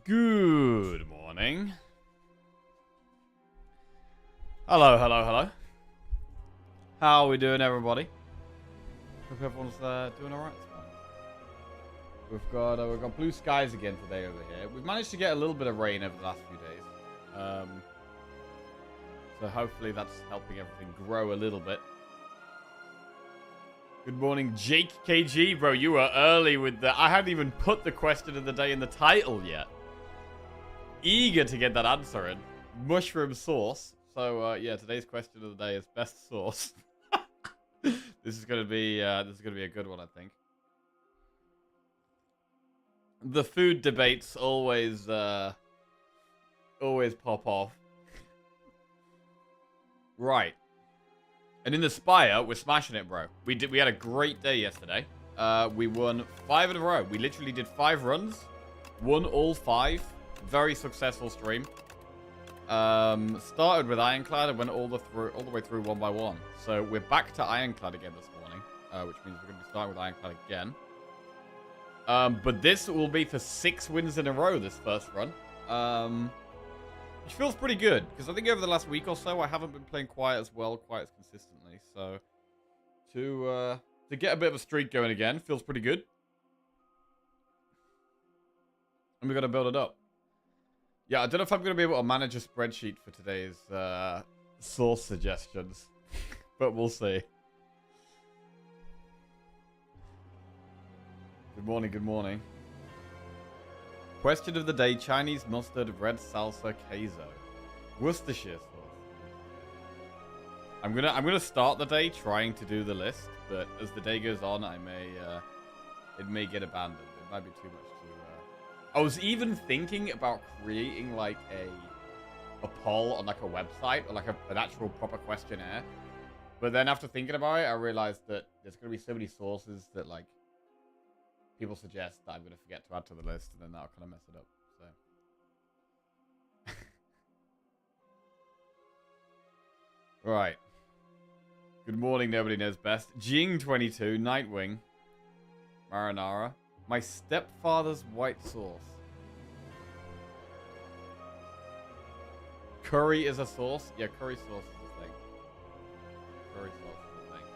Good morning. Hello, hello, hello. How are we doing, everybody? Hope everyone's doing alright this morning. We've got blue skies again today over here. We've managed to get a little bit of rain over the last few days. So hopefully that's helping everything grow a little bit. Good morning, Jake KG. Bro, you were early with the... I hadn't even put the question of the day in the title yet. Eager to get that answer in. Mushroom sauce. So, yeah, today's question of the day is best sauce. This is gonna be a good one, I think. The food debates always pop off. Right. And in the Spire, we're smashing it, bro. We had a great day yesterday. We won 5 in a row. We literally did 5 runs. Won all 5. Very successful stream. Started with Ironclad and went all the way through one by one. So we're back to Ironclad again this morning, which means we're going to be starting with Ironclad again. But this will be for 6 wins in a row this first run, which feels pretty good because I think over the last week or so I haven't been playing quite as well, quite as consistently. So to get a bit of a streak going again feels pretty good, and we got to build it up. Yeah, I don't know if I'm going to be able to manage a spreadsheet for today's source suggestions, but we'll see. Good morning, good morning. Question of the day, Chinese mustard, red salsa, queso. Worcestershire sauce. I'm gonna start the day trying to do the list, but as the day goes on, it may get abandoned. It might be too much to... I was even thinking about creating like a poll on like a website or like an actual proper questionnaire. But then after thinking about it, I realized that there's going to be so many sources that like people suggest that I'm going to forget to add to the list, and then that'll kind of mess it up. So. Right. Good morning, nobody knows best. Jing22, Nightwing, Marinara. My stepfather's white sauce. Curry is a sauce? Yeah, curry sauce is a thing. Curry sauce is a thing.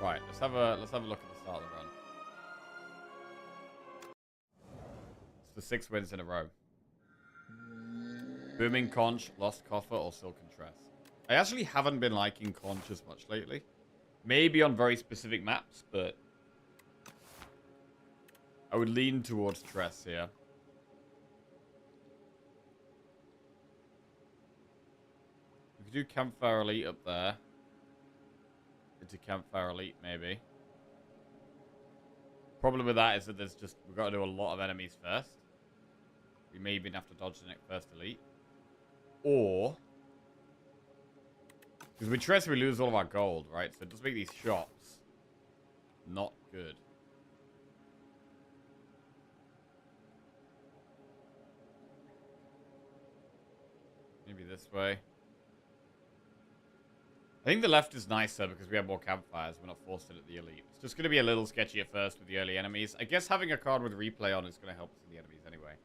Right, let's have a look at the start of the run. It's for 6 wins in a row. Booming Conch, Lost Coffer, or Silken Tress. I actually haven't been liking Conch as much lately. Maybe on very specific maps, but I would lean towards Tress here. We could do Campfire Elite up there. Into Campfire Elite, maybe. Problem with that is that we've got to do a lot of enemies first. We may even have to dodge the next first Elite. Or... because with Tress we lose all of our gold, right? So it does make these shops not good. Maybe this way. I think the left is nicer because we have more campfires. We're not forced in at the elite. It's just going to be a little sketchy at first with the early enemies. I guess having a card with replay on is going to help us in the enemies anyway.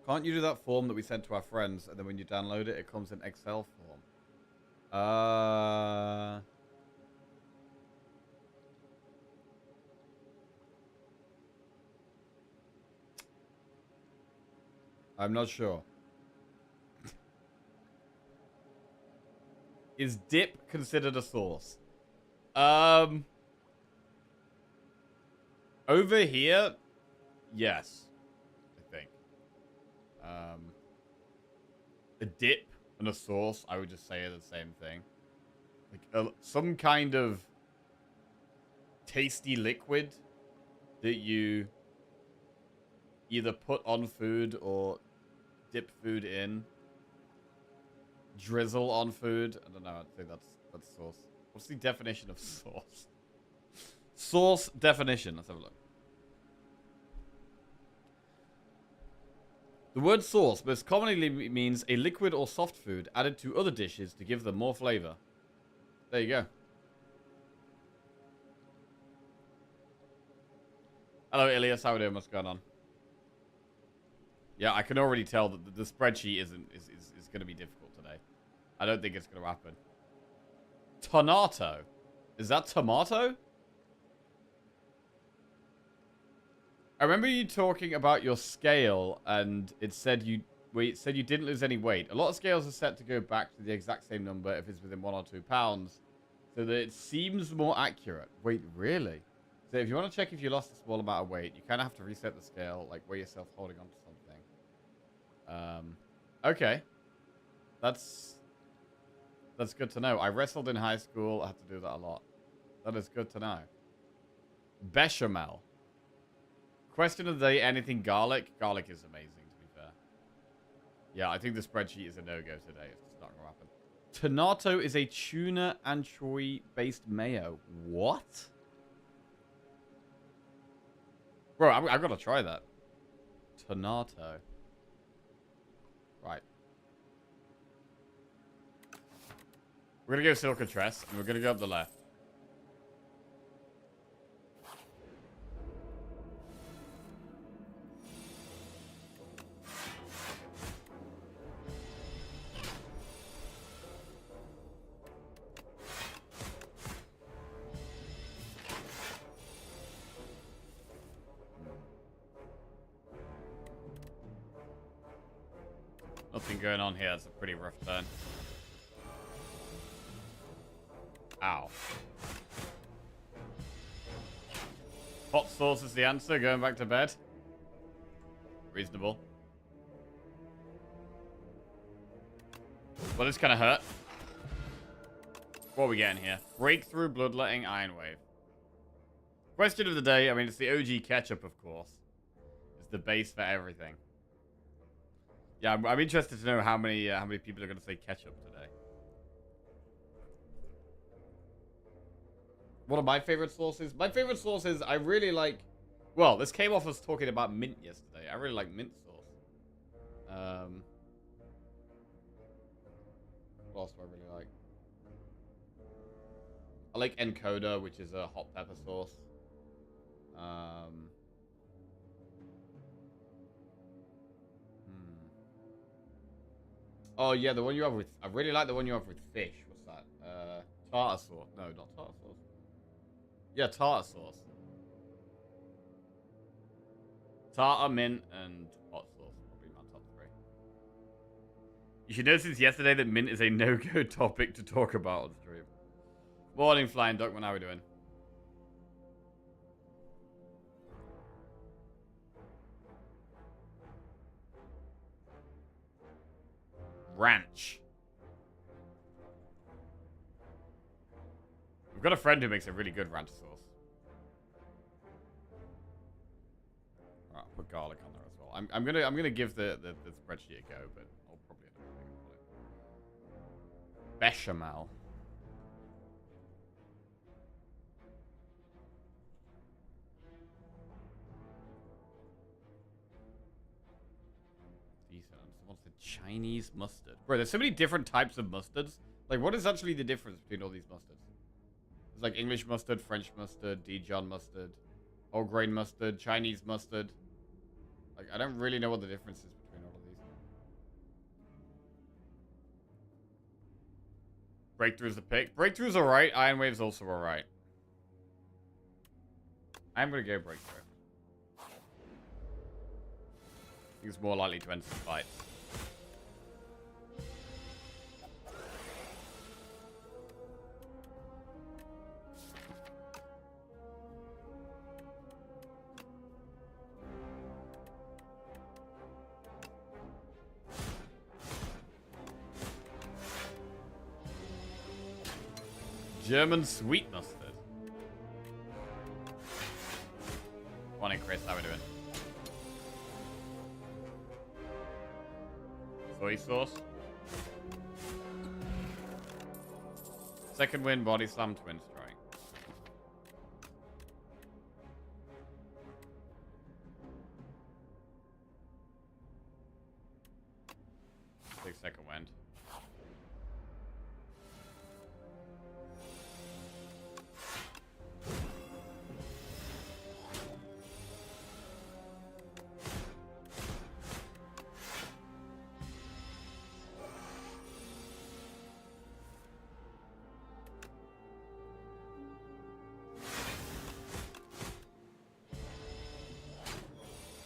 Can't you do that form that we sent to our friends, and then when you download it, it comes in Excel form? I'm not sure. Is dip considered a sauce? Over here, yes. A dip and a sauce, I would just say are the same thing. Like some kind of tasty liquid that you either put on food or dip food in. Drizzle on food. I don't know, I'd say that's sauce. What's the definition of sauce? Sauce definition. Let's have a look. The word sauce most commonly means a liquid or soft food added to other dishes to give them more flavor. There you go. Hello, Ilias. How are we doing? What's going on? Yeah, I can already tell that the spreadsheet is going to be difficult today. I don't think it's going to happen. Tonato. Is that tomato? I remember you talking about your scale, and it said you didn't lose any weight. A lot of scales are set to go back to the exact same number if it's within 1 or 2 pounds, so that it seems more accurate. Wait, really? So if you want to check if you lost a small amount of weight, you kind of have to reset the scale, like weigh yourself holding on to something. Okay. That's good to know. I wrestled in high school. I had to do that a lot. That is good to know. Bechamel. Question of the day, anything garlic? Garlic is amazing, to be fair. Yeah, I think the spreadsheet is a no-go today. It's just not going to happen. Tonato is a tuna anchovy-based mayo. What? Bro, I've got to try that. Tonato. Right. We're going to go Silcatress, and we're going to go up the left. Nothing going on here. It's a pretty rough turn. Ow. Hot sauce is the answer. Going back to bed. Reasonable. Well, this kind of hurt. What are we getting here? Breakthrough, bloodletting, iron wave. Question of the day. I mean, it's the OG ketchup, of course. It's the base for everything. Yeah, I'm interested to know how many people are going to say ketchup today. One of my favorite sauces. My favorite sauces, I really like. Well, this came off us talking about mint yesterday. I really like mint sauce. What else do I really like? I like encoder, which is a hot pepper sauce. Oh yeah, the one you have with. I really like the one you have with fish. What's that? Tartar sauce. No, not tartar sauce. Yeah, tartar sauce. Tartar, mint, and hot sauce. Probably my top 3. You should know since yesterday that mint is a no-go topic to talk about on stream. Morning, Flying Duckman. How are we doing? Ranch. We've got a friend who makes a really good ranch sauce. Alright, I'll put garlic on there as well. I'm gonna give the spreadsheet a go, but I'll probably end up thinking about it. Bechamel. What's the Chinese mustard? Bro, there's so many different types of mustards. Like, what is actually the difference between all these mustards? There's like English mustard, French mustard, Dijon mustard, whole grain mustard, Chinese mustard. Like, I don't really know what the difference is between all of these. Breakthrough's the pick. Breakthrough's alright. Iron Wave's also alright. I'm gonna go Breakthrough. I think it's more likely to enter the fight. German sweet mustard. Morning, Chris. How are we doing? Soy sauce. Second win, body slam, twin strike. Take second wind.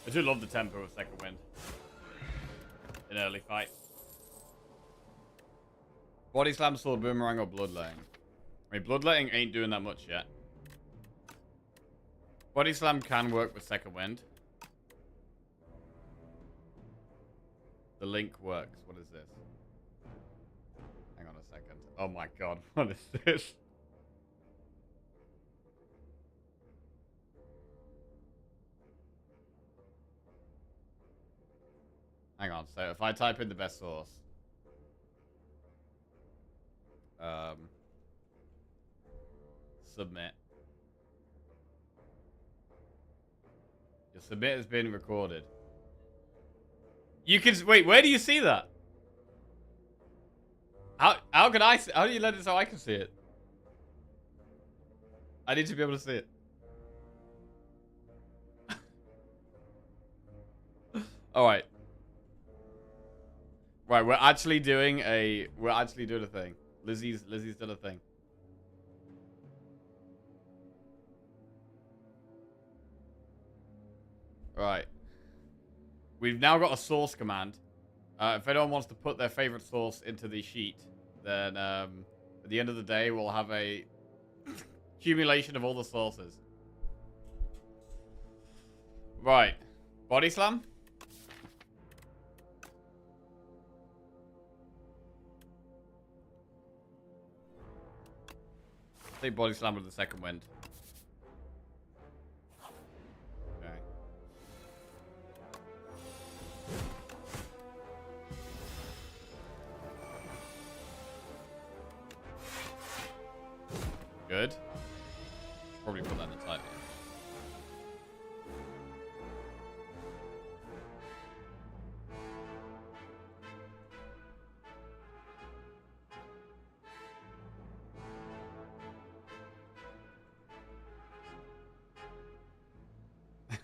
I do love the tempo of Second Wind in early fight. Body Slam, Sword Boomerang, or Bloodletting? I mean, Bloodletting ain't doing that much yet. Body Slam can work with Second Wind. The link works. What is this? Hang on a second. Oh my god, what is this? Hang on, so if I type in the best source. Submit. Your submit has been recorded. You can wait. Where do you see that? How can I? How do you let it so I can see it? I need to be able to see it. All right. Right, we're actually doing a thing. Lizzie's done a thing. Right. We've now got a source command. If anyone wants to put their favorite source into the sheet, then at the end of the day, we'll have a accumulation of all the sources. Right. Body Slam? Take Body Slam with the Second Wind. Okay. Good. Probably put that in the title.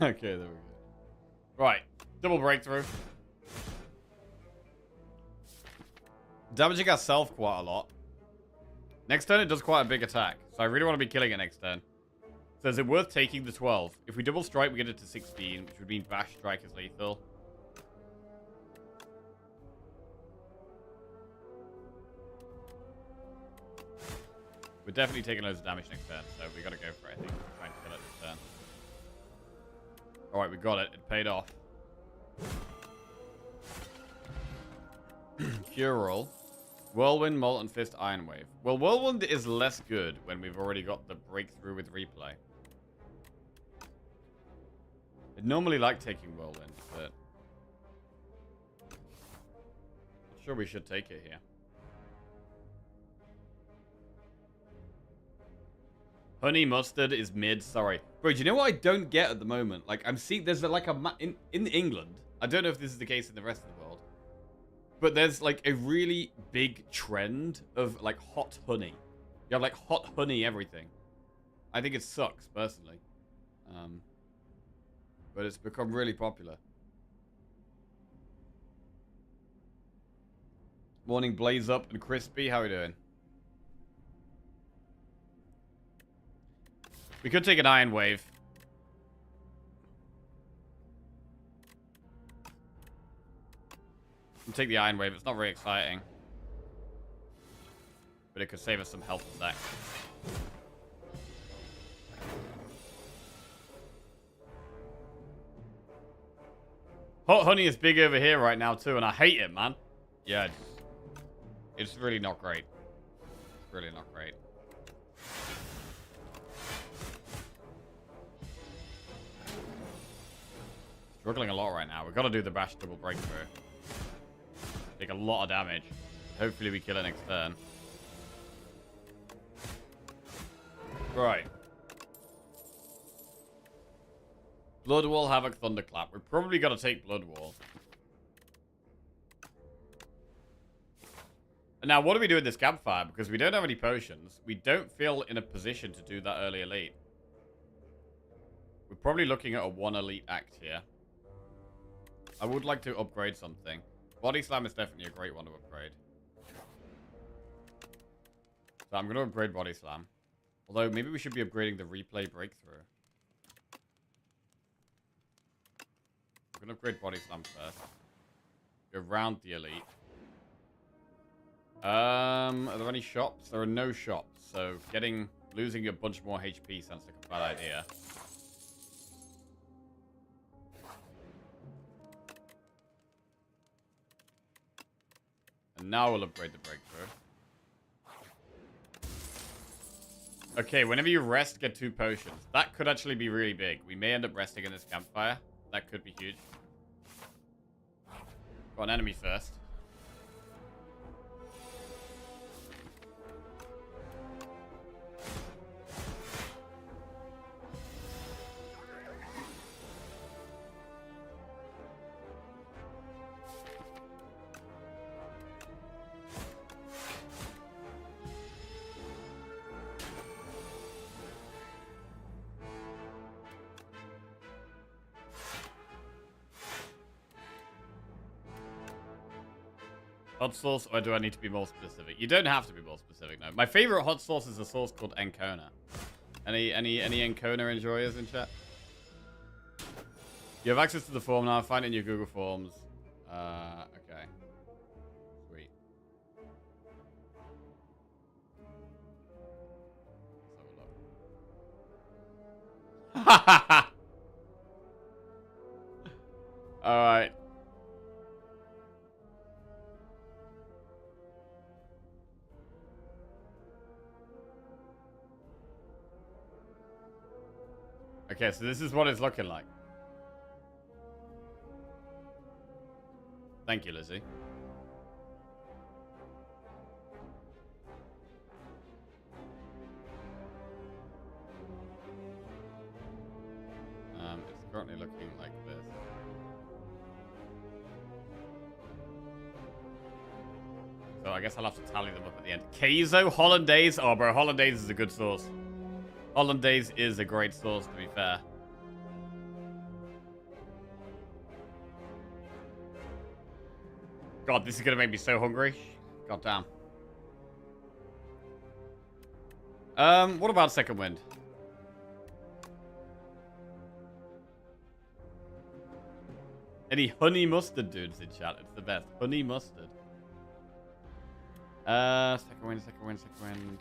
Okay, there we go. Right. Double breakthrough. Damaging ourselves quite a lot. Next turn, it does quite a big attack. So I really want to be killing it next turn. So is it worth taking the 12? If we double strike, we get it to 16, which would mean Bash Strike is lethal. We're definitely taking loads of damage next turn, so we got to go for it, I think. We're trying to kill it this turn. Alright, we got it. It paid off. Cure Roll. Whirlwind, Molten Fist, Iron Wave. Well, Whirlwind is less good when we've already got the breakthrough with replay. I'd normally like taking Whirlwind, but I'm sure we should take it here. Honey Mustard is mid, sorry. Bro, do you know what I don't get at the moment? Like, I'm seeing, there's like a, in England, I don't know if this is the case in the rest of the world, but there's like a really big trend of like hot honey. You have like hot honey everything. I think it sucks, personally. But it's become really popular. Morning Blaze Up and Crispy, how are we doing? We could take an Iron Wave. We'll take the Iron Wave. It's not very exciting. But it could save us some health stack. Hot honey is big over here right now too, and I hate it, man. Yeah, it's really not great. It's really not great. Struggling a lot right now. We've got to do the Bash double breakthrough. Take a lot of damage. Hopefully we kill it next turn. Right. Blood Wall, Havoc, Thunderclap. We're probably got to take Blood Wall. And now, what do we do with this campfire? Because we don't have any potions. We don't feel in a position to do that early elite. We're probably looking at a 1 elite act here. I would like to upgrade something. Body Slam is definitely a great one to upgrade. So I'm going to upgrade Body Slam. Although, maybe we should be upgrading the replay breakthrough. I'm gonna upgrade Body Slam first. Go round the elite. Are there any shops? There are no shops, so losing a bunch more HP sounds like a bad idea. And now we'll upgrade the breakthrough. Okay, whenever you rest, get 2 potions. That could actually be really big. We may end up resting in this campfire. That could be huge. Got an enemy first. Hot sauce, or do I need to be more specific? You don't have to be more specific, no. My favorite hot sauce is a sauce called Ancona. Any Ancona enjoyers in chat? You have access to the form now. Find it in your Google Forms. Okay. Sweet. Let's have a look. Alright. Okay, so this is what it's looking like. Thank you, Lizzie. It's currently looking like this. So I guess I'll have to tally them up at the end. Queso Hollandaise? Oh, bro, Hollandaise is a good sauce. Hollandaise is a great sauce, to be fair. God, this is going to make me so hungry. God damn. What about Second Wind? Any honey mustard dudes in chat? It's the best. Honey mustard. Second Wind, Second Wind, Second Wind.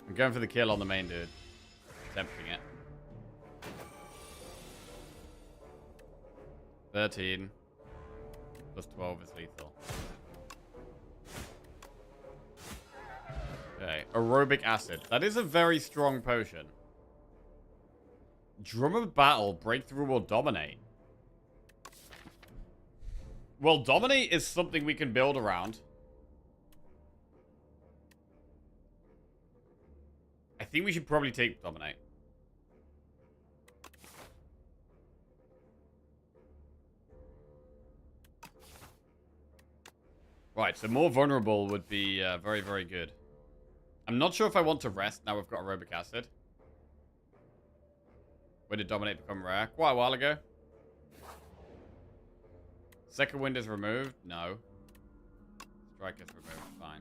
I'm going for the kill on the main dude. Attempting it. 13. Plus 12 is lethal. Okay. Aerobic acid. That is a very strong potion. Drum of battle. Breakthrough will dominate. Well, dominate is something we can build around. I think we should probably take dominate. Right, so more vulnerable would be very, very good. I'm not sure if I want to rest now we've got aerobic acid. When did dominate become rare? Quite a while ago. Second wind is removed? No. Strike is removed. Fine.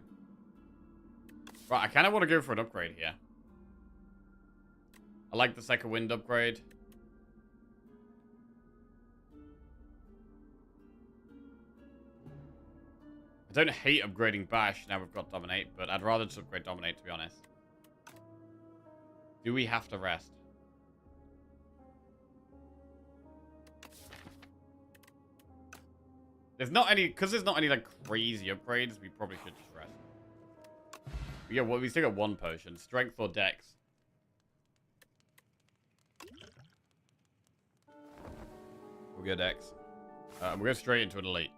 Right, I kind of want to go for an upgrade here. I like the second wind upgrade. I don't hate upgrading Bash now we've got Dominate, but I'd rather just upgrade Dominate, to be honest. Do we have to rest? There's not any, because there's not any like crazy upgrades, we probably should just rest. Yeah, well, we still got one potion. Strength or Dex. We'll go Dex. We'll go straight into an elite.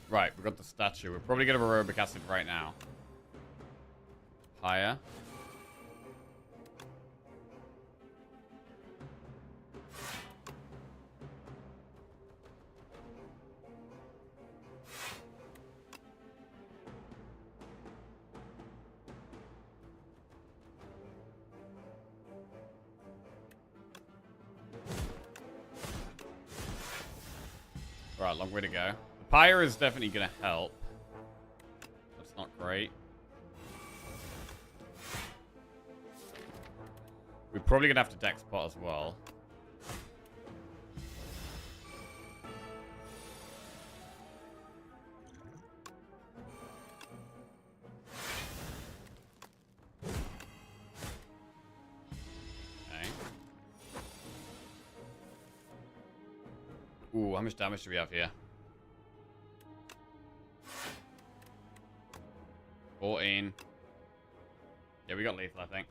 Right, we've got the statue. We're probably going to have aerobic acid right now. Higher. Right, long way to go. The pyre is definitely going to help. That's not great. We're probably going to have to deck spot as well. Okay. Ooh, how much damage do we have here? 14. Yeah, we got lethal, I think.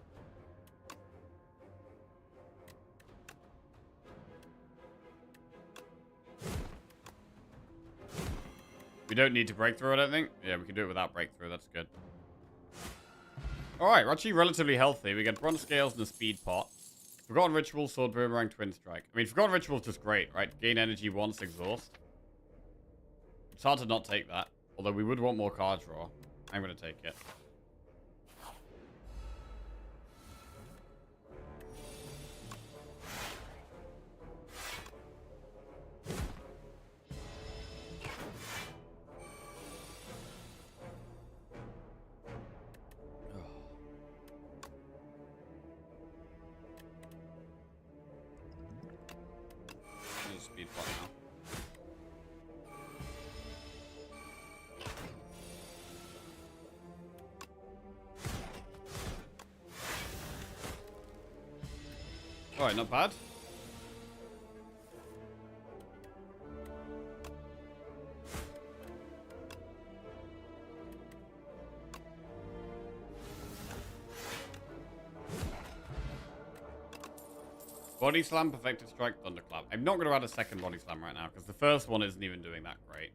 We don't need to break through, I don't think. Yeah, we can do it without breakthrough. That's good. Alright, we're actually relatively healthy. We get bronze scales and a speed pot. Forgotten Ritual, Sword Boomerang, Twin Strike. I mean, Forgotten Ritual is just great, right? Gain energy once, exhaust. It's hard to not take that. Although we would want more card draw. I'm going to take it. Speed pot now. Alright, not bad. Body Slam, Perfected Strike, Thunderclap. I'm not going to add a second Body Slam right now, because the first one isn't even doing that great.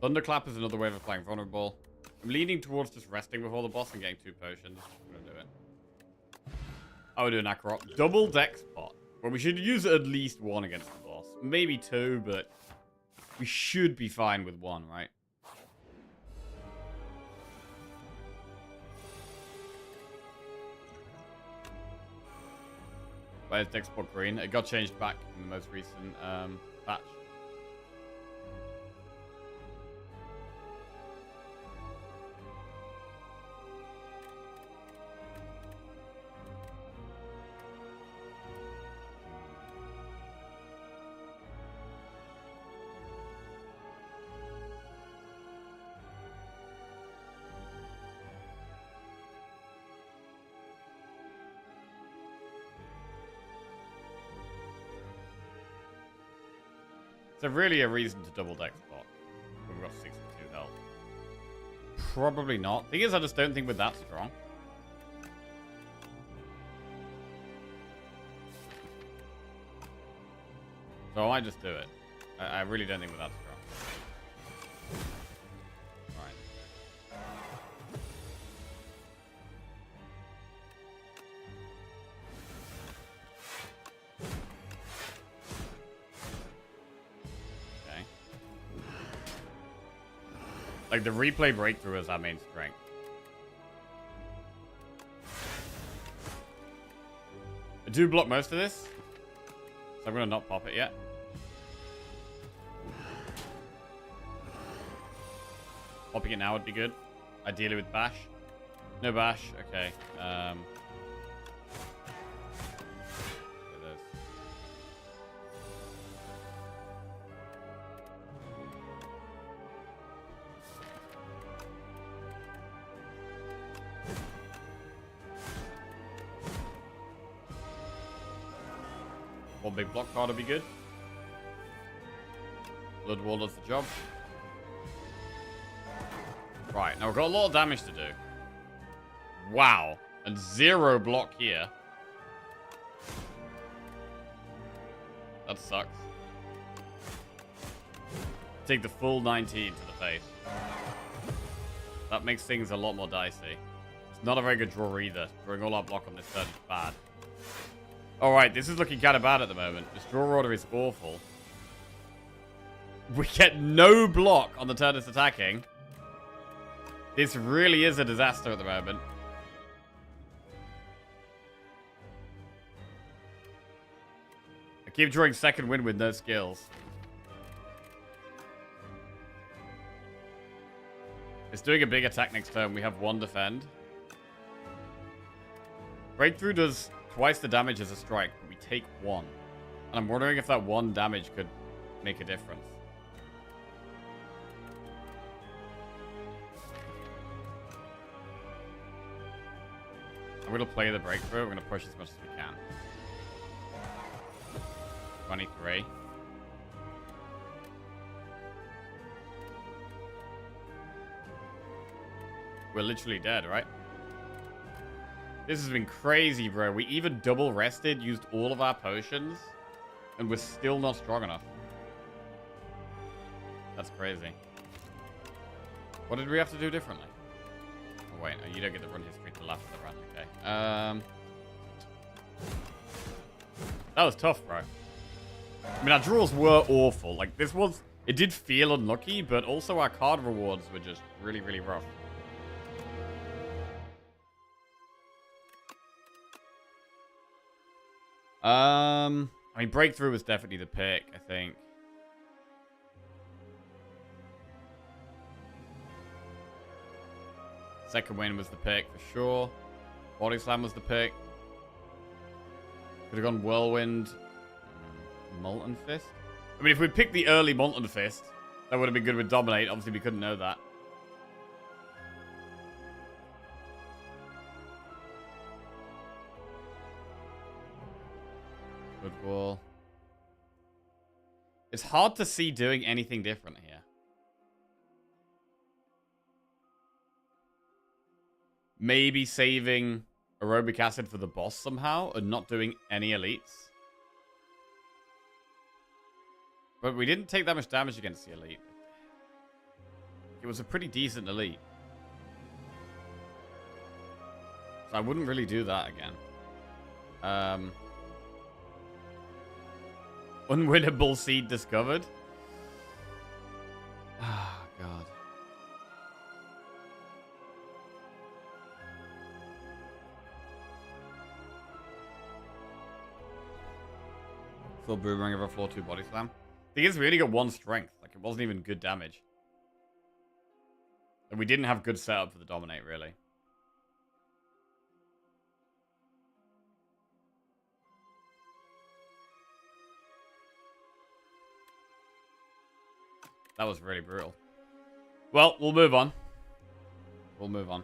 Thunderclap is another way of applying Vulnerable. I'm leaning towards just resting before the boss and getting 2 potions. I'm going to do it. I would do an Akrot. Double deck spot. Well, we should use at least 1 against the boss. Maybe 2, but we should be fine with 1, right? Where's deck spot green? It got changed back in the most recent patch. So really a reason to double deck spot. We've got 62 health. Probably not. Thing is, I just don't think we're that strong. So I might just do it. I really don't think we're that strong. Right. Like, the replay breakthrough is our main strength. I do block most of this, so I'm going to not pop it yet. Popping it now would be good. Ideally with bash. No bash. Okay. One big block card would be good. Blood Wall does the job. Right, now we've got a lot of damage to do. Wow. And 0 block here. That sucks. Take the full 19 to the face. That makes things a lot more dicey. It's not a very good draw either. Drawing all our block on this turn is bad. Alright, this is looking kind of bad at the moment. This draw order is awful. We get no block on the turn it's attacking. This really is a disaster at the moment. I keep drawing second win with no skills. It's doing a big attack next turn. We have 1 defend. Breakthrough does twice the damage as a strike, but we take 1. And I'm wondering if that 1 damage could make a difference. I'm going to play the breakthrough. We're going to push as much as we can. 23. We're literally dead, right? This has been crazy, bro. We even double rested, used all of our potions, and we're still not strong enough. That's crazy. What did we have to do differently? Oh, wait. You don't get the run history to the left of the run. Okay. That was tough, bro. I mean, our draws were awful. Like, this was... It did feel unlucky, but also our card rewards were just really, really rough. I mean, Breakthrough was definitely the pick, I think. Second Win was the pick, for sure. Body Slam was the pick. Could have gone Whirlwind. Molten Fist? I mean, if we'd picked the early Molten Fist, that would have been good with Dominate. Obviously, we couldn't know that. Good Wall. It's hard to see doing anything different here. Maybe saving Aerobic Acid for the boss somehow and not doing any elites. But we didn't take that much damage against the elite. It was a pretty decent elite. So I wouldn't really do that again. Unwinnable seed discovered. Ah, God. Full boomerang over floor 2 body slam. I think it's really got 1 strength. Like, it wasn't even good damage. And we didn't have good setup for the dominate, really. That was really brutal. Well, we'll move on. We'll move on.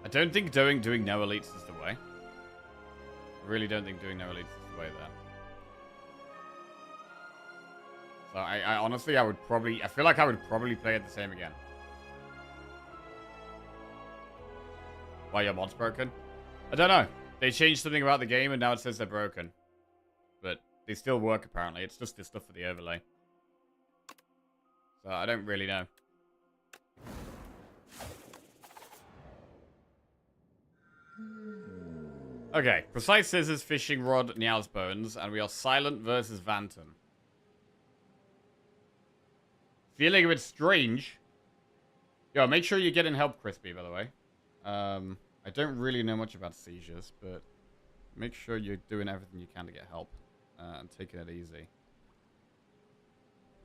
I don't think doing no elites is the way. I really don't think doing no elites is the way there. So I honestly, I feel like I would probably play it the same again. Why your mod's broken? I don't know. They changed something about the game and now it says they're broken. But they still work apparently. It's just this stuff for the overlay. So I don't really know. Okay, Precise Scissors, Fishing Rod, Niao's Bones, and we are Silent versus Vanton. Feeling a bit strange. Yo, make sure you're getting help, Crispy, by the way. I don't really know much about seizures, but make sure you're doing everything you can to get help. And taking it easy.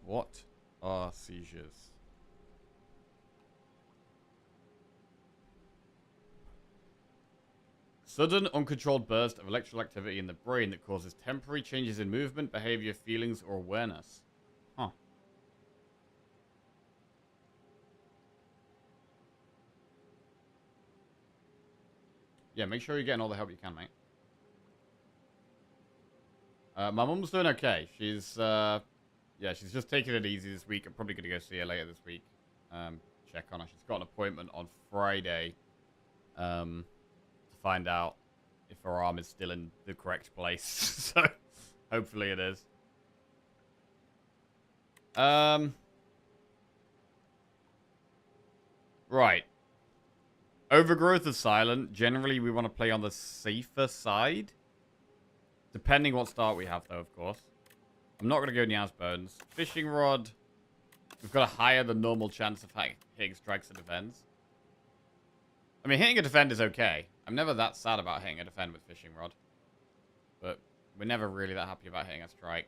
What are seizures? Sudden, uncontrolled burst of electrical activity in the brain that causes temporary changes in movement, behavior, feelings, or awareness. Huh. Yeah, make sure you're getting all the help you can, mate. My mum's doing okay. She's, yeah, she's just taking it easy this week. I'm probably going to go see her later this week. Check on her. She's got an appointment on Friday. To find out if her arm is still in the correct place. So, hopefully it is. Right. Overgrowth of Silent. Generally, we want to play on the safer side. Depending what start we have, though, of course. I'm not going to go Niao's Bones. Fishing Rod. We've got a higher than normal chance of hitting strikes and defends. I mean, hitting a defend is okay. I'm never that sad about hitting a defend with Fishing Rod. But we're never really that happy about hitting a strike.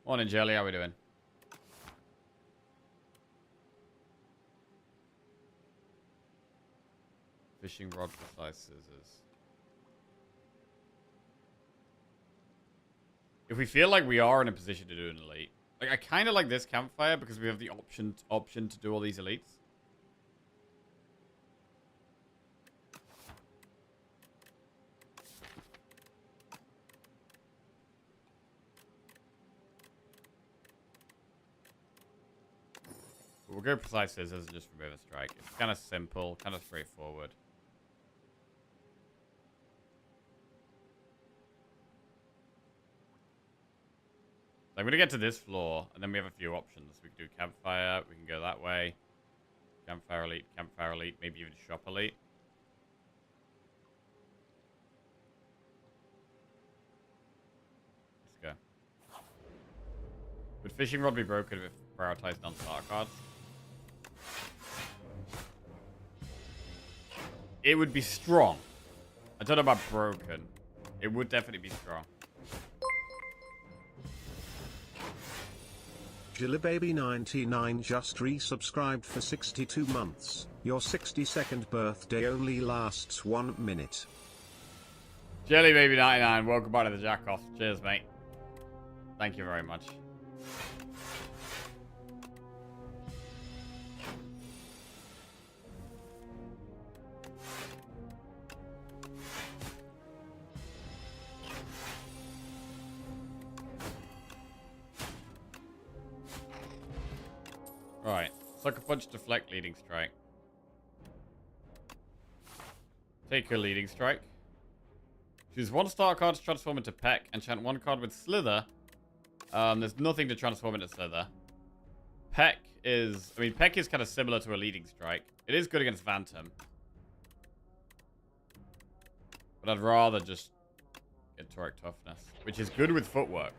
Morning, Jelly. How we doing? Fishing rod, precise scissors. If we feel like we are in a position to do an elite, like I kind of like this campfire because we have the option to do all these elites. We'll go precise scissors and just remove a strike. It's kind of simple, kind of straightforward. So I'm going to get to this floor, and then we have a few options. We can do campfire, we can go that way. Campfire elite, maybe even shop elite. Let's go. Would fishing rod be broken if prioritized non-star cards? It would be strong. I don't know about broken. It would definitely be strong. Jillababy99 just resubscribed for 62 months. Your 62nd birthday only lasts 1 minute. Jellybaby99, welcome back to the Jack-Off. Cheers, mate. Thank you very much. Right. Sucker punch, deflect, leading strike. Take your leading strike. Choose 1 star card to transform into Peck. Enchant 1 card with Slither. There's nothing to transform into Slither. Peck is... I mean, Peck is kind of similar to a leading strike. It is good against Phantom. But I'd rather just get Toric Toughness, which is good with footwork.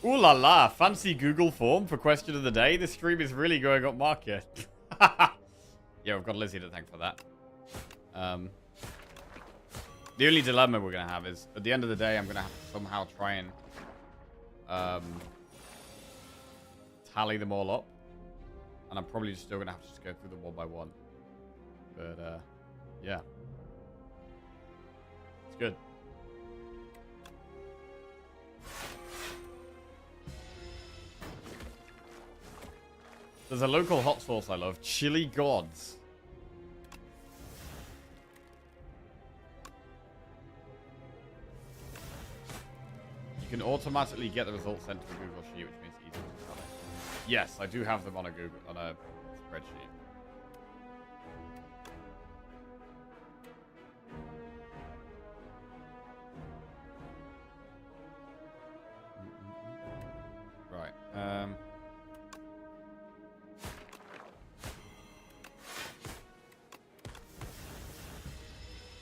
Ooh la la, fancy Google form for question of the day. This stream is really going up market. Yeah, we've got Lizzie to thank for that. The only dilemma we're going to have is, at the end of the day, I'm going to have to somehow try and tally them all up. And I'm probably still going to have to just go through them one by one. But, yeah. It's good. There's a local hot sauce I love. Chili Gods. You can automatically get the results sent to a Google Sheet, which makes it easier to follow. Yes, I do have them on a spreadsheet. Right.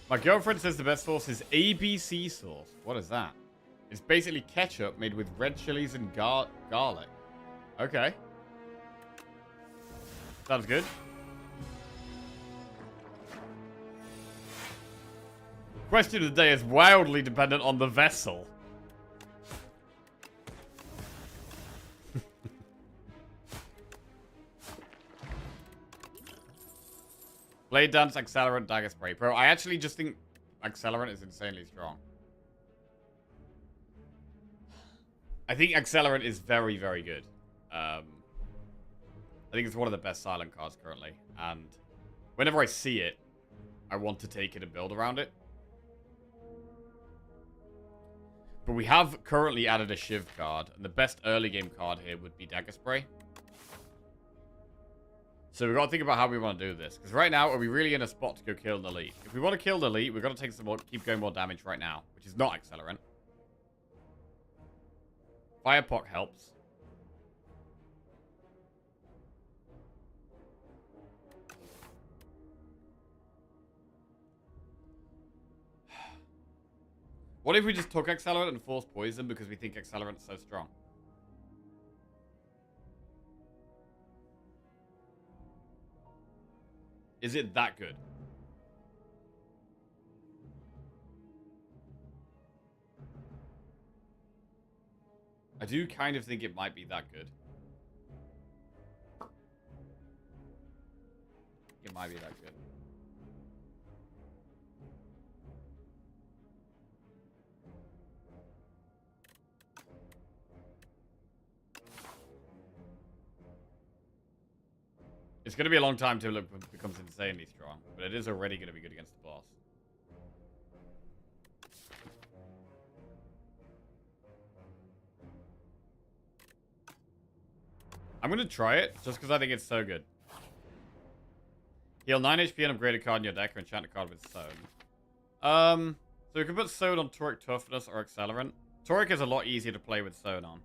My girlfriend says the best sauce is ABC sauce. What is that? It's basically ketchup made with red chilies and garlic. Okay. Sounds good. Question of the day is wildly dependent on the vessel. Blade Dance, Accelerant, Dagger Spray. Bro, I actually just think Accelerant is insanely strong. I think Accelerant is very, very good. I think it's one of the best silent cards currently. And whenever I see it, I want to take it and build around it. But we have currently added a Shiv card. And the best early game card here would be Dagger Spray. So we've got to think about how we want to do this. Because right now, are we really in a spot to go kill the elite? If we want to kill the elite, we've got to take some more, keep going more damage right now. Which is not Accelerant. Firepock helps. What if we just took Accelerant and forced Poison because we think Accelerant's so strong? Is it that good? do kind of think it might be that good. It might be that good. It's going to be a long time till it becomes insanely strong, but it is already going to be good against the boss. I'm going to try it, just because I think it's so good. Heal 9 HP and upgrade a card in your deck or enchant a card with Sewn. So we can put Sewn on Toric Toughness or Accelerant. Toric is a lot easier to play with Sewn on.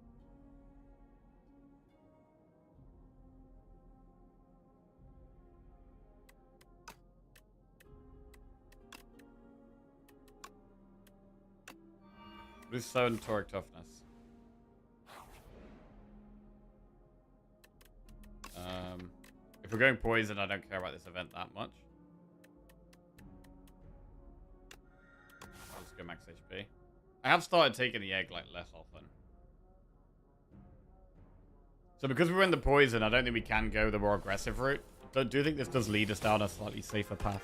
With Sewn Toric Toughness. If we're going Poison, I don't care about this event that much. I'll just go max HP. I have started taking the egg like less often. So because we went the Poison, I don't think we can go the more aggressive route. I do think this does lead us down a slightly safer path.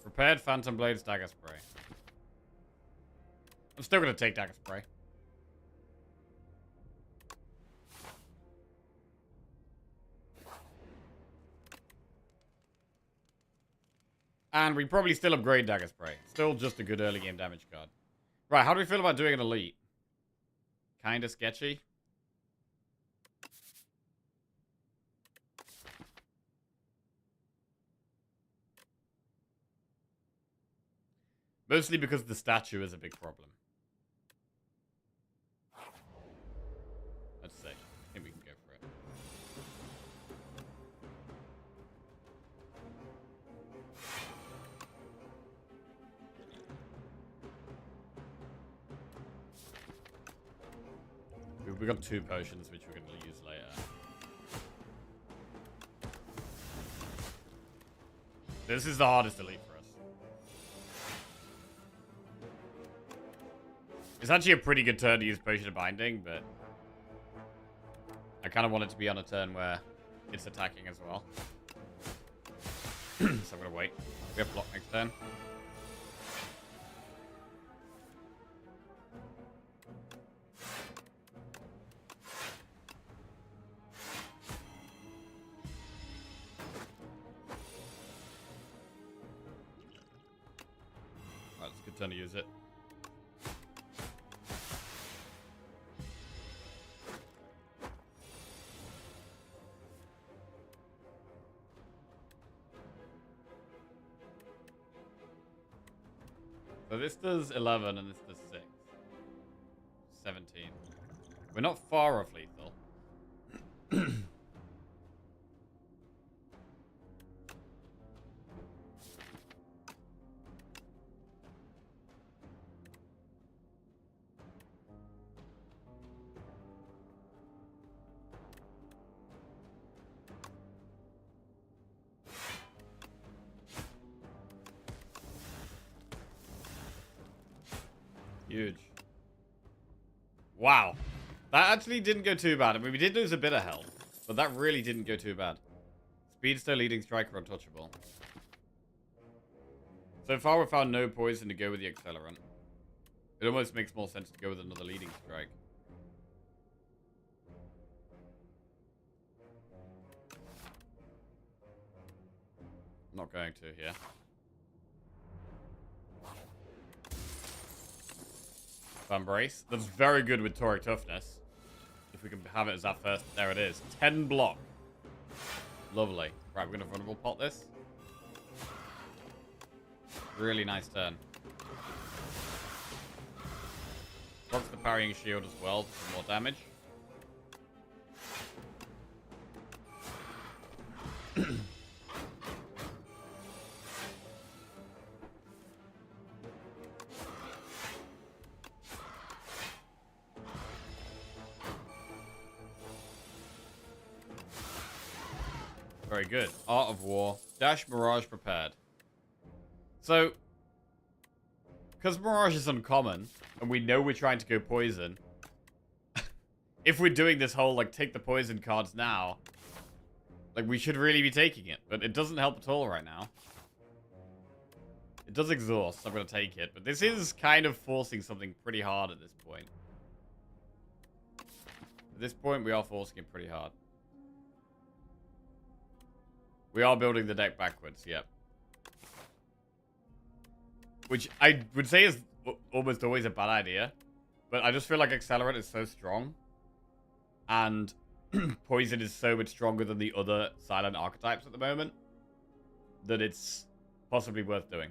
Prepared Phantom Blades, Dagger Spray. I'm still going to take Dagger Spray. And we probably still upgrade Dagger Spray. Still just a good early game damage card. Right, how do we feel about doing an Elite? Kinda sketchy. Mostly because the statue is a big problem. Let's see. I think we can go for it. We got 2 potions, which we're going to use later. This is the hardest Elite for us. It's actually a pretty good turn to use Potion of Binding, but I kind of want it to be on a turn where it's attacking as well. So I'm going to wait. We have block next turn. Alright, it's a good turn to use it. So this does 11 and this does 6. 17. We're not far off lethal. Huge. Wow. That actually didn't go too bad. I mean, we did lose a bit of health, but that really didn't go too bad. Speedster, Leading Striker, Untouchable. So far, we've found no poison to go with the Accelerant. It almost makes more sense to go with another Leading Strike. I'm not going to here. Embrace. That's very good with Toric Toughness. If we can have it as that first. There it is. 10 block. Lovely. Right, we're going to vulnerable pot this. Really nice turn. Blocks the parrying shield as well for more damage. Very good. Art of War. Dash Mirage prepared. So, because Mirage is uncommon, and we know we're trying to go poison, if we're doing this whole, like, take the poison cards now, like, we should really be taking it. But it doesn't help at all right now. It does exhaust, so I'm going to take it. But this is kind of forcing something pretty hard at this point. At this point, we are forcing it pretty hard. We are building the deck backwards, yep. Which I would say is almost always a bad idea. But I just feel like Accelerant is so strong. And Poison is so much stronger than the other silent archetypes at the moment. That it's possibly worth doing.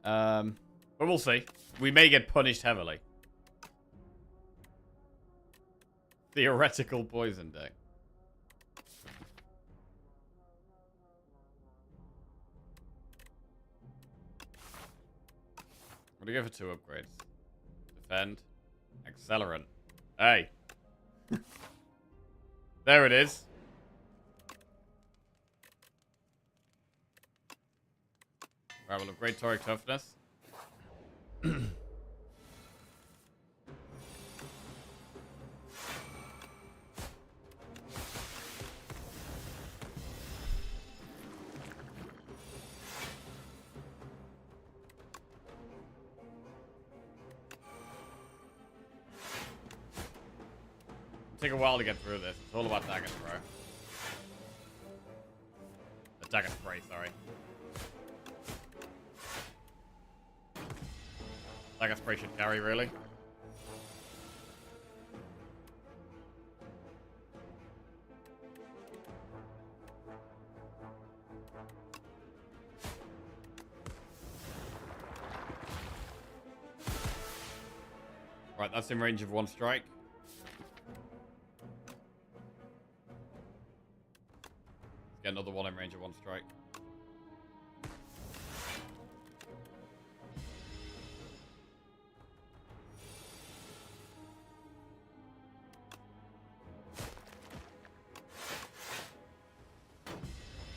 But we'll see. We may get punished heavily. Theoretical poison deck. I'm gonna go for 2 upgrades. Defend. Accelerant. Hey. There it is. Right, we'll upgrade Toric Toughness. Take a while to get through this. It's all about dagger throw. Dagger spray, sorry. Dagger spray should carry, really. Right, that's in range of 1 strike. Get another one in range of 1 strike.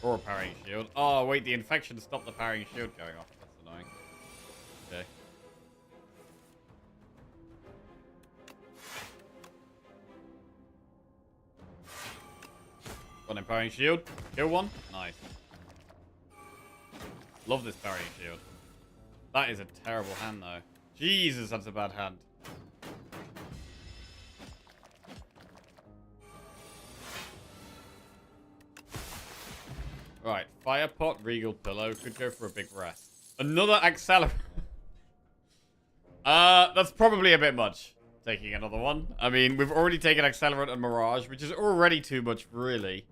Or a parrying shield. Oh, wait, the infection stopped the parrying shield going off. That's annoying. Okay. Got an parrying shield. Kill one. Nice. Love this parrying shield. That is a terrible hand, though. Jesus, that's a bad hand. Right, Fire Pot, Regal Pillow. Could go for a big rest. Another Accelerant. That's probably a bit much. Taking another one. I mean, we've already taken Accelerant and Mirage, which is already too much, really.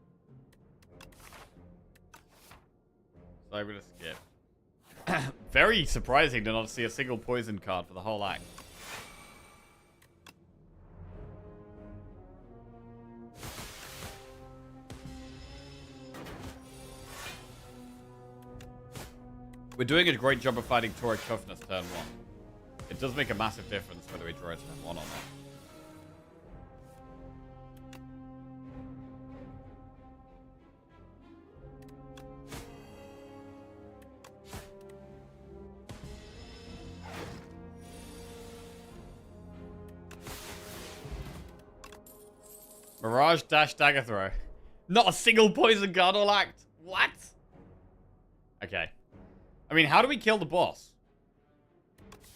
So I'm gonna skip. Very surprising to not see a single poison card for the whole act. We're doing a great job of fighting Toric Toughness turn 1. It does make a massive difference whether we draw it turn 1 or not. Mirage dash dagger throw. Not a single poison card all act. What? Okay. I mean, how do we kill the boss?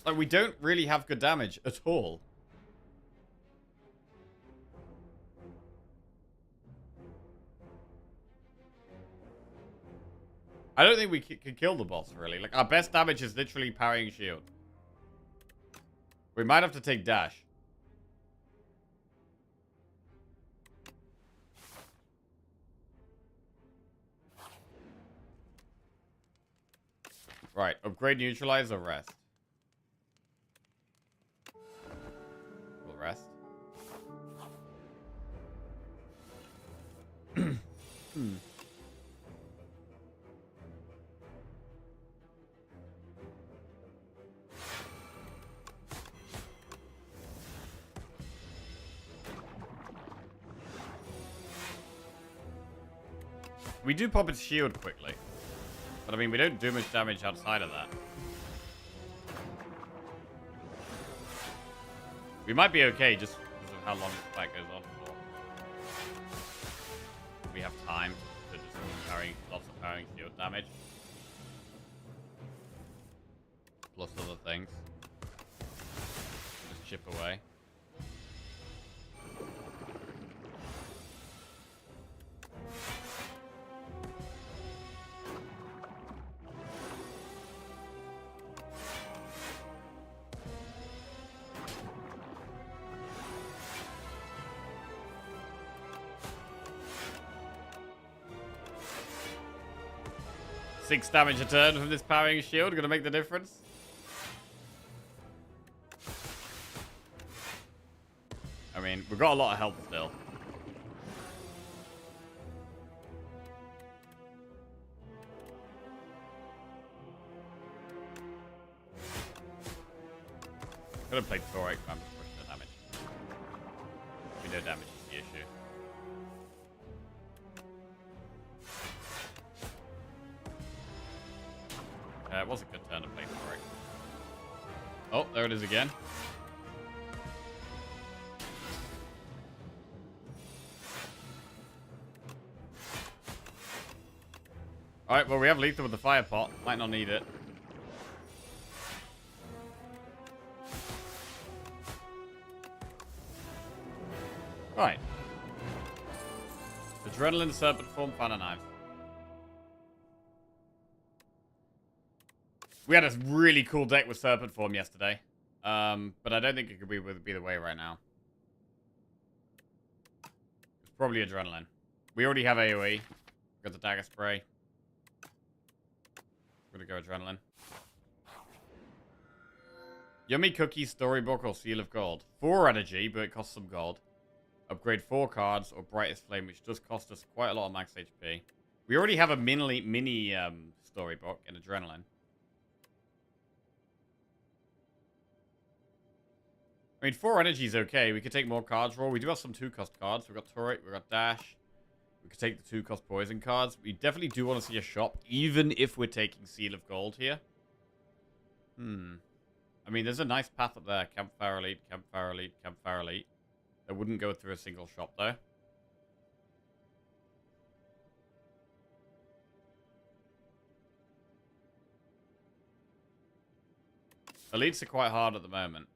Like, we don't really have good damage at all. I don't think we can kill the boss, really. Like, our best damage is literally parrying shield. We might have to take dash. Right, upgrade, neutralize, or rest. Hmm. We do pop its shield quickly. But I mean, we don't do much damage outside of that. We might be okay just because of how long the fight goes on for. We have time to just carry lots of parrying shield damage. Plus other things. Just chip away. Six damage a turn from this parrying shield, gonna make the difference. I mean, we've got a lot of health still. Could have played Thoric, but I'm just pushing the damage. We know damage is the issue. It was a good turn to play Thoric. Oh, there it is again. Alright, well, we have lethal with the fire pot. Might not need it. Right. Adrenaline, serpent form, fan, and knife. We had a really cool deck with serpent form yesterday. But I don't think it could be the way right now. It's probably adrenaline. We already have AoE. Got the dagger spray. We're gonna go adrenaline. Yummy Cookie Storybook or Seal of Gold. 4 energy, but it costs some gold. Upgrade 4 cards or Brightest Flame, which does cost us quite a lot of max HP. We already have a mini storybook in adrenaline. I mean, 4 energy is okay. We could take more cards raw. We do have some 2-cost cards. We've got Turret, we've got Dash. We could take the 2-cost poison cards. We definitely do want to see a shop, even if we're taking Seal of Gold here. I mean, there's a nice path up there. Campfire Elite, Campfire Elite, Campfire Elite. That wouldn't go through a single shop, though. Elites are quite hard at the moment.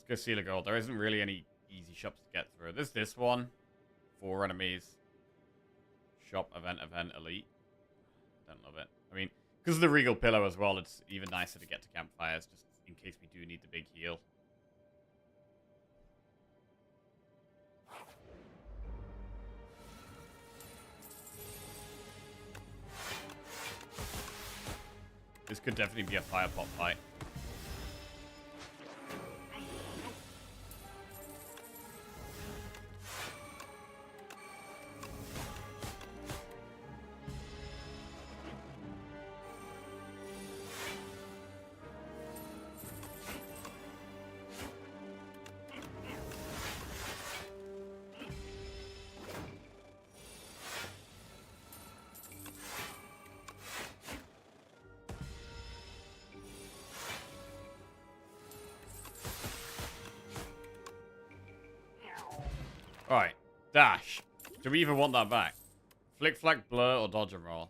Let's go Seal of Gold. There isn't really any easy shops to get through. There's this one. 4 enemies. Shop, event, elite. Don't love it. I mean, because of the Regal Pillow as well, it's even nicer to get to campfires, just in case we do need the big heal. This could definitely be a fire pot fight. Alright, Dash. Do we even want that back? Flick, Flack, Blur, or Dodge and Roll?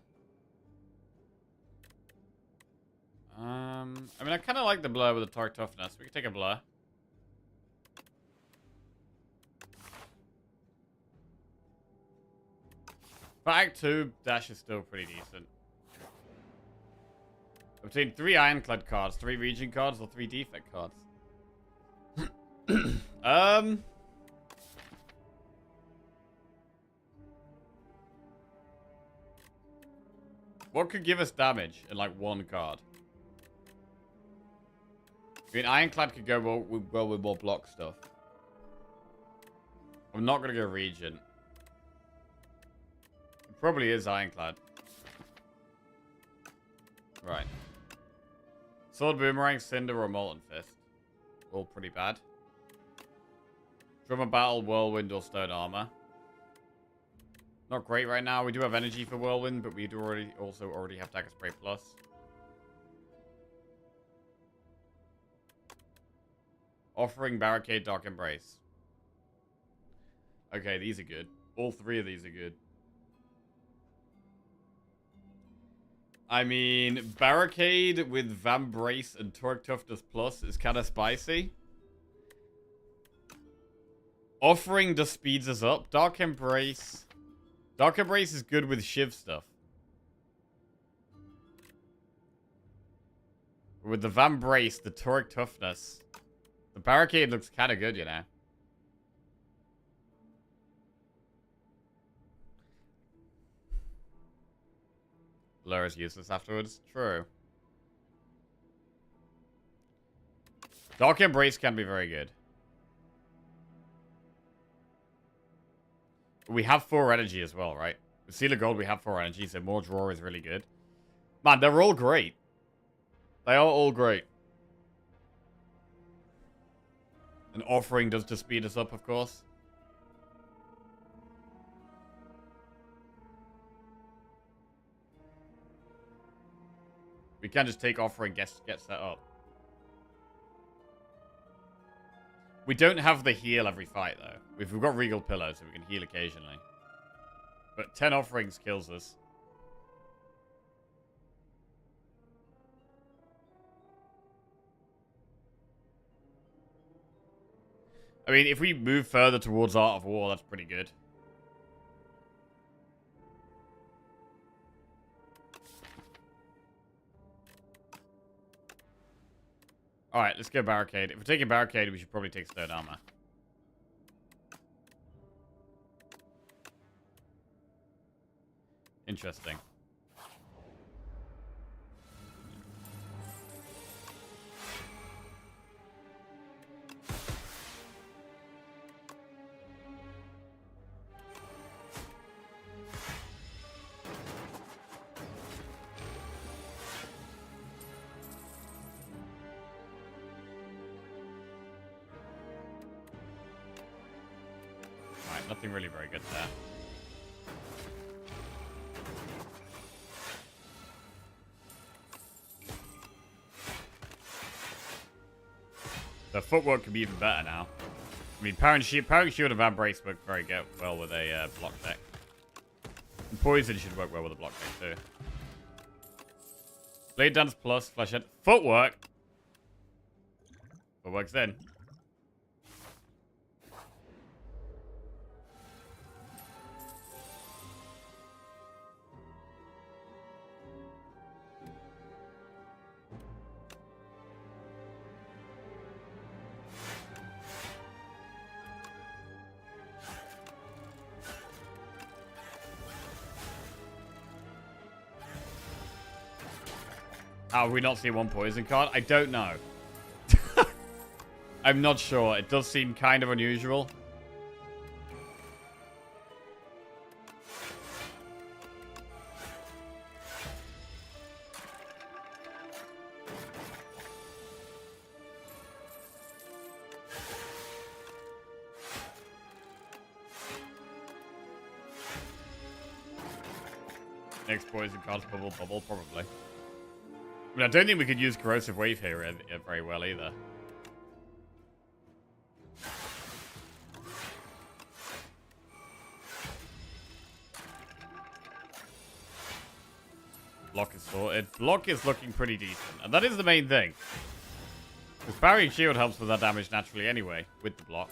I mean, I kind of like the Blur with the Torque Toughness. We can take a Blur. For Act 2, Dash is still pretty decent. Obtain 3 Ironclad cards, 3 Region cards, or 3 Defect cards. What could give us damage in, like, 1 card? I mean, Ironclad could go well with more block stuff. I'm not going to go Regent. It probably is Ironclad. Right. Sword, Boomerang, Cinder, or Molten Fist. All pretty bad. Drummer Battle, Whirlwind, or Stone Armor. Not great right now. We do have energy for Whirlwind, but we do already have Dagger Spray Plus. Offering, Barricade, Dark Embrace. Okay, these are good. All three of these are good. I mean, Barricade with Vambrace and Torque Toughness Plus is kind of spicy. Offering just speeds us up. Dark Embrace. Dark Embrace is good with Shiv stuff. With the Vambrace, the Torque Toughness, the Barricade looks kind of good, you know. Lure is useless afterwards. True. Dark Embrace can be very good. We have 4 energy as well, right? With Seal of Gold, we have 4 energy, so more draw is really good. Man, they're all great. They are all great. And Offering does to speed us up, of course. We can just take Offering, get set up. We don't have the heal every fight, though. We've got Regal Pillow, so we can heal occasionally. But 10 Offerings kills us. I mean, if we move further towards Art of War, that's pretty good. Alright, let's go Barricade. If we're taking Barricade, we should probably take Stone Armor. Interesting. Nothing really very good there. The footwork could be even better now. I mean, Power and Shield and Vambrace work very well with a block deck. And Poison should work well with a block deck too. Blade Dance Plus, Flash Head. Footwork! Footwork's in. How have we not seen one poison card? I don't know. I'm not sure. It does seem kind of unusual. Next poison card's Bubble, probably. I mean, I don't think we could use Corrosive Wave here very well either. Block is sorted. Block is looking pretty decent. And that is the main thing. Because Parry and Shield helps with that damage naturally anyway, with the block.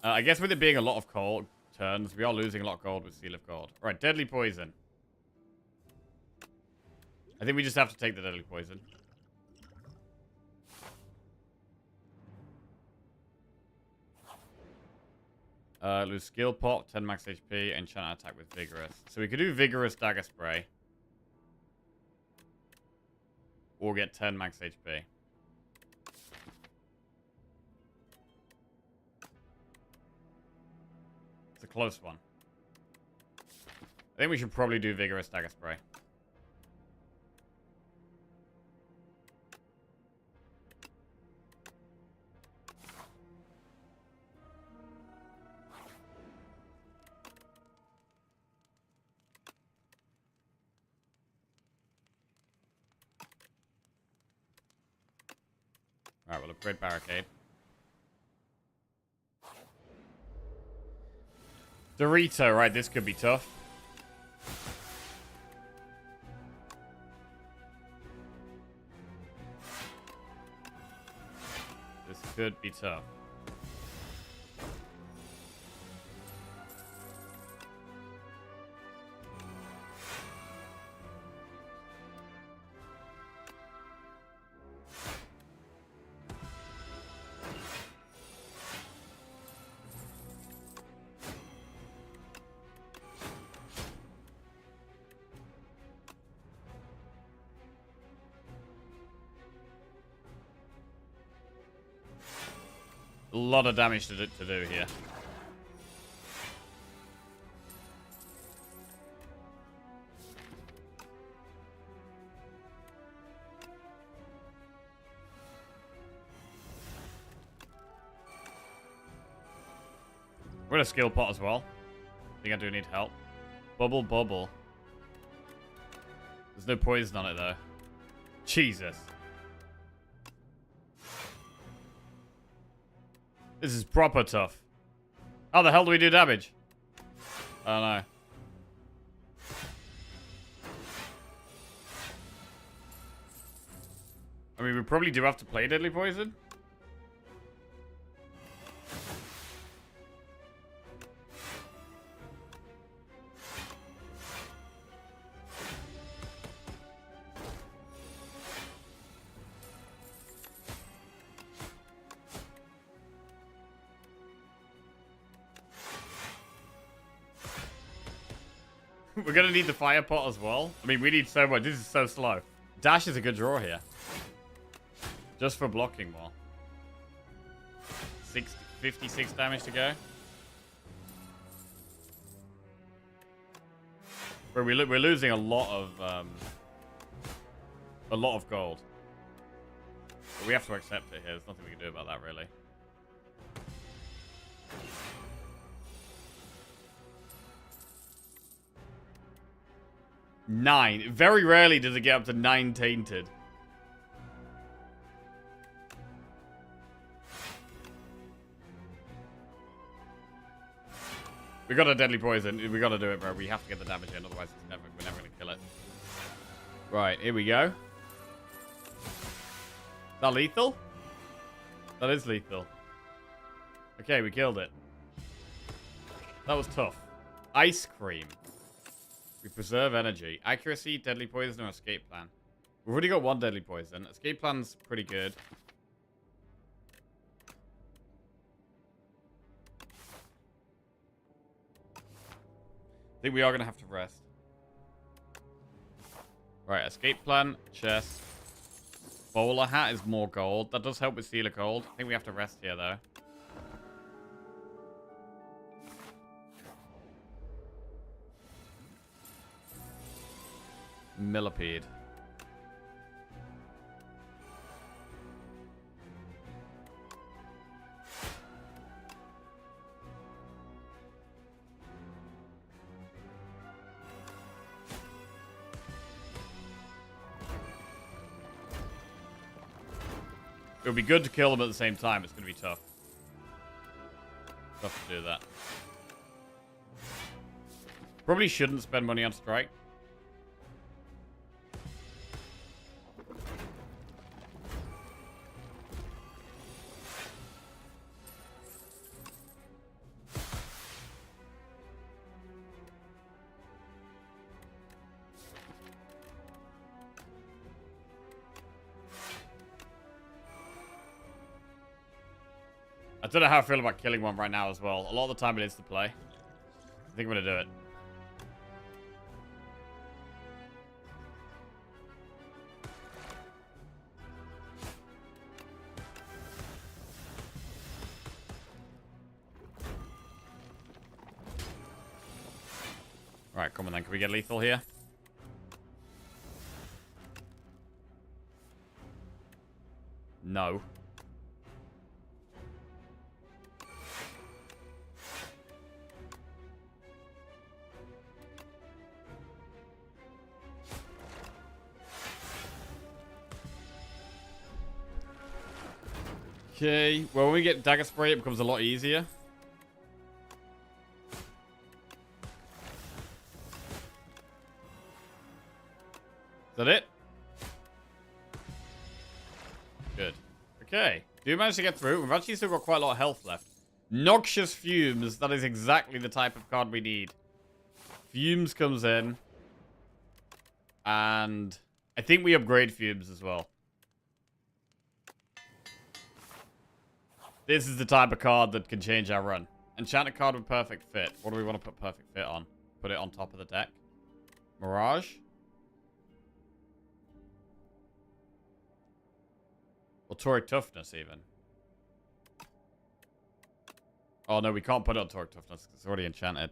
I guess with it being a lot of cold turns, we are losing a lot of gold with Seal of Gold. Alright, Deadly Poison. I think we just have to take the Deadly Poison. Lose Skill Pop, 10 max HP, enchant attack with Vigorous. So we could do Vigorous Dagger Spray. Or get 10 max HP. It's a close one. I think we should probably do Vigorous Dagger Spray. Alright, we'll upgrade Barricade. Dorito, right, this could be tough. This could be tough. A lot of damage to do here. We're in a skill pot as well. I think I do need help. Bubble, bubble. There's no poison on it though. Jesus. This is proper tough. How the hell do we do damage? I don't know. I mean, we probably do have to play Deadly Poison. We're gonna need the fire pot as well. I mean, we need so much. This is so slow. Dash is a good draw here. Just for blocking more. 56 damage to go. But we're losing a lot of gold. But we have to accept it here. There's nothing we can do about that, really. Nine. Very rarely does it get up to 9 tainted. We got a deadly poison. We got to do it, bro. We have to get the damage in, otherwise we're never going to kill it. Right, here we go. Is that lethal? That is lethal. Okay, we killed it. That was tough. Ice cream. We preserve energy. Accuracy, deadly poison, or escape plan. We've already got one deadly poison. Escape plan's pretty good. I think we are going to have to rest. Right, escape plan, chest. Bowler hat is more gold. That does help with Seal of Cold. I think we have to rest here, though. Millipede. It would be good to kill them at the same time. It's going to be tough. Tough to do that. Probably shouldn't spend money on strike. I don't know how I feel about killing one right now as well. A lot of the time it is to play. I think I'm going to do it. Alright, come on then. Can we get lethal here? No. Okay, well, when we get dagger spray, it becomes a lot easier. Is that it? Good. Okay. Do you manage to get through? We've actually still got quite a lot of health left. Noxious Fumes. That is exactly the type of card we need. Fumes comes in. And I think we upgrade Fumes as well. This is the type of card that can change our run. Enchanted card with perfect fit. What do we want to put perfect fit on? Put it on top of the deck. Mirage? Or Toric Toughness, even. Oh, no, we can't put it on Toric Toughness. It's already enchanted.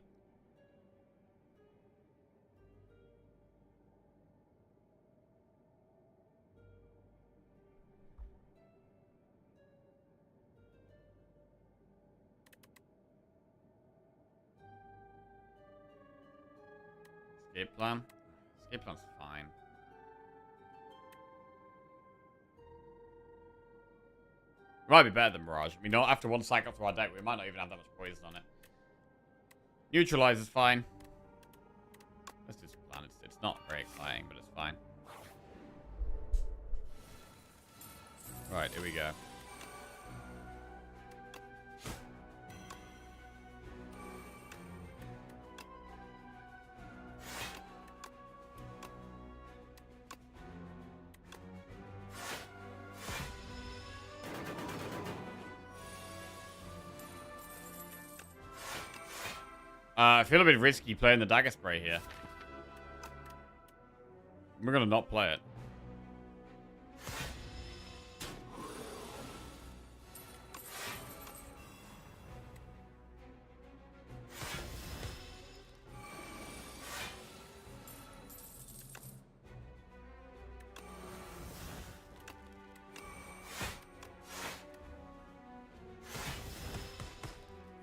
Escape plan? Escape plan's fine. It might be better than Mirage. I mean, not after one cycle through our deck, we might not even have that much poison on it. Neutralize is fine. Let's do some plan. It's not very exciting, but it's fine. Right, here we go. I feel a bit risky playing the dagger spray here. We're gonna not play it.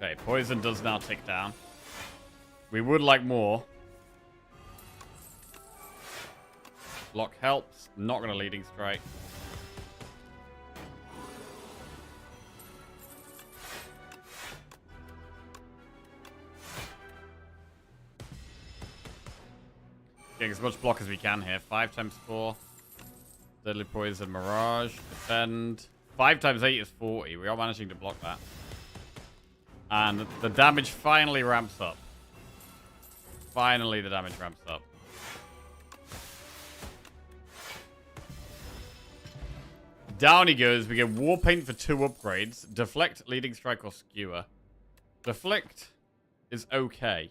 Okay, poison does now tick down. We would like more. Block helps. Not going to leading strike. Getting as much block as we can here. 5 times 4. Deadly Poison, Mirage, Defend. 5 times 8 is 40. We are managing to block that. And the damage finally ramps up. Finally, the damage ramps up. Down he goes. We get Warpaint for 2 upgrades. Deflect, Leading Strike, or Skewer. Deflect is okay.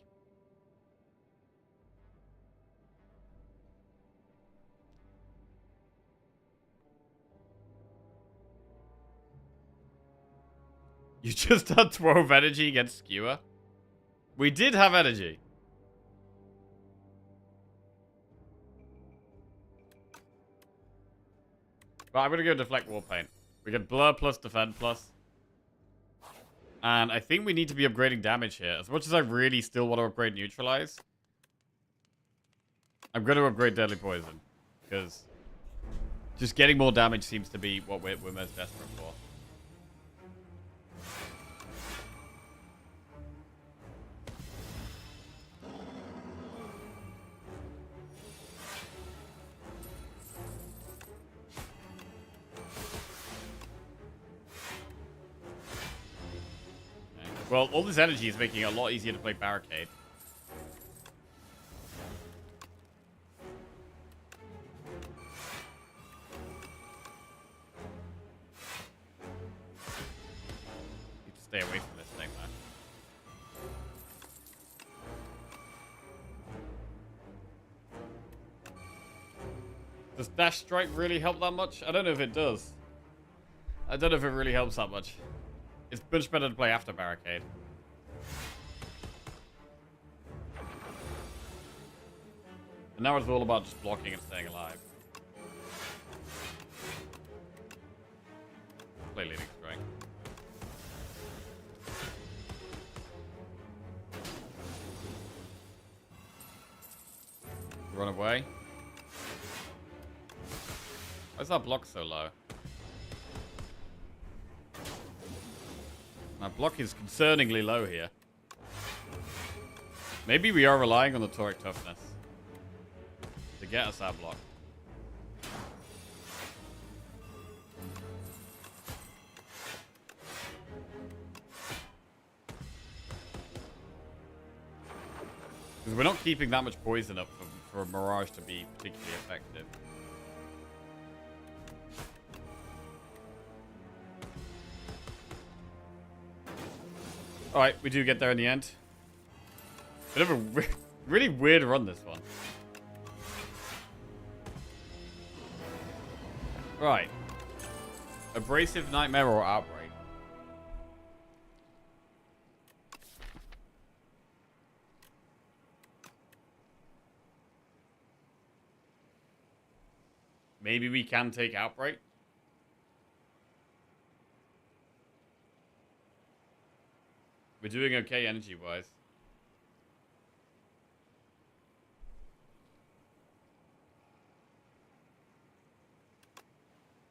You just had 12 energy against Skewer? We did have energy. But I'm going to go Deflect Warpaint. We get Blur plus Defend plus. And I think we need to be upgrading damage here. As much as I really still want to upgrade Neutralize, I'm going to upgrade Deadly Poison. Because just getting more damage seems to be what we're most desperate for. Well, all this energy is making it a lot easier to play Barricade. Need to stay away from this thing, man. Does Dash Strike really help that much? I don't know if it does. I don't know if it really helps that much. It's much better to play after Barricade. And now it's all about just blocking and staying alive. Play leading strike. Run away. Why is that block so low? My block is concerningly low here. Maybe we are relying on the Toric toughness to get us our block. Because we're not keeping that much poison up for a Mirage to be particularly effective. Alright, we do get there in the end. Bit of a really weird run, this one. Right. Abrasive Nightmare or Outbreak? Maybe we can take Outbreak? We're doing okay energy-wise.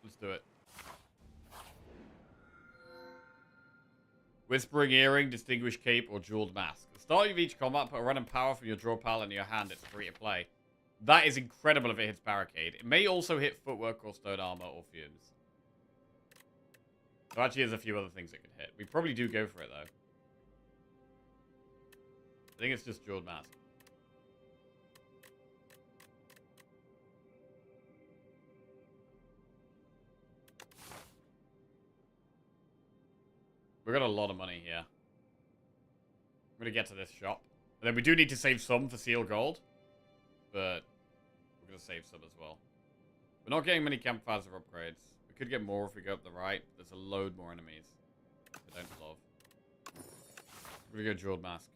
Let's do it. Whispering Earring, Distinguished Cape, or Jeweled Mask. At the start of each combat, put a random power from your draw pile into your hand. It's free to play. That is incredible if it hits Barricade. It may also hit Footwork or Stone Armor or Fumes. So actually, there's a few other things it could hit. We probably do go for it, though. I think it's just Jeweled Mask. We've got a lot of money here. I'm going to get to this shop. And then we do need to save some for Seal Gold. But we're going to save some as well. We're not getting many campfires or upgrades. We could get more if we go up the right. There's a load more enemies. I don't love. We're going to go Jeweled Mask.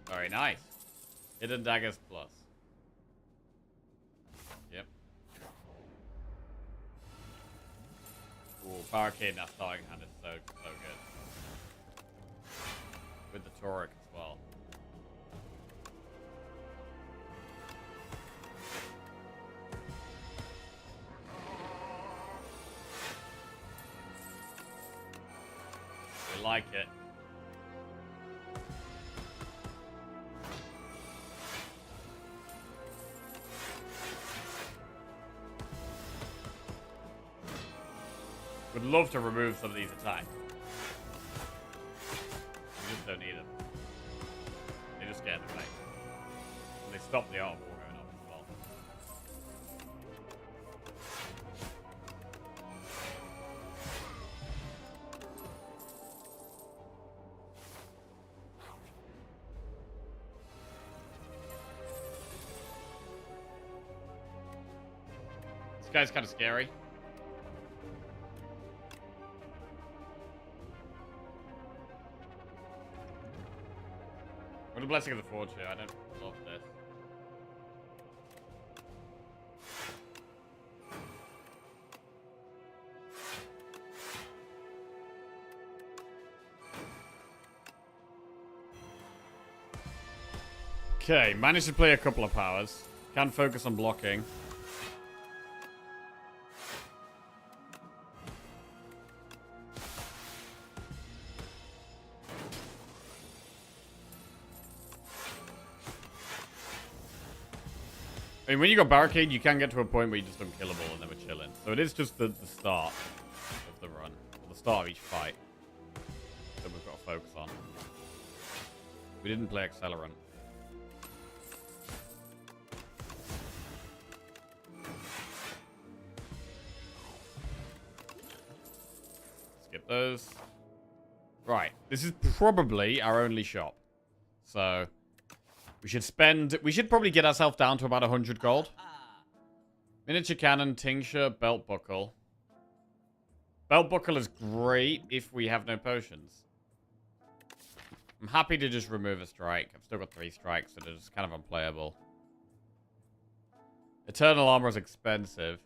Very nice. Hidden Daggers Plus. Yep. Ooh, Barricade in that starting hand is so good. With the Toric as well. I like it. Would love to remove some of these attacks. We just don't need them. They just get in the way. And they stop the art of war going on as well. This guy's kind of scary. What a blessing of the forge here. I don't love this. Okay, managed to play a couple of powers. Can focus on blocking. I mean, when you got Barricade, you can get to a point where you're just unkillable and then we're chilling. So it is just the start of the run. Or the start of each fight that we've got to focus on. We didn't play Accelerant. Skip those. Right. This is probably our only shop. So we should probably get ourselves down to about 100 gold. Miniature cannon, tincture, belt buckle. Belt buckle is great if we have no potions. I'm happy to just remove a strike. I've still got 3 strikes, so they're just kind of unplayable. Eternal armor is expensive.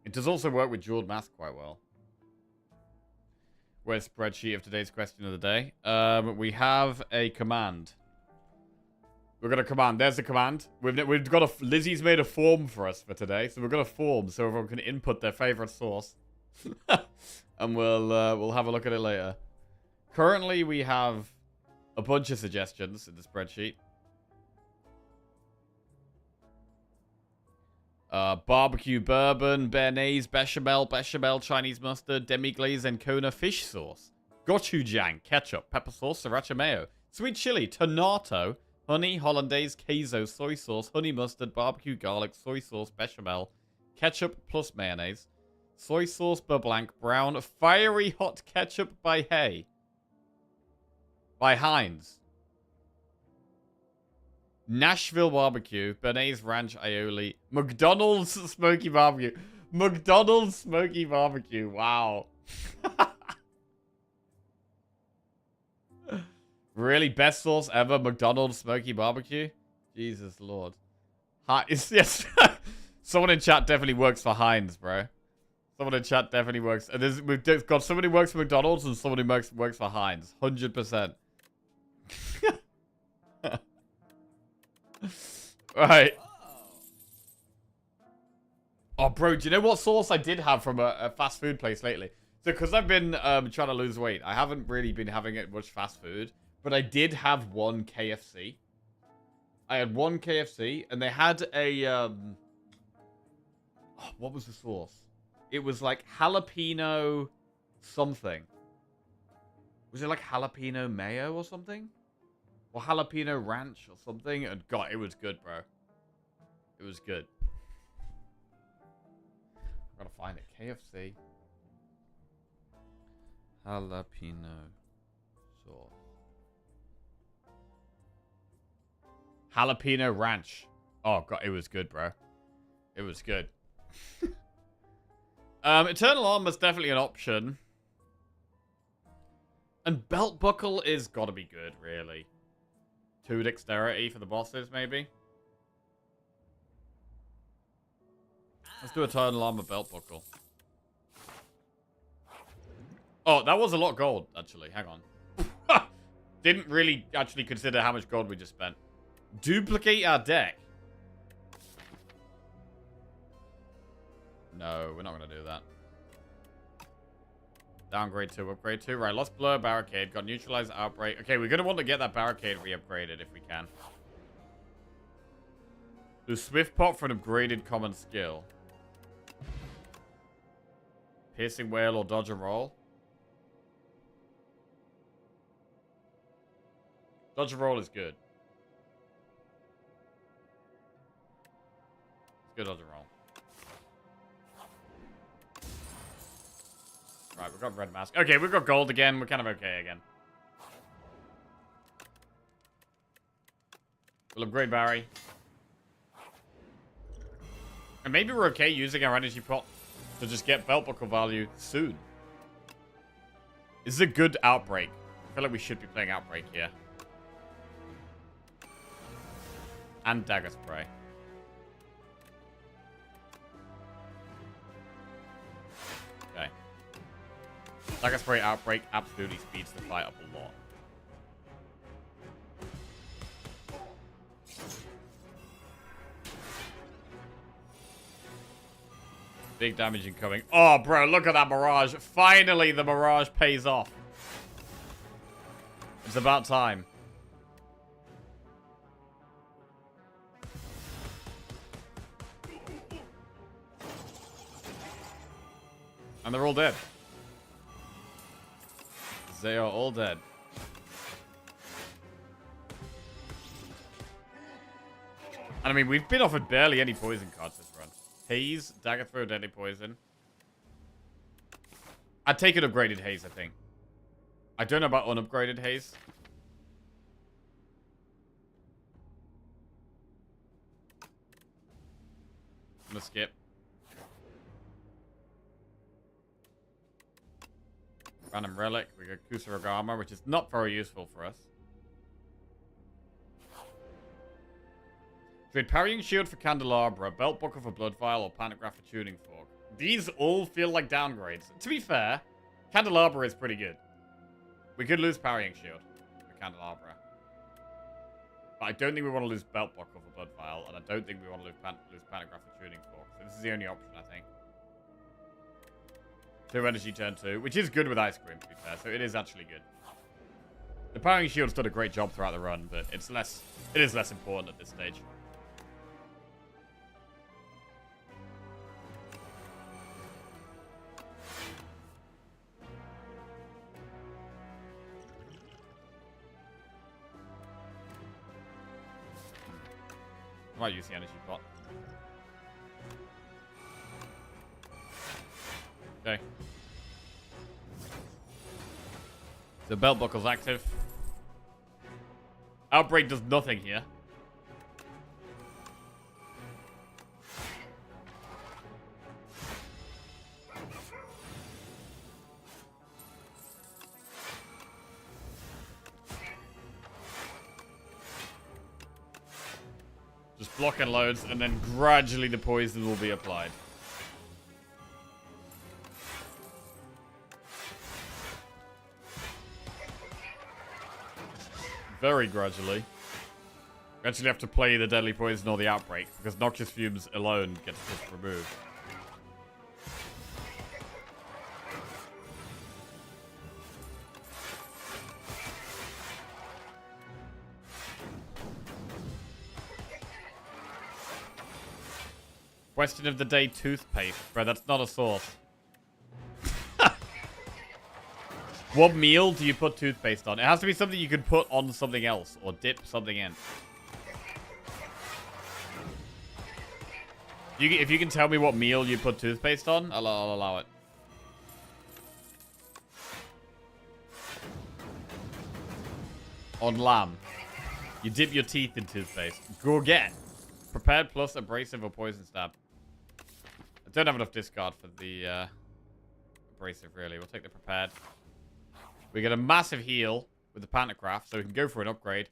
It does also work with jeweled mask quite well. Where's spreadsheet of today's question of the day? We have a command. We've got a command. There's the command. We've got a... Lizzie's made a form for us for today. So we've got a form so everyone can input their favorite source. And we'll have a look at it later. Currently, we have a bunch of suggestions in the spreadsheet. Barbecue bourbon, béarnaise, bechamel, Chinese mustard, demi-glaze, Ancona fish sauce, gochujang, ketchup, pepper sauce, sriracha mayo, sweet chili, tomato, honey, hollandaise, queso, soy sauce, honey mustard, barbecue garlic, soy sauce, bechamel, ketchup plus mayonnaise, soy sauce, beurre blanc, brown, fiery hot ketchup by Heinz. Nashville barbecue, béarnaise ranch aioli, McDonald's smoky barbecue. McDonald's smoky barbecue, wow. Really, best sauce ever, McDonald's smoky barbecue? Jesus Lord. Yes. Someone in chat definitely works for Heinz, bro. Someone in chat definitely works. We've got somebody who works for McDonald's and somebody who works for Heinz. 100%. Right. Oh, bro, do you know what sauce I did have from a fast food place lately? So, because I've been trying to lose weight, I haven't really been having it much fast food. But I did have one KFC. I had one KFC, and they had a... what was the sauce? It was like jalapeno something. Was it like jalapeno mayo or something? Or jalapeno ranch or something? And God, it was good, bro. It was good. I gotta find it. KFC. Jalapeno sauce. Jalapeno ranch. Oh, God, it was good, bro. It was good. Eternal armor is definitely an option. And belt buckle is gotta be good, really. 2 dexterity for the bosses, maybe. Let's do Eternal armor belt buckle. Oh, that was a lot of gold, actually. Hang on. Didn't really actually consider how much gold we just spent. Duplicate our deck. No, we're not going to do that. Downgrade 2, upgrade 2. Right, lost blur, barricade. Got neutralized outbreak. Okay, we're going to want to get that barricade re-upgraded if we can. Do swift pop for an upgraded common skill. Piercing whale or dodge and roll. Dodge and roll is good. Let's go dodge and roll. Right, we've got red mask. Okay, we've got gold again. We're kind of okay again. We'll upgrade Barry. And maybe we're okay using our energy pot to just get belt buckle value soon. This is a good outbreak. I feel like we should be playing outbreak here. And dagger spray. Okay. Dagger spray outbreak absolutely speeds the fight up a lot. Big damage incoming. Oh, bro, look at that Mirage. Finally, the Mirage pays off. It's about time. And they're all dead. They are all dead. And I mean, we've been offered barely any poison cards this run. Haze, dagger throw, deadly poison. I'd take an upgraded haze, I think. I don't know about unupgraded haze. I'm gonna skip. Random relic. We got Kusarigama, which is not very useful for us. Trade Parrying Shield for Candelabra, Belt Buckle for Blood Vial, or Pantograph for Tuning Fork. These all feel like downgrades. To be fair, Candelabra is pretty good. We could lose Parrying Shield for Candelabra. But I don't think we want to lose Belt Buckle for Blood Vial, and I don't think we want to lose Pantograph for Tuning Fork. So this is the only option, I think. 2 energy turn 2, which is good with Ice Cream, to be fair, so it is actually good. The Parrying Shield's done a great job throughout the run, but it is less important at this stage. I might use the energy pot. Okay. The belt buckle's active. Outbreak does nothing here. Just block and loads, and then gradually the poison will be applied. Very gradually. We actually have to play the Deadly Poison or the Outbreak, because Noxious Fumes alone gets just removed. Question of the day, toothpaste. Bro, that's not a sauce. What meal do you put toothpaste on? It has to be something you can put on something else or dip something in. If you can tell me what meal you put toothpaste on, I'll allow it. On lamb. You dip your teeth in toothpaste. Gourget. Prepared plus abrasive or poison stab. I don't have enough discard for the abrasive, really. We'll take the prepared. We get a massive heal with the Pantograph, so we can go for an upgrade.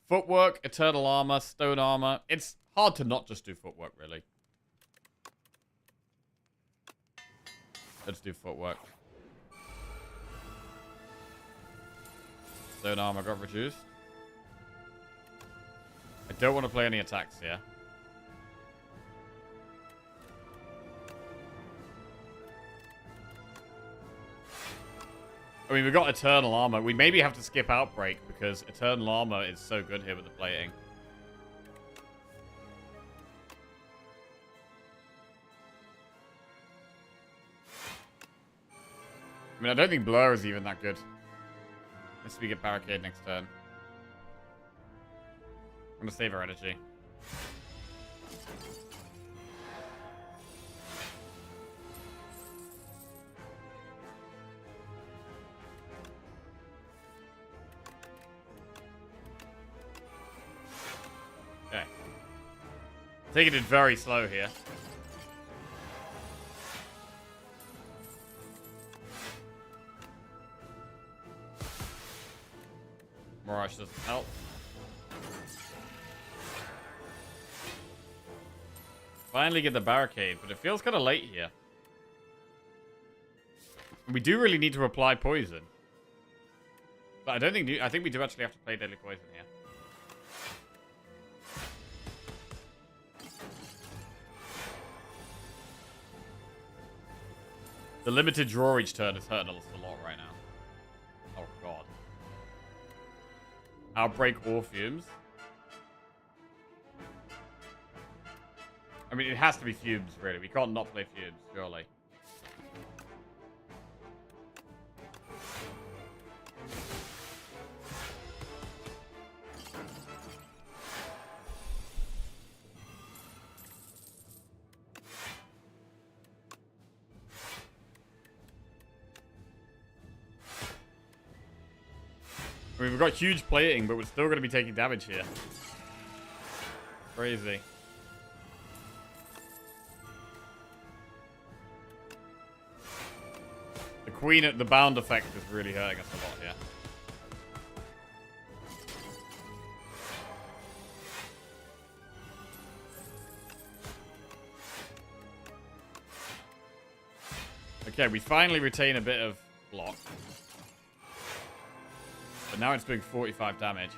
Footwork, Eternal Armor, Stone Armor. It's hard to not just do Footwork, really. Let's do Footwork. Stone Armor got reduced. I don't want to play any attacks here. I mean, we've got Eternal Armor. We maybe have to skip Outbreak because Eternal Armor is so good here with the plating. I mean, I don't think Blur is even that good. Unless we get Barricade next turn. I'm going to save our energy. Taking it very slow here. Mirage doesn't help. Finally get the barricade, but it feels kind of late here. We do really need to apply poison. But I don't think... I think we do actually have to play Deadly Poison here. The limited draw each turn is hurting us a lot right now. Oh, God. Outbreak or Fumes? I mean, it has to be Fumes, really. We can't not play Fumes, surely. I mean, we've got huge plating, but we're still going to be taking damage here. Crazy. Queen, the bound effect is really hurting us a lot here. Okay, we finally retain a bit of block. But now it's doing 45 damage.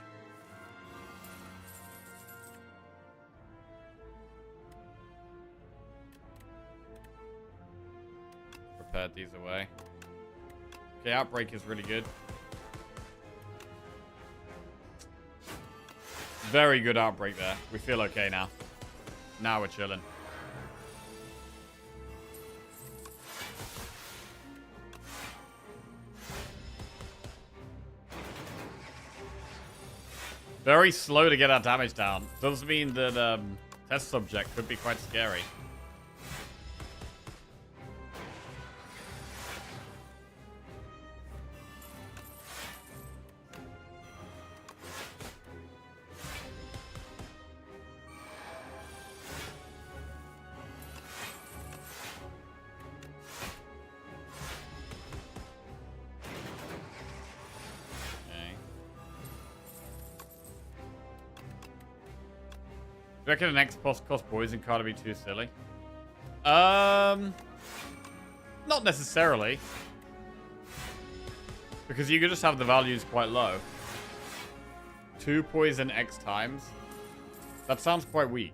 Prepared these away. Okay, Outbreak is really good. Very good Outbreak there. We feel okay now. Now we're chilling. Very slow to get our damage down. Does mean that test subject could be quite scary. Do you reckon an X cost poison card would be too silly? Not necessarily. Because you could just have the values quite low. 2 poison X times. That sounds quite weak.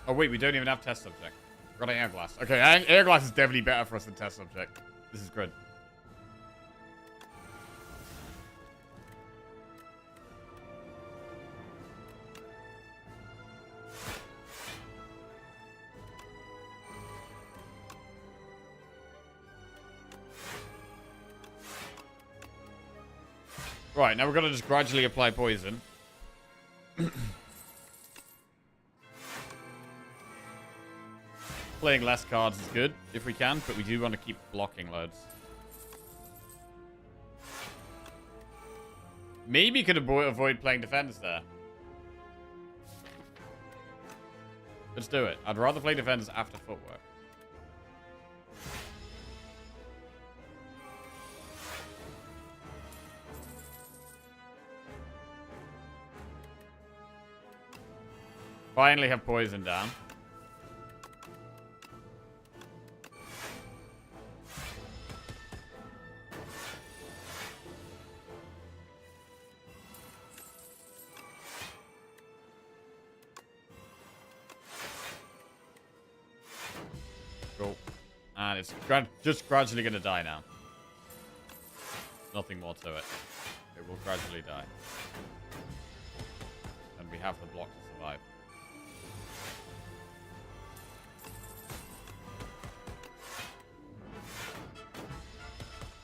Oh wait, we don't even have test subject. Got an air glass. Okay, air glass is definitely better for us than test subject. This is good. Right, now we're going to just gradually apply poison. Playing less cards is good, if we can, but we do want to keep blocking loads. Maybe could avoid playing defense there. Let's do it. I'd rather play defense after footwork. Finally have poison down. Cool. And it's just gradually going to die now. Nothing more to it. It will gradually die. And we have the block to survive.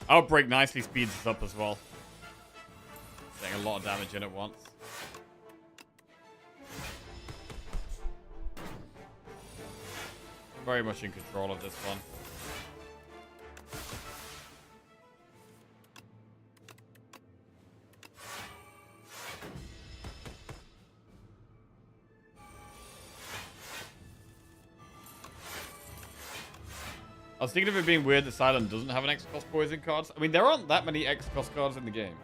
Outbreak nicely speeds us up as well. Getting a lot of damage in at once. Very much in control of this one. I was thinking of it being weird that Silent doesn't have an X-Cost poison cards. I mean, there aren't that many X-Cost cards in the game.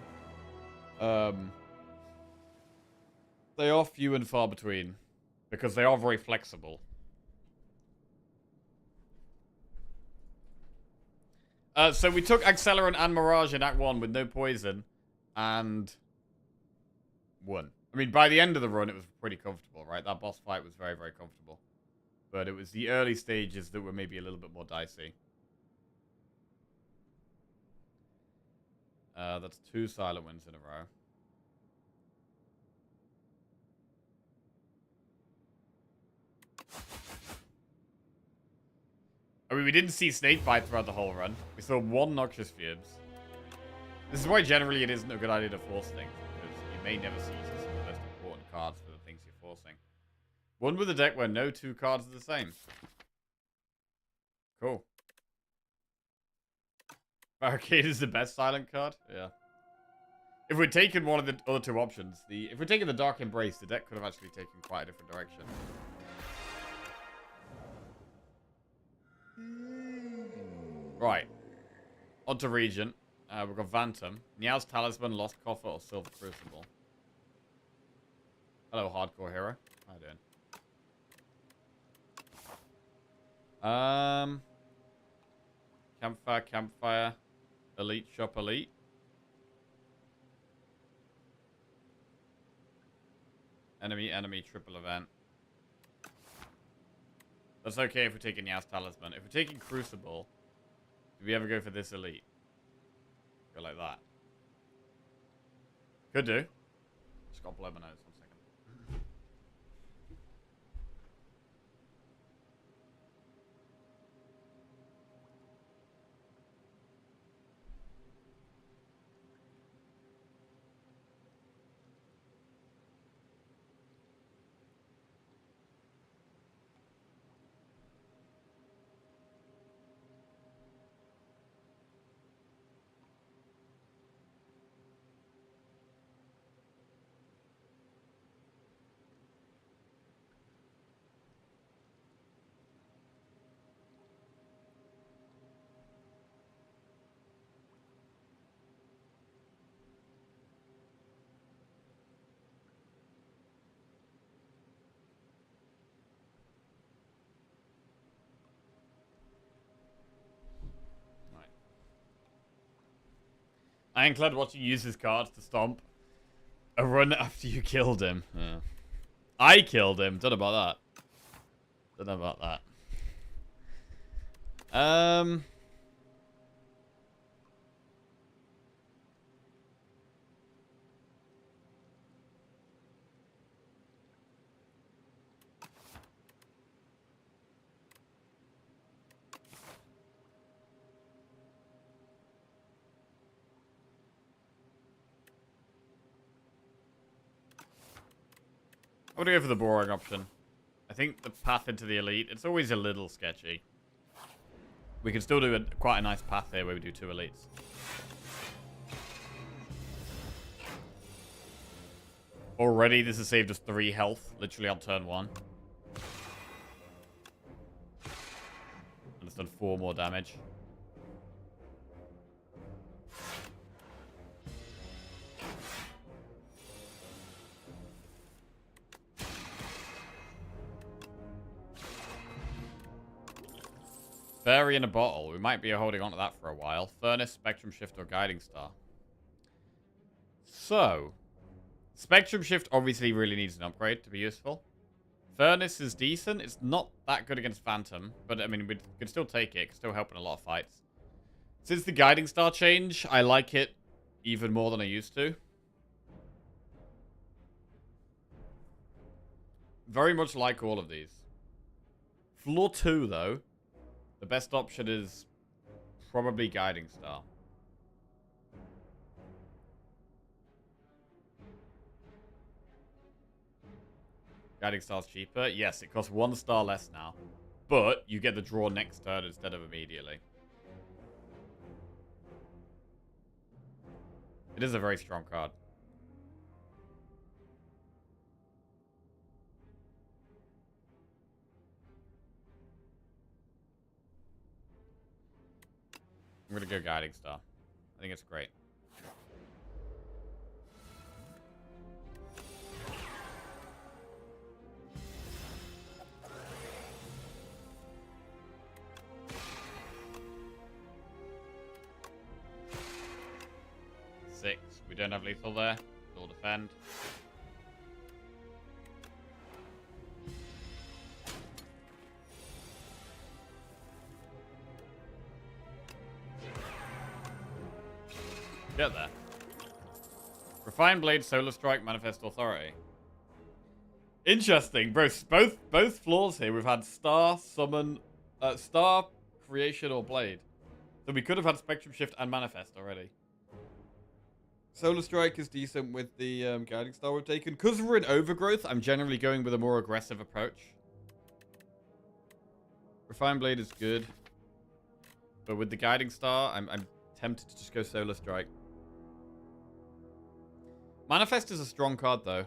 They are few and far between. Because they are very flexible. So we took Accelerant and Mirage in Act 1 with no poison. And won. I mean, by the end of the run, it was pretty comfortable, right? That boss fight was very, very comfortable. But it was the early stages that were maybe a little bit more dicey. That's 2 silent wins in a row. I mean, we didn't see Snakebite throughout the whole run. We saw 1 Noxious Fumes. This is why generally it isn't a good idea to force things. Because you may never see some of the most important cards for the things you're forcing. One with a deck where no 2 cards are the same. Cool. Barricade is the best silent card? Yeah. If we'd taken one of the other two options, if we'd taken the Dark Embrace, the deck could have actually taken quite a different direction. Right. On to Regent. We've got Phantom. Niao's Talisman, Lost Coffer, or Silver Crucible. Hello, Hardcore Hero. How you doing? Campfire. Elite Shop Elite. Enemy, triple event. That's okay if we're taking Niao's Talisman. If we're taking Crucible, do we ever go for this Elite? Go like that. Could do. Just got to blow my nose. 1 second. Ironclad watching use his cards to stomp a run after you killed him. Yeah. I killed him. Don't know about that. Don't know about that. I'm gonna go for the boring option. I think the path into the elite, it's always a little sketchy. We can still do quite a nice path here where we do 2 elites. Already, this has saved us 3 health, literally on turn 1. And it's done 4 more damage. Fairy in a bottle. We might be holding on to that for a while. Furnace, Spectrum Shift, or Guiding Star. So, Spectrum Shift obviously really needs an upgrade to be useful. Furnace is decent. It's not that good against Phantom, but I mean, we can still take it. It can still help in a lot of fights. Since the Guiding Star change, I like it even more than I used to. Very much like all of these. Floor 2, though. The best option is probably Guiding Star. Guiding Star's cheaper. Yes, it costs 1 star less now. But you get the draw next turn instead of immediately. It is a very strong card. I'm going to go Guiding Star. I think it's great. Six. We don't have lethal there. We'll defend. Get there. Refined Blade, Solar Strike, Manifest Authority. Interesting. Both floors here, we've had Star, Summon, Star, Creation, or Blade. So we could have had Spectrum Shift and Manifest already. Solar Strike is decent with the Guiding Star we've taken. Because we're in Overgrowth, I'm generally going with a more aggressive approach. Refined Blade is good. But with the Guiding Star, I'm tempted to just go Solar Strike. Manifest is a strong card, though.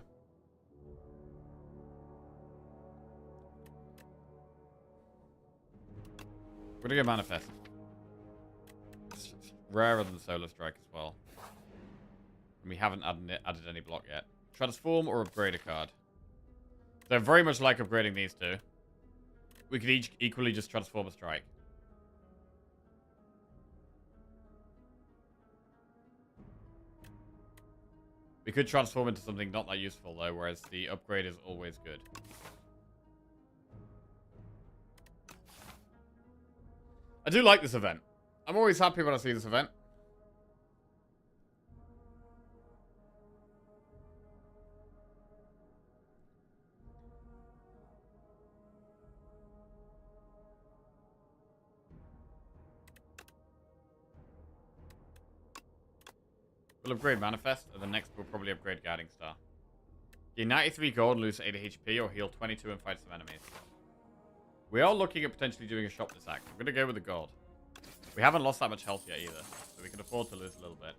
We're gonna go Manifest. It's rarer than Solar Strike as well. And we haven't added any block yet. Transform or upgrade a card. So very much like upgrading these two. We could each equally just transform a strike. We could transform into something not that useful, though, whereas the upgrade is always good. I do like this event. I'm always happy when I see this event. We'll upgrade Manifest, and the next we'll probably upgrade Guiding Star. Gain 93 gold, lose 80 HP, or heal 22 and fight some enemies. We are looking at potentially doing a shop this act. I'm going to go with the gold. We haven't lost that much health yet either, so we can afford to lose a little bit.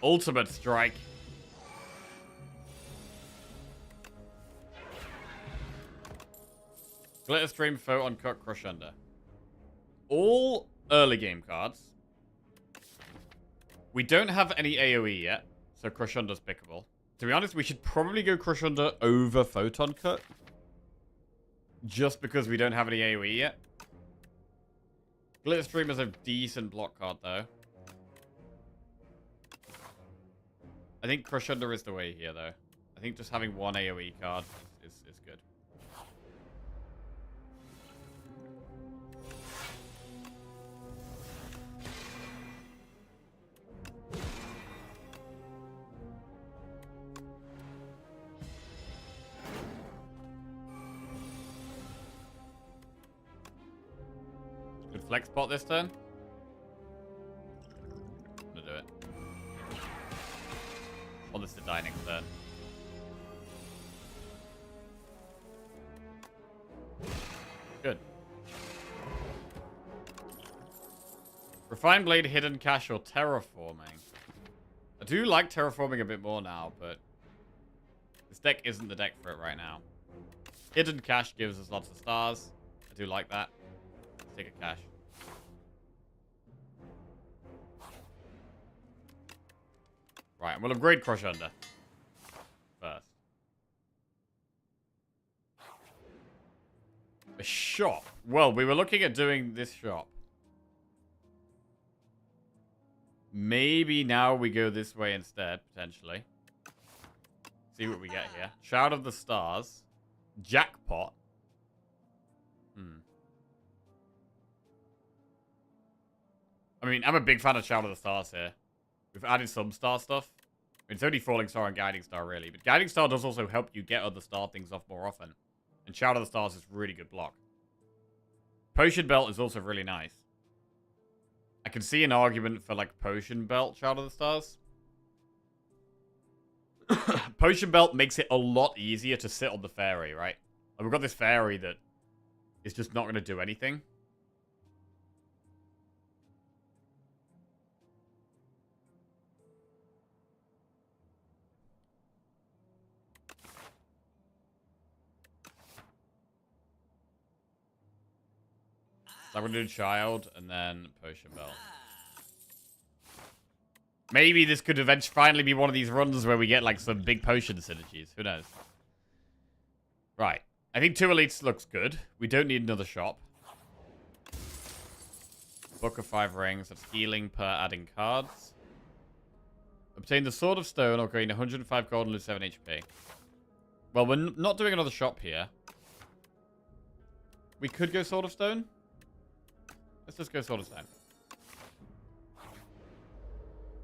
Ultimate Strike. Glitter Stream, Photon Cut, Crush Under. All early game cards. We don't have any AoE yet, so Crush Under's pickable. To be honest, we should probably go Crush Under over Photon Cut. Just because we don't have any AoE yet. Glitter Stream is a decent block card, though. I think Crush Under is the way here, though. I think just having one AoE card is good. Good flex pot this turn. I'm gonna do it. Or this to die next turn. Good. Refined Blade, Hidden Cache, or Terraforming. I do like Terraforming a bit more now, but this deck isn't the deck for it right now. Hidden Cache gives us lots of stars. I do like that. Let's take a cache. Right, and we'll upgrade Crush Under first. A shop. Well, we were looking at doing this shop. Maybe now we go this way instead, potentially. See what we get here. Shroud of the Stars. Jackpot. I mean, I'm a big fan of Shroud of the Stars here. We've added some star stuff. I mean, it's only Falling Star and Guiding Star, really. But Guiding Star does also help you get other star things off more often. And Shroud of the Stars is really good block. Potion Belt is also really nice. I can see an argument for, like, Potion Belt Shroud of the Stars. Potion Belt makes it a lot easier to sit on the fairy, right? Like, we've got this fairy that is just not going to do anything. So I'm going to do Child and then Potion Belt. Maybe this could eventually finally be one of these runs where we get like some big potion synergies. Who knows? Right. I think 2 elites looks good. We don't need another shop. Book of 5 rings. That's healing per adding cards. Obtain the Sword of Stone or gain 105 gold and lose 7 HP. Well, we're not doing another shop here. We could go Sword of Stone. Let's just go Sword of Stone.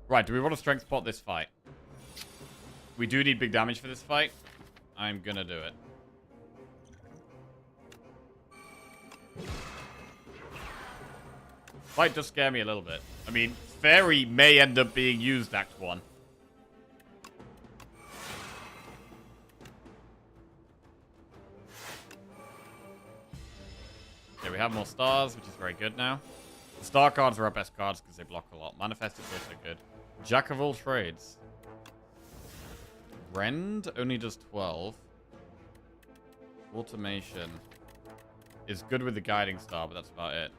Right, do we want to strength pot this fight? We do need big damage for this fight. I'm gonna do it. Fight does scare me a little bit. I mean, Fairy may end up being used Act 1. have more stars, which is very good now. The star cards are our best cards because they block a lot. Manifest is also good. Jack of all trades. Rend only does 12. Automation is good with the guiding star, but that's about it.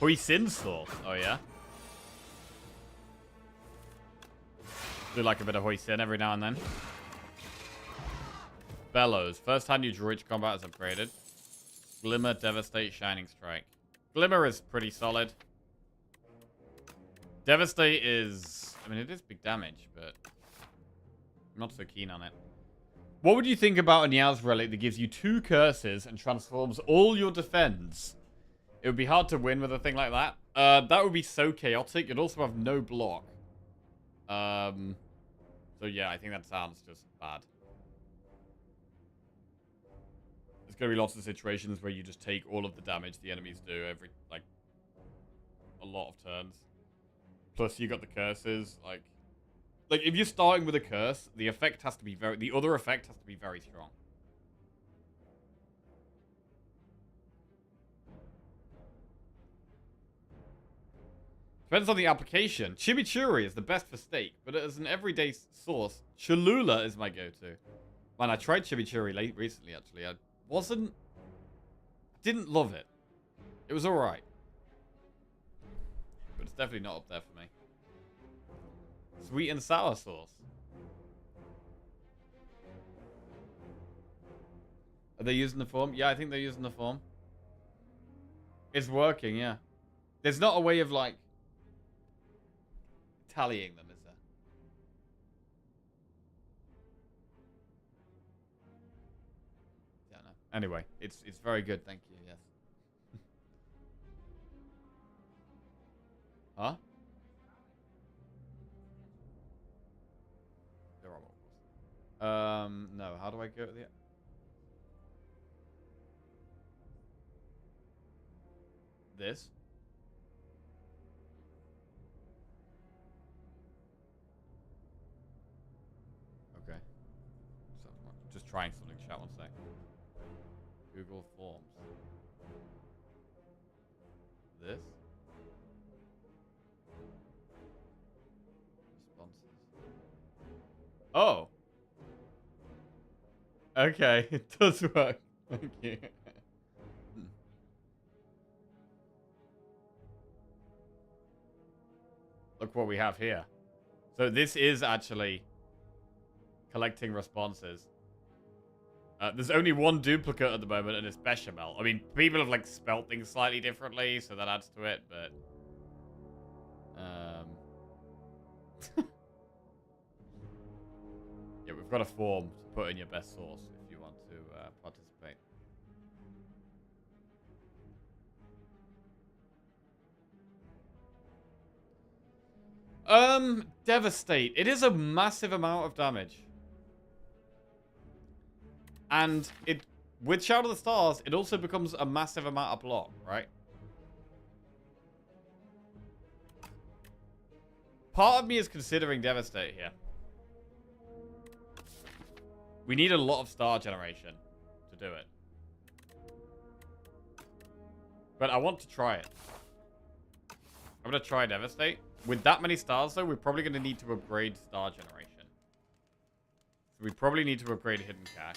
Hoisin Sword. Oh, yeah? Do like a bit of Hoisin every now and then. Bellows. First time you draw each combat is upgraded. Glimmer, Devastate, Shining Strike. Glimmer is pretty solid. Devastate is... I mean, it is big damage, but... I'm not so keen on it. What would you think about a Niaz relic that gives you 2 curses and transforms all your defense? It would be hard to win with a thing like that. That would be so chaotic. You'd also have no block. So yeah, I think that sounds just bad. There's going to be lots of situations where you just take all of the damage the enemies do every, like, a lot of turns. Plus you got the curses, like if you're starting with a curse, the effect has to be the other effect has to be very strong. Depends on the application. Chimichurri is the best for steak, but as an everyday sauce, Cholula is my go-to. Man, I tried chimichurri recently, actually. I didn't love it. It was alright. But it's definitely not up there for me. Sweet and sour sauce. Are they using the form? Yeah, I think they're using the form. It's working, yeah. There's not a way of, like, tallying them, is there? Yeah, no. Anyway, it's very good, thank you, yes. Huh? There are more. No, how do I go to the... This? Okay. So, just trying something, chat, one sec. Google Forms. This? Responses. Oh! Okay, it does work. Thank you. Look what we have here. So this is actually collecting responses. There's only one duplicate at the moment, and it's Bechamel. I mean, people have like spelt things slightly differently, so that adds to it, but yeah, we've got a form to put in your best source if you want to participate. Devastate. It is a massive amount of damage. And with Shadow of the Stars, it also becomes a massive amount of block, right? Part of me is considering Devastate here. We need a lot of star generation to do it. But I want to try it. I'm going to try Devastate. With that many stars, though, we're probably going to need to upgrade star generation. So we probably need to upgrade Hidden Cache.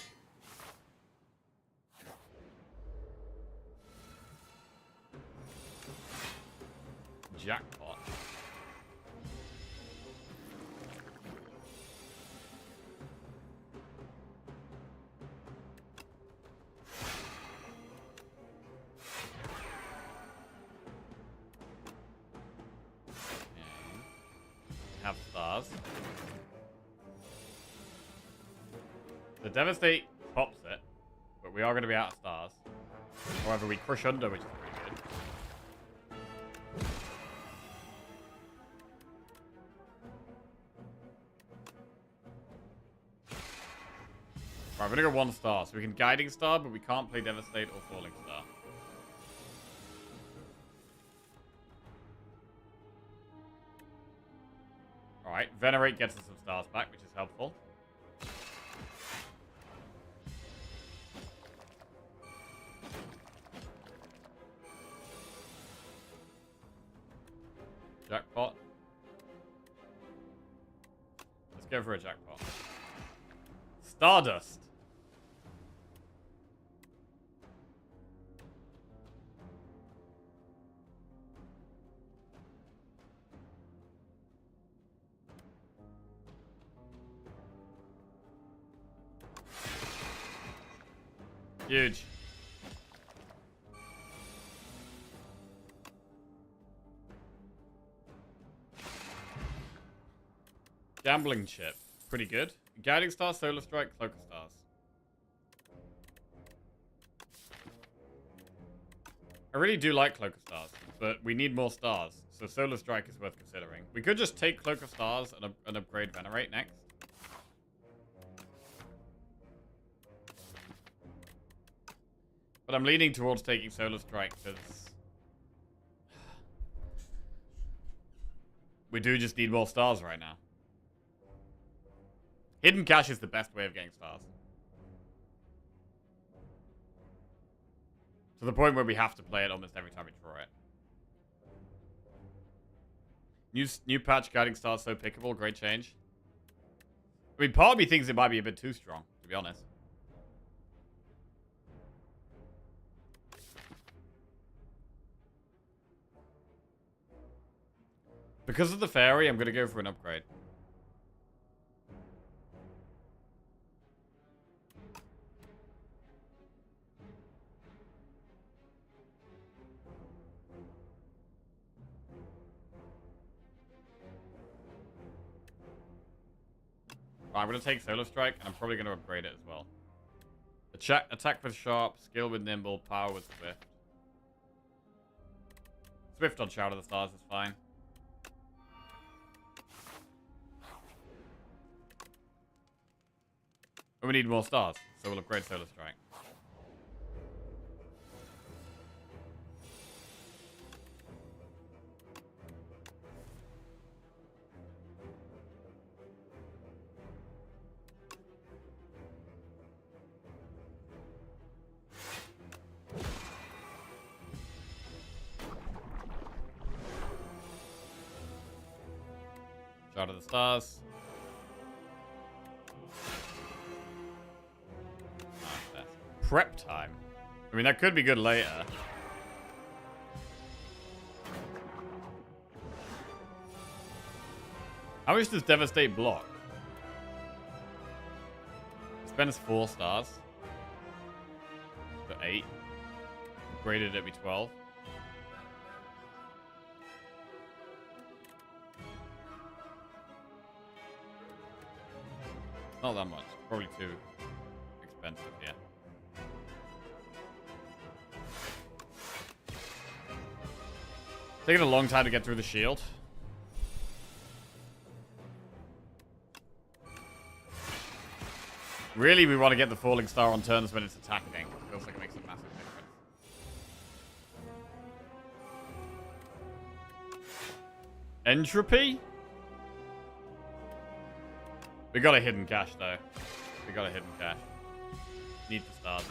Jackpot. Have stars. The Devastate pops it, but we are going to be out of stars. However, we crush under, which is pretty good. Right, we're going to go 1 star. So we can Guiding Star, but we can't play Devastate or Falling Star. Alright, Venerate gets us some stars back, which is helpful. Jackpot. Let's go for a jackpot. Stardust. Huge. Gambling chip. Pretty good. Guiding Star, Solar Strike, Cloak of Stars. I really do like Cloak of Stars, but we need more stars, so Solar Strike is worth considering. We could just take Cloak of Stars and upgrade Venerate next. But I'm leaning towards taking Solar Strike because we do just need more stars right now. Hidden Cache is the best way of getting stars. To the point where we have to play it almost every time we draw it. New patch, Guiding Stars so pickable, great change. I mean, part of me thinks it might be a bit too strong, to be honest. Because of the fairy, I'm going to go for an upgrade. I'm going to take Solar Strike, and I'm probably going to upgrade it as well. Attack with Sharp, Skill with Nimble, Power with Swift. Swift on Shout of the Stars is fine. But we need more stars, so we'll upgrade Solar Strike. Shout of the Stars. Prep time. I mean, that could be good later. How much does Devastate block? It spends 4 stars. For 8. Upgraded at be 12. Not that much. Probably too expensive, yeah. Taking a long time to get through the shield. Really, we want to get the falling star on turns when it's attacking. Feels like it makes a massive difference. Entropy? We got a hidden cache, though. We got a hidden cache. Need the stars.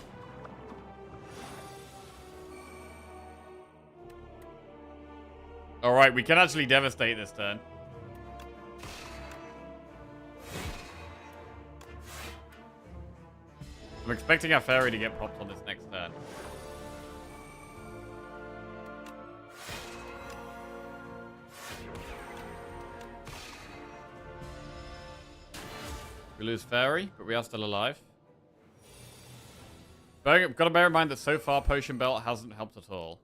Alright, we can actually devastate this turn. I'm expecting our fairy to get popped on this next turn. We lose fairy, but we are still alive. But gotta bear in mind that so far Potion Belt hasn't helped at all.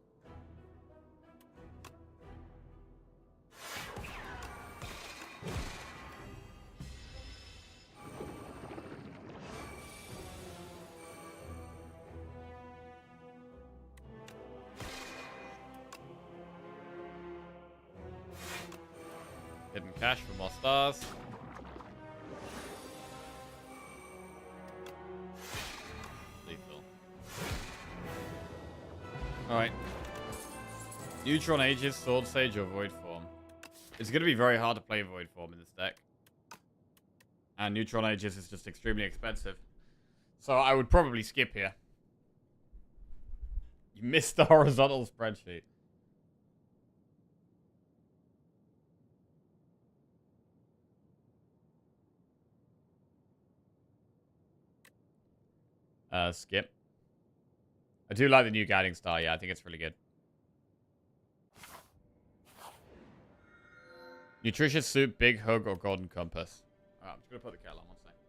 Hidden cache for more stars. Lethal. Alright. Neutron Aegis, Sword Sage, or Void Form. It's going to be very hard to play Void Form in this deck. And Neutron Aegis is just extremely expensive. So I would probably skip here. You missed the horizontal spreadsheet. Skip. I do like the new guiding star. Yeah, I think it's really good. Nutritious soup, big hug, or golden compass. Alright, I'm just gonna put the kettle on one second.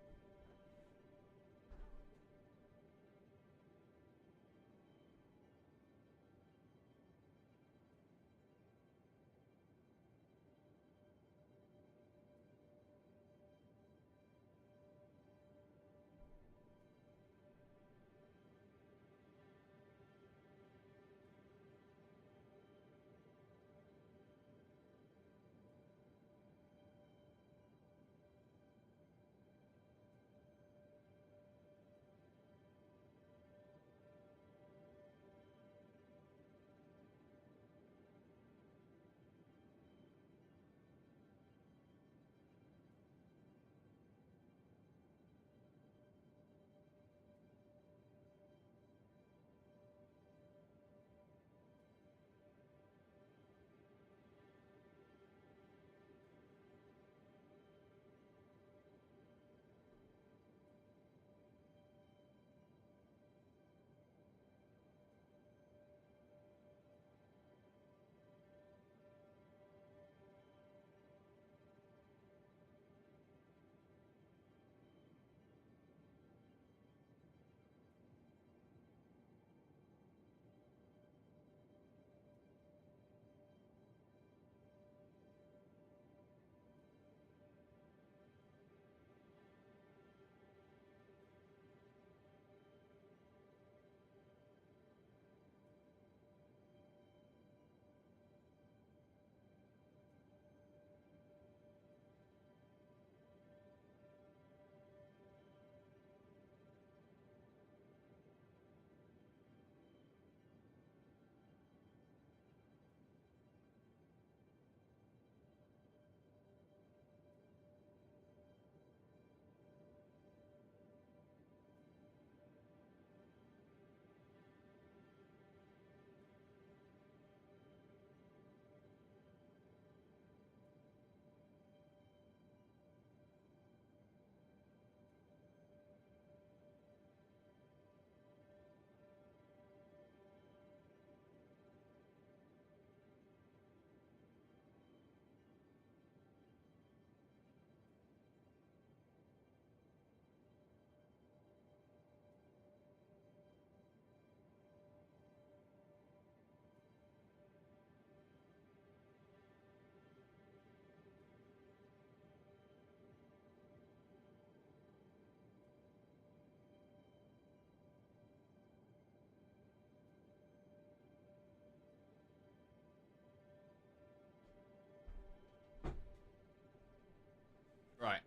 Right.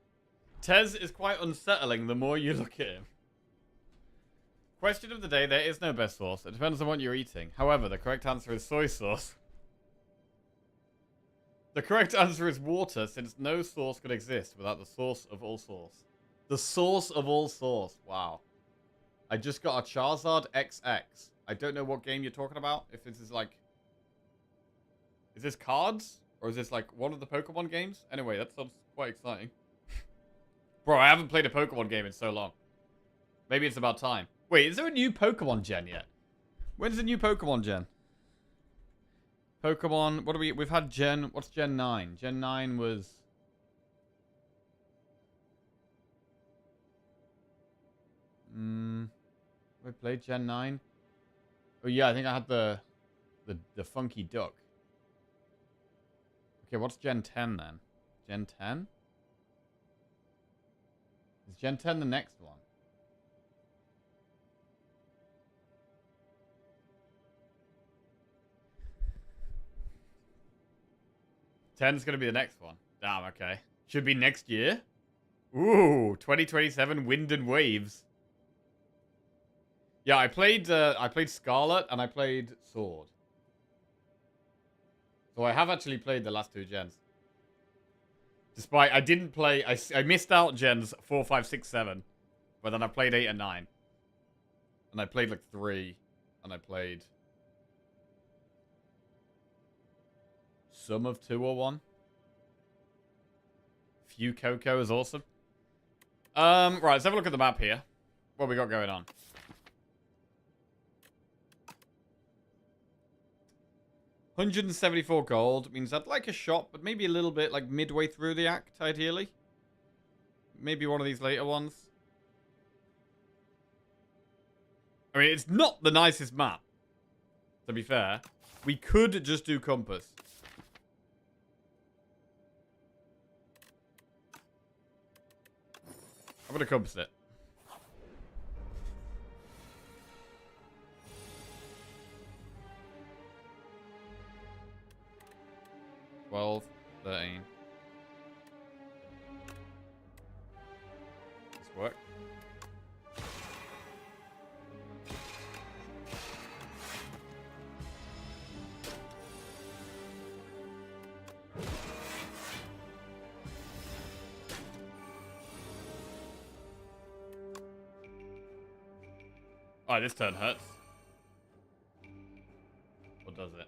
Tez is quite unsettling the more you look at him. Question of the day, there is no best sauce. It depends on what you're eating. However, the correct answer is soy sauce. The correct answer is water, since no sauce could exist without the source of all sauce. The source of all sauce. Wow. I just got a Charizard XX. I don't know what game you're talking about. If this is like... Is this cards? Or is this like one of the Pokemon games? Anyway, that sounds quite exciting. Bro, I haven't played a Pokemon game in so long. Maybe it's about time. Wait, is there a new Pokemon gen yet? When's the new Pokemon gen? Pokemon, what do we've had gen, what's gen 9? Gen 9 was... Have I played gen 9? Oh yeah, I think I had the funky duck. Okay, what's gen 10 then? Gen 10? Is Gen 10 the next one? Ten's gonna be the next one. Damn, okay. Should be next year. Ooh, 2027 Wind and Waves. Yeah, I played Scarlet and I played Sword. So I have actually played the last two gens. Despite I didn't play, I missed out gens 4, 5, 6, 7, but then I played 8 and 9, and I played like 3, and I played some of 2 or 1. Few Coco is awesome. Right, let's have a look at the map here. What we got going on? $174 gold means I'd like a shot, but maybe a little bit like midway through the act, ideally. Maybe one of these later ones. I mean, it's not the nicest map, to be fair. We could just do Compass. I'm gonna Compass it. 12, 13. This work. Oh, this turn hurts. Or does it?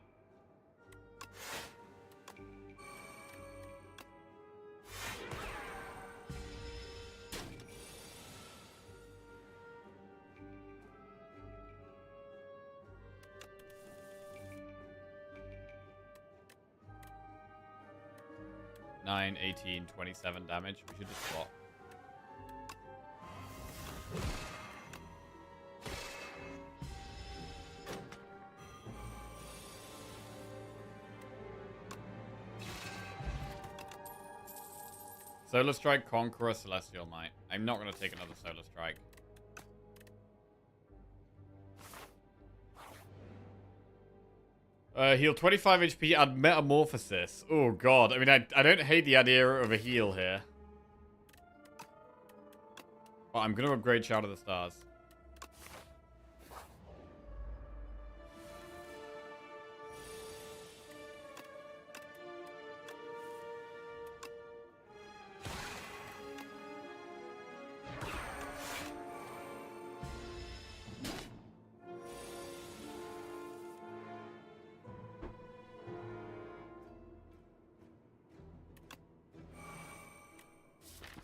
Nine, 18, 27 damage. We should just swap. Solar Strike, Conqueror, Celestial Knight. I'm not going to take another Solar Strike. Heal 25 HP, add Metamorphosis. Oh god, I mean, I don't hate the idea of a heal here. But I'm going to upgrade Shout of the Stars.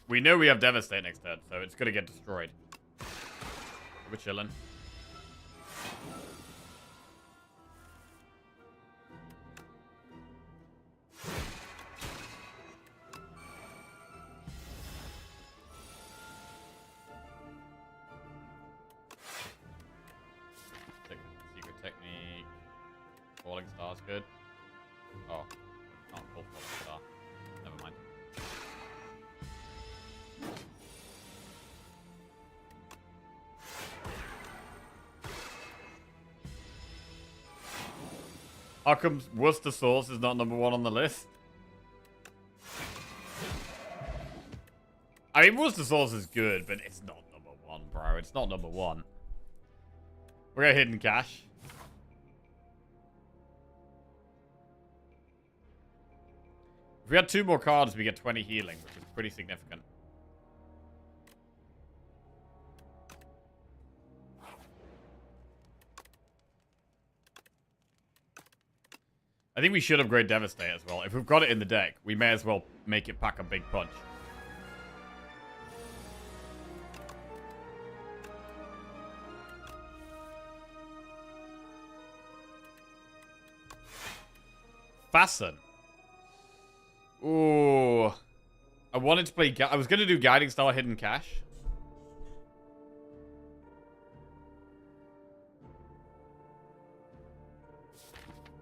We know we have Devastate next turn, so it's going to get destroyed. We're chilling. Secret Technique. Falling Star's good. Oh. Can't pull Falling Star. Never mind. How come Worcester Sauce is not number 1 on the list? I mean, Worcester Sauce is good, but it's not number 1, bro. It's not number 1. We're going to Hidden Cash. If we had 2 more cards, we get 20 healing, which is pretty significant. I think we should upgrade Devastate as well. If we've got it in the deck, we may as well make it pack a big punch. Fasten. Ooh. I wanted to play... I was going to do Guiding Star Hidden Cash.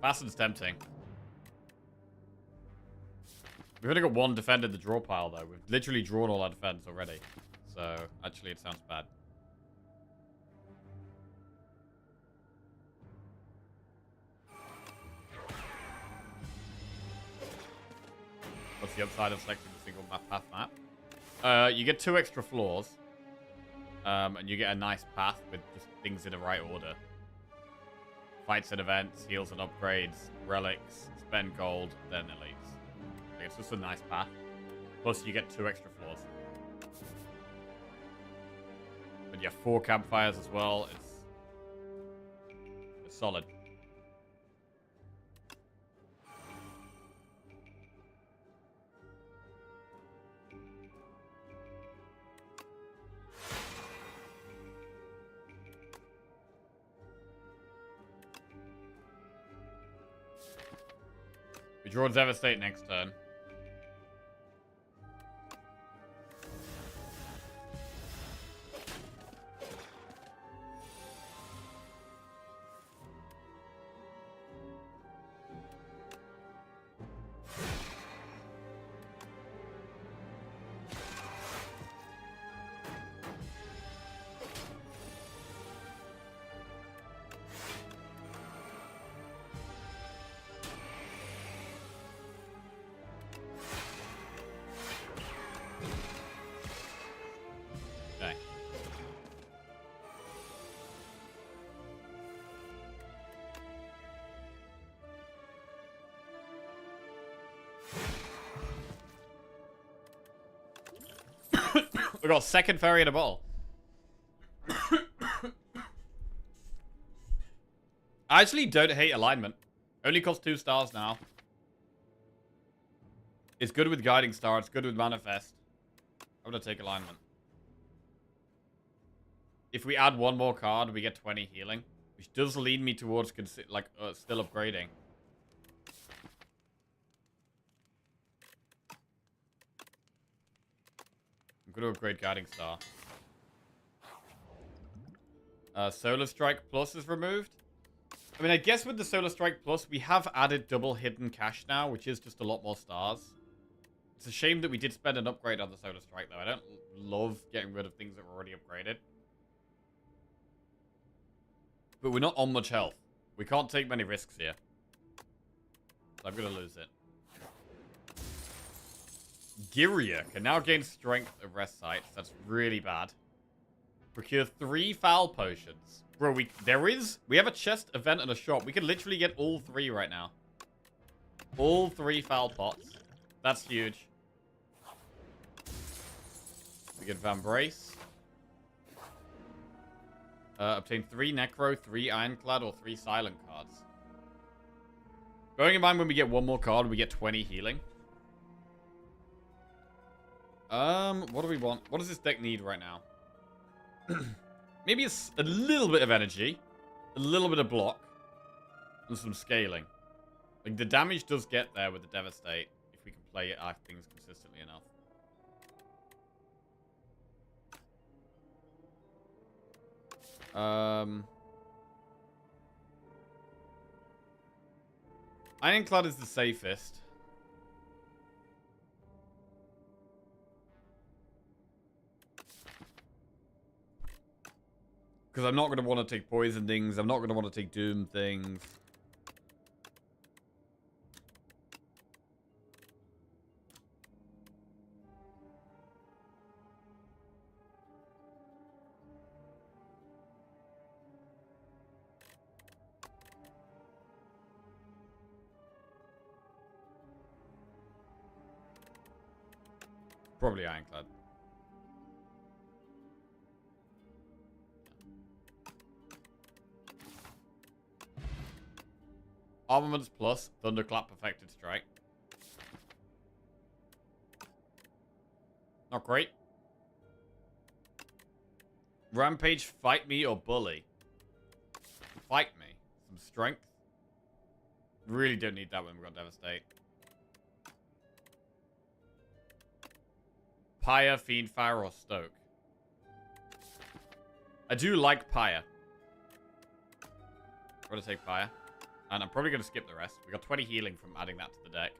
Fasten's tempting. We've only got 1 defend in the draw pile, though. We've literally drawn all our defense already. So, actually, it sounds bad. What's the upside of selecting a single path map? You get 2 extra floors. And you get a nice path with just things in the right order. Fights and events, heals and upgrades, relics, spend gold, then elites. Like, it's just a nice path. Plus, you get 2 extra floors. But yeah, 4 campfires as well. It's solid. We draw Devastate next turn. Okay. We got second fairy in a bottle. I actually don't hate alignment. Only costs 2 stars now. It's good with Guiding Star. It's good with Manifest. I'm gonna take alignment. If we add 1 more card, we get 20 healing, which does lead me towards still upgrading. I'm gonna upgrade Guiding Star. Solar Strike Plus is removed. I mean, I guess with the Solar Strike Plus, we have added double hidden cash now, which is just a lot more stars. It's a shame that we did spend an upgrade on the Solar Strike, though. I don't love getting rid of things that were already upgraded. But we're not on much health. We can't take many risks here. So I'm going to lose it. Giria can now gain strength of rest sites. That's really bad. Procure 3 foul potions. Bro, we have a chest, event, and a shop. We can literally get all 3 right now. All 3 foul pots. That's huge. We get Vambrace. Obtain 3 Necro, 3 Ironclad, or 3 Silent cards. Bearing in mind when we get 1 more card, we get 20 healing. What do we want? What does this deck need right now? Maybe it's a little bit of energy, a little bit of block, and some scaling. Like, the damage does get there with the Devastate if we can play our things consistently enough. Ironclad is the safest. Because I'm not going to want to take poison things. I'm not going to want to take doom things. Probably Ironclad. Armaments plus Thunderclap Perfected Strike. Not great. Rampage, fight me or bully. Fight me. Some strength. Really don't need that when we've got Devastate. Pyre, Fiendfire, or Stoke. I do like Pyre. I'm going to take Pyre. And I'm probably going to skip the rest. We got 20 healing from adding that to the deck.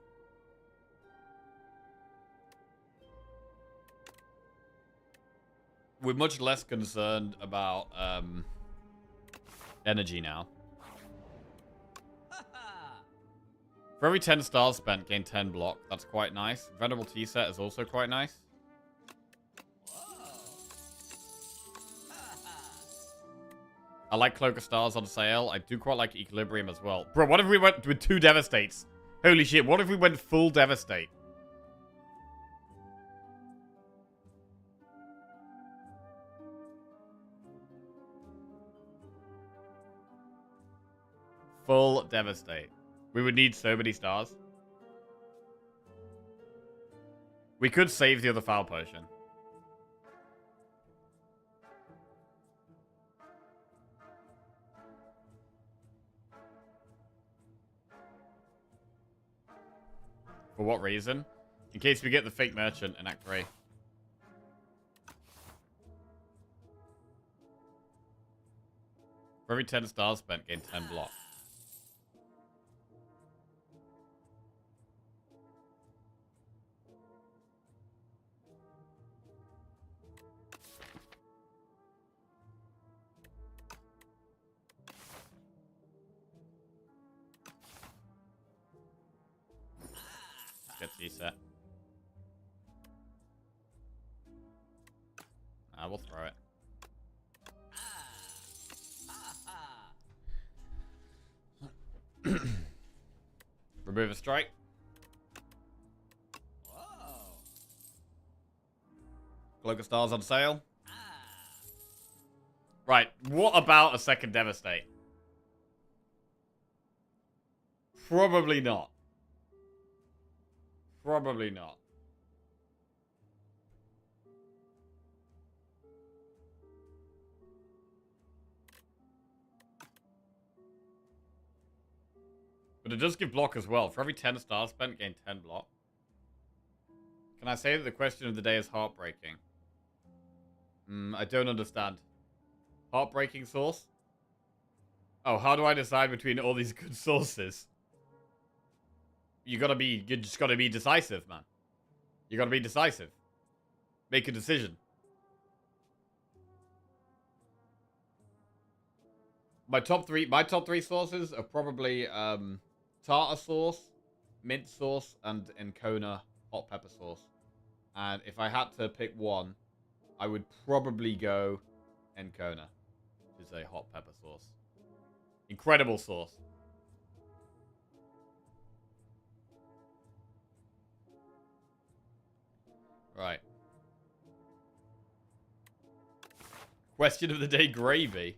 We're much less concerned about energy now. For every 10 stars spent, gain 10 block. That's quite nice. Venerable T-Set is also quite nice. I like Cloak of Stars on sale. I do quite like Equilibrium as well. Bro, what if we went with 2 Devastates? Holy shit, what if we went full Devastate? Full devastate. We would need so many stars. We could save the other foul potion. For what reason? In case we get the fake merchant in Act 3. For every 10 stars spent, gain 10 block. Get T-set. Nah, we'll throw it. Remove a strike. Cloak of Stars on sale. Right, what about a second Devastate? Probably not. Probably not. But it does give block as well. For every 10 stars spent, gain 10 block. Can I say that the question of the day is heartbreaking? I don't understand. Heartbreaking source? Oh, how do I decide between all these good sources? You just gotta be decisive, man. You gotta be decisive. Make a decision. My top three sources are probably tartar sauce, mint sauce, and Encona hot pepper sauce. And if I had to pick one, I would probably go Encona, which is a hot pepper sauce. Incredible sauce. Right. Question of the day, gravy.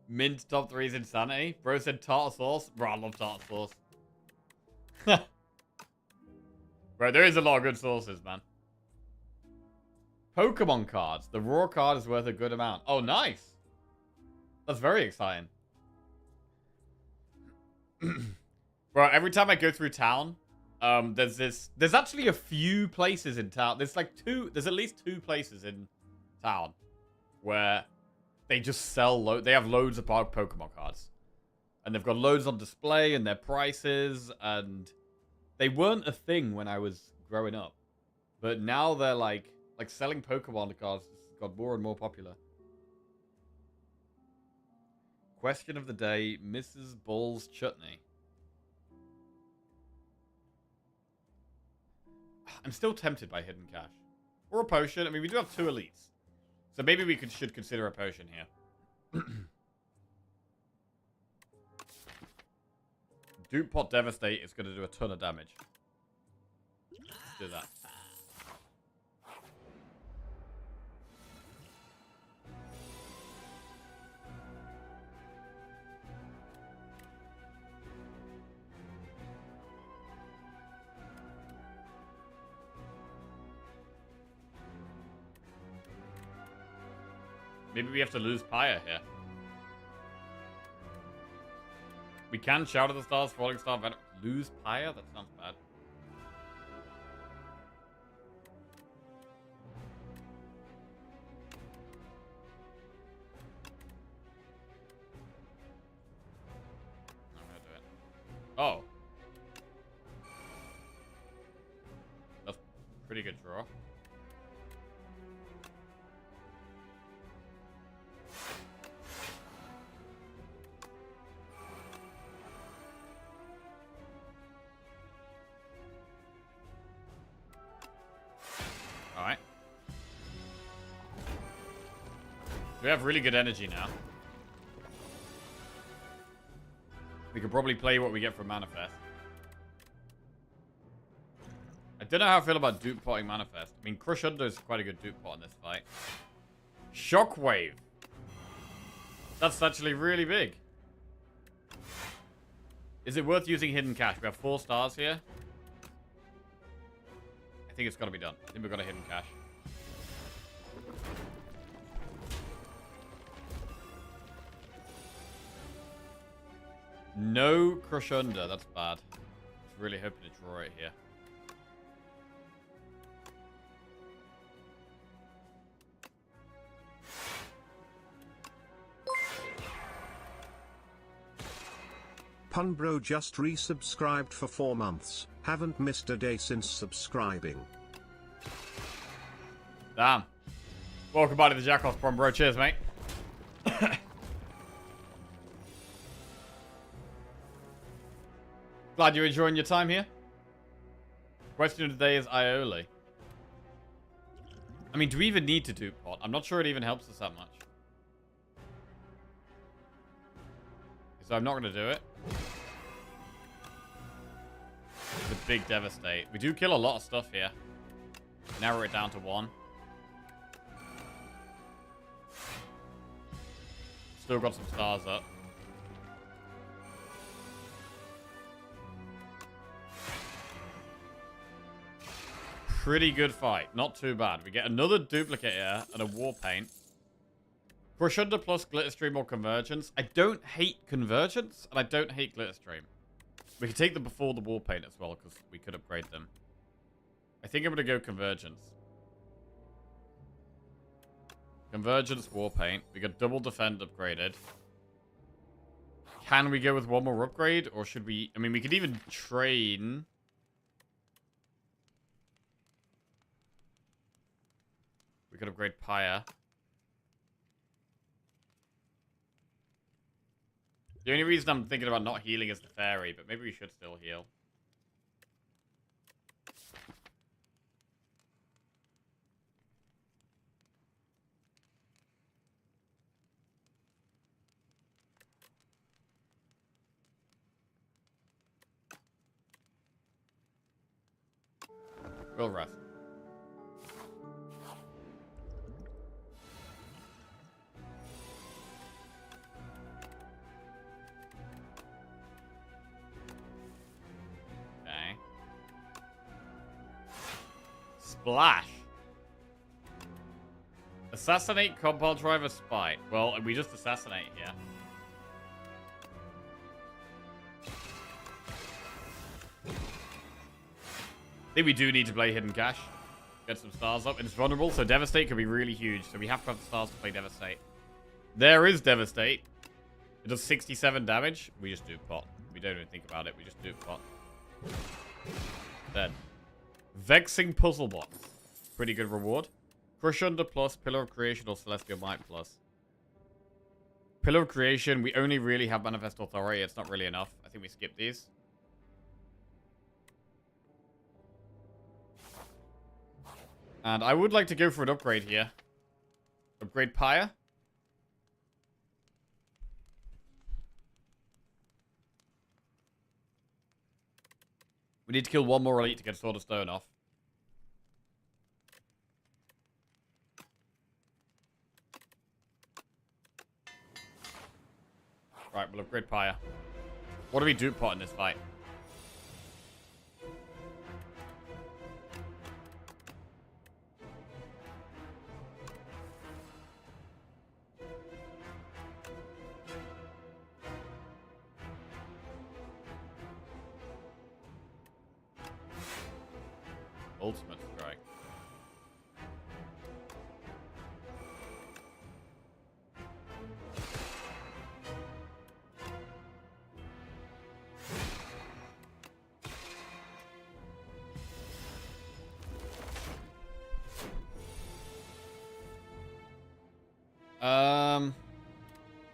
Mint top 3 is insanity. Bro said tartar sauce. Bro, I love tartar sauce. Bro, there is a lot of good sauces, man. Pokemon cards. The raw card is worth a good amount. Oh, nice. That's very exciting. Bro, every time I go through town, there's actually a few places in town. There's at least 2 places in town where they just sell they have loads of Pokemon cards. And they've got loads on display and their prices, and they weren't a thing when I was growing up. But now they're like selling Pokemon cards has got more and more popular. Question of the day, Mrs. Bull's chutney. I'm still tempted by hidden cash. Or a potion. I mean, we do have 2 elites. So maybe we should consider a potion here. Dupe Pot Devastate is going to do a ton of damage. Let's do that. Maybe we have to lose Pyre here. We can shout at the stars, falling star, Venom. Lose Pyre? That sounds bad. I'm gonna do it. Oh. That's a pretty good draw. Alright. We have really good energy now. We could probably play what we get from Manifest. I don't know how I feel about dupe potting Manifest. I mean, Crush Under is quite a good dupe pot in this fight. Shockwave. That's actually really big. Is it worth using Hidden Cash? We have 4 stars here. I think it's got to be done. I think we've got a Hidden Cash. No Crush Under. That's bad. I was really hoping to draw it here. Punbro just resubscribed for 4 months. Haven't missed a day since subscribing. Damn. Welcome back to the Jackals, Punbro. Cheers, mate. Glad you're enjoying your time here. Question of the day is aioli. I mean, do we even need to dupe pot? I'm not sure it even helps us that much. So I'm not going to do it. It's a big devastate. We do kill a lot of stuff here. Narrow it down to 1. Still got some stars up. Pretty good fight. Not too bad. We get another duplicate here and a war paint. Crush Under plus Glitter Stream or Convergence. I don't hate Convergence, and I don't hate Glitter Stream. We could take them before the War Paint as well, because we could upgrade them. I think I'm going to go Convergence. Convergence, War Paint. We got Double Defend upgraded. Can we go with one more upgrade, or should we... I mean, we could even train... We could upgrade Pyre. The only reason I'm thinking about not healing is the fairy, but maybe we should still heal. We'll rest. Splash. Assassinate Compile Driver Spy. Well, we just assassinate here. I think we do need to play Hidden Cash. Get some stars up. It's vulnerable, so Devastate could be really huge. So we have to have the stars to play Devastate. There is Devastate. It does 67 damage. We just do pot. We don't even think about it. We just do pot. Dead. Vexing Puzzle Box. Pretty good reward. Crush Under plus, Pillar of Creation or Celestial Might plus. Pillar of Creation, we only really have Manifest Authority. It's not really enough. I think we skip these. And I would like to go for an upgrade here. Upgrade Pyre. We need to kill one more elite to get Sword of Stone off. Right, we'll upgrade Pyre. What do we dupe pot in this fight? Ultimate Strike.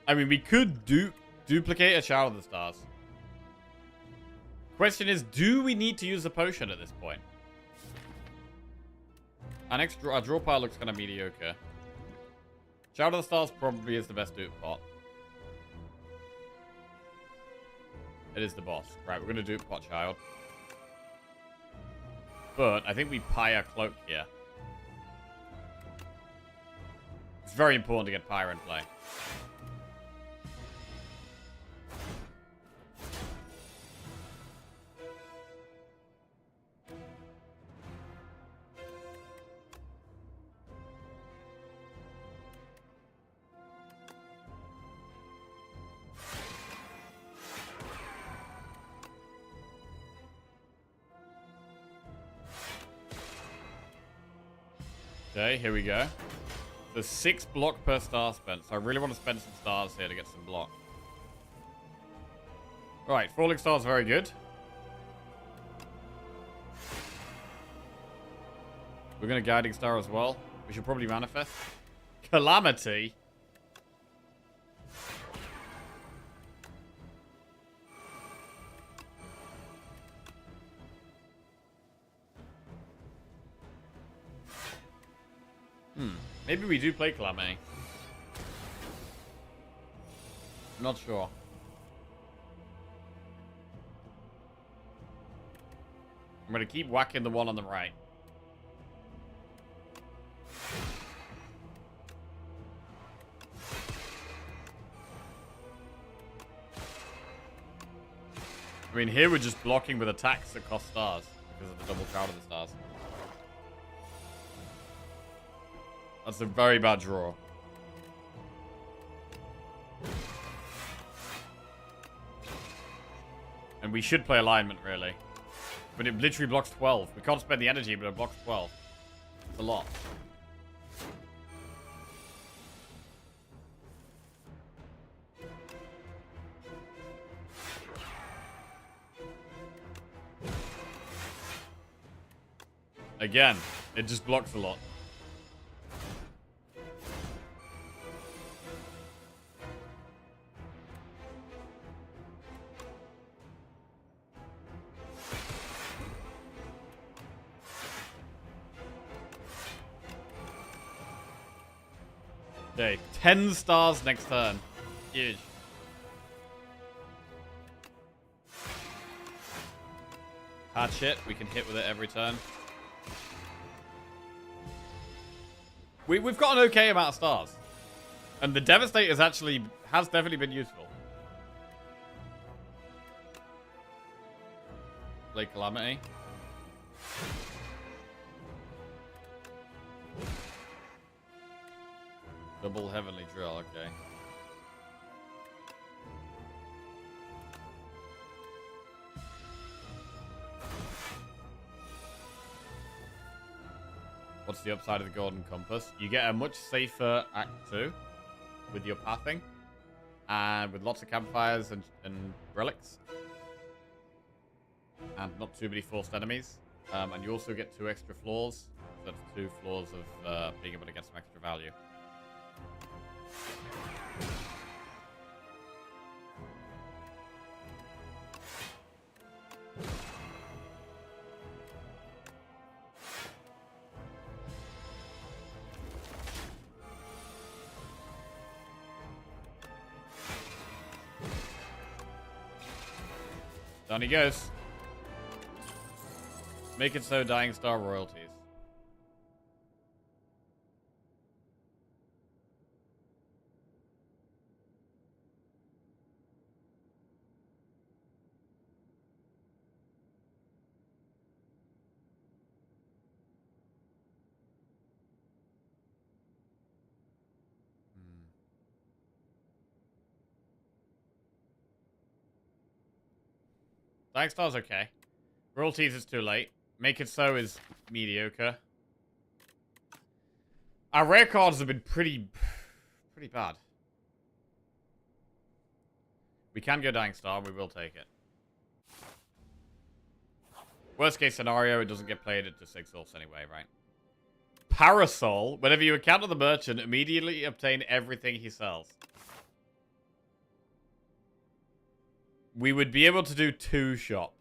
I mean, we could duplicate a Shower of the Stars. Question is, do we need to use a potion at this point? Our draw pile looks kind of mediocre. Shower of the Stars probably is the best dupe pot. It is the boss. Right, we're going to dupe pot Child. But I think we Pyre Cloak here. It's very important to get Pyre in play. Okay, here we go. There's 6 block per star spent, so I really want to spend some stars here to get some block. Right, falling stars very good. We're going to guiding star as well. We should probably manifest. Calamity. Maybe we do play Calamity. Not sure. I'm going to keep whacking the one on the right. I mean, here we're just blocking with attacks that cost stars because of the double crowd of the stars. That's a very bad draw. And we should play alignment, really. But it literally blocks 12. We can't spend the energy, but it blocks 12. It's a lot. Again, it just blocks a lot. Okay, 10 stars next turn. Huge. Hatchet, we can hit with it every turn. We've got an okay amount of stars. And the Devastate has definitely been useful. Play Calamity. Double Heavenly Drill, okay. What's the upside of the Golden Compass? You get a much safer Act 2 with your pathing. And with lots of campfires and relics. And not too many forced enemies. And you also get 2 extra floors. So that's 2 floors of being able to get some extra value. Down he goes. Make it so Dying Star royalties. Dying Star's okay. Royalties is too late. Make it so is mediocre. Our rare cards have been pretty bad. We can go Dying Star, we will take it. Worst case scenario, it doesn't get played at just exhaust anyway, right? Parasol. Whenever you encounter the merchant, immediately obtain everything he sells. We would be able to do 2 shops.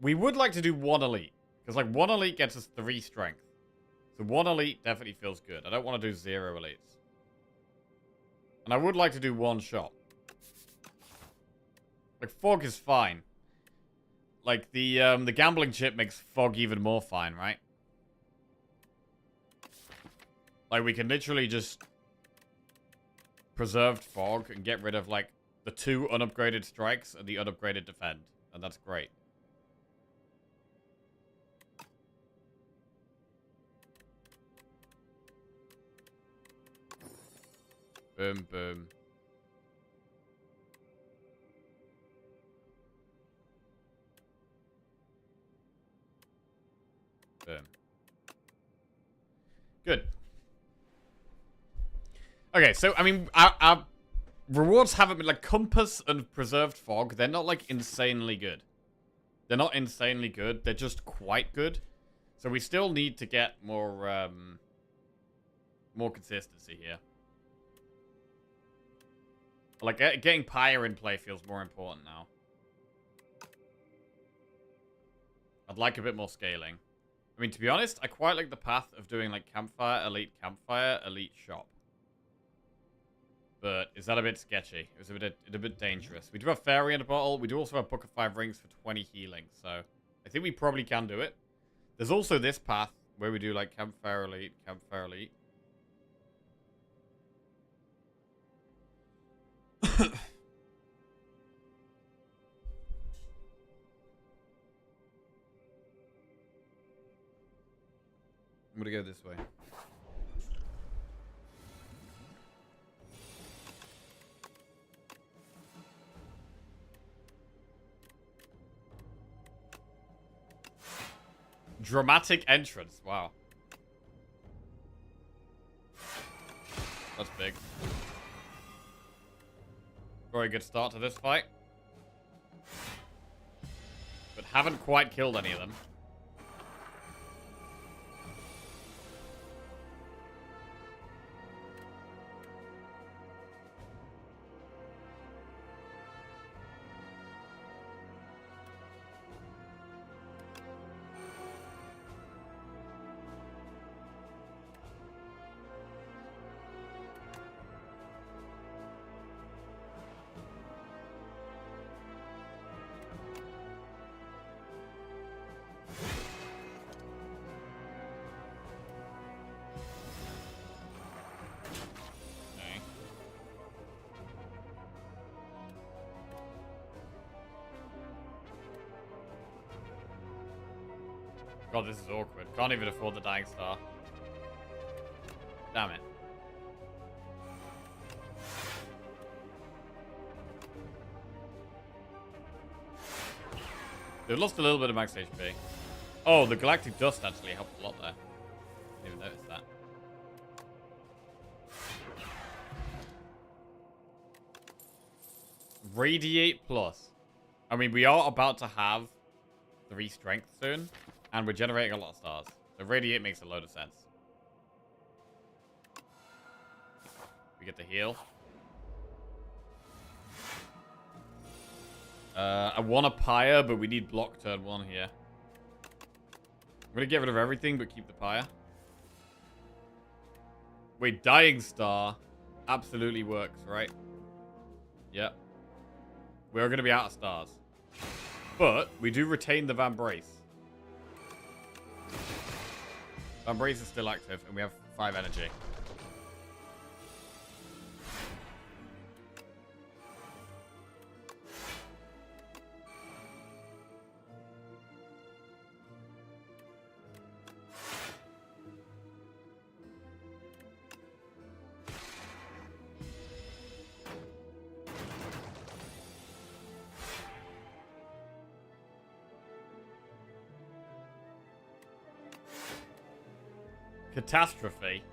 We would like to do 1 elite. Because, like, 1 elite gets us 3 strength. So 1 elite definitely feels good. I don't want to do 0 elites. And I would like to do 1 shop. Like, Fog is fine. Like, the gambling chip makes fog even more fine, right? Like, we can literally just preserved fog and get rid of, like, the 2 unupgraded strikes and the unupgraded defend. And that's great. Boom, boom. Boom. Good. Okay, so, I mean, our rewards haven't been, like, Compass and Preserved Fog, they're not, like, insanely good. They're not insanely good, they're just quite good. So we still need to get more, more consistency here. Like, getting Pyre in play feels more important now. I'd like a bit more scaling. I mean, to be honest, I quite like the path of doing, like, Campfire, Elite Shop. But is that a bit sketchy? It was a bit dangerous. We do have Fairy in a bottle. We do also have Book of 5 Rings for 20 healing. So I think we probably can do it. There's also this path where we do, like, Campfire Elite. I'm gonna go this way. Dramatic entrance. Wow. That's big. Very good start to this fight. But haven't quite killed any of them. God, this is awkward. Can't even afford the Dying Star. Damn it. They've lost a little bit of max HP. Oh, the Galactic Dust actually helped a lot there. Didn't even notice that. Radiate Plus. I mean, we are about to have 3 strength soon. And we're generating a lot of stars. So Radiate makes a load of sense. We get the heal. I want a Pyre, but we need block turn 1 here. I'm going to get rid of everything, but keep the Pyre. Wait, Dying Star absolutely works, right? Yep. We're going to be out of stars. But we do retain the Vambrace. Vambrace is still active, and we have 5 energy. Catastrophe.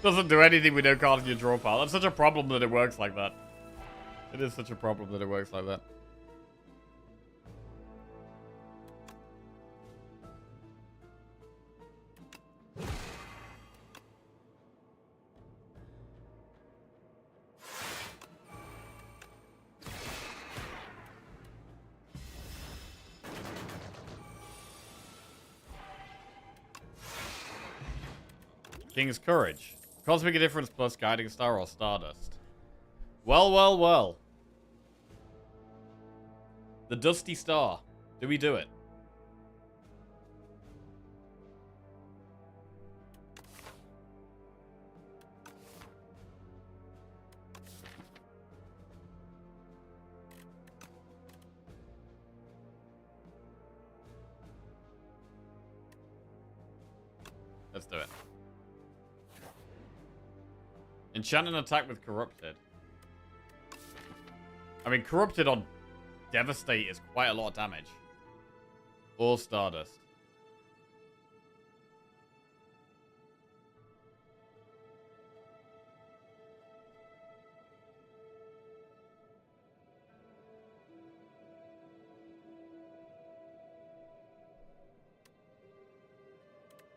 Doesn't do anything with no card in your draw pile. That's such a problem that it works like that. It is such a problem that it works like that. King's Courage. Cosmic Indifference plus Guiding Star or Stardust? Well, well, well. The Dusty Star. Do we do it? Let's do it. Enchant an attack with Corrupted. I mean, Corrupted on Devastate is quite a lot of damage. Or Stardust.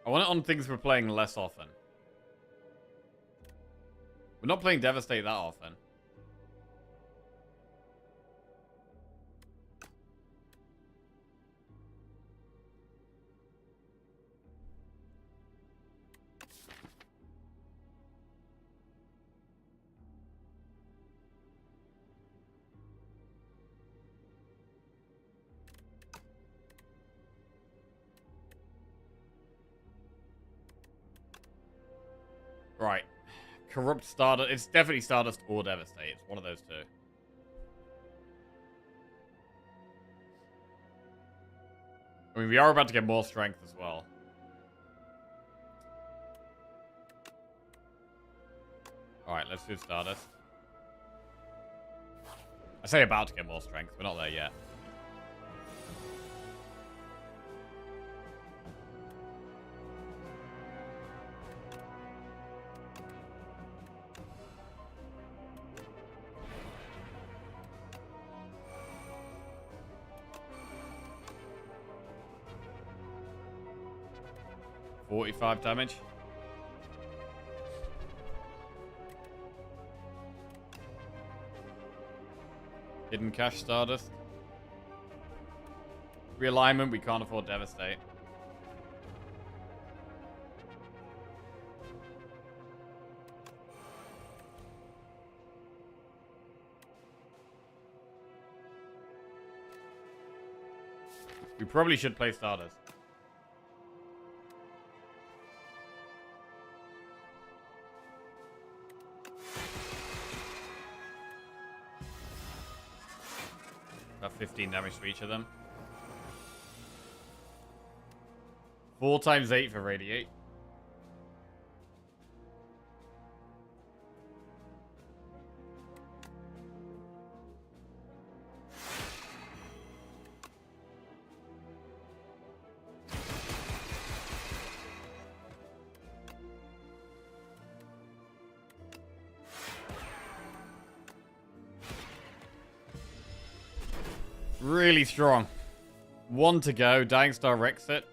I want it on things we're playing less often. We're not playing Devastate that often. Right. Corrupt Stardust. It's definitely Stardust or Devastate. It's one of those two. I mean, we are about to get more strength as well. Alright, let's do Stardust. I say about to get more strength. We're not there yet. $45 damage. Hidden Cache Stardust. Realignment, we can't afford Devastate. We probably should play Stardust. About 15 damage to each of them. 4 times 8 for Radiate. Really strong. 1 to go. Dying Star wrecks it.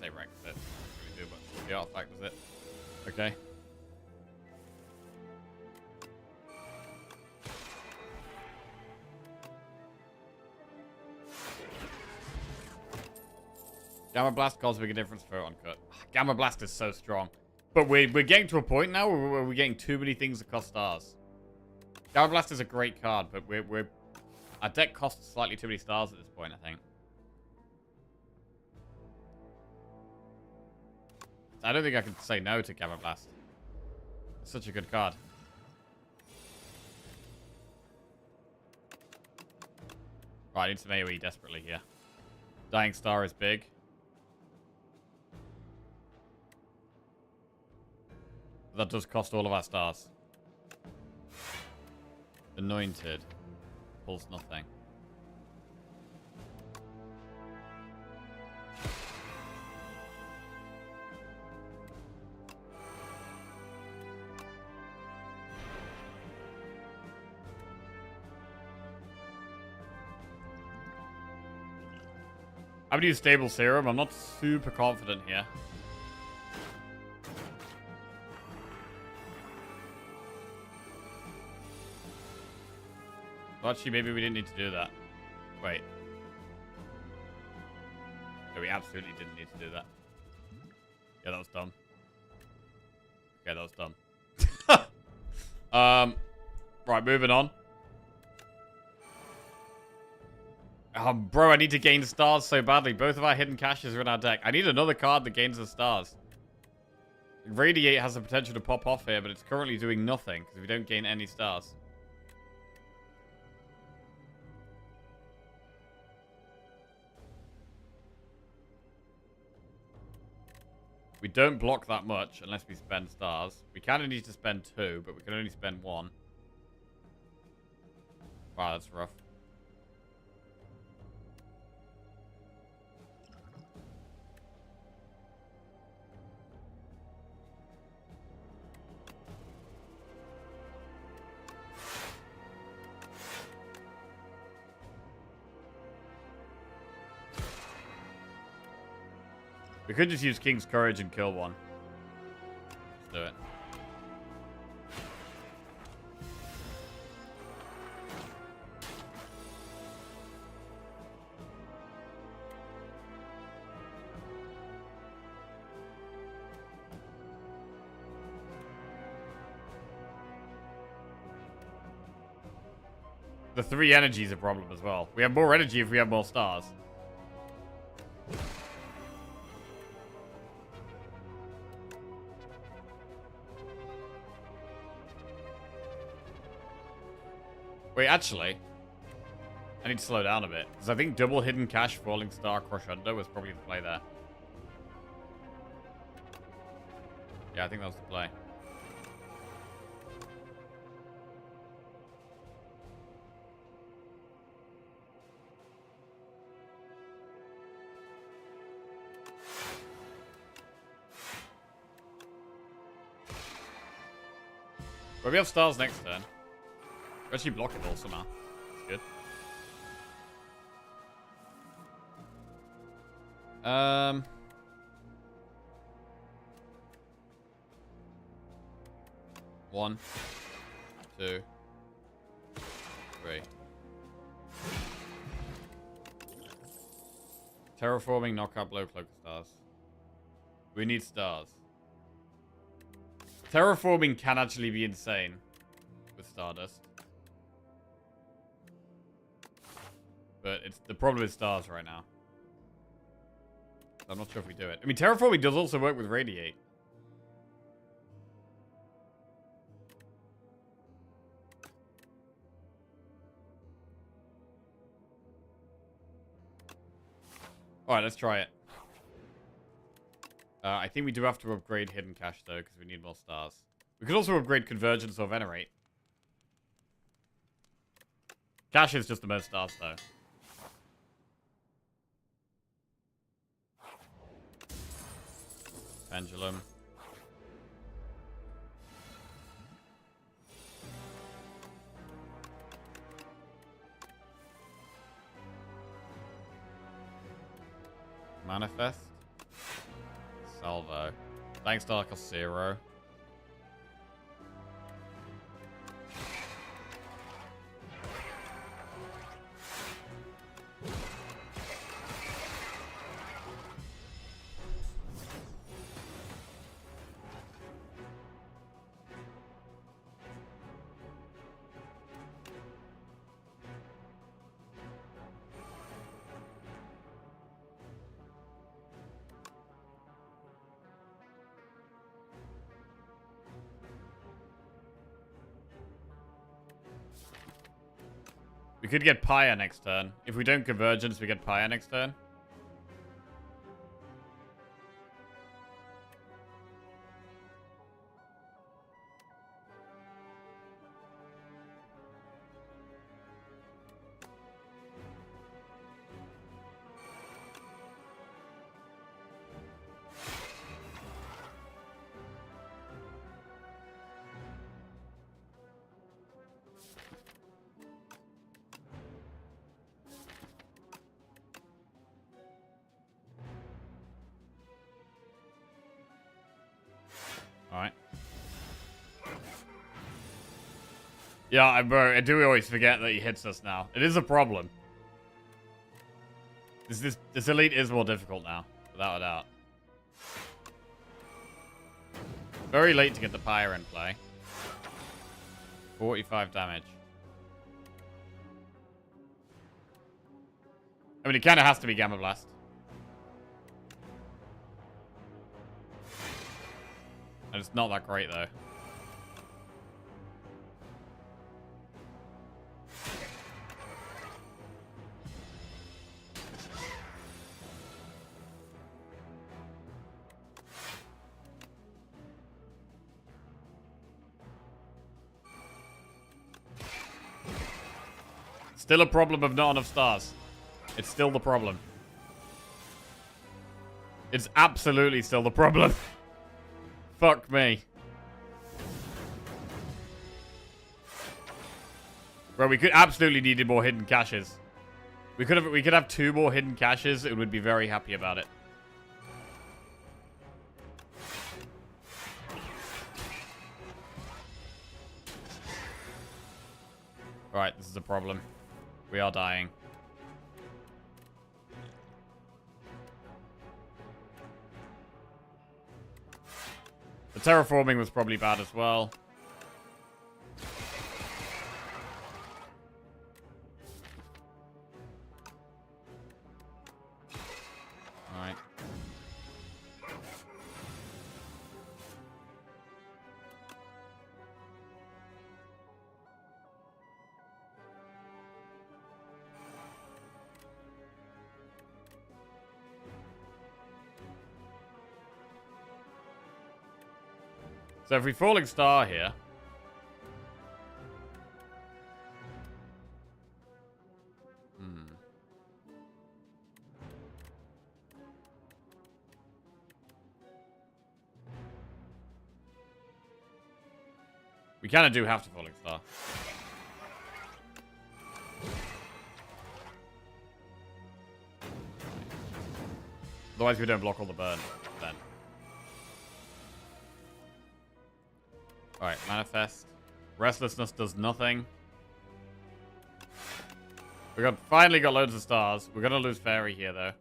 Say wrecks it. Doesn't really do much. The artifact was it. Okay. Gamma Blast Cosmic Indifference Photon Cut. Gamma Blast is so strong. But we're getting to a point now where we're getting too many things that cost stars. Gamma Blast is a great card, but our deck costs slightly too many stars at this point, I think. I don't think I can say no to Gamma Blast. It's such a good card. Right, I need some AoE desperately here. Dying Star is big. That does cost all of our stars. Anointed. Pulls nothing. I'm gonna use Stable Serum. I'm not super confident here. Well, actually, maybe we didn't need to do that. Wait. No, we absolutely didn't need to do that. Yeah, that was dumb. Okay, that was dumb. Right, moving on. Bro, I need to gain stars so badly. Both of our hidden caches are in our deck. I need another card that gains the stars. Radiate has the potential to pop off here, but it's currently doing nothing because we don't gain any stars. We don't block that much unless we spend stars. We kind of need to spend 2, but we can only spend 1. Wow, that's rough. We could just use King's Courage and kill one. Let's do it. The 3 energy is a problem as well. We have more energy if we have more stars. Wait, actually, I need to slow down a bit. Because I think double hidden cache, falling star, crush under was probably the play there. Yeah, I think that was the play. But we have stars next turn. We're actually blockable somehow. That's good. One, 2, 3. Terraforming, knockout, blow, cloak of stars. We need stars. Terraforming can actually be insane with Stardust. But it's the problem with stars right now. I'm not sure if we do it. I mean, terraforming does also work with Radiate. Alright, let's try it. I think we do have to upgrade Hidden Cache, though, because we need more stars. We could also upgrade Convergence or Venerate. Cache is just the most stars, though. Pendulum. Manifest. Salvo. Thanks to like a 0. We could get Pyre next turn. If we don't Convergence, we get Pyre next turn. Alright. Yeah, bro, I do always forget that he hits us now. It is a problem. This elite is more difficult now, without a doubt. Very late to get the pyre in play. 45 damage. I mean, it kind of has to be Gamma Blast. And it's not that great, though. Still a problem of not enough stars. It's still the problem. It's absolutely still the problem. Fuck me. Bro, we could absolutely needed more hidden caches. We could have 2 more hidden caches and would be very happy about it. Alright, this is a problem. We are dying. The terraforming was probably bad as well. Alright. So if we falling star here. We kind of do have to falling star. Otherwise we don't block all the burn then. Alright, manifest. Restlessness does nothing. Finally got loads of stars. We're gonna lose fairy here though.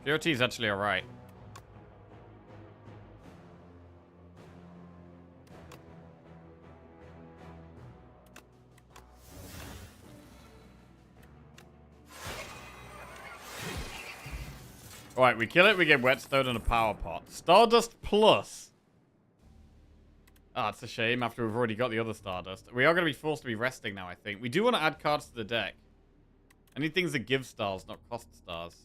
QOD is actually alright. Alright, we kill it, we get whetstone and a power pot. Stardust plus. Ah, it's a shame after we've already got the other Stardust. We are going to be forced to be resting now, I think. We do want to add cards to the deck. I need things that give stars, not cost stars.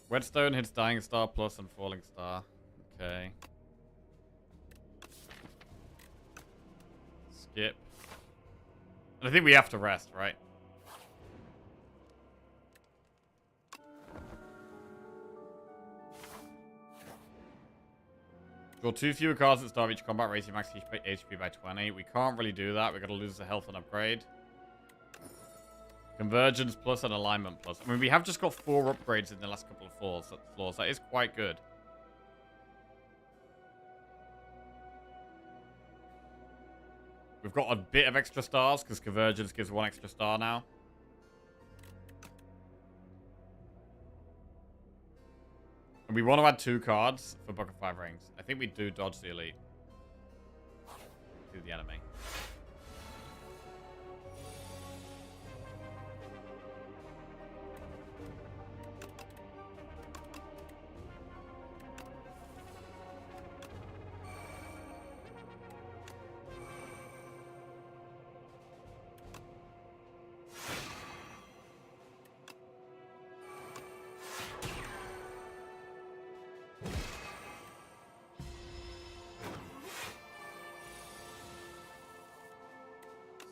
Whetstone hits Dying Star plus and Falling Star. Okay. Skip. And I think we have to rest, right? Draw 2 fewer cards at the start of each combat, raise your max HP by 20. We can't really do that. We're going to lose the health and upgrade. Convergence plus and alignment plus. I mean, we have just got 4 upgrades in the last couple of floors. That is quite good. We've got a bit of extra stars because Convergence gives 1 extra star now. And we want to add 2 cards for Book of 5 Rings. I think we do dodge the elite. Do the enemy.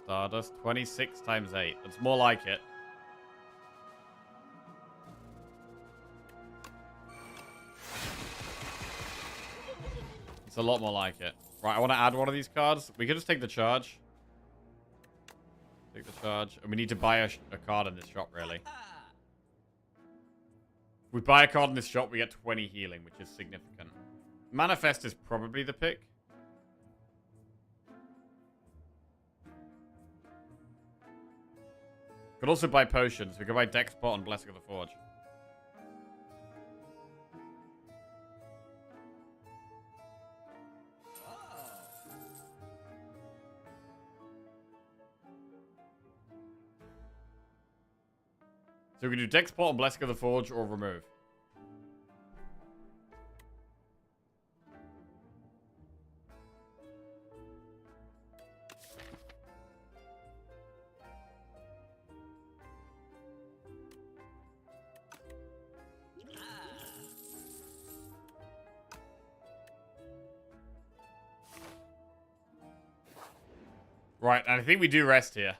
Stardust, 26 times 8. That's more like it. It's a lot more like it. Right, I want to add one of these cards. We could just take the charge. Take the charge. And we need to buy a card in this shop, really. If we buy a card in this shop, we get 20 healing, which is significant. Manifest is probably the pick. Could also buy potions. We could buy Dexpot and Blessing of the Forge. So we can do Dexpot and Blessing of the Forge or remove. Right, and I think we do rest here.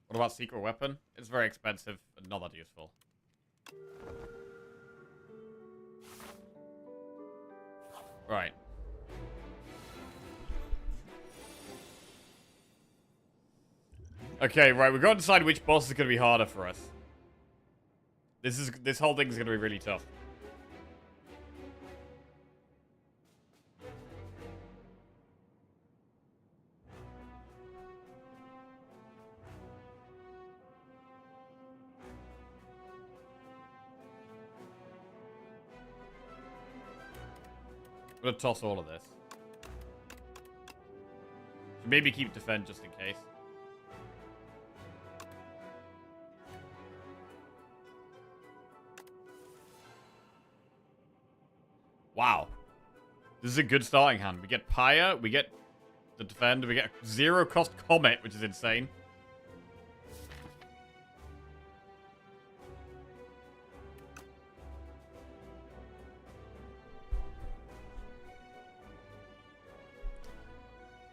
What about Secret Weapon? It's very expensive and not that useful. Right. Okay, right, we've got to decide which boss is going to be harder for us. This whole thing is going to be really tough. I'm gonna toss all of this. Maybe keep defend just in case. Wow. This is a good starting hand. We get Pyre, we get the defend, we get 0 cost Comet, which is insane.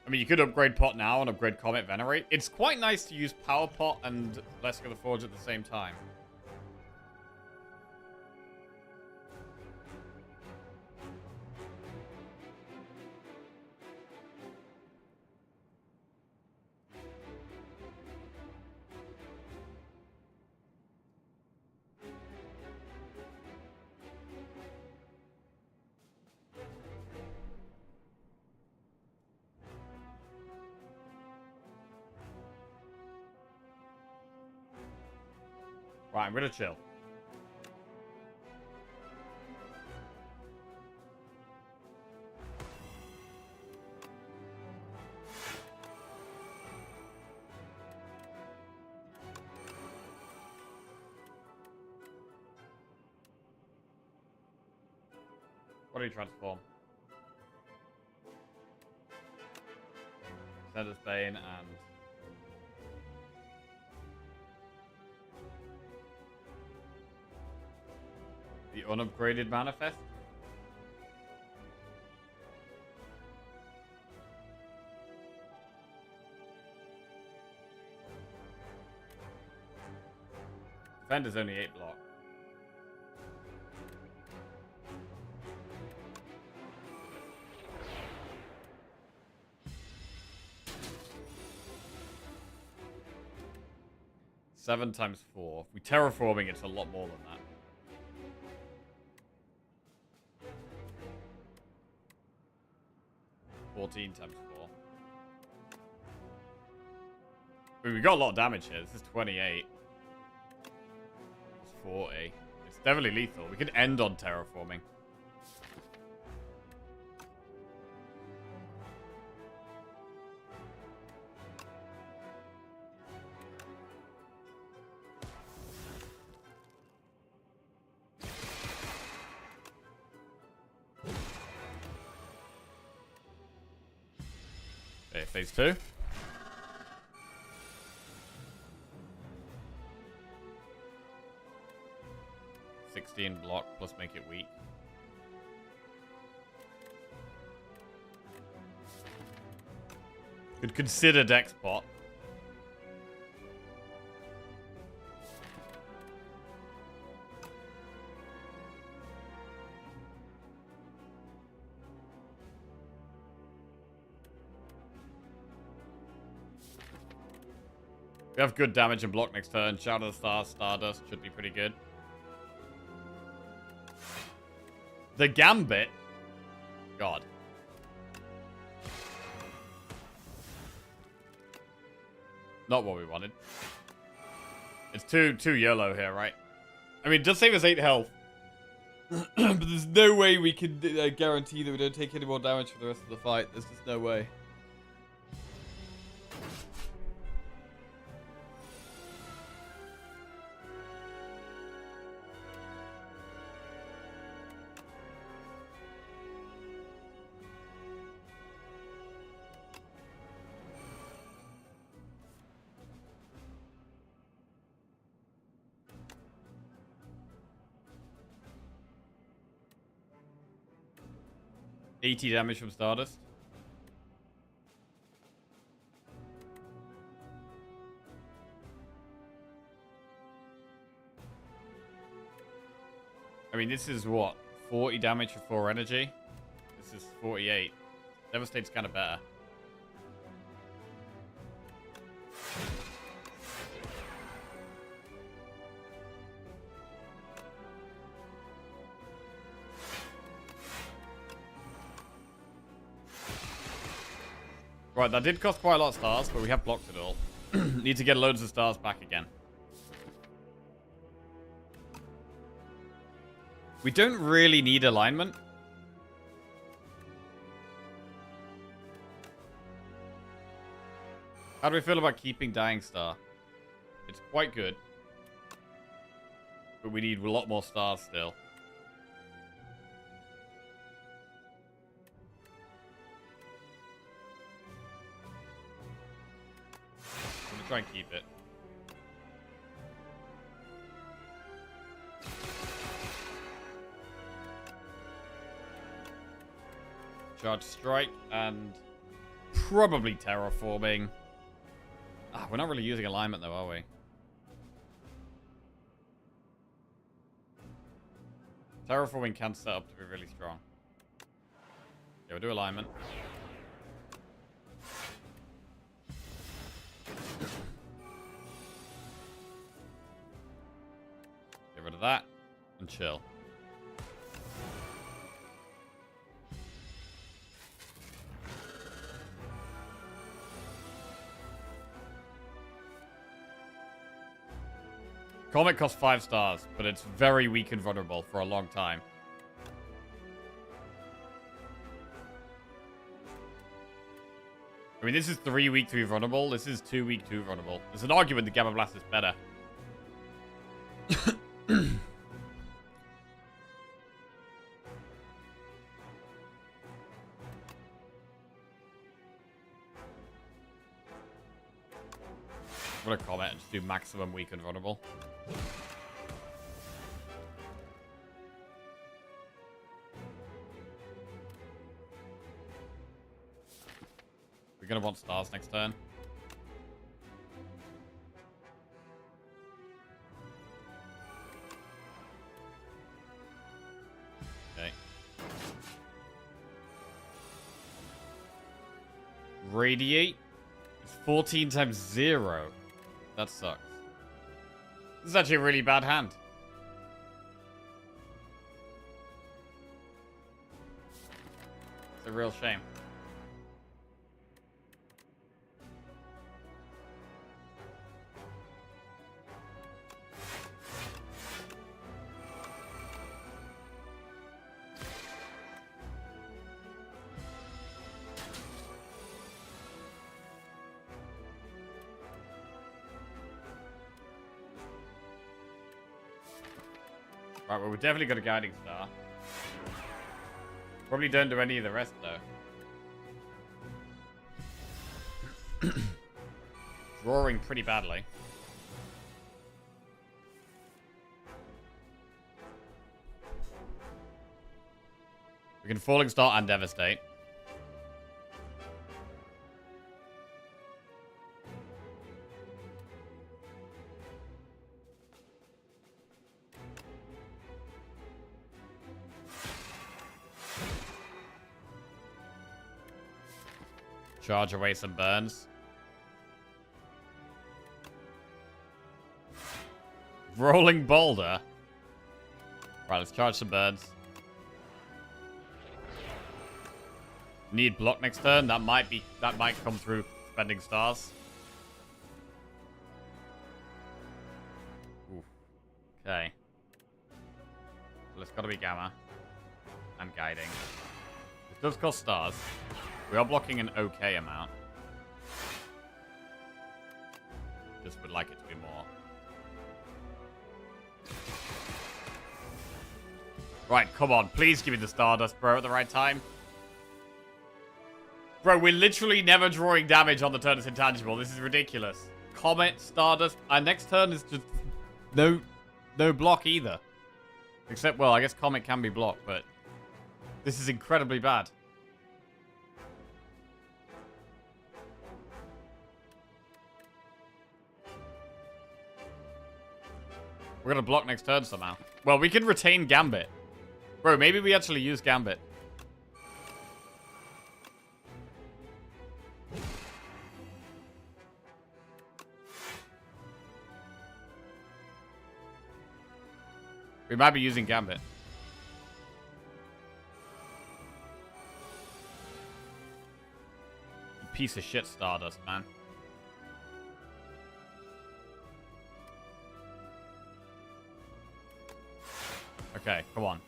I mean, you could upgrade Pot now and upgrade Comet Venerate. It's quite nice to use Power Pot and Blessing of the Forge at the same time. Right, I'm gonna chill. What do you transform? Sender's Bane and... the unupgraded Manifest? Defender's only 8 block. Seven times 4. If we terraforming, it's a lot more than that. $14 times 4. I mean, we got a lot of damage here. This is 28. It's 40. It's definitely lethal. We could end on terraforming. Okay, phase 2. Block plus make it weak. Could consider Dexbot. We have good damage and block next turn. Shadow of the Stars, Stardust should be pretty good. The Gambit. God. Not what we wanted. It's too YOLO here, right? I mean, it does save us 8 health. But there's no way we can guarantee that we don't take any more damage for the rest of the fight. There's just no way. $80 damage from Stardust. I mean, this is what? 40 damage for 4 energy? This is 48. Devastate's kind of better. Right, that did cost quite a lot of stars, but we have blocked it all. Need to get loads of stars back again. We don't really need alignment. How do we feel about keeping Dying Star? It's quite good. But we need a lot more stars still. Try and keep it. Charge Strike and probably Terraforming. We're not really using alignment though, are we? Terraforming can set up to be really strong. Yeah, we'll do alignment. Get rid of that and chill. Comet costs 5 stars, but it's very weak and vulnerable for a long time. I mean, this is 3 weak, 3 vulnerable. This is 2 weak, 2 vulnerable. There's an argument the Gamma Blast is better. What a comment and just do maximum weak and vulnerable. We're gonna want stars next turn. Okay. Radiate is 14 times 0. That sucks. This is actually a really bad hand. It's a real shame. Right, well, we've definitely got a Guiding Star. Probably don't do any of the rest, though. Drawing pretty badly. We can Falling Star and Devastate. Charge away some burns. Rolling boulder. Right, let's charge some birds. Need block next turn. That might come through spending stars. Ooh. Okay. Well, it's got to be gamma and guiding. It does cost stars. We are blocking an okay amount. Just would like it to be more. Right, come on. Please give me the Stardust, bro, at the right time. Bro, we're literally never drawing damage on the turn it's intangible. This is ridiculous. Comet, Stardust. Our next turn is just no block either. Except, well, I guess Comet can be blocked, but this is incredibly bad. We're going to block next turn somehow. Well, we can retain Gambit. Bro, maybe we actually use Gambit. We might be using Gambit. You piece of shit, Stardust, man. Okay, come on.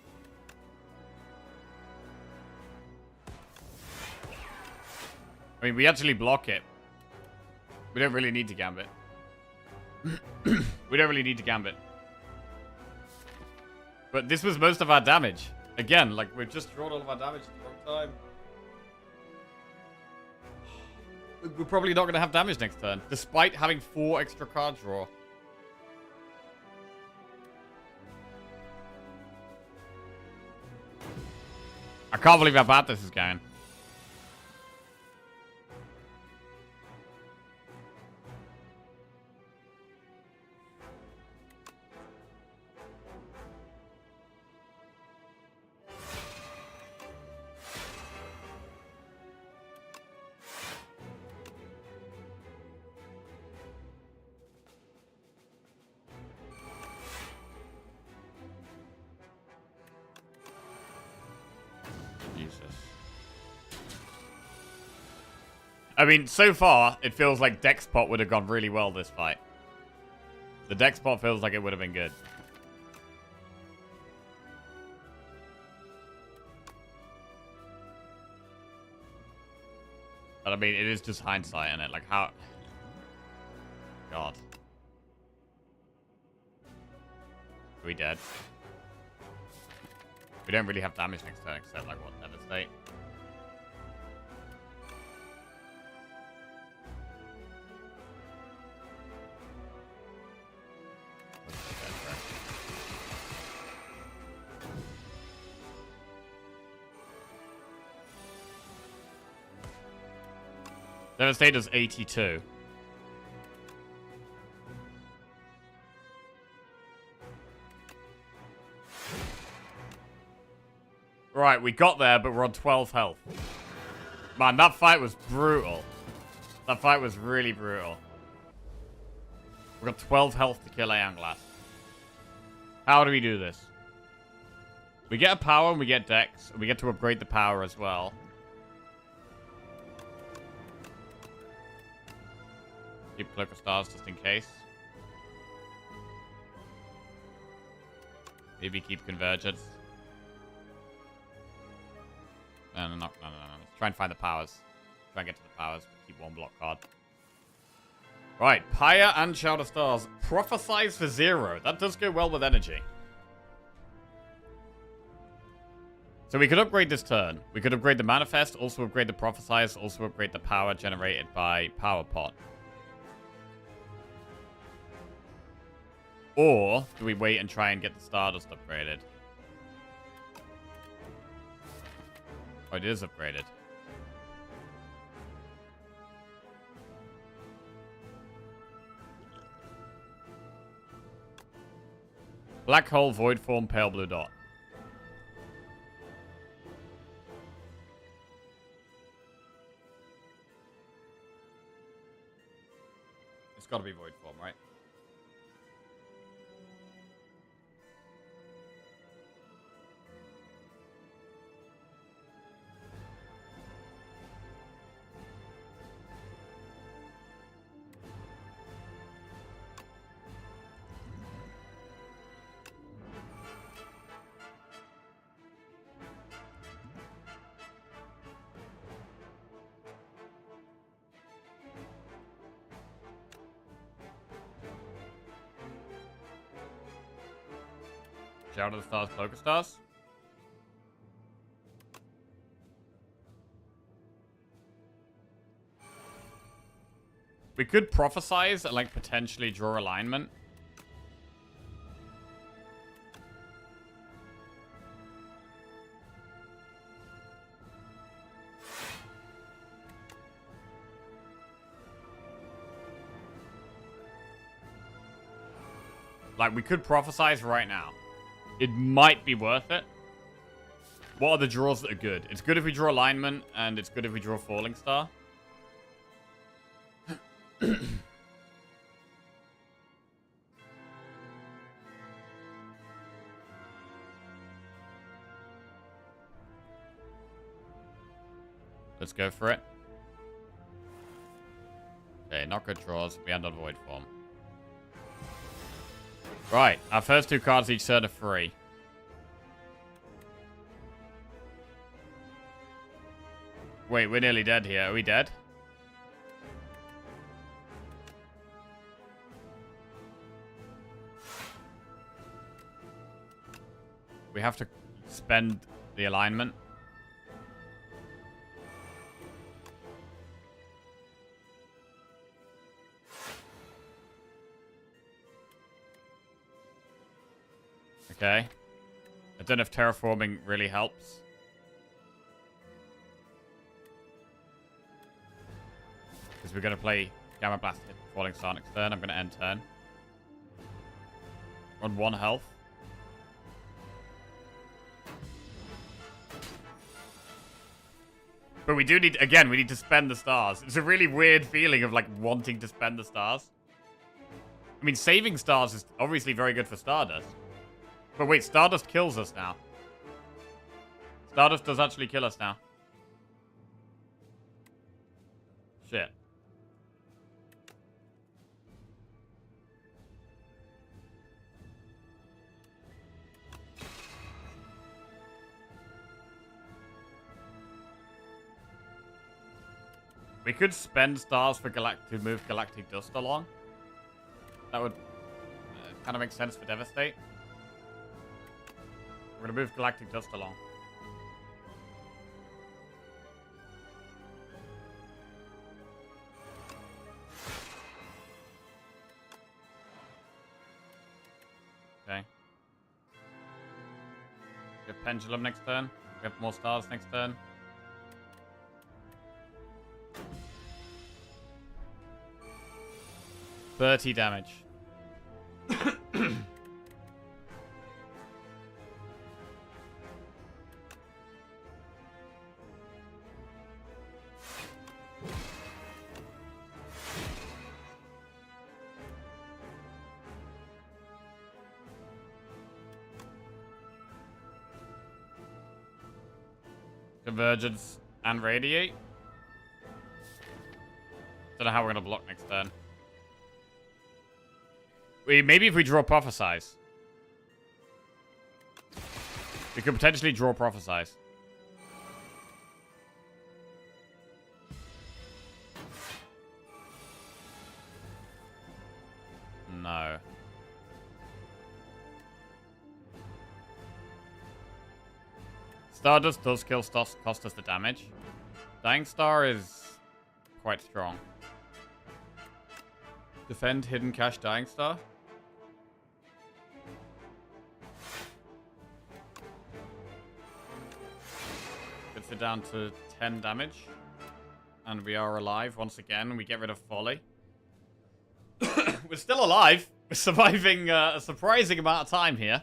I mean, we actually block it. We don't really need to Gambit. We don't really need to Gambit. But this was most of our damage. Again, like, we've just drawn all of our damage at the wrong time. We're probably not going to have damage next turn, despite having 4 extra card draw. I can't believe how bad this is going. I mean, so far, it feels like deck spot would have gone really well this fight. The deck spot feels like it would have been good. But I mean, it is just hindsight in it. Like, how... God. Are we dead? We don't really have damage next turn except, like, what, Devastate? Devastate does 82. Right, we got there, but we're on 12 health. Man, that fight was brutal. That fight was really brutal. We got 12 health to kill Aeon Glass. How do we do this? We get a power and we get Dex, and we get to upgrade the power as well. Keep Cloak of Stars just in case. Maybe keep Convergence. No. Let's try and find the powers. Try and get to the powers. Keep 1 block card. Right, Pyre and Shout of Stars. Prophesize for 0. That does go well with energy. So we could upgrade this turn. We could upgrade the Manifest, also upgrade the Prophesize, also upgrade the power generated by Power Pot. Or do we wait and try and get the Stardust upgraded? Oh, it is upgraded. Black Hole, Void Form, Pale Blue Dot. It's got to be Void Form, right? Shout of the Stars, Cloak of Stars. We could prophesize and like potentially draw alignment. Like, we could prophesize right now. It might be worth it. What are the draws that are good? It's good if we draw alignment, and it's good if we draw Falling Star. Let's go for it. Okay, not good draws. We end on Void Form. Right, our first two cards each turn are free. Wait, we're nearly dead here. Are we dead? We have to spend the alignment. Okay. I don't know if terraforming really helps. Because we're going to play Gamma Blast, hit Falling Star next turn. I'm going to end turn. On 1 health. But we do need, again, we need to spend the stars. It's a really weird feeling of like wanting to spend the stars. I mean, saving stars is obviously very good for Stardust. But wait, Stardust kills us now. Stardust does actually kill us now. Shit. We could spend stars for to move Galactic Dust along. That would kind of make sense for Devastate. We're going to move Galactic Dust along. Okay. We have Pendulum next turn. We have more stars next turn. $30 damage. Convergence and Radiate. Don't know how we're going to block next turn. Maybe if we draw Prophesize. We could potentially draw Prophesize. No. Stardust does kill stars, cost us the damage. Dying Star is quite strong. Defend Hidden Cache Dying Star. Gets it down to 10 damage. And we are alive once again. We get rid of Folly. We're still alive. We're surviving a surprising amount of time here.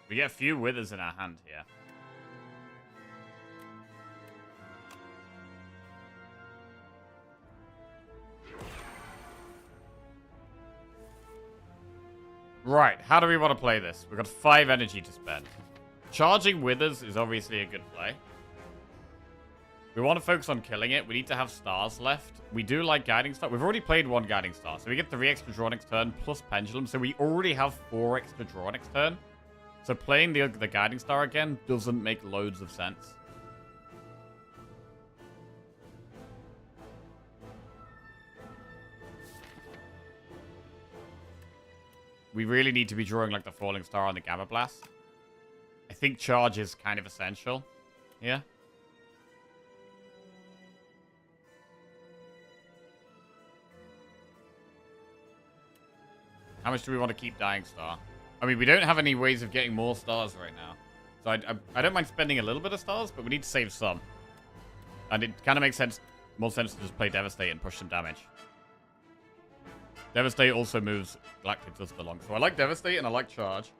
We get a few withers in our hand here. Right, how do we want to play this? We've got 5 energy to spend. Charging Withers is obviously a good play. We want to focus on killing it. We need to have stars left. We do like Guiding Star. We've already played 1 Guiding Star, so we get 3 extra draw next turn plus Pendulum. So we already have 4 extra draw next turn. So playing the Guiding Star again doesn't make loads of sense. We really need to be drawing like the Falling Star on the Gamma Blast. I think charge is kind of essential here. How much do we want to keep Dying Star? I mean, we don't have any ways of getting more stars right now. So I don't mind spending a little bit of stars, but we need to save some. And it kind of makes more sense to just play Devastate and push some damage. Devastate also moves Galactic Dust along. So I like Devastate and I like Charge.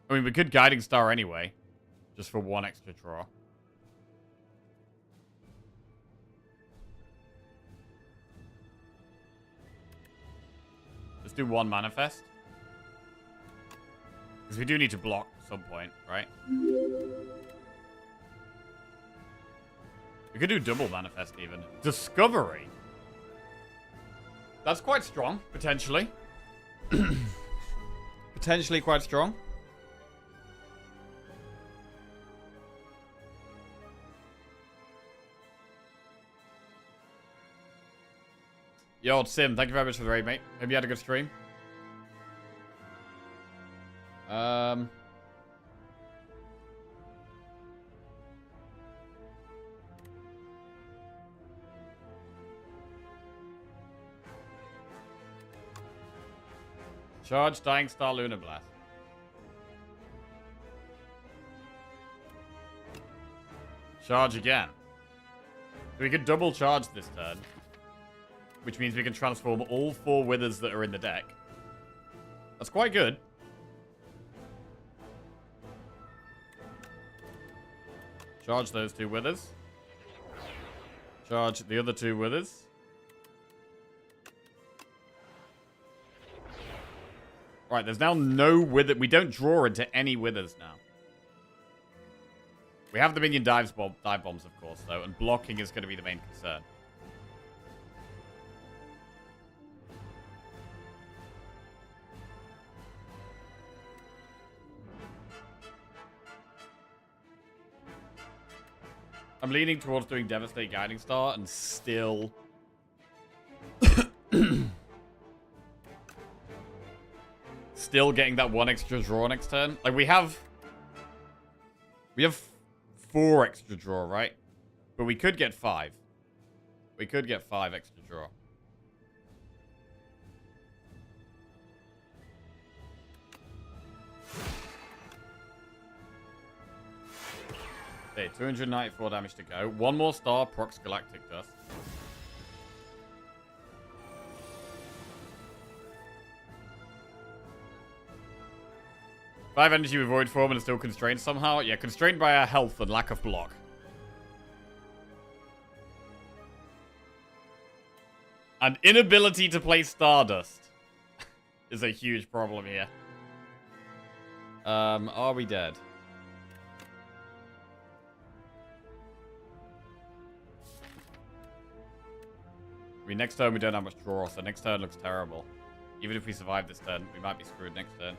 I mean, we could Guiding Star anyway. Just for 1 extra draw. Let's do 1 Manifest. Because we do need to block at some point, right? We could do double Manifest even. Discovery. That's quite strong, potentially. Potentially quite strong. Yo, Sim, thank you very much for the raid, mate. Hope you had a good stream. Charge Dying Star Lunar Blast. Charge again. So we could double charge this turn. Which means we can transform all 4 Withers that are in the deck. That's quite good. Charge those 2 Withers. Charge the other 2 Withers. Right, there's now no Wither. We don't draw into any Withers now. We have the minion dive bombs, of course, though, and blocking is going to be the main concern. I'm leaning towards doing Devastate Guiding Star and still... still getting that 1 extra draw next turn. Like, we have 4 extra draw, right? But we could get 5. We could get 5 extra draw. Okay, 294 damage to go. 1 more star, procs Galactic Dust. Five energy with Void Form and still constrained somehow? Yeah, constrained by our health and lack of block. And inability to play Stardust is a huge problem here. Are we dead? I mean, next turn we don't have much draw, so next turn looks terrible. Even if we survive this turn, we might be screwed next turn.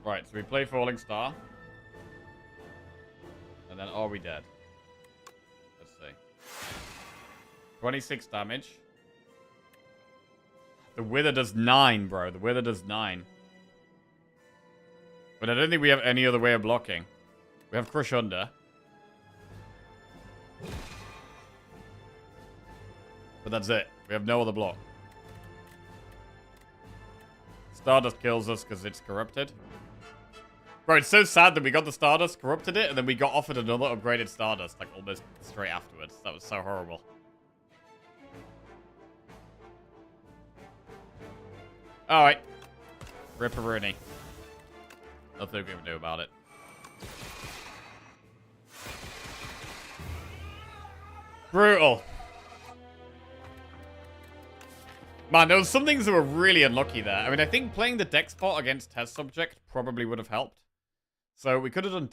Right, so we play Falling Star. And then are we dead? Let's see. 26 damage. The Wither does 9, bro. The Wither does 9. But I don't think we have any other way of blocking. We have Crush Under. But that's it. We have no other block. Stardust kills us because it's corrupted. Bro, it's so sad that we got the Stardust, corrupted it, and then we got offered another upgraded Stardust, like, almost straight afterwards. That was so horrible. Alright. Ripperoonie. Nothing we can do about it. Brutal. Man, there was some things that were really unlucky there. I mean, I think playing the deck spot against test subject probably would have helped. So we could have done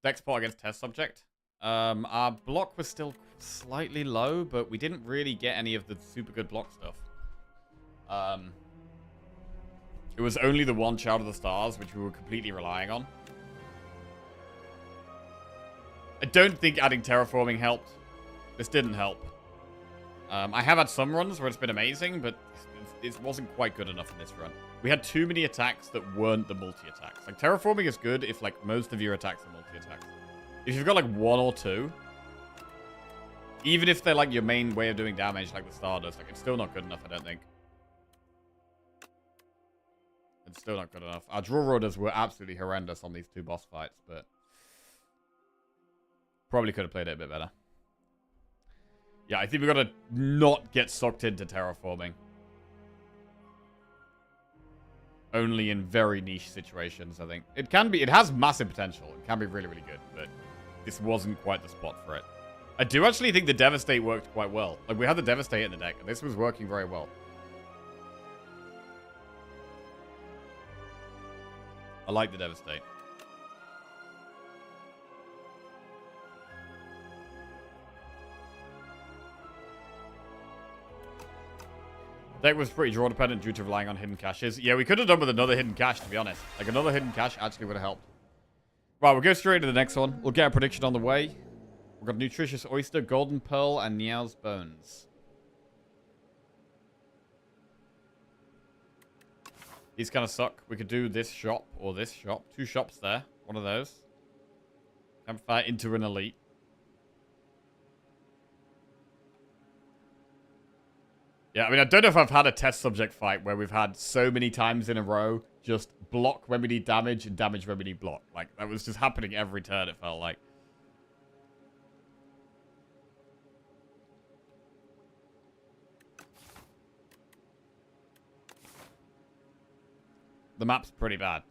deck spot against test subject. Our block was still slightly low, but we didn't really get any of the super good block stuff. It was only the one Child of the Stars, which we were completely relying on. I don't think adding terraforming helped. This didn't help. I have had some runs where it's been amazing, but it wasn't quite good enough in this run. We had too many attacks that weren't the multi-attacks. Like, terraforming is good if, like, most of your attacks are multi-attacks. If you've got, like, one or two, even if they're, like, your main way of doing damage, like the Stardust, like, it's still not good enough, I don't think. It's still not good enough. Our draw orders were absolutely horrendous on these two boss fights, but probably could have played it a bit better. Yeah, I think we've got to not get sucked into terraforming. Only in very niche situations, I think. It can be, it has massive potential. It can be really, really good, but this wasn't quite the spot for it. I do actually think the Devastate worked quite well. Like, we had the Devastate in the deck, and this was working very well. I like the Devastate. Deck was pretty draw dependent due to relying on hidden caches. Yeah, we could have done with another hidden cache, to be honest. Like, another hidden cache actually would have helped. Right, we'll go straight to the next one. We'll get a prediction on the way. We've got Nutritious Oyster, Golden Pearl, and Niao's Bones. These kind of suck. We could do this shop or this shop. Two shops there. One of those. Campfire into an elite. Yeah, I mean, I don't know if I've had a test subject fight where we've had so many times in a row just block when we need damage and damage when we need block. Like, that was just happening every turn, it felt like. The map's pretty bad.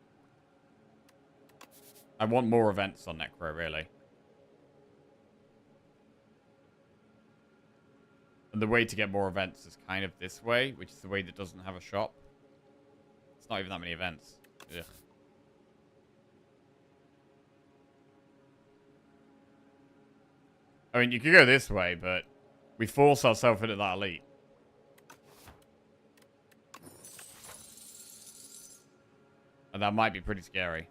I want more events on Necro, really. And the way to get more events is kind of this way, which is the way that doesn't have a shop. It's not even that many events. Ugh. I mean, you could go this way, but we force ourselves into that elite. And that might be pretty scary.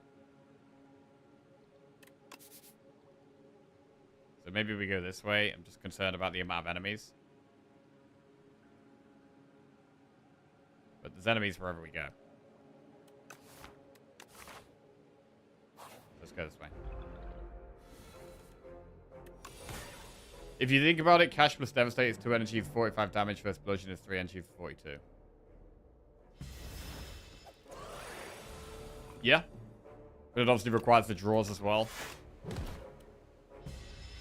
So maybe we go this way. I'm just concerned about the amount of enemies. But there's enemies wherever we go. Let's go this way. If you think about it, Cash plus Devastate is 2 energy for 45 damage. First Explosion is 3 energy for 42. Yeah. But it obviously requires the draws as well.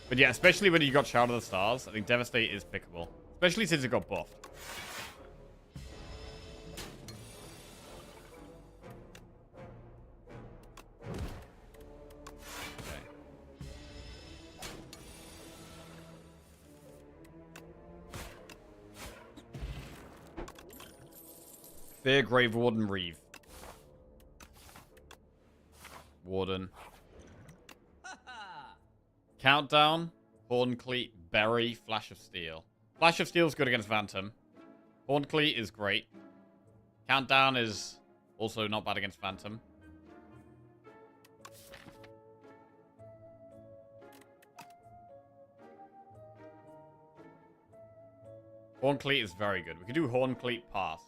But yeah, especially when you got Child of the Stars, I think Devastate is pickable. Especially since it got buffed. Fear Grave Warden Reeve. Warden. Countdown. Horncleat. Berry. Flash of Steel. Flash of Steel is good against Phantom. Horncleat is great. Countdown is also not bad against Phantom. Horncleat is very good. We could do Horncleat Pass.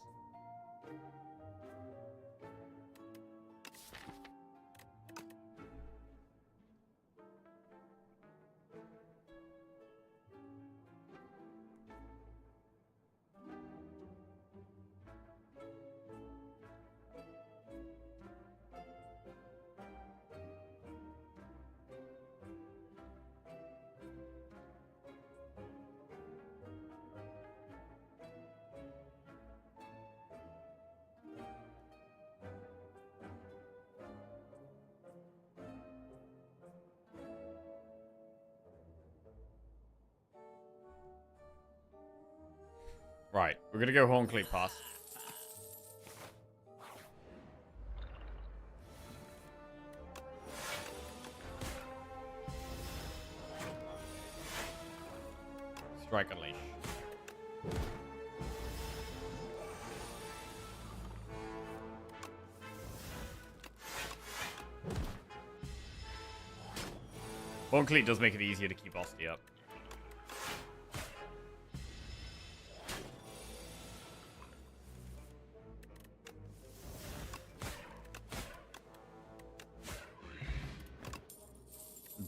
We're gonna go Horncleave pass. Strike Unleash. Horncleave does make it easier to keep Osti up.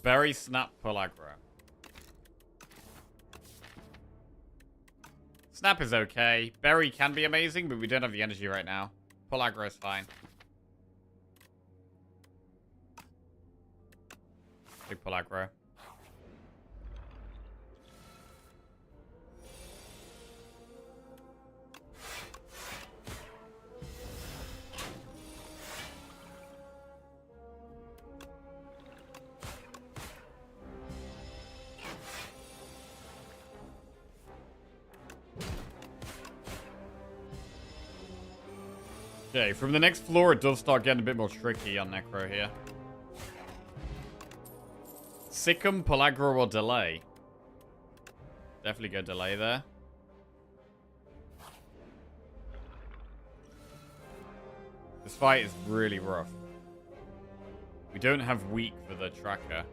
Berry, Snap, pull aggro. Snap is okay. Berry can be amazing, but we don't have the energy right now. Pull aggro is fine. Big pull aggro. Okay, from the next floor, it does start getting a bit more tricky on Necro here. Sick'em, Pellagra, or Delay? Definitely go Delay there. This fight is really rough. We don't have weak for the tracker.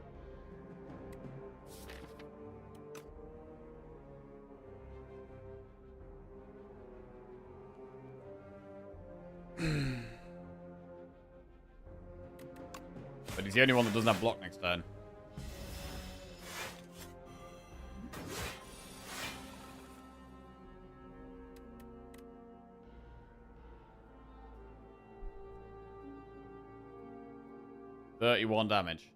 But he's the only one that doesn't have block next turn. $31 damage.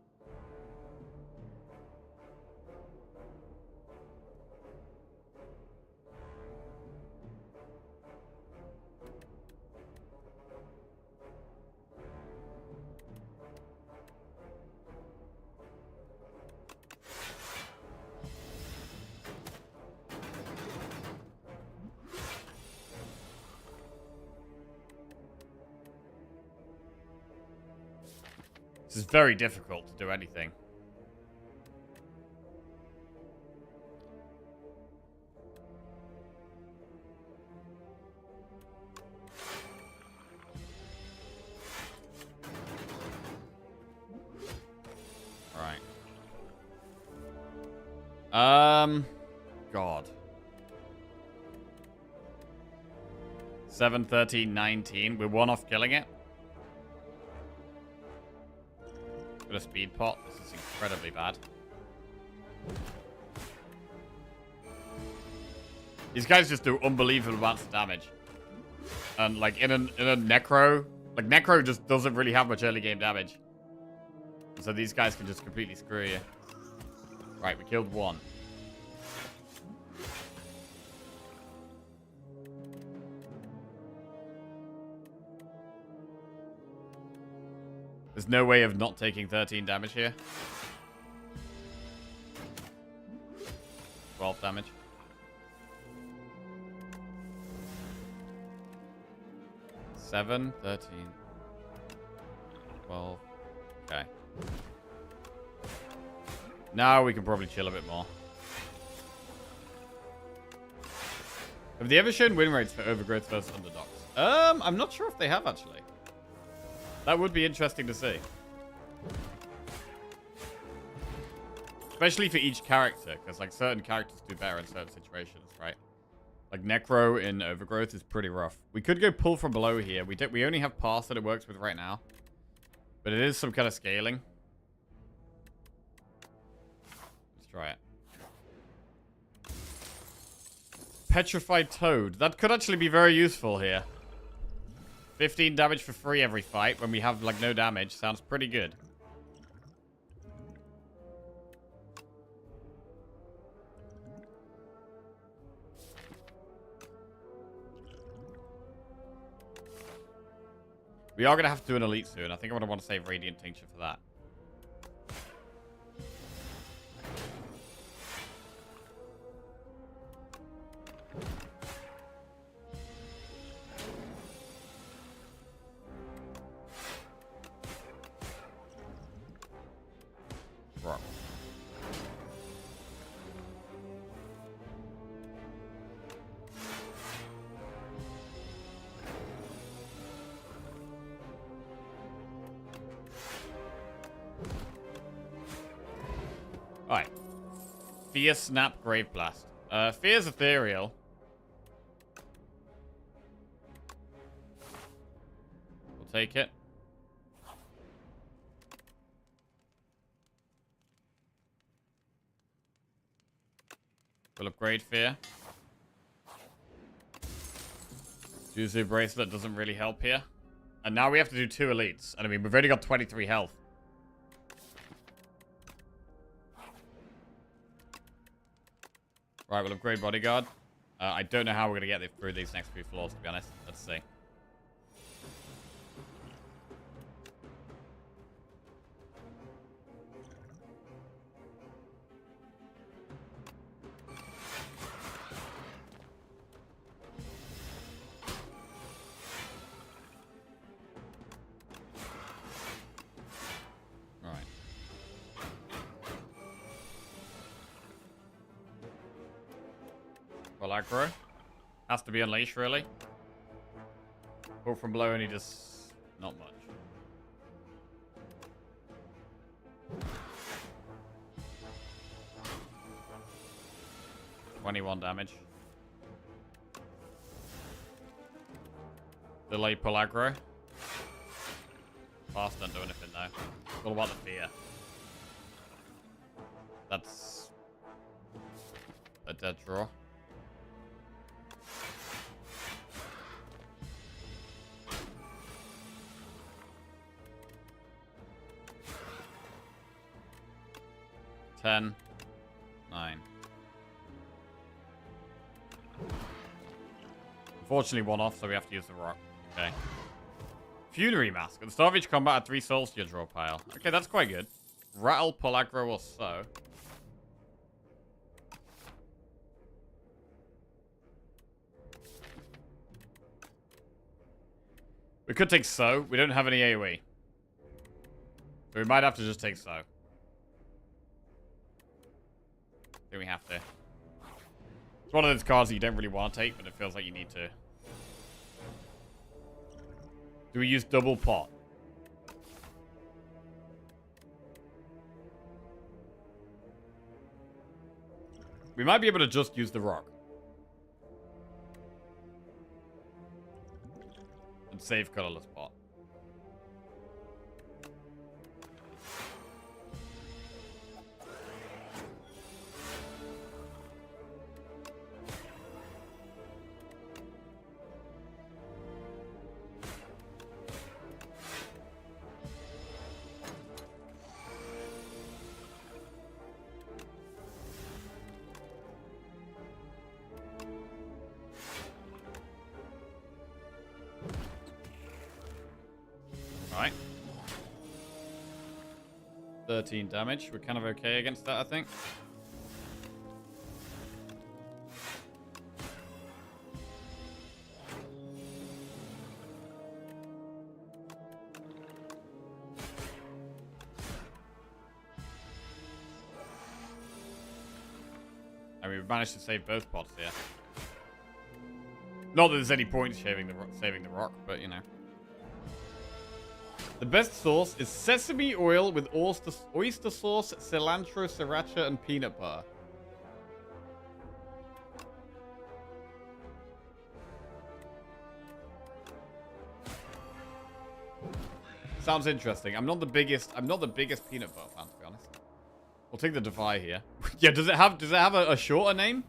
This is very difficult to do anything. Alright. God. 7, 13, 19. We're one off killing it. A speed pot. This is incredibly bad. These guys just do unbelievable amounts of damage. And like in a Necro, like Necro just doesn't really have much early game damage. So these guys can just completely screw you. Right, we killed one. There's no way of not taking 13 damage here. 12 damage. Seven, 13, 12. Okay. Now we can probably chill a bit more. Have they ever shown win rates for overgrowth versus underdogs? I'm not sure if they have actually. That would be interesting to see. Especially for each character, because like certain characters do better in certain situations, right? Like Necro in Overgrowth is pretty rough. We could go pull from below here. We only have pass that it works with right now. But it is some kind of scaling. Let's try it. Petrified Toad. That could actually be very useful here. 15 damage for free every fight when we have, like, no damage. Sounds pretty good. We are going to have to do an elite soon. I think I'm going to want to save Radiant Tincture for that. Fear Snap Grave Blast. Fear's ethereal. We'll take it. We'll upgrade Fear. Juzu Bracelet doesn't really help here. And now we have to do 2 elites. And I mean, we've only got 23 health. Right, we'll upgrade Bodyguard. I don't know how we're going to get through these next few floors, to be honest. Let's see. Aggro. Has to be unleashed, really. Pull from below only does not much. $21 damage. Delay pull aggro. Fast don't do anything though. It's all about the fear. That's a dead draw. $10, $9. Unfortunately, one off, so we have to use the rock. Okay. Funerary Mask. At the start of each combat, add 3 souls to your draw pile. Okay, that's quite good. Rattle, pull aggro, or so. We could take so. We don't have any AoE. So we might have to just take so. I think we have to. It's one of those cards that you don't really want to take, but it feels like you need to. Do we use double pot? We might be able to just use the rock. And save colorless pot. Alright. 13 damage. We're kind of okay against that, I think. I mean, we've managed to save both pots here. Not that there's any point saving the rock, but you know. The best sauce is sesame oil with oyster sauce, cilantro, sriracha, and peanut butter. Sounds interesting. I'm not the biggest peanut butter fan, to be honest. We'll take the Defy here. Yeah, does it have a shorter name?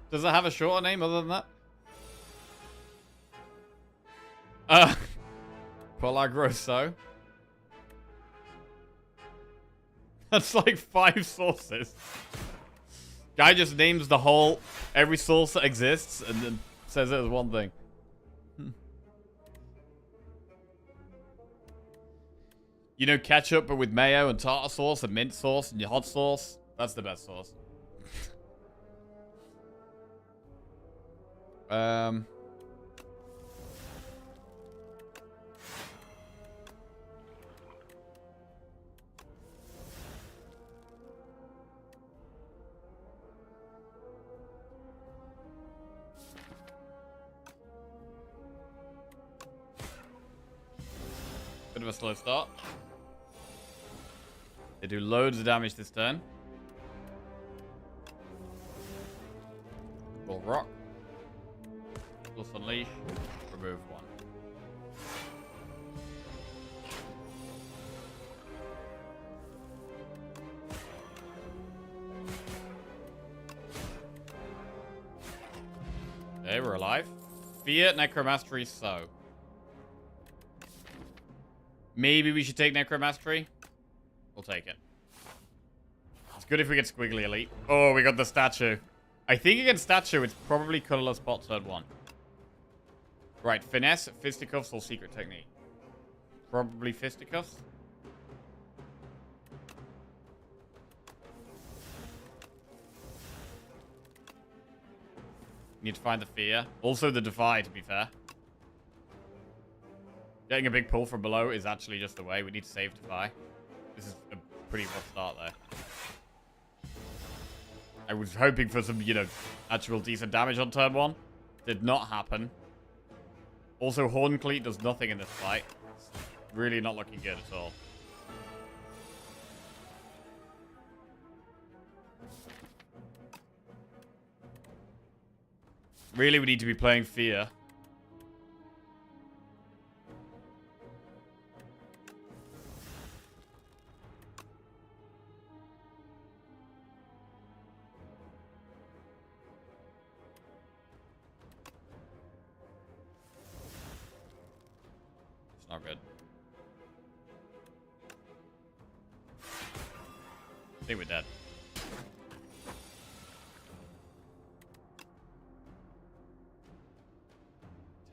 Does it have a shorter name other than that? Pull aggro so. That's like 5 sources. Guy just names the whole, every source that exists and then says it as one thing. You know, ketchup but with mayo and tartar sauce and mint sauce and your hot sauce. That's the best sauce. Bit of a slow start. They do loads of damage this turn. more rock. Plus unleash. Remove one. Okay, we're alive. Fear, Necromastery, so. Maybe we should take Necromastery. We'll take it. It's good if we get Squiggly Elite. Oh, we got the statue. I think against statue, it's probably colorless bot turn 1. Right, finesse, fisticuffs, or secret technique. Probably fisticuffs. Need to find the fear. Also the defy, to be fair. Getting a big pull from below is actually just the way. We need to save defy. This is a pretty rough start there. I was hoping for some, you know, actual decent damage on turn 1. Did not happen. Also, Horn Cleat does nothing in this fight. It's really not looking good at all. Really, we need to be playing Fear. It's not good. I think we're dead.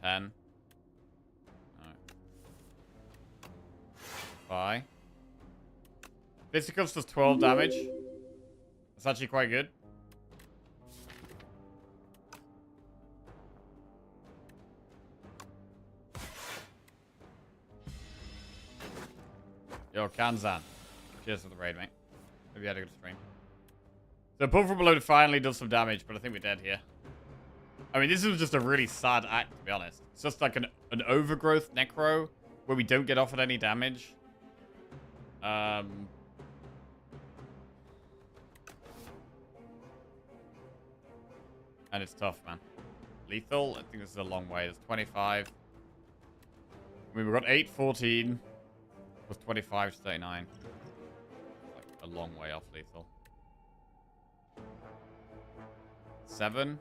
Alright. 5. Fisticuffs does 12 damage. That's actually quite good. Yo, Kanzan. Cheers for the raid, mate. Maybe you had a good stream. So pull from below finally does some damage, but I think we're dead here. I mean, this is just a really sad act, to be honest. It's just like an overgrowth necro where we don't get offered any damage. And it's tough, man. Lethal? I think this is a long way. There's 25. I mean, we've got 8, 14. Plus 25 to 39. Like a long way off lethal. 7.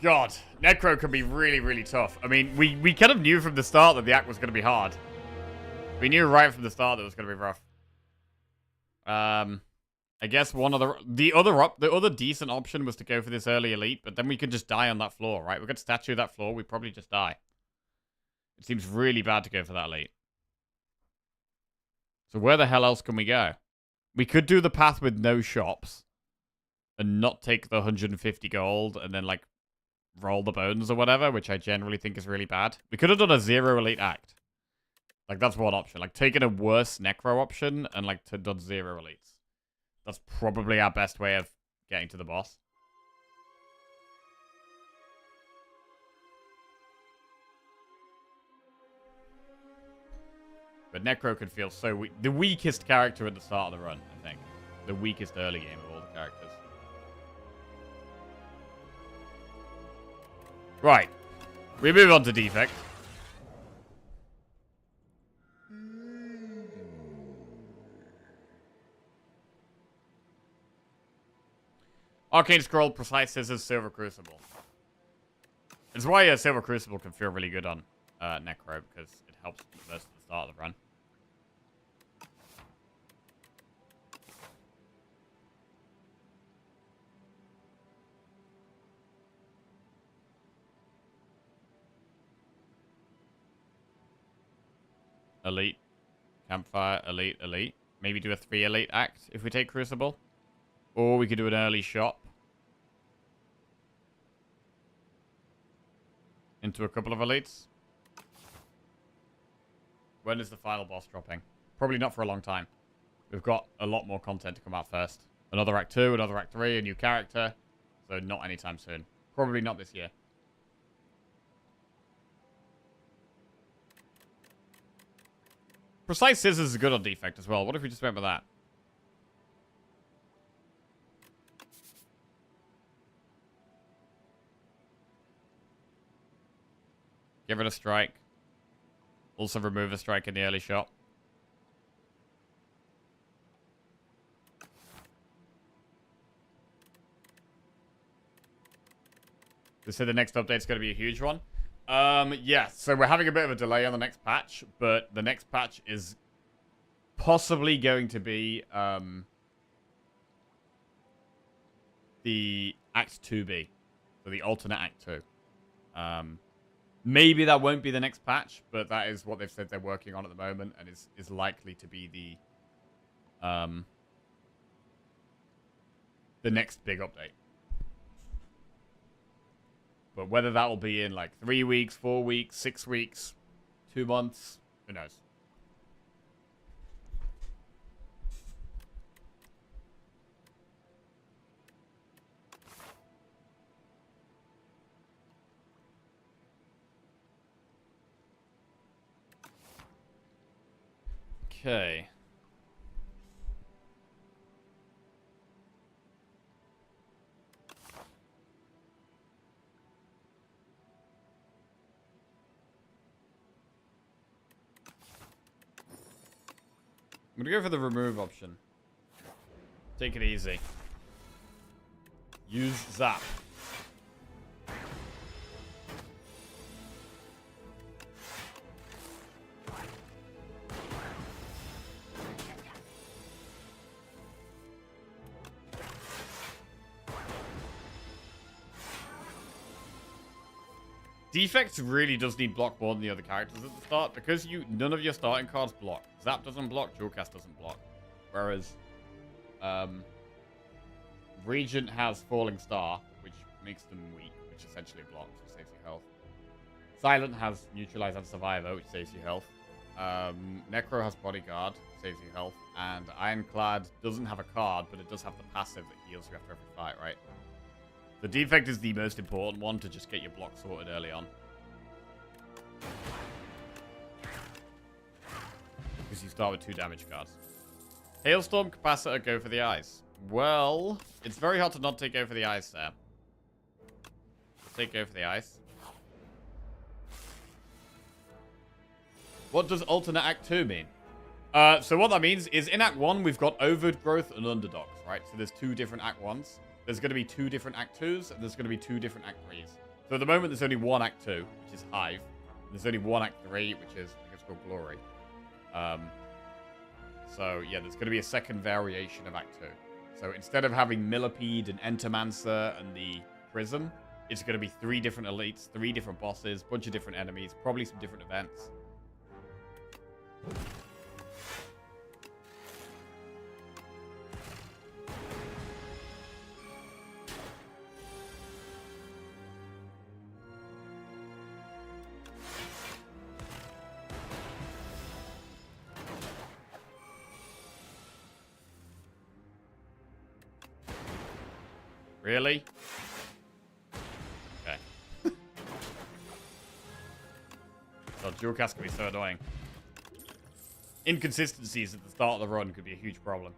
God, Necro can be really, really tough. I mean, we kind of knew from the start that the act was going to be hard. We knew right from the start that it was going to be rough. I guess one of the other decent option was to go for this early elite, but then we could just die on that floor, right? We could statue that floor, we probably just die. It seems really bad to go for that elite. So where the hell else can we go? We could do the path with no shops and not take the 150 gold and then like roll the bones or whatever, which I generally think is really bad. We could have done a 0 elite act. Like, that's one option. Like, taking a worse necro option and, like, done 0 elites. That's probably our best way of getting to the boss. But Necro can feel so weak. The weakest character at the start of the run, I think. The weakest early game of all the characters. Right. We move on to Defect. Arcane Scroll, Precise Scissors, Silver Crucible. It's why a Silver Crucible can feel really good on Necro, because it helps most at the start of the run. Elite. Campfire, elite, elite. Maybe do a 3 elite act if we take Crucible. Or we could do an early shop. Into a couple of elites. When is the final boss dropping? Probably not for a long time. We've got a lot more content to come out first. Another Act 2, another Act 3, a new character. So not anytime soon. Probably not this year. Precise Scissors is good on defect as well. What if we just remember that? Give it a strike. Also remove a strike in the early shot. They say the next update's going to be a huge one. Yeah, so we're having a bit of a delay on the next patch, but the next patch is possibly going to be the Act 2B. So the alternate Act 2. Maybe that won't be the next patch, but that is what they've said they're working on at the moment, and is likely to be the next big update. But whether that will be in like 3 weeks, 4 weeks, 6 weeks, 2 months, who knows? Okay. I'm gonna go for the remove option. Take it easy. Use Zap. Defect really does need block more than the other characters at the start, because none of your starting cards block. Zap doesn't block, Jewelcast doesn't block. Whereas Regent has Falling Star, which makes them weak, which essentially blocks, which saves you health. Silent has Neutralize and Survivor, which saves you health. Necro has Bodyguard, saves you health. And Ironclad doesn't have a card, but it does have the passive that heals you after every fight, right? The defect is the most important one to just get your block sorted early on. Because you start with 2 damage cards. Hailstorm, Capacitor, go for the eyes. Well, it's very hard to not take go for the eyes there. Take go for the eyes. What does alternate Act 2 mean? So what that means is in Act 1, we've got Overgrowth and Underdogs, right? So there's 2 different Act 1s. There's going to be 2 different Act 2s, and there's going to be 2 different Act 3s. So at the moment, there's only 1 Act 2, which is Hive. And there's only 1 Act 3, which is, I think it's called Glory. So, yeah, there's going to be a second variation of Act 2. So instead of having Millipede and Entomancer and the Prism, it's going to be 3 different elites, 3 different bosses, bunch of different enemies, probably some different events. Really? Okay. So Jewelcast can be so annoying. Inconsistencies at the start of the run could be a huge problem.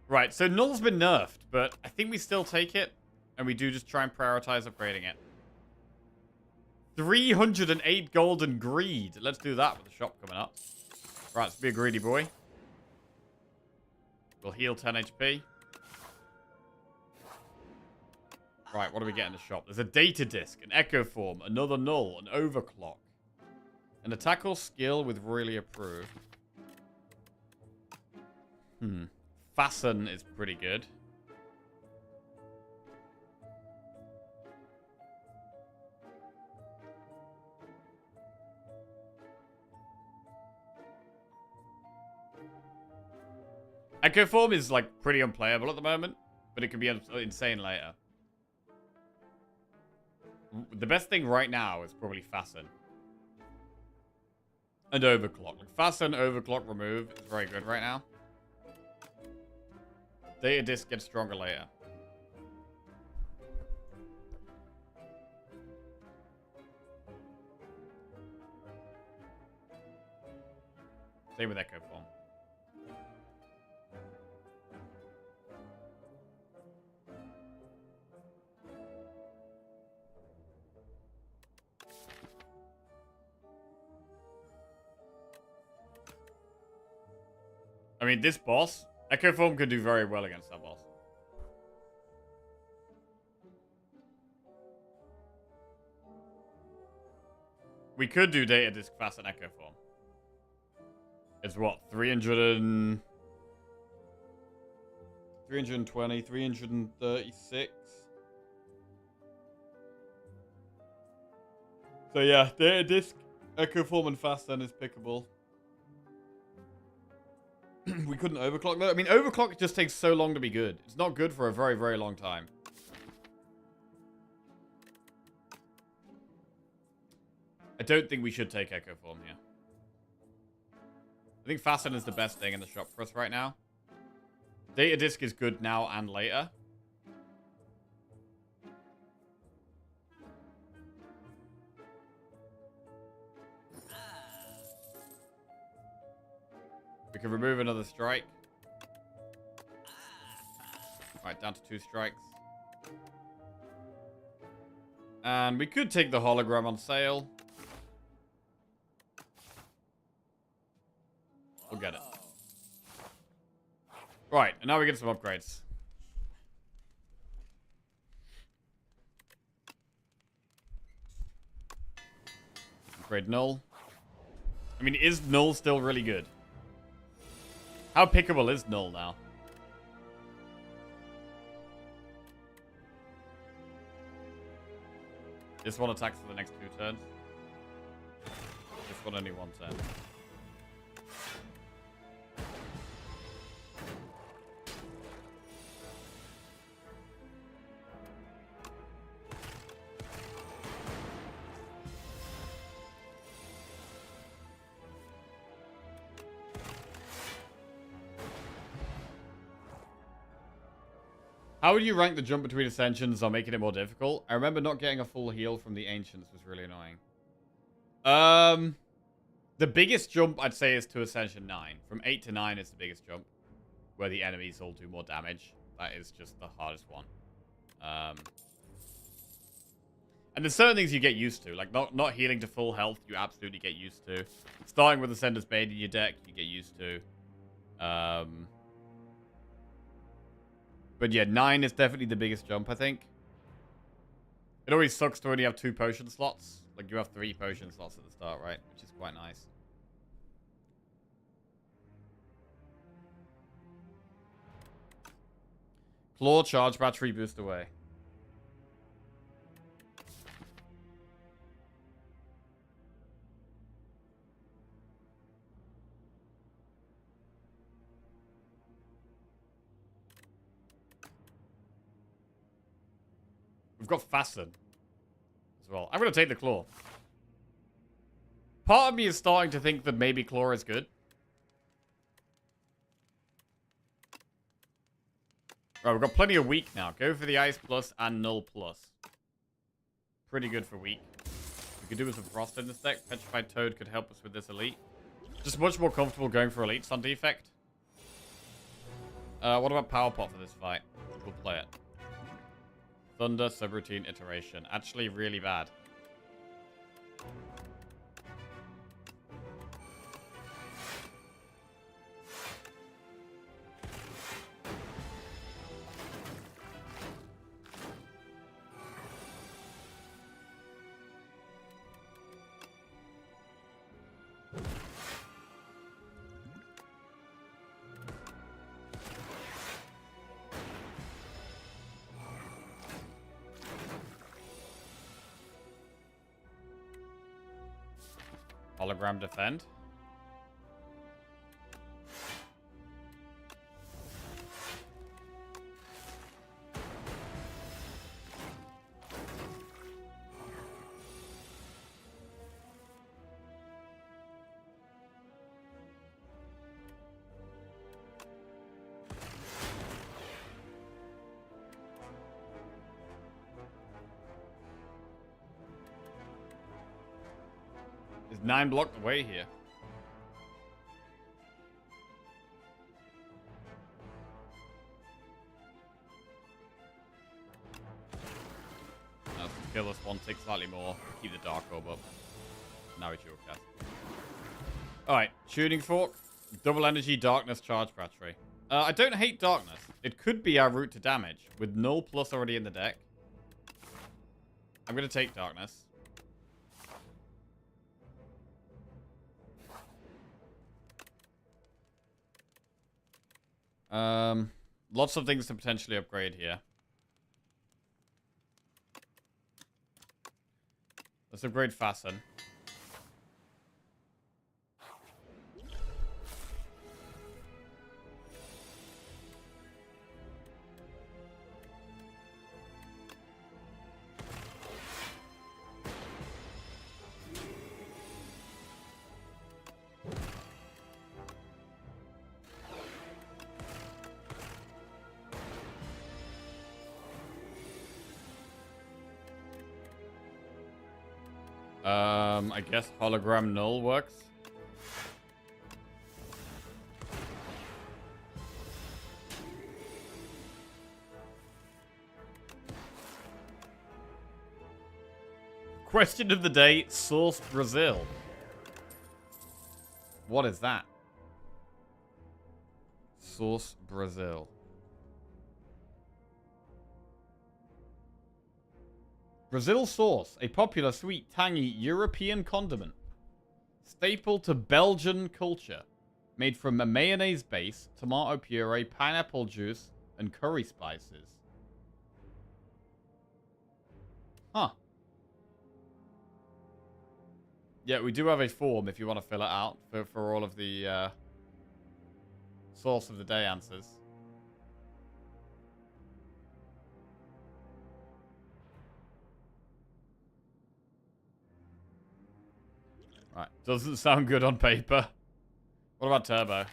Right, so Null's been nerfed, but I think we still take it, and we do just try and prioritize upgrading it. 308 gold and greed. Let's do that with the shop coming up. Right, let's be a greedy boy. We'll heal 10 HP. Right, what do we get in the shop? There's a data disc, an echo form, another null, an overclock. An attack or skill with really approved. Fasten is pretty good. Echo form is like pretty unplayable at the moment, but it can be insane later. The best thing right now is probably Fasten. And Overclock. Like Fasten, Overclock, Remove is very good right now. Data Disc gets stronger later. Same with Echo Form. I mean, this boss, Echo Form could do very well against that boss. We could do Data Disc fast and Echo Form. It's what? 320, 336. So yeah, Data Disc, Echo Form, and fast then is pickable. We couldn't overclock though. I mean, overclock just takes so long to be good. It's not good for a very, very long time. I don't think we should take Echo Form here. I think Fasten is the best thing in the shop for us right now. Data Disc is good now and later. We can remove another strike. Alright, down to 2 strikes. And we could take the hologram on sale. We'll get it. Right, and now we get some upgrades. Upgrade Null. I mean, is Null still really good? How pickable is Null now? This one attacks for the next 2 turns. This one only 1 turn. How would you rank the jump between Ascensions on making it more difficult? I remember not getting a full heal from the Ancients was really annoying. The biggest jump, I'd say, is to Ascension 9. From 8 to 9 is the biggest jump, where the enemies all do more damage. That is just the hardest one. And there's certain things you get used to. Like, not healing to full health, you absolutely get used to. Starting with Ascender's Bane in your deck, you get used to. But yeah, 9 is definitely the biggest jump, I think. It always sucks to only have 2 potion slots. Like, you have 3 potion slots at the start, right? Which is quite nice. Claw, charge, battery, boost away. We've got Fasten as well. I'm going to take the Claw. Part of me is starting to think that maybe Claw is good. Right, we've got plenty of weak now. Go for the Ice Plus and Null Plus. Pretty good for weak. We could do with some Frost in this deck. Petrified Toad could help us with this Elite. Just much more comfortable going for Elites on defect. What about Power Pot for this fight? We'll play it. Thunder, Subroutine, Iteration. Actually, really bad. Hologram defend. Is 9 blocked away here? skill this one, take slightly more, keep the Dark Orb up. Now it's your cast. Alright, Tuning Fork, double energy, darkness, charge battery. I don't hate darkness. It could be our route to damage, with null plus already in the deck. I'm going to take darkness. Lots of things to potentially upgrade here. Let's upgrade Fasten. I guess hologram null works. Question of the day, Source Brazil. What is that? Source Brazil. Brazil sauce, a popular sweet, tangy European condiment. Staple to Belgian culture. Made from a mayonnaise base, tomato puree, pineapple juice, and curry spices. Huh. Yeah, we do have a form if you want to fill it out for all of the source of the day answers. Right, doesn't sound good on paper. What about Turbo?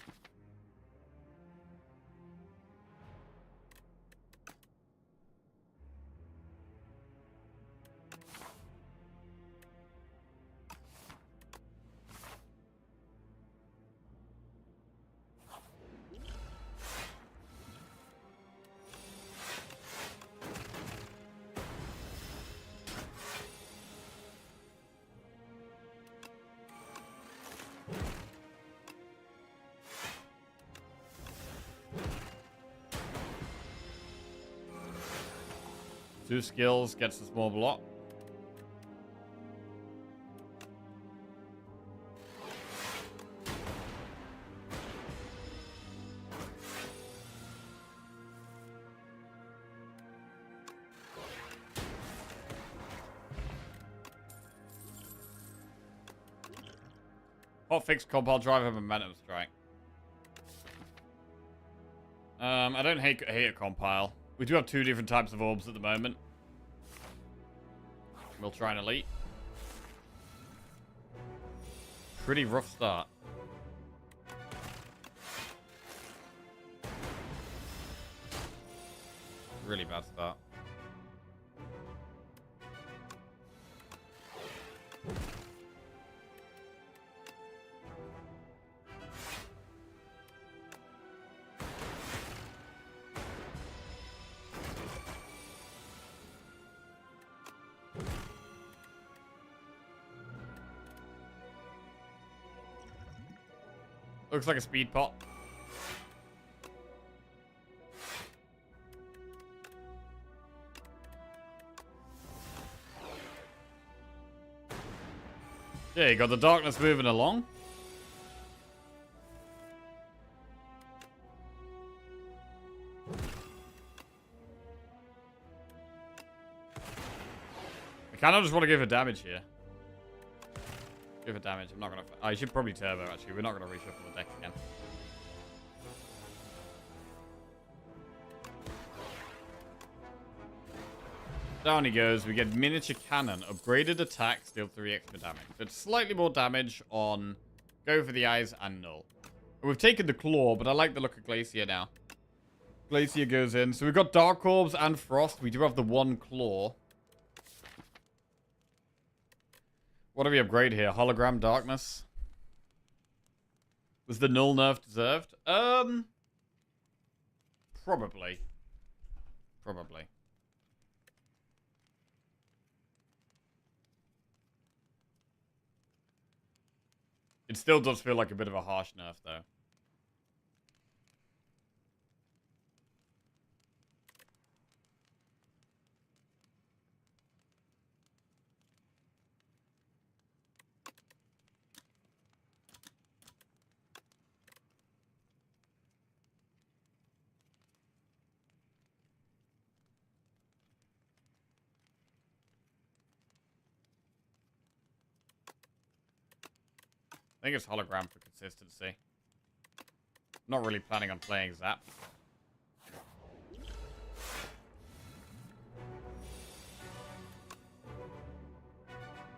Two skills gets us more block. Hotfix, compile, driver, momentum strike. I don't hate a compile. We do have two different types of orbs at the moment. We'll try an elite. Pretty rough start. Really bad start. Looks like a speed pot. Yeah, you got the darkness moving along. I kind of just want to give her damage here. Give it damage. I'm not gonna. I should probably turbo actually. We're not gonna reshuffle the deck again. Down he goes. We get miniature cannon, upgraded attack, deal 3 extra damage. So it's slightly more damage on go for the eyes and null. We've taken the claw, but I like the look of Glacier now. Glacier goes in. So we've got Dark Orbs and Frost. We do have the one claw. What do we upgrade here? Hologram Darkness? Was the null nerf deserved? Probably. Probably. It still does feel like a bit of a harsh nerf, though. I think it's hologram for consistency. Not really planning on playing Zap.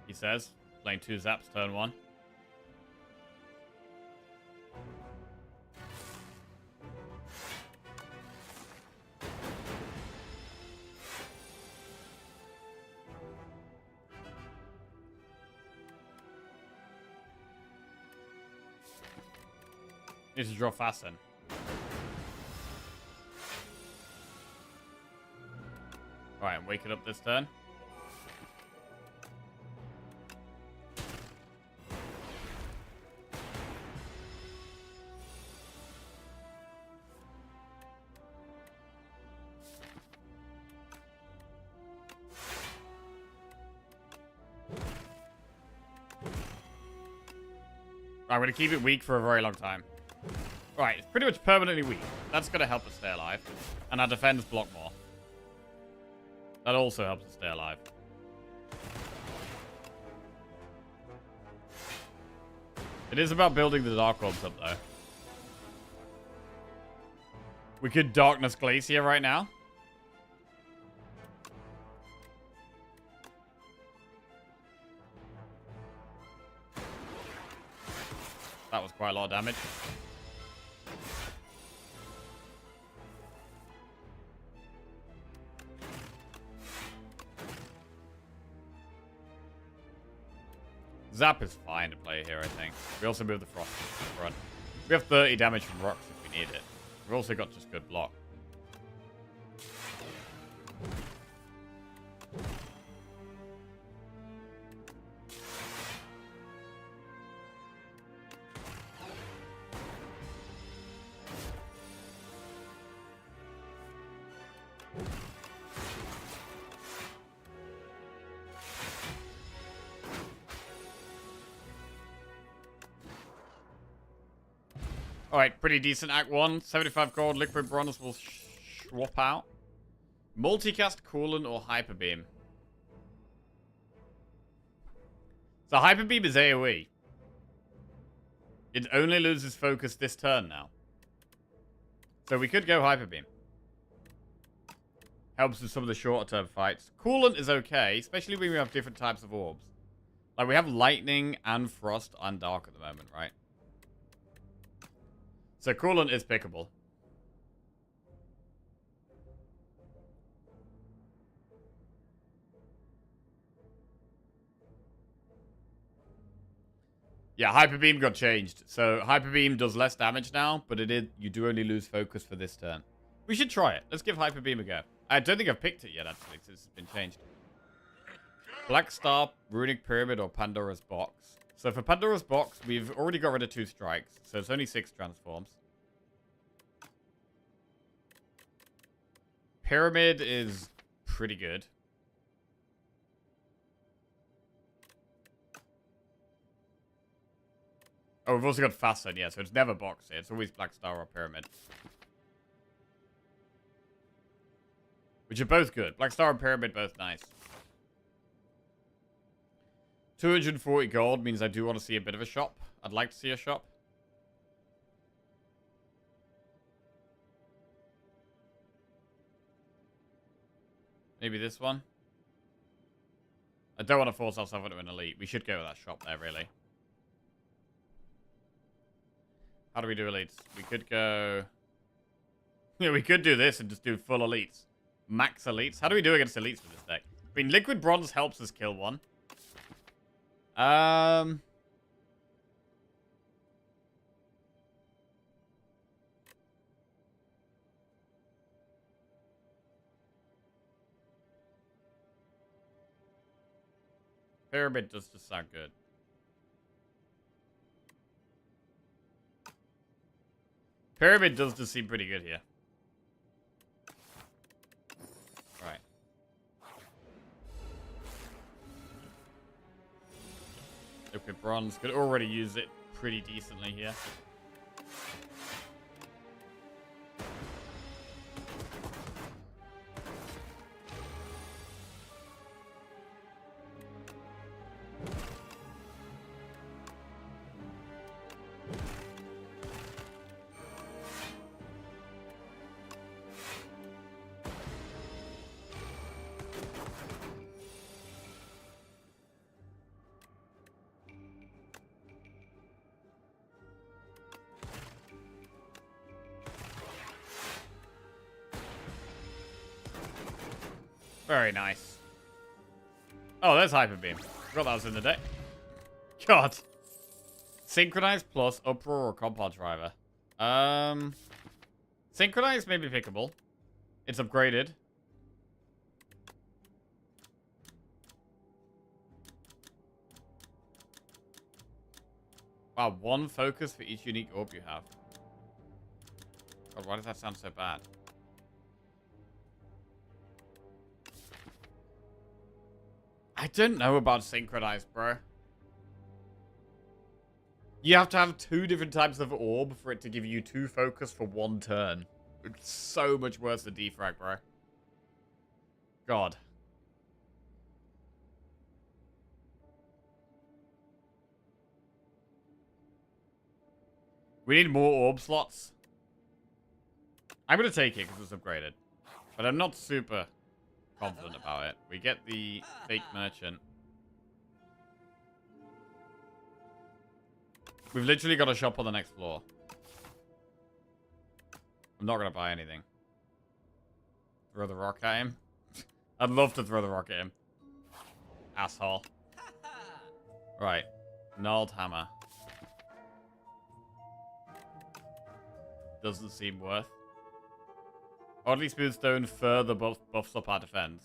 He says, playing 2 Zaps turn 1. Needs to draw fast then. Alright, I'm waking up this turn. I'm going to keep it weak for a very long time. Right, it's pretty much permanently weak. That's going to help us stay alive. And our defense block more. That also helps us stay alive. It is about building the Dark Orbs up, though. We could Darkness Glacier right now. That was quite a lot of damage. Zap is fine to play here, I think. We also move the Frost front. We have 30 damage from rocks if we need it. We've also got just good block. Alright, pretty decent Act 1. 75 gold, liquid bronze will swap out. Multicast, Coolant, or Hyper Beam. So Hyper Beam is AoE. It only loses focus this turn now. So we could go Hyper Beam. Helps with some of the shorter term fights. Coolant is okay, especially when we have different types of orbs. Like we have lightning and frost and dark at the moment, right? So Coolant is pickable. Yeah, Hyper Beam got changed. So Hyper Beam does less damage now, but you do only lose focus for this turn. We should try it. Let's give Hyper Beam a go. I don't think I've picked it yet, actually, since it's been changed. Black Star, Runic Pyramid, or Pandora's Box. So for Pandora's Box, we've already got rid of 2 strikes. So it's only 6 transforms. Pyramid is pretty good. Oh, we've also got Fasten, yeah, so it's never Box here. It's always Black Star or Pyramid. Which are both good. Black Star and Pyramid, both nice. 240 gold means I do want to see a bit of a shop. I'd like to see a shop. Maybe this one. I don't want to force ourselves into an elite. We should go with that shop there, really. How do we do elites? We could go... Yeah, we could do this and just do full elites. Max elites. How do we do against elites with this deck? I mean, liquid bronze helps us kill one. Pyramid does just sound good. pyramid does just seem pretty good here. Right. Liquid bronze. Could already use it pretty decently here. Very nice. Oh, there's Hyper Beam. Forgot that was in the deck. God. Synchronize plus Uproar or Compound Driver. Synchronize may be pickable. It's upgraded. Wow, 1 focus for each unique orb you have. God, why does that sound so bad? I don't know about Synchronize, bro. You have to have 2 different types of orb for it to give you 2 focus for 1 turn. It's so much worse than Defrag, bro. God. We need more orb slots. I'm going to take it because it's upgraded. But I'm not super confident about it. We get the fake merchant. We've literally got a shop on the next floor. I'm not going to buy anything. Throw the rock at him. I'd love to throw the rock at him. Asshole. Right. Gnarled hammer. Doesn't seem worth. Oddly Smooth Stone further buffs up our defense.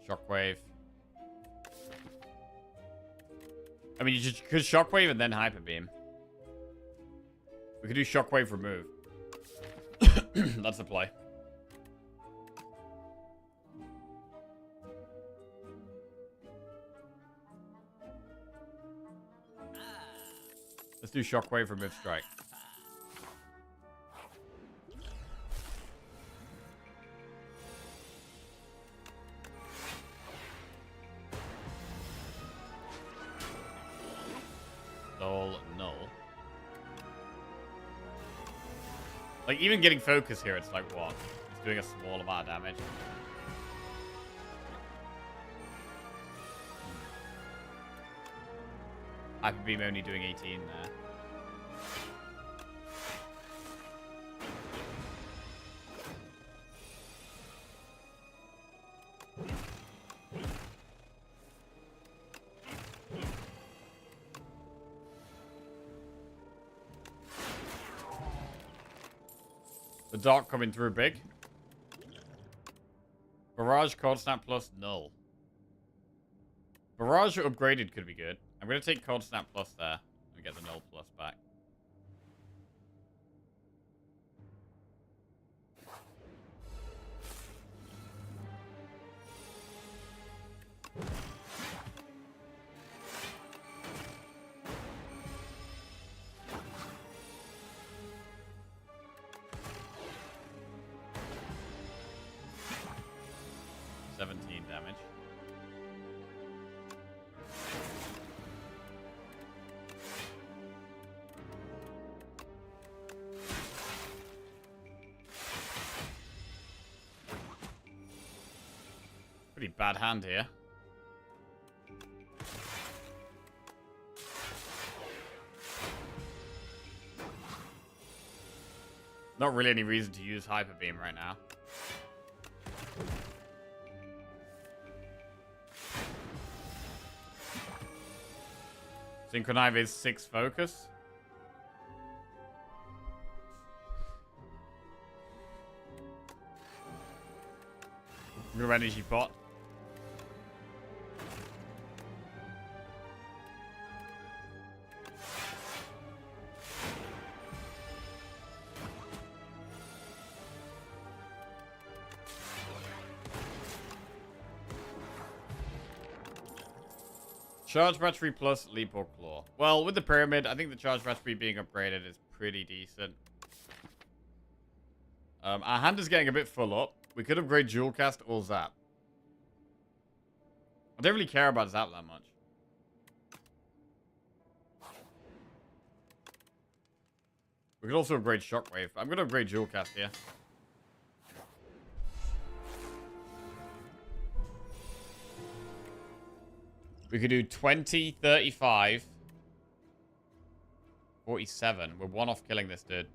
Shockwave. I mean, you could Shockwave and then Hyper Beam. We could do Shockwave remove. That's a play. Let's do Shockwave remove strike. Soul null. Like, even getting focus here, it's like, what? It's doing a small amount of damage. Hyper Beam only doing 18 there. The Dark coming through big. Barrage, Cold Snap plus null. Barrage upgraded could be good. I'm going to take Cold Snap plus there and get the null plus back. Damage. Pretty bad hand here. Not really any reason to use Hyper Beam right now. Synchronize is 6 focus. New energy pot. Charge battery plus leap or claw. Well, with the pyramid, I think the charge battery being upgraded is pretty decent. Our hand is getting a bit full up. We could upgrade dual cast or zap. I don't really care about zap that much. We could also upgrade shockwave. I'm going to upgrade dual cast here. We could do 20, 35, 47. We're one off killing this dude.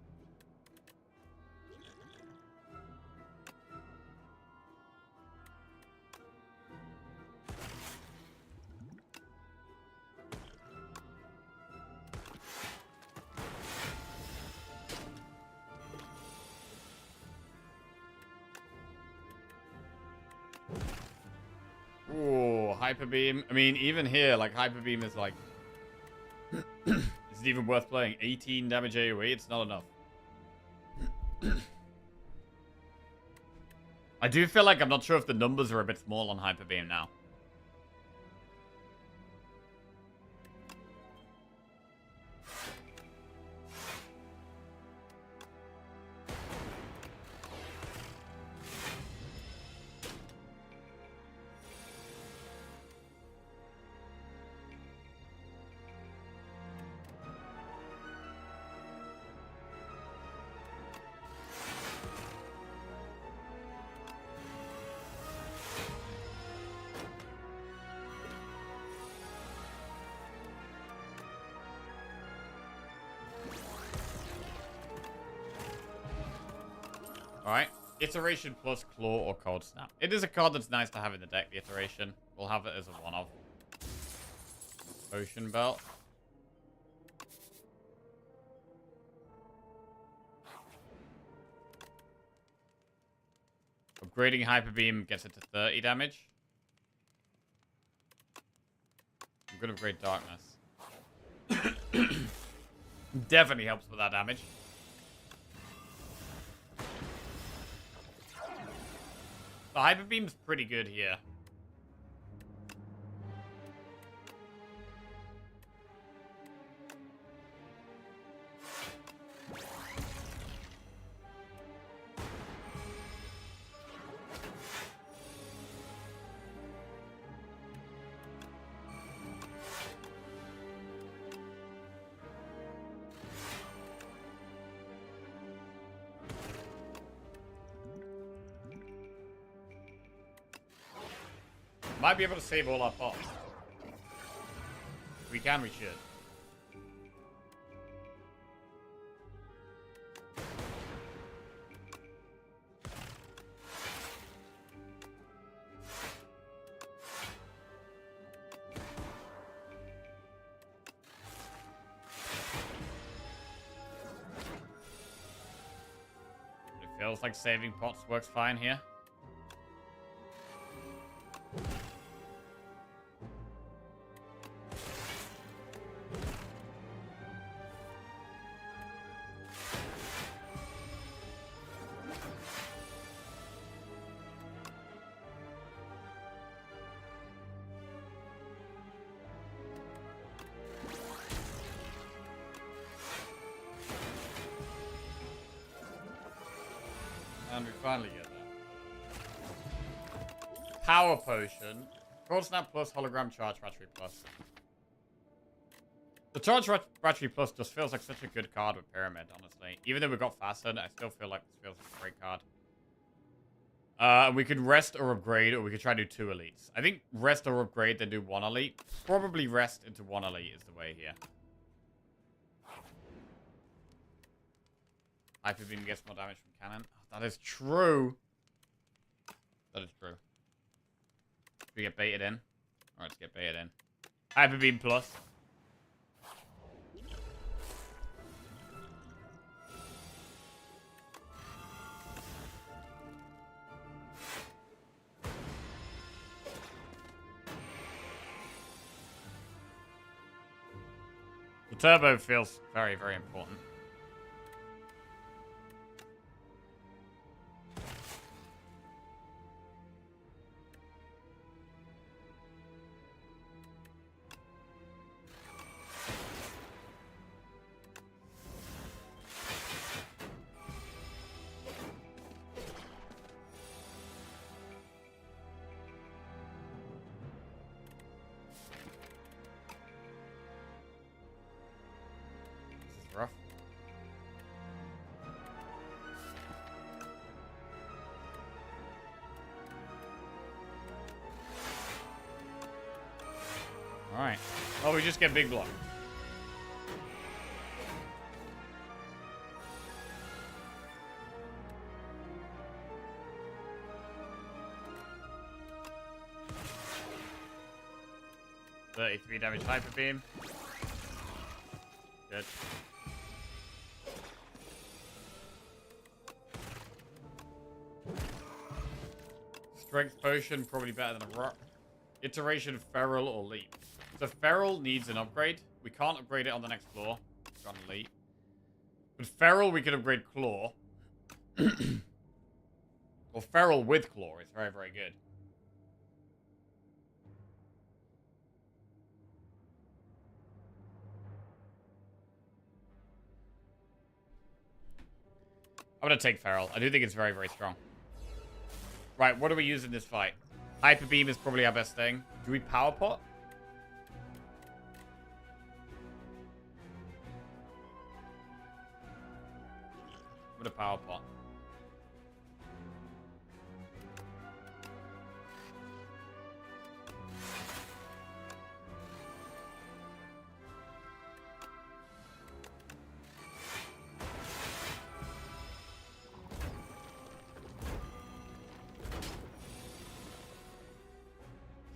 Ooh, hyper beam. I mean, even here, like, hyper beam is like... is it even worth playing? 18 damage AoE? It's not enough. I do feel like I'm not sure if the numbers are a bit small on hyper beam now. Alright. Iteration plus Claw or Cold Snap. It is a card that's nice to have in the deck, the Iteration. We'll have it as a one-off. Ocean Belt. Upgrading Hyper Beam gets it to 30 damage. I'm going to upgrade Darkness. Definitely helps with that damage. The Hyper Beam's pretty good here. Might be able to save all our pots. We can, we should. It feels like saving pots works fine here. And we finally get there. Power Potion. Cold Snap plus, Hologram Charge Battery plus. The Charge Battery plus just feels like such a good card with Pyramid, honestly. Even though we got Fastened, I still feel like this feels like a great card. We could rest or upgrade, or we could try to do 2 elites. I think rest or upgrade, then do 1 elite. Probably rest into 1 elite is the way here. Hyper Beam gets more damage from cannon. That is true. That is true. Should we get baited in? Alright, let's get baited in. Hyper Beam plus. The turbo feels very, very important. rough. Alright. Oh, we just get big block. $33 damage hyper beam. Good. Strength potion, probably better than a rock. Iteration, feral, or leap. So feral needs an upgrade. We can't upgrade it on the next floor. Got a leap. But feral, we can upgrade claw. Or feral with claw is very, very good. I'm going to take feral. I do think it's very, very strong. Right, what do we use in this fight? Hyper beam is probably our best thing. Do we power pot? I'm going to power pot.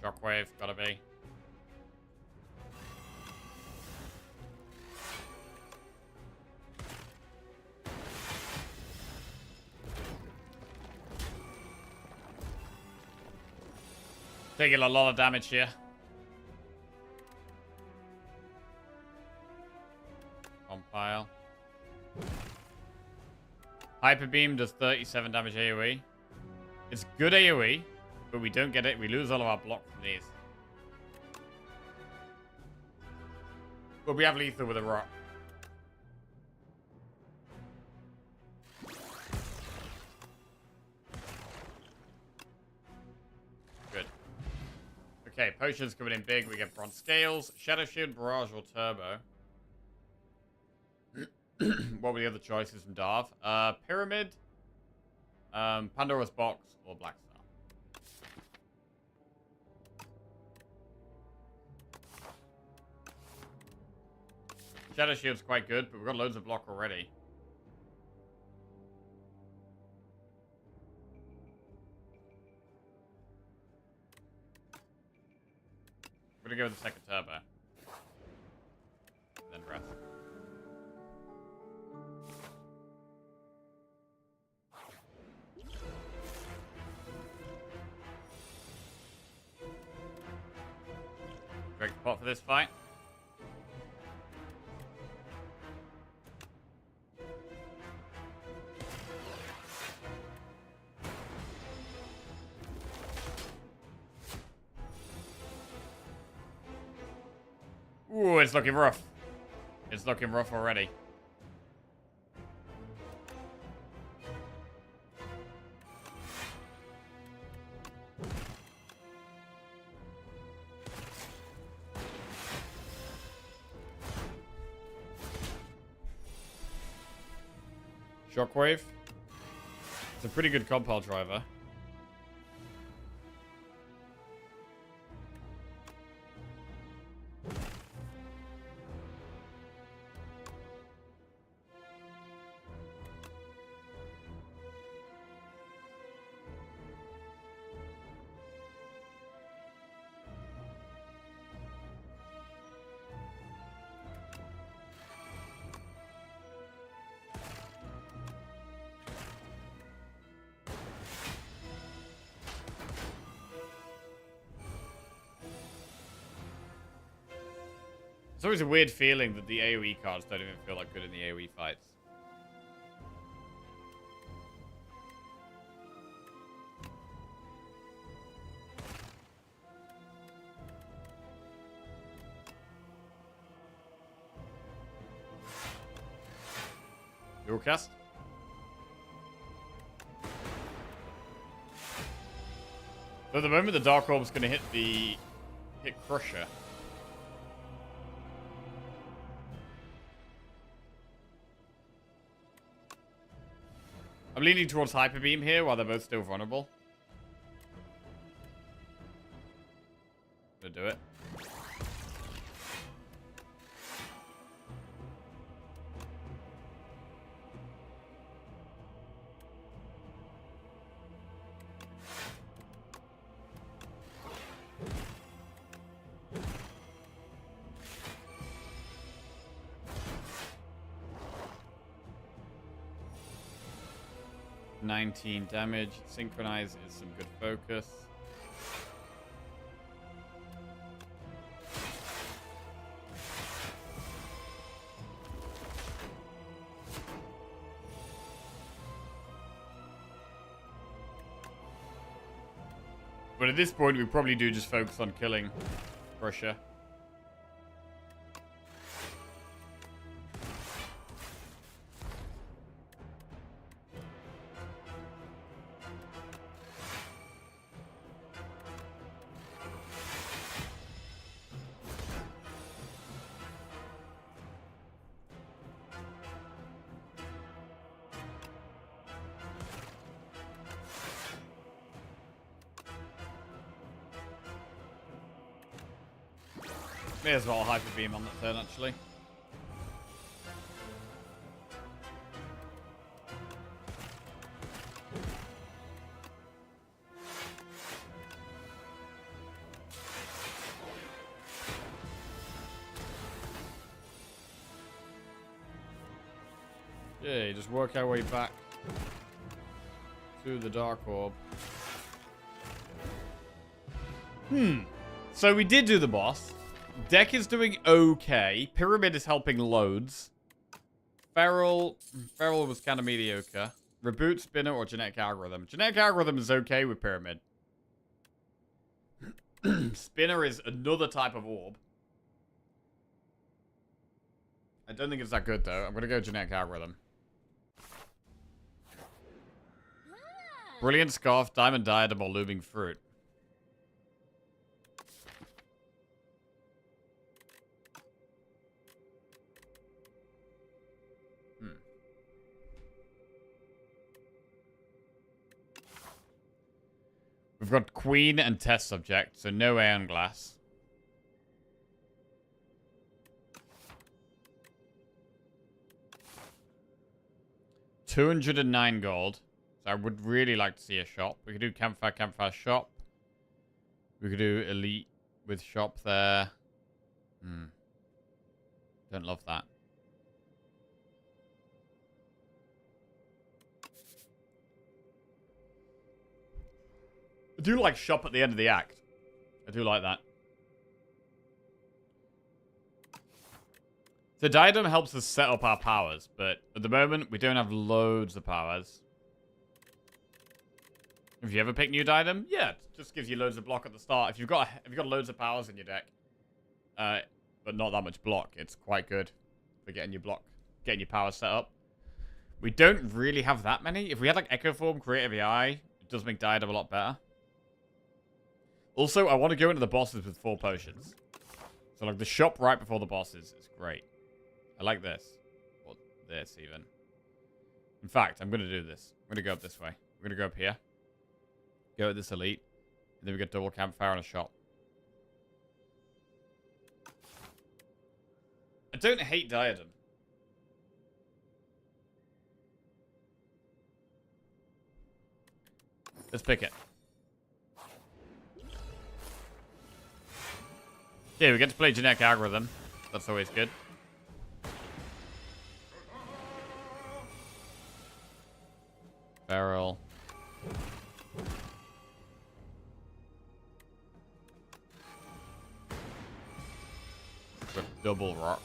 Shockwave, gotta be. Taking a lot of damage here. Compile. Hyper Beam does 37 damage AoE. It's good AoE. But we don't get it. We lose all of our block from these. But we have lethal with a rock. Good. Okay, potions coming in big. We get bronze scales, shadow shield, barrage, or turbo. What were the other choices from Darv? Pyramid, Pandora's box, or Black Star. Shadow Shield's quite good, but we've got loads of block already. I'm gonna go with the second turbo. And then rest. Direct pot for this fight. Ooh, it's looking rough. It's looking rough already. Shockwave. It's a pretty good compile driver. It's always a weird feeling that the AoE cards don't even feel like good in the AoE fights. Dual cast. So at the moment the Dark Orb's gonna hit Crusher. I'm leaning towards Hyper Beam here while they're both still vulnerable. Gonna do it. $19 damage. Synchronize is some good focus. But at this point, we probably do just focus on killing Crusher. May as well Hyper Beam on that turn, actually. Yeah, just work our way back to the Dark Orb. So we did do the boss. Deck is doing okay. Pyramid is helping loads. Feral was kind of mediocre. Reboot, Spinner, or Genetic Algorithm. Genetic Algorithm is okay with Pyramid. Spinner is another type of orb. I don't think it's that good, though. I'm going to go Genetic Algorithm. Brilliant Scarf, Diamond Diadem, or Looming Fruit. We've got Queen and Test Subject, so no Aeon Glass. $209 gold. So I would really like to see a shop. We could do Campfire shop. We could do Elite with shop there. Don't love that. I do like shop at the end of the act. I do like that. The diadem helps us set up our powers, but at the moment we don't have loads of powers. Have you ever picked new diadem? Yeah, it just gives you loads of block at the start. If you've got loads of powers in your deck, but not that much block, it's quite good for getting your powers set up. We don't really have that many. If we had like Echo Form, Creative AI, it does make diadem a lot better. Also, I want to go into the bosses with 4 potions. So, like, the shop right before the bosses is great. I like this. Or this, even. In fact, I'm going to do this. I'm going to go up this way. We're going to go up here. Go at this Elite. And then we get double Campfire and a shop. I don't hate Diadem. Let's pick it. Yeah, we get to play Genetic Algorithm. That's always good. Feral. With double rock.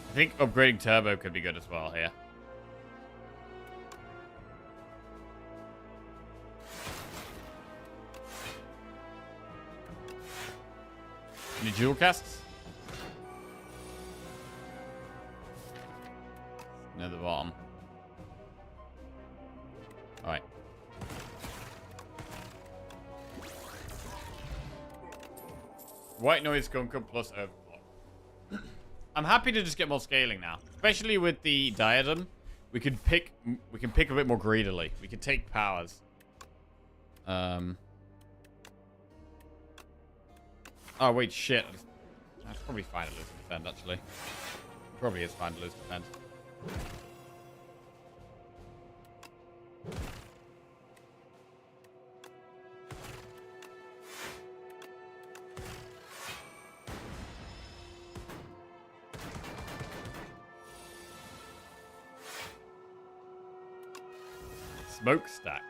I think upgrading Turbo could be good as well here. Any dual casts? Right. White noise gunker plus overclock. I'm happy to just get more scaling now, especially with the diadem. We can pick a bit more greedily. We can take powers. Oh wait, shit. That's probably fine to lose defend, actually. Probably is fine to lose defend. Smokestack.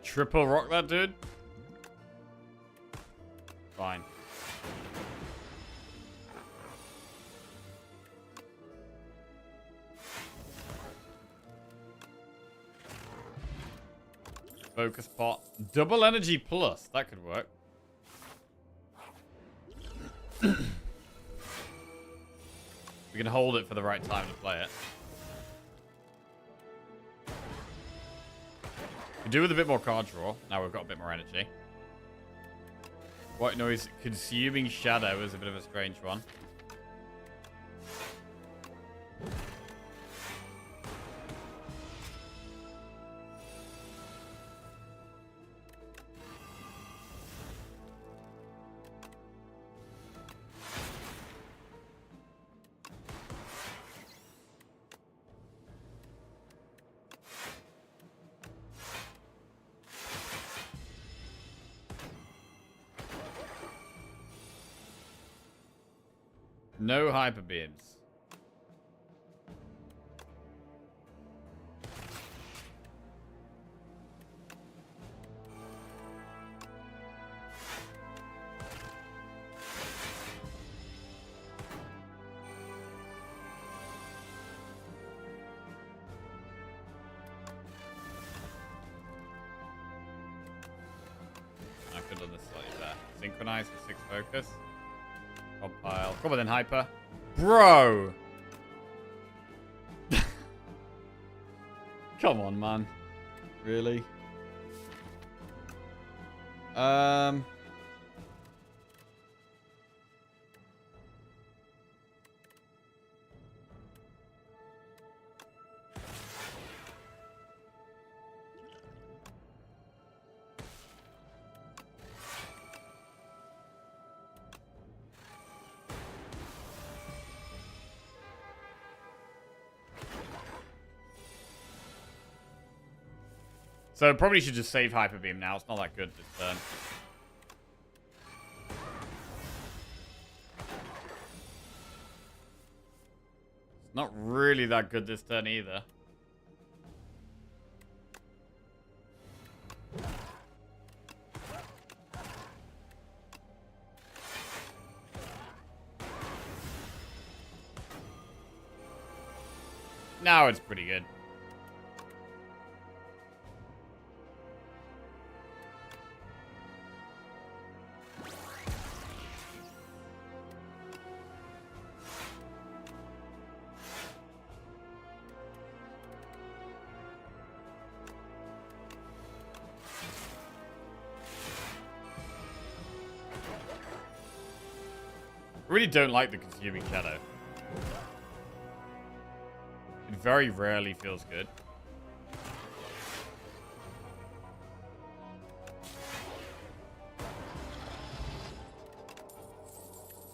Triple rock that dude? Fine. Focus pot. Double energy plus. That could work. We can hold it for the right time to play it. We do with a bit more card draw. Now we've got a bit more energy. White noise consuming shadow is a bit of a strange one. No hyper beams. I could have done this slightly better. Synchronize for 6 focus. Compile. Come on then, hyper. Bro! Come on, man. Really? So probably should just save Hyper Beam now. It's not that good this turn. It's not really that good this turn either. Now it's pretty good. I really don't like the consuming shadow. It very rarely feels good.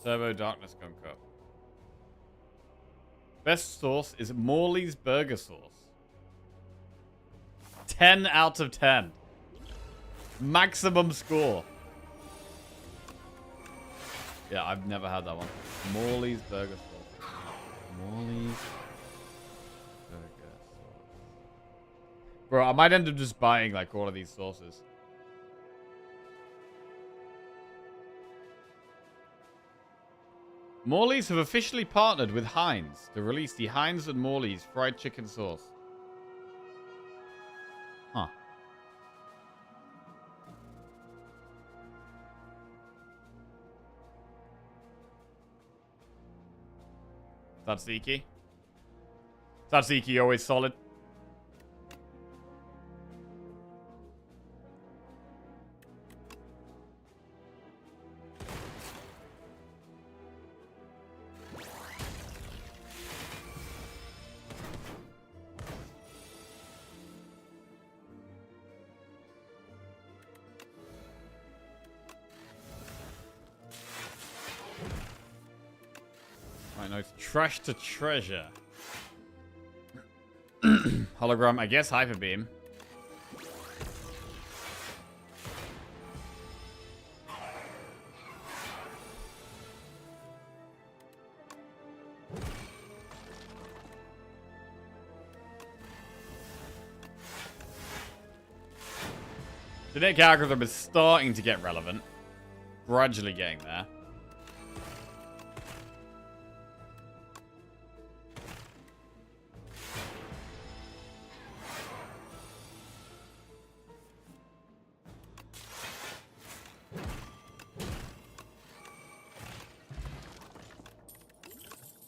Turbo Darkness Gunk Up. Best sauce is Morley's Burger Sauce. 10 out of 10. Maximum score. Yeah, I've never had that one. Morley's Burger Sauce. Morley's Burger Sauce. Bro, I might end up just buying like all of these sauces. Morley's have officially partnered with Heinz to release the Heinz and Morley's fried chicken sauce. Huh. Tzatziki. Tzatziki always solid. Right, now it's trash to treasure. Hologram, I guess Hyper Beam. Genetic algorithm is starting to get relevant. Gradually getting there.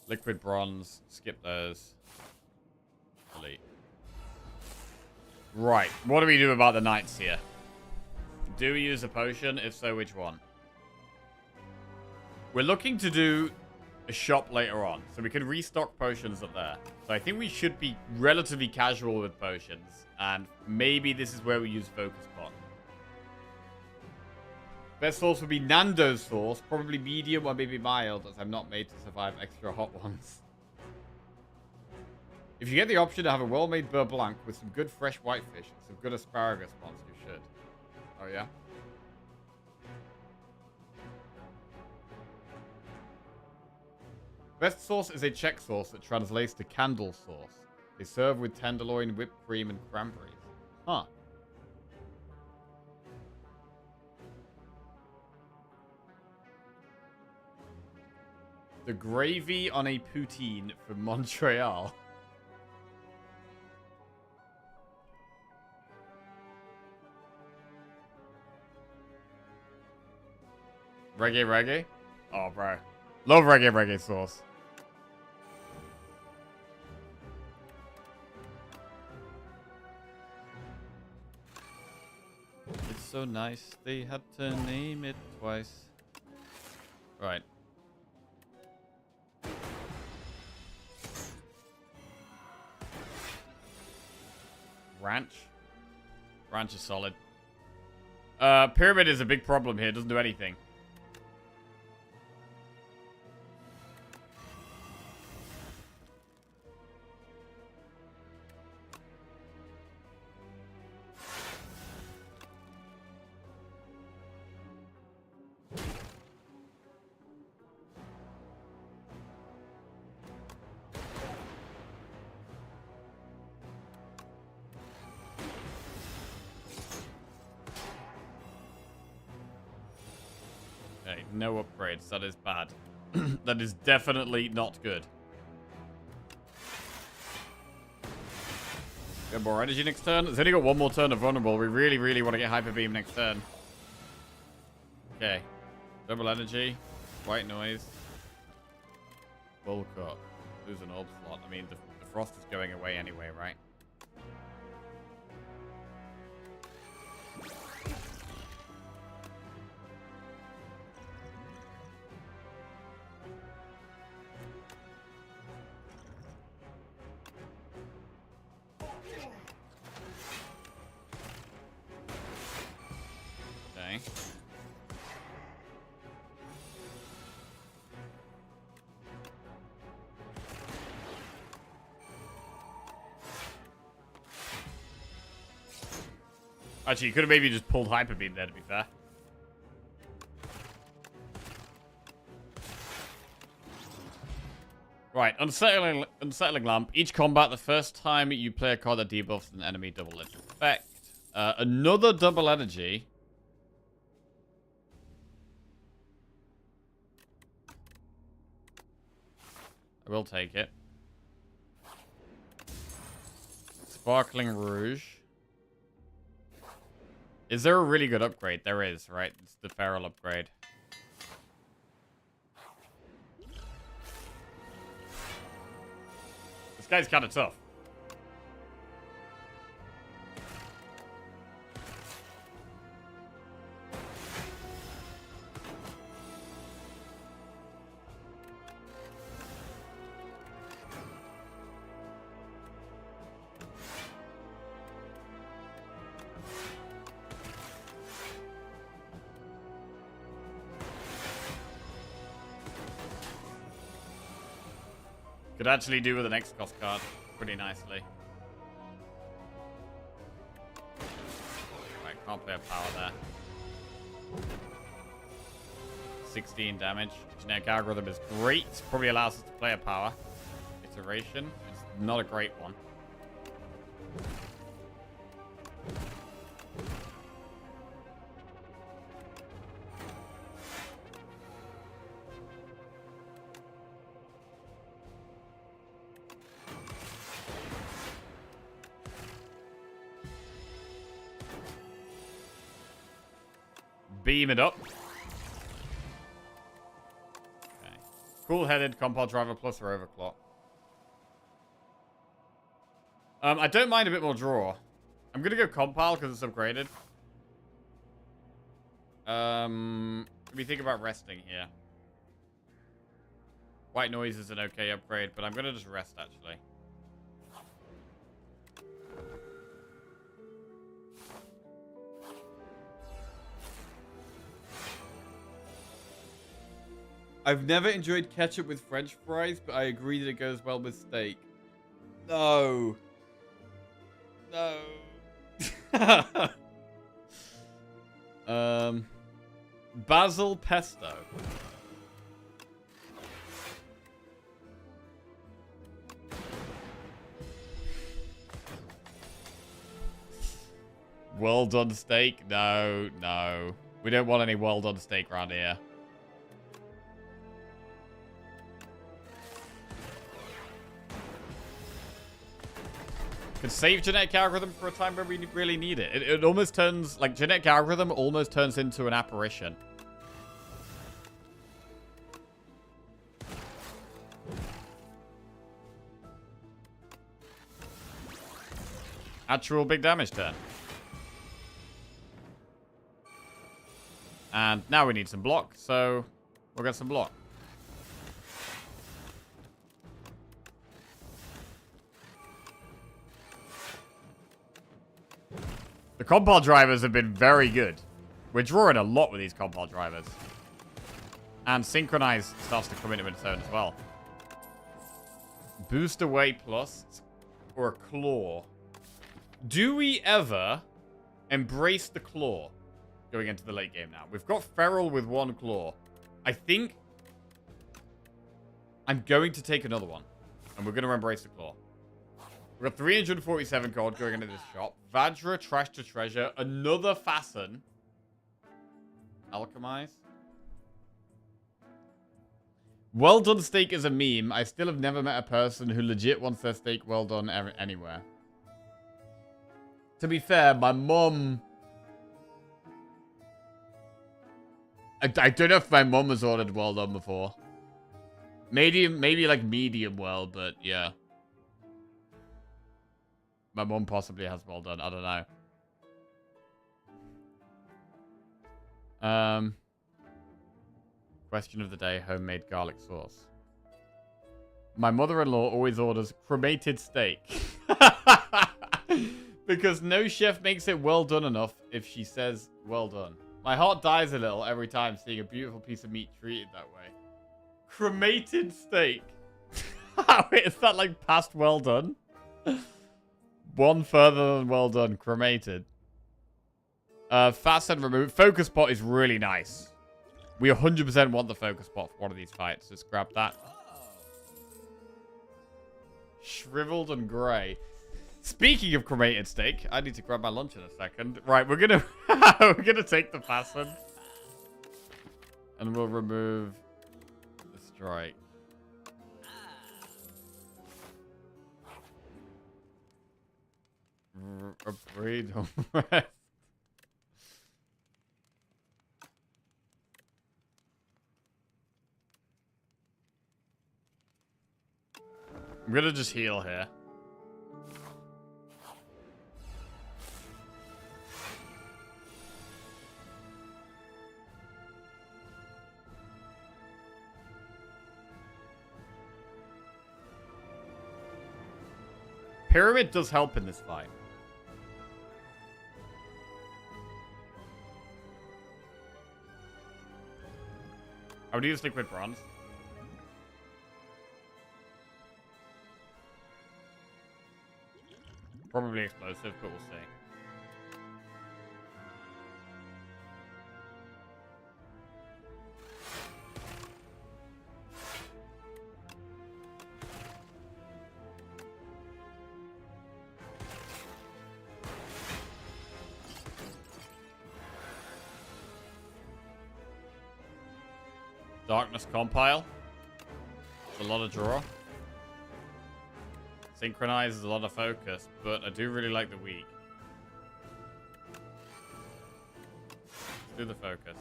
Liquid bronze. Skip those. Delete. Right. What do we do about the knights here? Do we use a potion? If so, which one? We're looking to do a shop later on, so we can restock potions up there. So I think we should be relatively casual with potions, and maybe this is where we use Focus Pot. Best sauce would be Nando's sauce, probably medium or maybe mild, as I'm not made to survive extra hot ones. If you get the option to have a well-made beurre blanc with some good fresh whitefish and some good asparagus ones, you should. Oh, yeah? Best sauce is a Czech sauce that translates to candle sauce. They serve with tenderloin, whipped cream, and cranberries. Huh. The gravy on a poutine from Montreal. Reggae? Oh, bro. Love reggae sauce. It's so nice, they had to name it twice. Right. Ranch. Ranch is solid. Pyramid is a big problem here, doesn't do anything. No upgrades. That is bad. That is definitely not good. Get more energy next turn. It's only got one more turn of vulnerable. We really want to get Hyper Beam next turn. Okay. Double energy. White noise. Bulk up. Lose an orb slot. I mean, the frost is going away anyway, right? Actually, you could have maybe just pulled Hyper Beam there, to be fair. Right, Unsettling Lamp. Each combat, the first time you play a card that debuffs an enemy, double its effect. Another double energy. I will take it. Sparkling Rouge. Is there a really good upgrade? There is, right? It's the Feral upgrade. This guy's kind of tough. Could actually do with an X-Cost card pretty nicely. Right, can't play a power there. 16 damage. Generic algorithm is great. Probably allows us to play a power. Iteration. It's not a great one. Beam it up. Okay. Cool-headed, Compile Driver plus or Overclock. I don't mind a bit more draw. I'm going to go Compile because it's upgraded. Let me think about resting here. White Noise is an okay upgrade, but I'm going to just rest, actually. I've never enjoyed ketchup with French fries, but I agree that it goes well with steak. No. No. Basil pesto. Well done steak? No, no. We don't want any well done steak around here. Could save genetic algorithm for a time where we really need it. It almost turns, like, genetic algorithm almost turns into an apparition. Actual big damage turn. And now we need some block, so we'll get some block. The compile drivers have been very good. We're drawing a lot with these compile drivers. And synchronize starts to come into its own as well. Boost away plus or a claw. Do we ever embrace the claw going into the late game now? We've got Feral with one claw. I think I'm going to take another one. And we're going to embrace the claw. We've got 347 gold going into this shop. Vajra, Trash to Treasure. Another Fasten. Alchemize. Well done steak is a meme. I still have never met a person who legit wants their steak well done anywhere. To be fair, my mum... I don't know if my mum has ordered well done before. Maybe like medium well, but yeah. My mum possibly has well done. I don't know. Question of the day, homemade garlic sauce. My mother-in-law always orders cremated steak. Because no chef makes it well done enough if she says well done. My heart dies a little every time seeing a beautiful piece of meat treated that way. Cremated steak. Wait, is that like past well done? One further than well done. Cremated. Fast and remove. Focus pot is really nice. We 100% want the focus pot for one of these fights. Just grab that. Shriveled and grey. Speaking of cremated steak, I need to grab my lunch in a second. Right, we're gonna take the fasten. And we'll remove the strike. A breed of rest. I'm gonna just heal here. Pyramid does help in this fight. I would use liquid bronze. Probably explosive, but we'll see. Darkness compile. It's a lot of draw. Synchronize is a lot of focus, but I do really like the weak. Let's do the focus.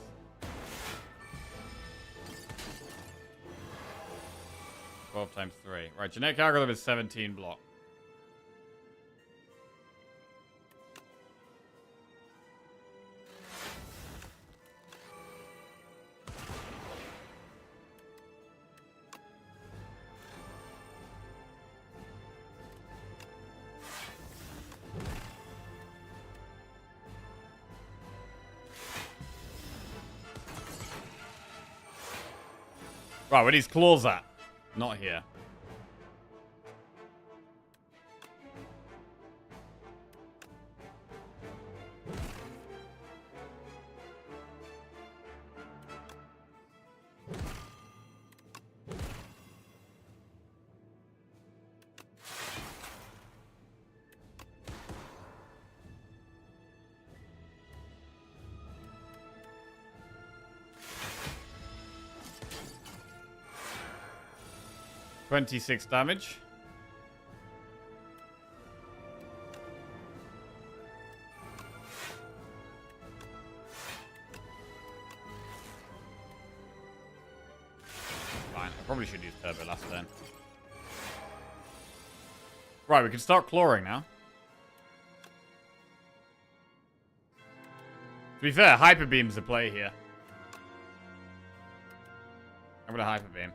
Twelve times 3. Right, genetic algorithm is 17 block. Right, where these claws at? Not here. $26 damage. Fine, I probably should use Turbo last turn. Right, we can start clawing now. To be fair, Hyper Beam's the play here. I'm gonna Hyper Beam.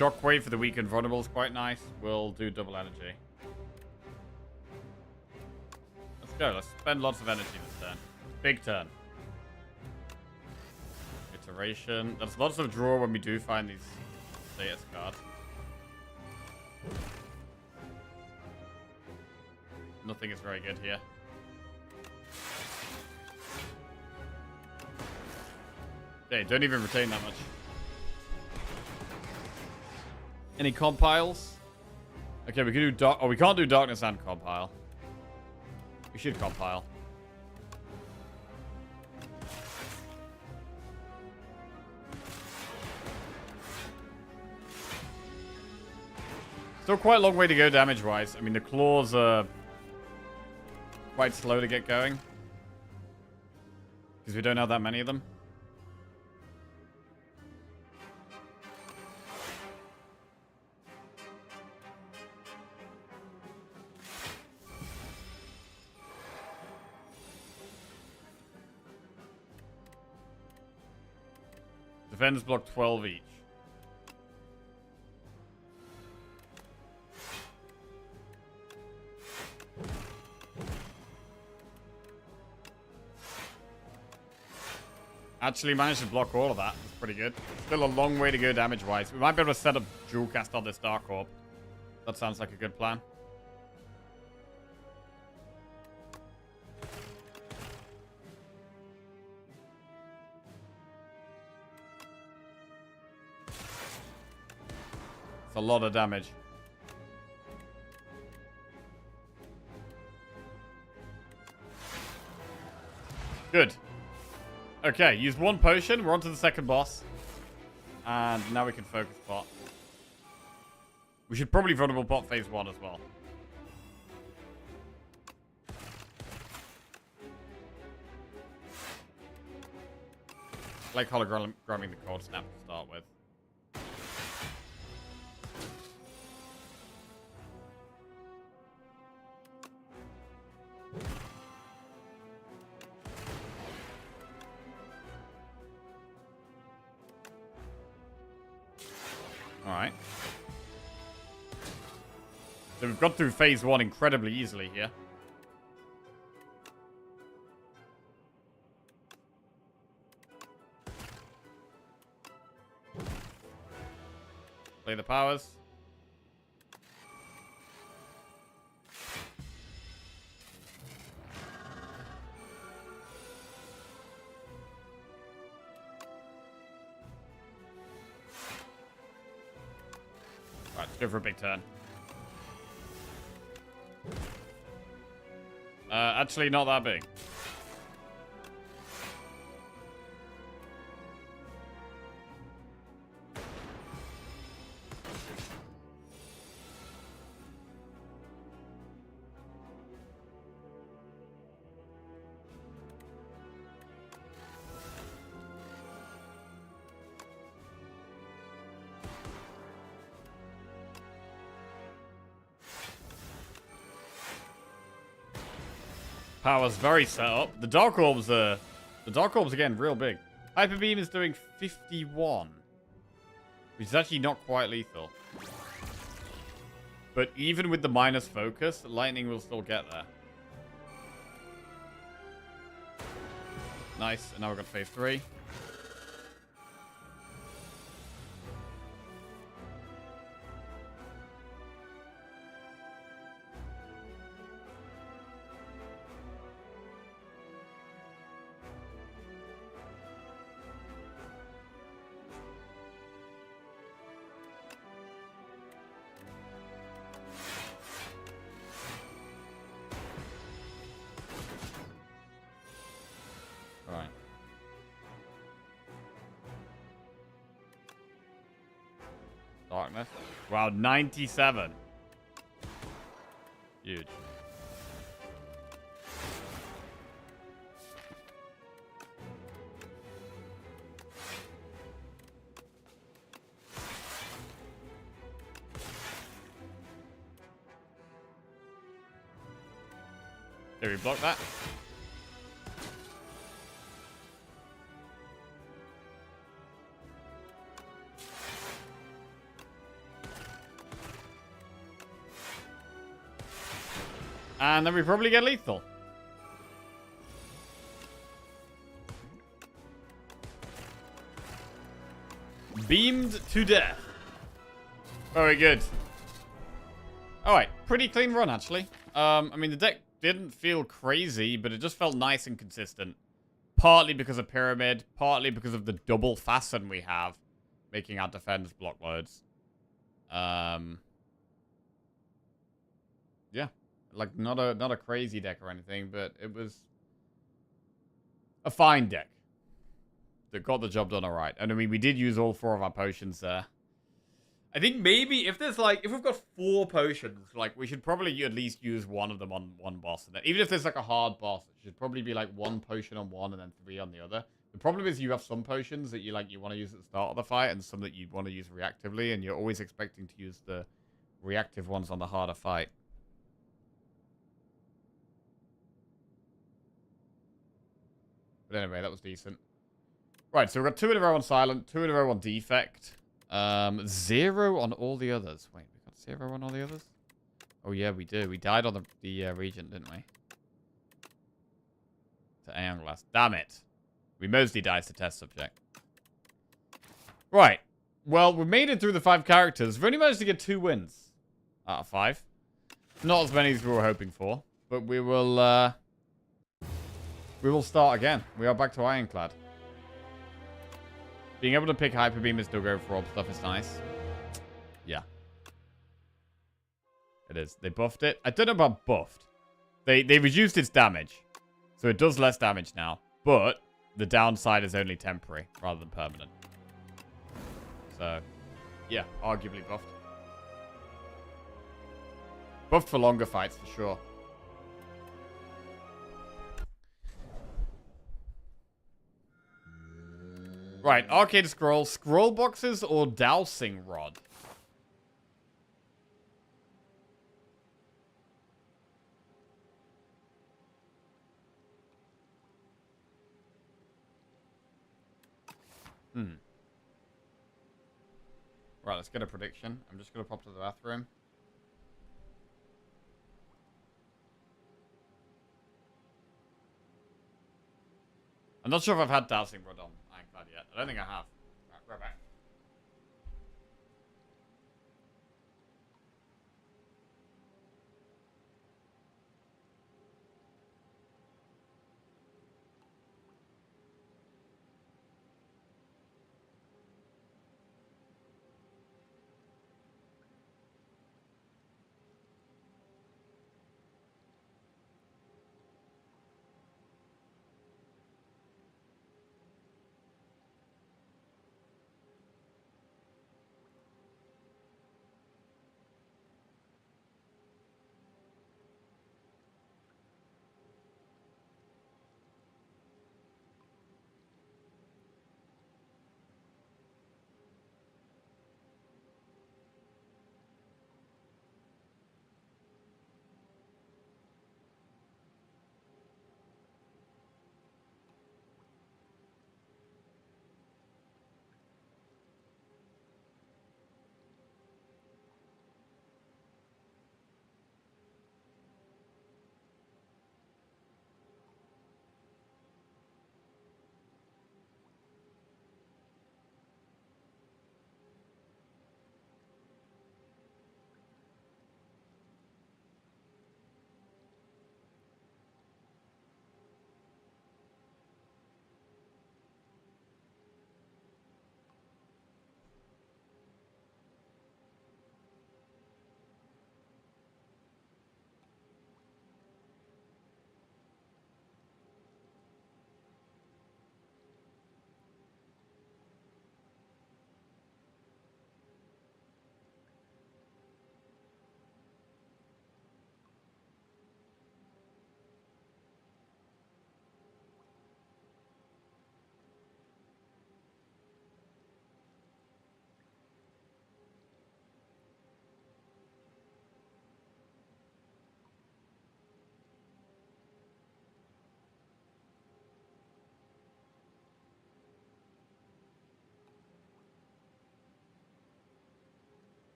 Shockwave for the weak and vulnerable is quite nice. We'll do double energy. Let's go. Let's spend lots of energy this turn. Big turn. Iteration. There's lots of draw when we do find these status cards. Nothing is very good here. Hey, don't even retain that much. Any compiles? Okay, we can do dark. Oh, we can't do darkness and compile. We should compile. Still quite a long way to go damage-wise. I mean, the claws are quite slow to get going. Because we don't have that many of them. Defenders block 12 each. Actually managed to block all of that. That's pretty good. Still a long way to go damage-wise. We might be able to set up dual cast on this Dark Orb. That sounds like a good plan. It's a lot of damage. Good. Okay, use one potion. We're on to the second boss. And now we can focus pot. We should probably vulnerable pot phase 1 as well. Like hologramming the cold snap to start with. Alright. So we've got through phase 1 incredibly easily here. Play the powers. Right, let's go for a big turn. Actually, not that big. Power's very set up. The Dark Orbs again, real big. Hyper Beam is doing 51. Which is actually not quite lethal. But even with the minus focus, Lightning will still get there. Nice, and now we've got phase 3. Darkness. Wow, 97. Huge. Did we block that? And then we probably get lethal. Beamed to death. Very good. Alright, pretty clean run, actually. I mean, the deck didn't feel crazy, but it just felt nice and consistent. Partly because of Pyramid, partly because of the double fasten we have, making our defense block loads. Yeah. Like, not a crazy deck or anything, but it was a fine deck that got the job done alright. And I mean, we did use all 4 of our potions there. I think maybe if there's like, if we've got 4 potions, like, we should probably at least use one of them on one boss. And then, even if there's like a hard boss, it should probably be like 1 potion on one and then 3 on the other. The problem is you have some potions that you want to use at the start of the fight and some that you want to use reactively, and you're always expecting to use the reactive ones on the harder fight. But anyway, that was decent. Right, so we've got 2 in a row on Silent, 2 in a row on Defect. 0 on all the others. Wait, we got 0 on all the others? Oh yeah, we do. We died on the Regent, didn't we? To Aeon Glass. Damn it. We mostly died to Test Subject. Right. Well, we made it through the 5 characters. We've only managed to get 2 wins out of 5. Not as many as we were hoping for. But we will start again. We are back to Ironclad. Being able to pick Hyper Beam and still go for orb stuff is nice. Yeah. It is. They buffed it. I don't know about buffed. They reduced its damage. So it does less damage now. But the downside is only temporary rather than permanent. So, yeah, arguably buffed. Buffed for longer fights, for sure. Right, arcade scroll. Scroll boxes or dowsing rod? Right, let's get a prediction. I'm just going to pop to the bathroom. I'm not sure if I've had dowsing rod on Ironclad yet. I don't think I have. Right back.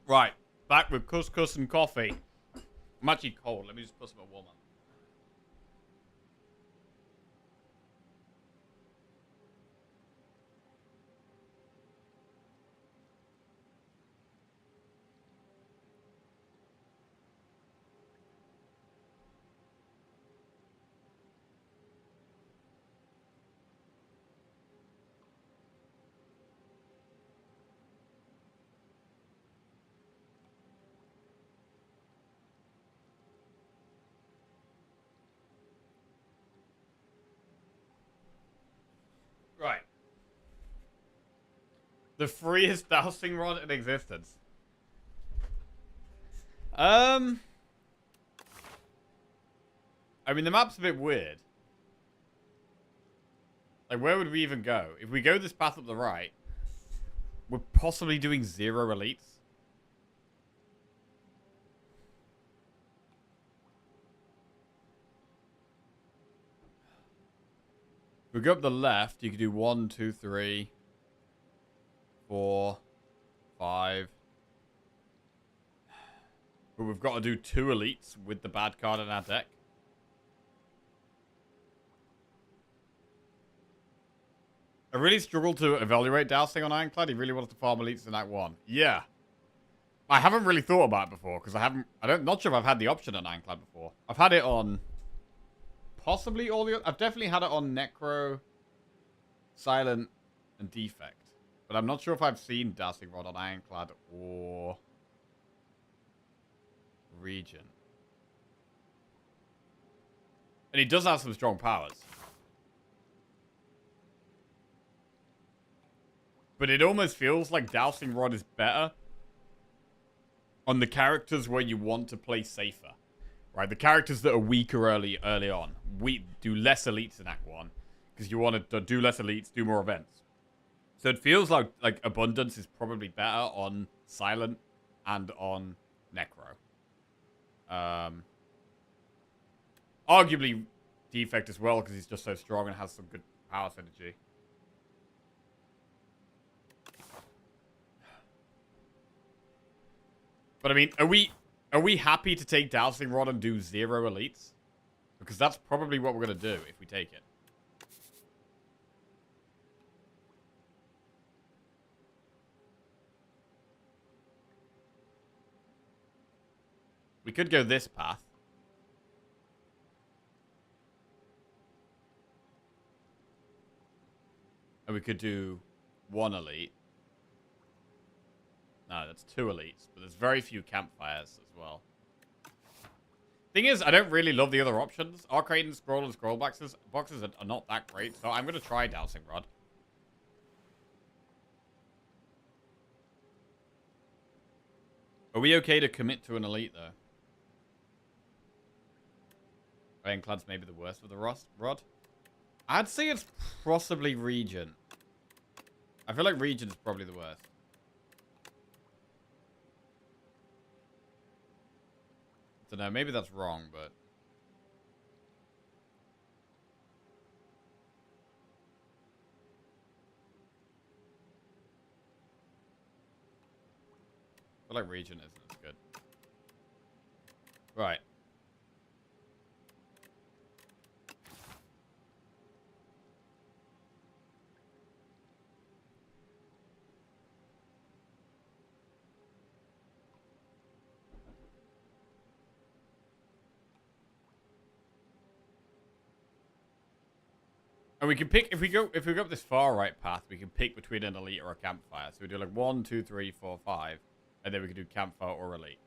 Right, back with couscous and coffee. I'm actually cold. Let me just put some warm on. Right. The freest dowsing rod in existence. I mean, the map's a bit weird. Like, where would we even go? If we go this path up the right, we're possibly doing 0 elites. If we go up the left, you could do 1, 2, 3, 4, 5. But we've got to do 2 elites with the bad card in our deck. I really struggled to evaluate Dowsing on Ironclad. He really wanted to farm elites in Act 1. Yeah. I haven't really thought about it before, because not sure if I've had the option on Ironclad before. I've had it on possibly all the... I've definitely had it on Necro, Silent, and Defect. But I'm not sure if I've seen Dowsing Rod on Ironclad or Region. And he does have some strong powers. But it almost feels like Dowsing Rod is better on the characters where you want to play safer. Right? The characters that are weaker early on. We do less elites in Act 1. Because you want to do less elites, do more events. So it feels like Abundance is probably better on Silent and on Necro. Arguably Defect as well, because he's just so strong and has some good power synergy. But I mean, are we happy to take Dowsing Rod and do 0 elites? Because that's probably what we're going to do if we take it. We could go this path. And we could do 1 elite. No, that's 2 elites, but there's very few campfires as well. Thing is, I don't really love the other options. Arcade and Scroll boxes are not that great, so I'm going to try Dowsing Rod. Are we okay to commit to an elite, though? Ironclad's maybe the worst with the rod. I'd say it's possibly Regent. I feel like Regent is probably the worst. I don't know, maybe that's wrong, but... I feel like Regent isn't as good. Right. And we can pick if we go up this far right path, we can pick between an elite or a campfire. So we do like 1, 2, 3, 4, 5, and then we can do campfire or elite.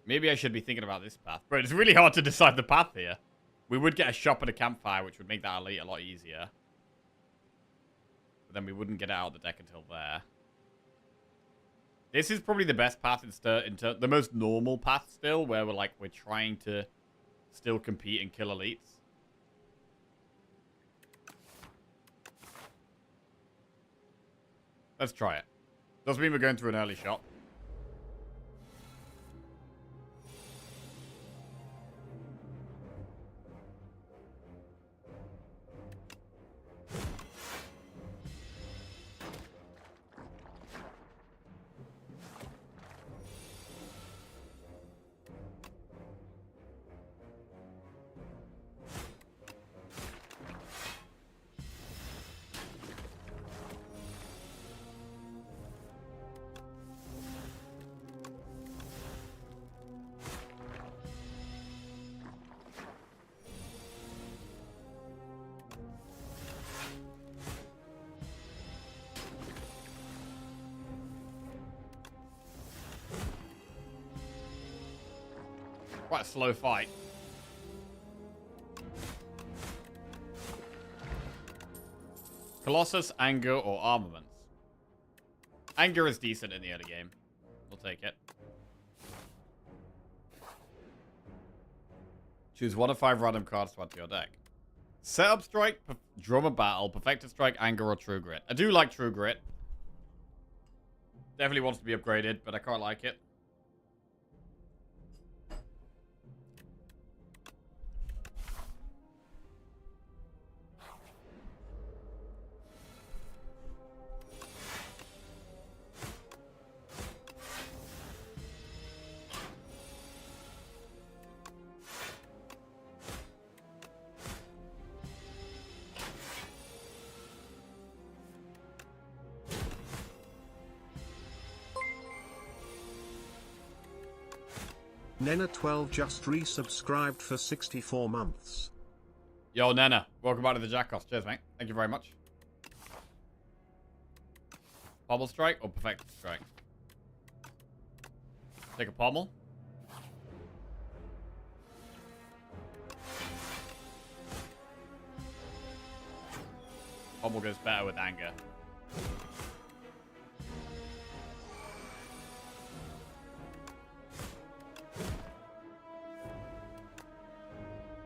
Maybe I should be thinking about this path, but it's really hard to decide the path here. We would get a shop at a campfire, which would make that elite a lot easier. But then we wouldn't get it out of the deck until there. This is probably the best path the most normal path still, where we're trying to still compete and kill elites. Let's try it. Doesn't mean we're going through an early shot. Quite a slow fight. Colossus, Anger, or Armaments? Anger is decent in the early game. We'll take it. Choose 1 of 5 random cards to add to your deck. Setup Strike, Drummer Battle, Perfected Strike, Anger, or True Grit. I do like True Grit. Definitely wants to be upgraded, but I quite like it. Nena12 just resubscribed for 64 months. Yo, Nena. Welcome back to the Jackoff. Cheers, mate. Thank you very much. Pommel Strike or Perfected Strike? Take a Pommel. Pommel goes better with Anger.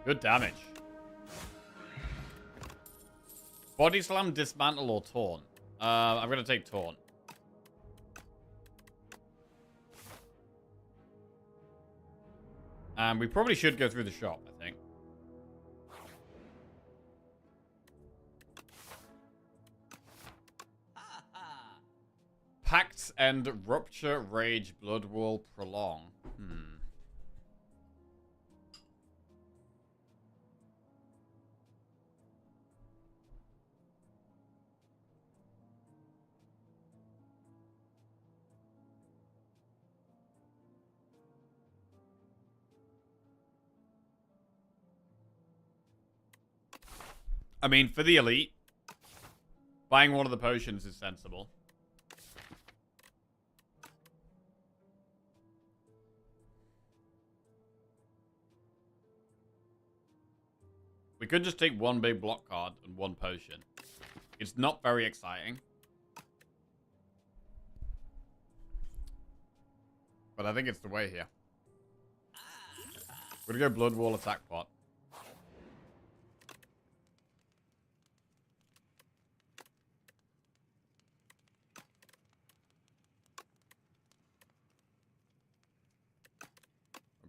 Good damage. Body Slam, Dismantle, or Taunt? I'm going to take Taunt. And we probably should go through the shop, I think. Pacts End, Rupture, Rage, Blood Wall, Prolong. I mean, for the elite, buying one of the potions is sensible. We could just take one big block card and one potion. It's not very exciting. But I think it's the way here. We're gonna go Blood Wall Attack Pot.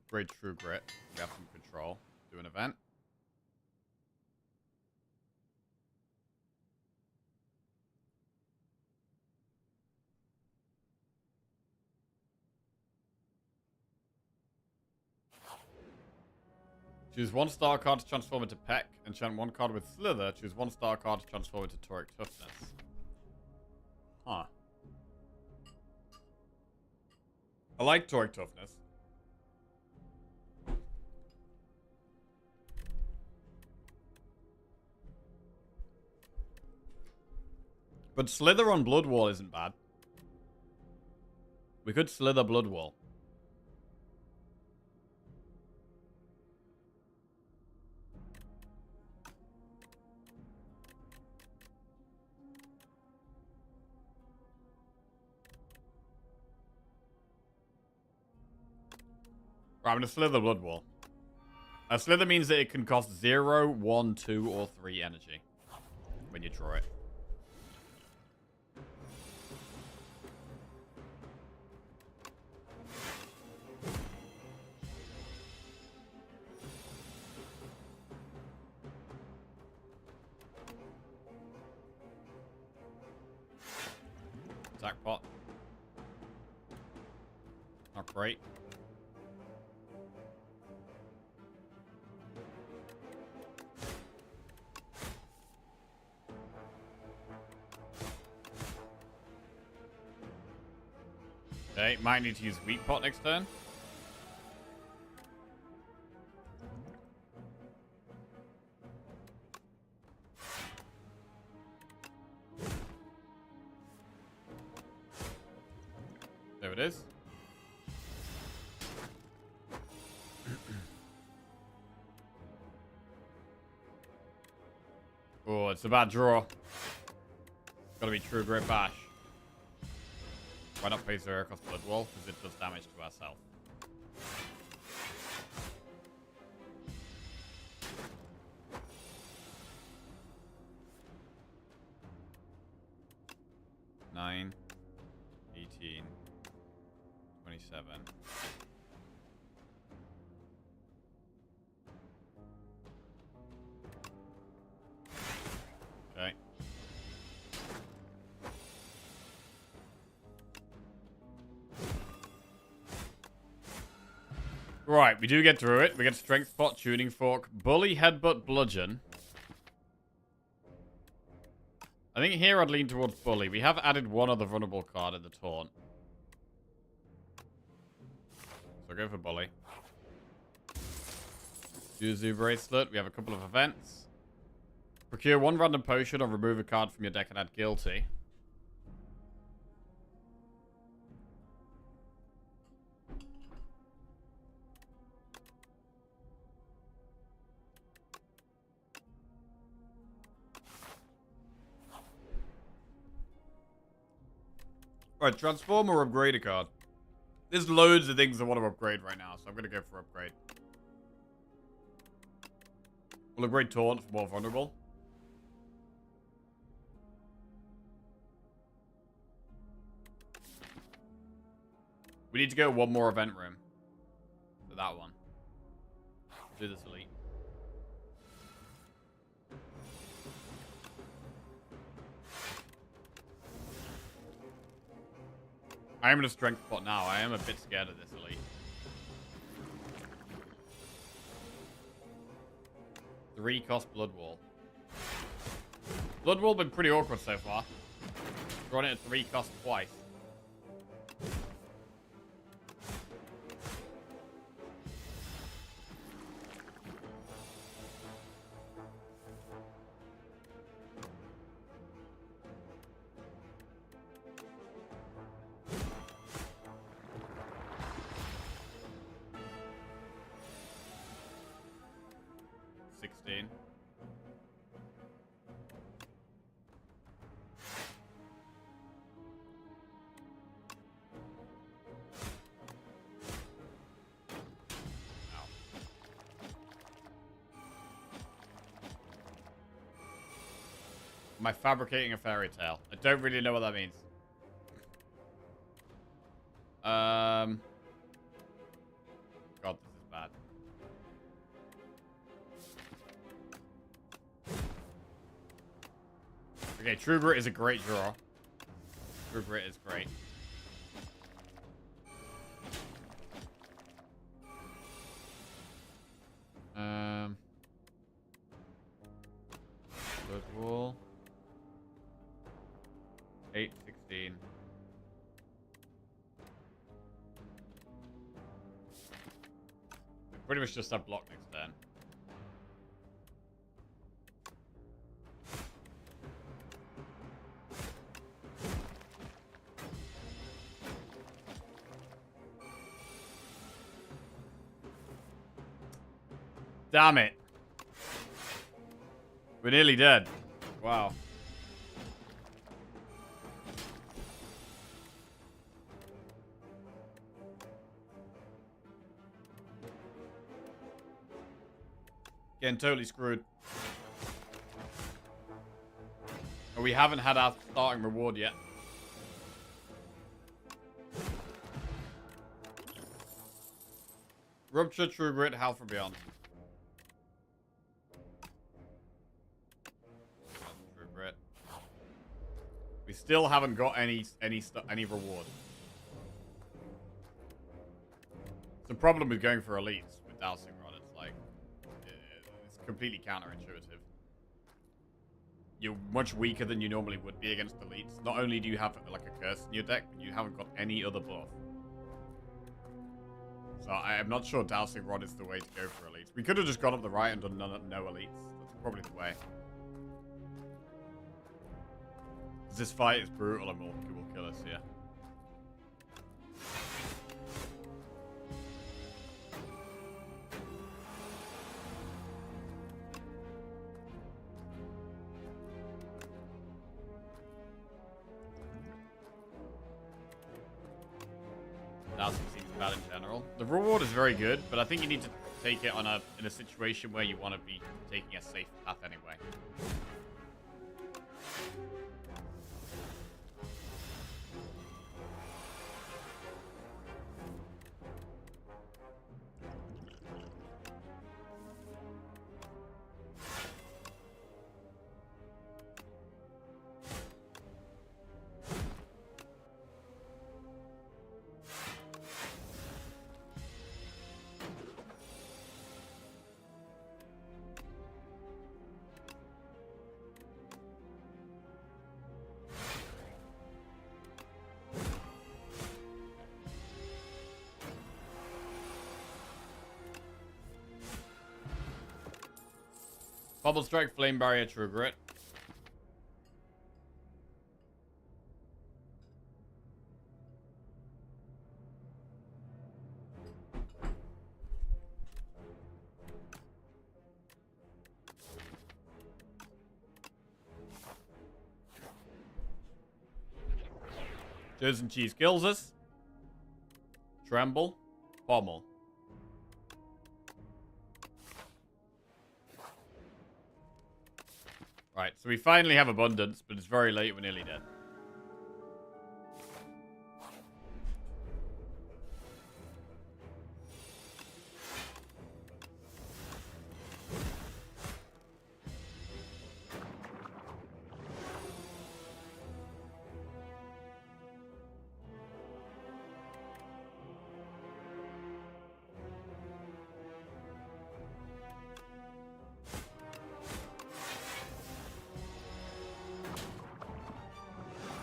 Upgrade True Grit. We have some control. Do an event. Choose 1 star card to transform into Peck. Enchant 1 card with Slither. Choose 1 star card to transform into Toric Toughness. Huh. I like Toric Toughness. But Slither on Blood Wall isn't bad. We could Slither Blood Wall. Right, I'm going to Slither Blood Wall. Slither means that it can cost 0, 1, 2, or 3 energy when you draw it. Attack pot. Not great. Okay, might need to use Weak Pot next turn. There it is. Oh, it's a bad draw. Gotta be True Grit Bash. Why not face the air across Blood Wall? Because it does damage to ourselves. Nine, 18, 27. Okay. Right, we do get through it. We get Strength Spot, Tuning Fork, Bully, Headbutt, Bludgeon. I think here I'd lean towards Bully. We have added one other vulnerable card in the taunt. So go for Bully. Yuzu Bracelet. We have a couple of events. Procure one random potion or remove a card from your deck and add Guilty. Right, transform or upgrade a card. There's loads of things I want to upgrade right now, so I'm going to go for upgrade. We'll upgrade Taunt for more vulnerable. We need to go one more event room. For that one. Do this elite. I am in a strength spot now. I am a bit scared of this elite. 3-cost Blood Wall. Blood Wall been pretty awkward so far. Drawn it at 3-cost twice. Am I fabricating a fairy tale? I don't really know what that means. God, this is bad. Okay, True Grit is a great draw. True Grit is great. Blood Wall. 8, 16. We pretty much just have block next turn. Damn it. We're nearly dead. Wow. Getting totally screwed. And we haven't had our starting reward yet. Rupture, True Grit, Health from Beyond. True Grit. We still haven't got any reward. It's the problem with going for elites with Dowsing Rod. It's like it's completely counterintuitive. You're much weaker than you normally would be against elites. Not only do you have like a curse in your deck, but you haven't got any other buff. So I am not sure Dowsing Rod is the way to go for elites. We could have just gone up the right and done no elites. That's probably the way. This fight is brutal and will kill us here. Dowsing seems bad in general. The reward is very good, but I think you need to take it on in a situation where you want to be taking a safe path anyway. Bubble Strike, Flame Barrier, True Grit. Cheers and Cheese kills us. Tremble. Pommel. Right, so we finally have abundance, but it's very late. We're nearly dead.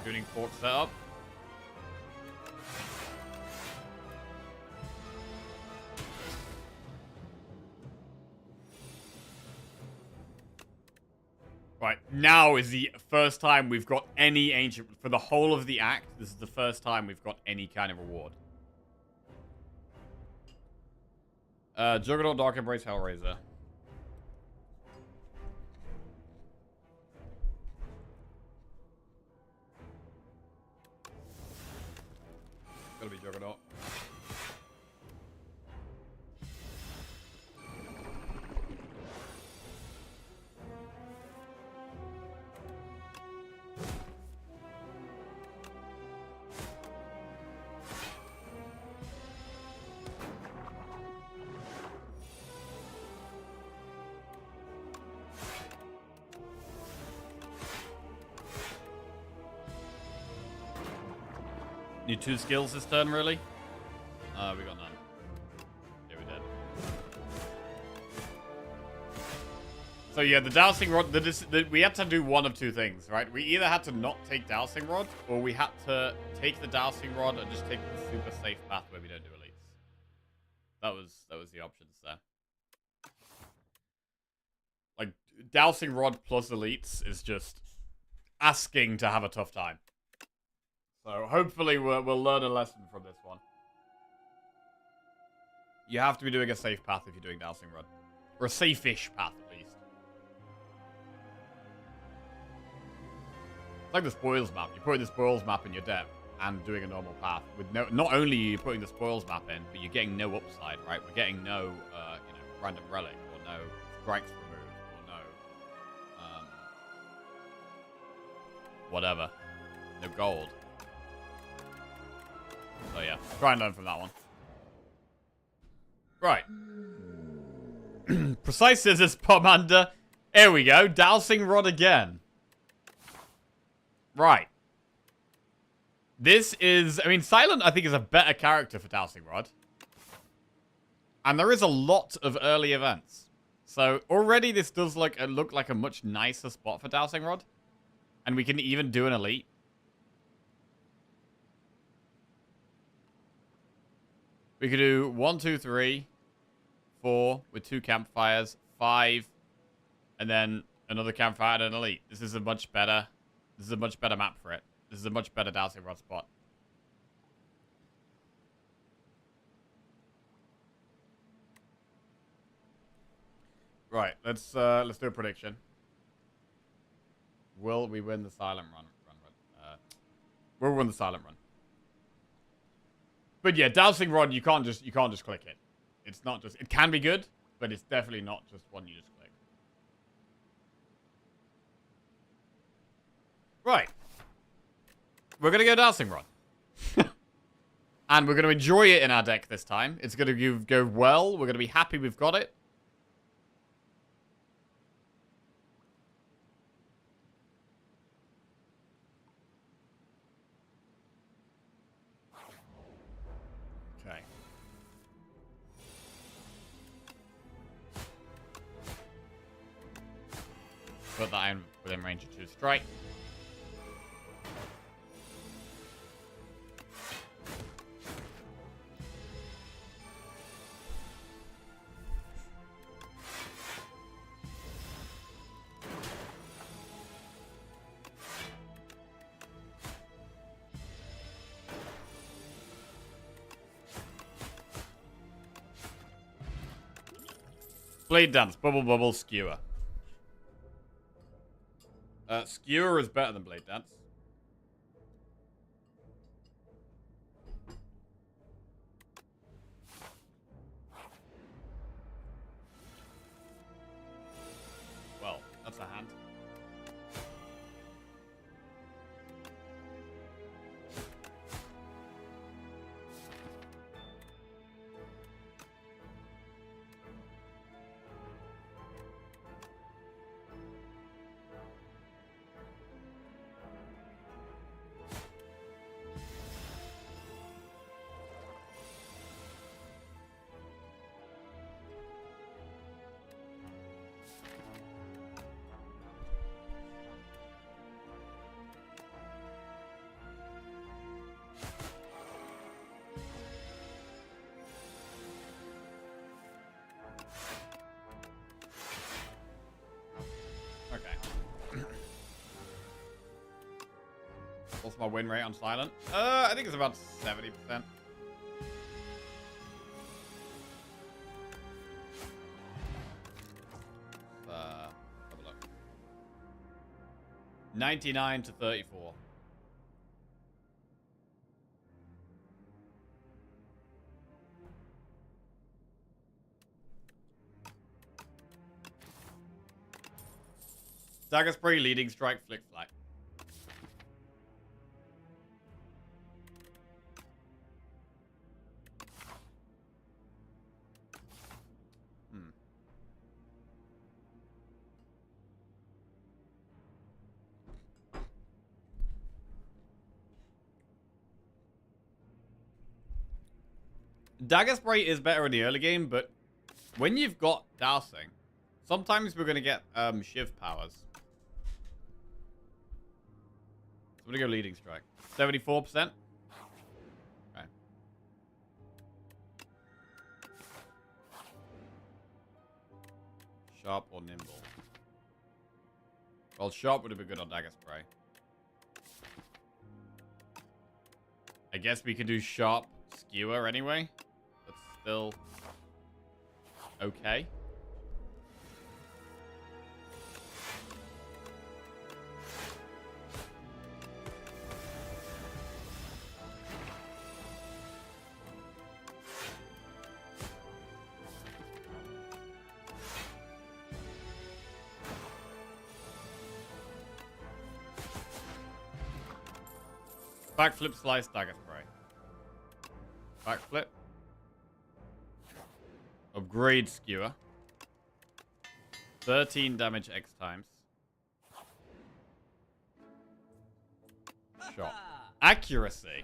Tuning port setup. Right, now is the first time we've got any ancient... For the whole of the act, this is the first time we've got any kind of reward. Juggernaut, Dark Embrace, Hellraiser. Gotta be Juggernaut. Need 2 skills this turn, really? We got none. Yeah, we did. So yeah, the dowsing rod, we had to do one of 2 things, right? We either had to not take dowsing rod, or we had to take the dowsing rod and just take the super safe path where we don't do elites. That was the options there. Like, dowsing rod plus elites is just asking to have a tough time. So hopefully we'll learn a lesson from this one. You have to be doing a safe path if you're doing dowsing rod. Or a safe-ish path, at least. It's like the spoils map. You're putting the spoils map in your deck and doing a normal path. With no, not only are you putting the spoils map in, but you're getting no upside, right? We're getting no, random relic, or no strikes removed, or no, whatever. No gold. So yeah, try and learn from that one. Right. Precise Scissors, Pomander. Here we go. Dowsing Rod again. Right. This is... I mean, Silent, I think, is a better character for Dowsing Rod. And there is a lot of early events. So, already this does look like a much nicer spot for Dowsing Rod. And we can even do an elite. We could do 1, 2, 3, 4 with 2 campfires, 5, and then another campfire and an elite. This is a much better map for it. This is a much better dowsing rod spot. Right, let's do a prediction. Will we win the silent run? We'll win the silent run. But yeah, dowsing rod, you can't just click it. It's not just, it can be good, but it's definitely not just one you just click. Right. We're gonna go dowsing rod. And we're gonna enjoy it in our deck this time. It's gonna go well. We're gonna be happy we've got it. Okay. Put that in within range of 2 strike. Blade Dance, Bubble Bubble, Skewer. Skewer is better than Blade Dance. Well, that's a hand. What's my win rate on silent? I think it's about 70%. Have a look. 99 to 34. Dagger Spray, Leading Strike, Flick Flag. Dagger Spray is better in the early game, but when you've got Dousing, sometimes we're going to get Shiv powers. So I'm going to go Leading Strike. 74%? Okay. Sharp or Nimble? Well, Sharp would have been good on Dagger Spray. I guess we could do Sharp Skewer anyway. That's still okay. Backflip, Slice, Dagger Spray. Backflip. Upgrade Skewer. 13 damage X times. Shot. Accuracy.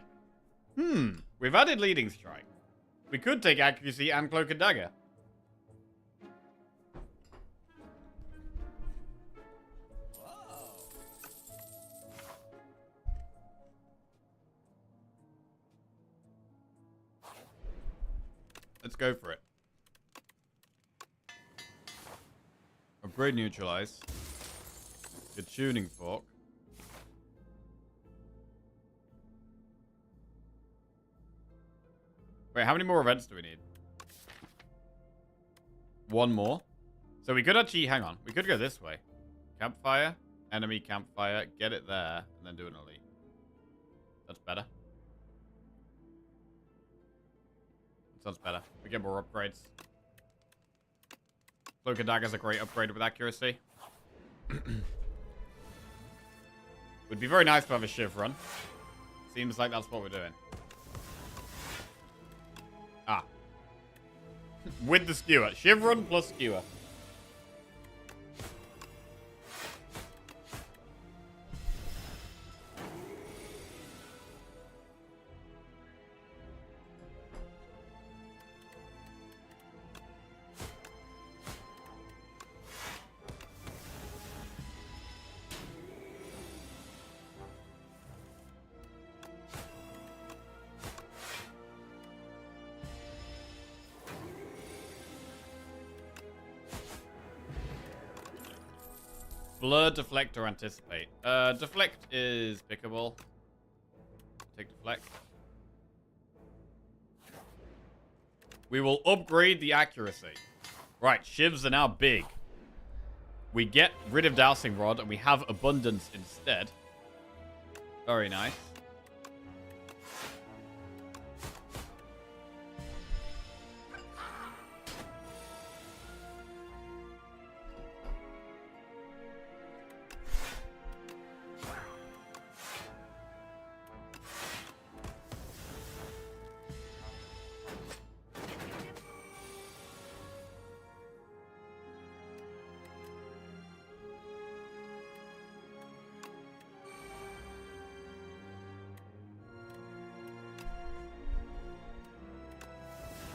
We've added Leading Strike. We could take Accuracy and Cloak and Dagger. Let's go for it. Upgrade Neutralize. Good Tuning Fork. Wait, how many more events do we need? One more? So we could actually, hang on. We could go this way. Campfire, enemy campfire, get it there, and then do an elite. That's better. Sounds better. We get more upgrades. Cloak and Dagger's a great upgrade with accuracy. Would be very nice to have a Shiv run. Seems like that's what we're doing. Ah. With the skewer. Shiv run plus skewer. Blur, deflect, or anticipate. Deflect is pickable. Take deflect. We will upgrade the accuracy. Right, shivs are now big. We get rid of Dowsing Rod, and we have abundance instead. Very nice.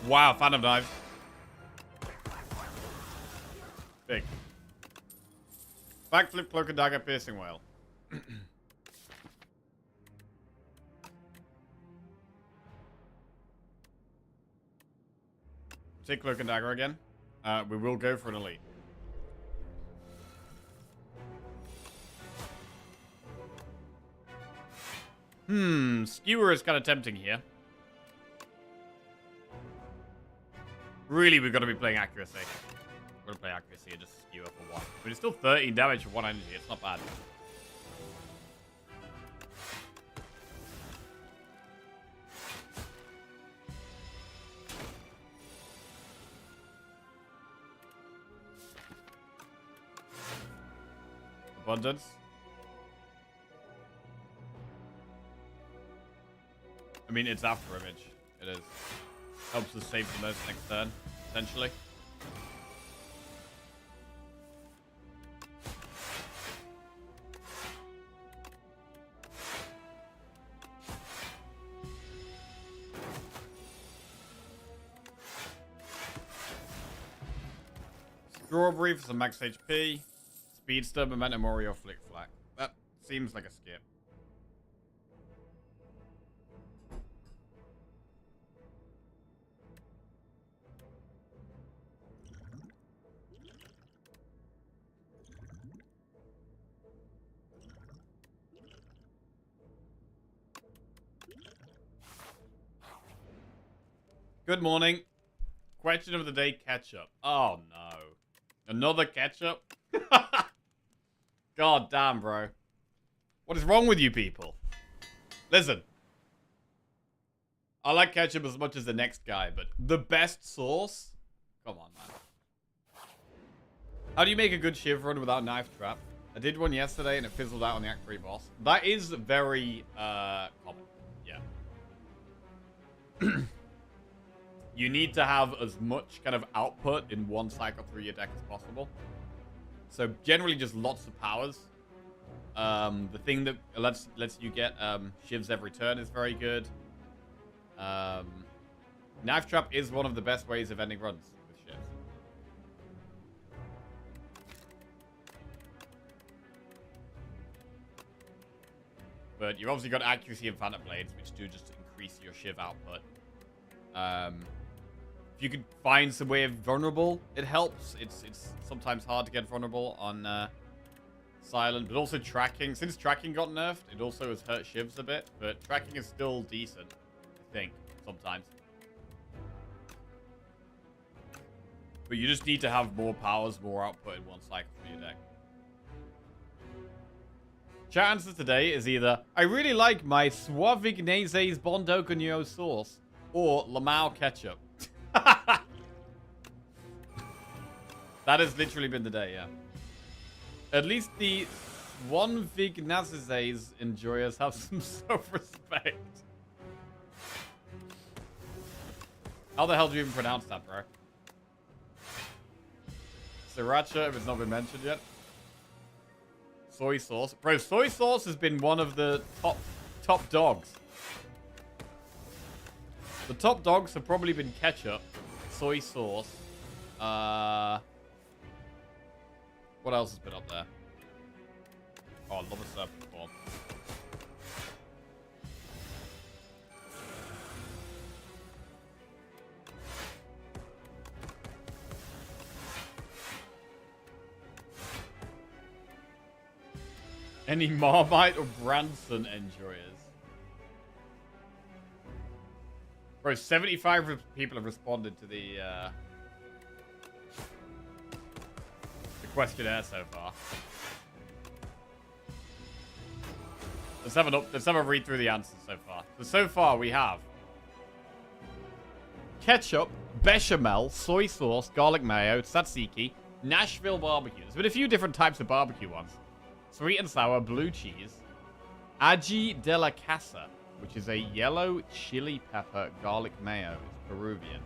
Wow, Phantom Knives. Big. Backflip, Cloak and Dagger, Piercing Whale. Take Cloak and Dagger again. We will go for an elite. Skewer is kind of tempting here. Really, we've got to be playing accuracy. We're going to play accuracy and just skewer for one. But it's still 13 damage for one energy. It's not bad. Abundance. I mean, it's after image. It is. Helps us save the most next turn, essentially. Strawberry for some max HP. Speedster, Momentum, Oreo, Flick Flack. That seems like a skip. Good morning. Question of the day, ketchup. Oh, no. Another ketchup? God damn, bro. What is wrong with you people? Listen. I like ketchup as much as the next guy, but the best sauce? Come on, man. How do you make a good Shiv run without knife trap? I did one yesterday and it fizzled out on the Act 3 boss. That is very, common. Yeah. You need to have as much kind of output in one cycle through your deck as possible. So generally just lots of powers. The thing that lets you get shivs every turn is very good. Knife trap is one of the best ways of ending runs with shivs. But you've obviously got accuracy and phantom blades, which do just increase your shiv output. If you could find some way of vulnerable, it helps. It's sometimes hard to get vulnerable on silent, but also tracking. Since tracking got nerfed, it also has hurt shivs a bit, but tracking is still decent, I think, sometimes. But you just need to have more powers, more output in one cycle for your deck. Chat answer today is either, I really like my Suavignese's Bondocogno sauce, or Lamau ketchup. That has literally been the day, yeah. At least the one Vignazes enjoyers have some self-respect. How the hell do you even pronounce that, bro? Sriracha, if it's not been mentioned yet. Soy sauce. Bro, soy sauce has been one of the top dogs. The top dogs have probably been ketchup, soy sauce. What else has been up there? Oh, I love a serpent form. Any Marmite or Branson enjoyers? Bro, 75 people have responded to the questionnaire so far. Let's have a read through the answers so far. So far we have ketchup, bechamel, soy sauce, garlic mayo, tzatziki, Nashville barbecue. There's been a few different types of barbecue ones. Sweet and sour, blue cheese, ají de la casa, which is a yellow chili pepper garlic mayo. It's Peruvian.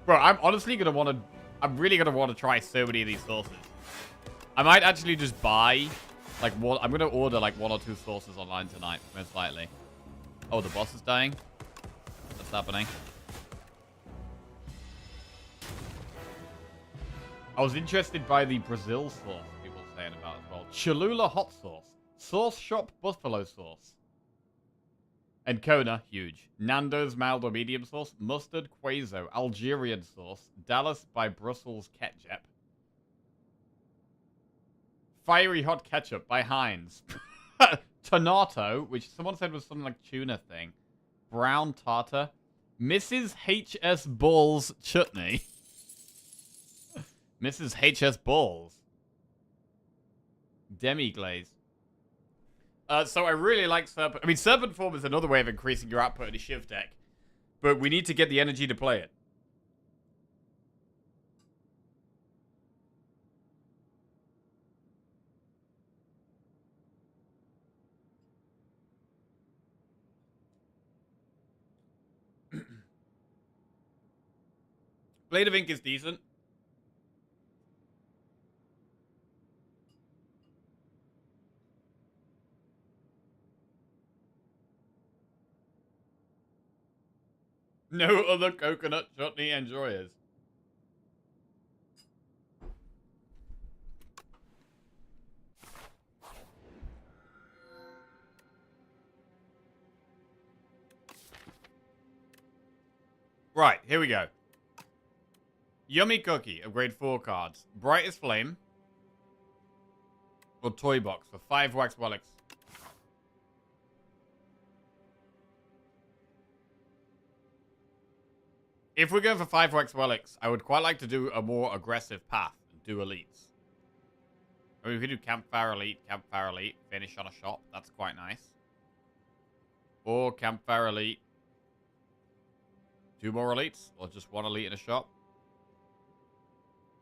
Bro, I'm honestly gonna want to. I'm really gonna want to try so many of these sauces. I might actually just buy like one. I'm gonna order like 1 or 2 sauces online tonight, most likely. Oh, the boss is dying. What's happening? I was interested by the Brazil sauce people were saying about as well. Cholula hot sauce, Sauce Shop buffalo sauce. And Kona, huge. Nando's mild or medium sauce, mustard, queso, Algerian sauce, Dallas by Brussels ketchup, fiery hot ketchup by Heinz, Tonato, which someone said was something like tuna thing, brown tartar, Mrs. H.S. Balls chutney, Mrs. H.S. Balls, demi-glaze. So I really like Serpent. I mean, Serpent Form is another way of increasing your output in a Shiv deck. But we need to get the energy to play it. Blade of Ink is decent. No other coconut chutney enjoyers. Right, here we go. Yummy Cookie of grade 4 cards. Brightest Flame. Or Toy Box for 5 wax relics. If we're going for 5 wax relics, I would quite like to do a more aggressive path and do elites. I mean, we could do Campfire Elite, finish on a shop. That's quite nice. Or Campfire Elite. 2 more elites, or just 1 elite in a shop.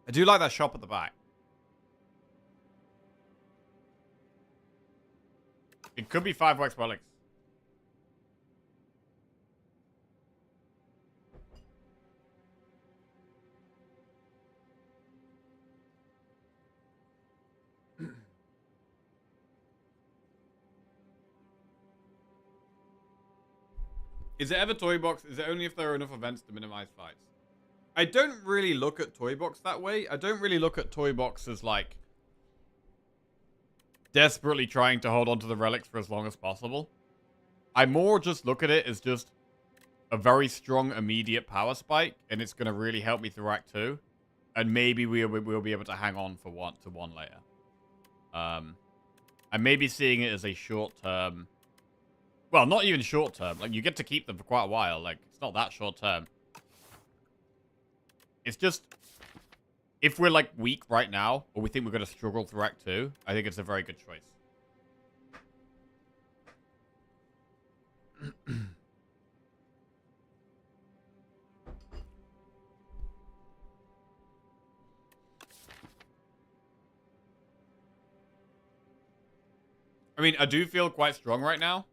I do like that shop at the back. It could be 5 wax relics. Is it ever Toy Box? Is it only if there are enough events to minimize fights? I don't really look at Toy Box that way. I don't really look at Toy Box as like desperately trying to hold on to the relics for as long as possible. I more just look at it as just a very strong immediate power spike, and it's going to really help me through Act 2. And maybe we'll be able to hang on for one later. I may be seeing it as a short-term... Well, not even short-term. Like, you get to keep them for quite a while. Like, it's not that short-term. It's just... If we're, like, weak right now, or we think we're going to struggle through Act 2, I think it's a very good choice. I mean, I do feel quite strong right now.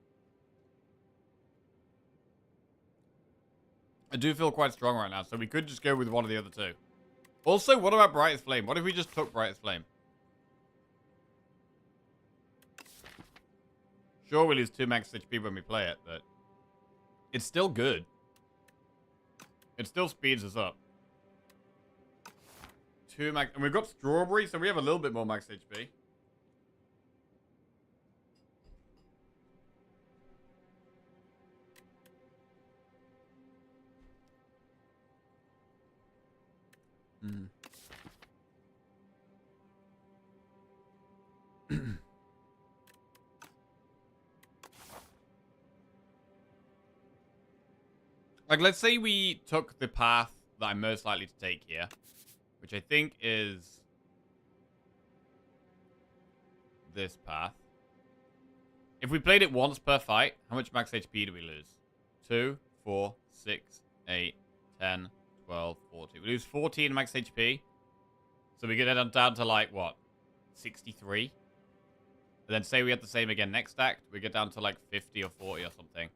So we could just go with one of the other two. Also, what about Brightest Flame? What if we just took Brightest Flame? Sure, we lose 2 max HP when we play it, but it's still good. It still speeds us up. 2 max, and we've got Strawberry, so we have a little bit more max HP. Like, let's say we took the path that I'm most likely to take here, which I think is this path. If we played it once per fight, how much max HP do we lose? 2, 4, 6, 8, 10, 12, 14. We lose 14 max HP. So we get down to, like, what? 63? And then say we had the same again next act, we get down to, like, 50 or 40 or something.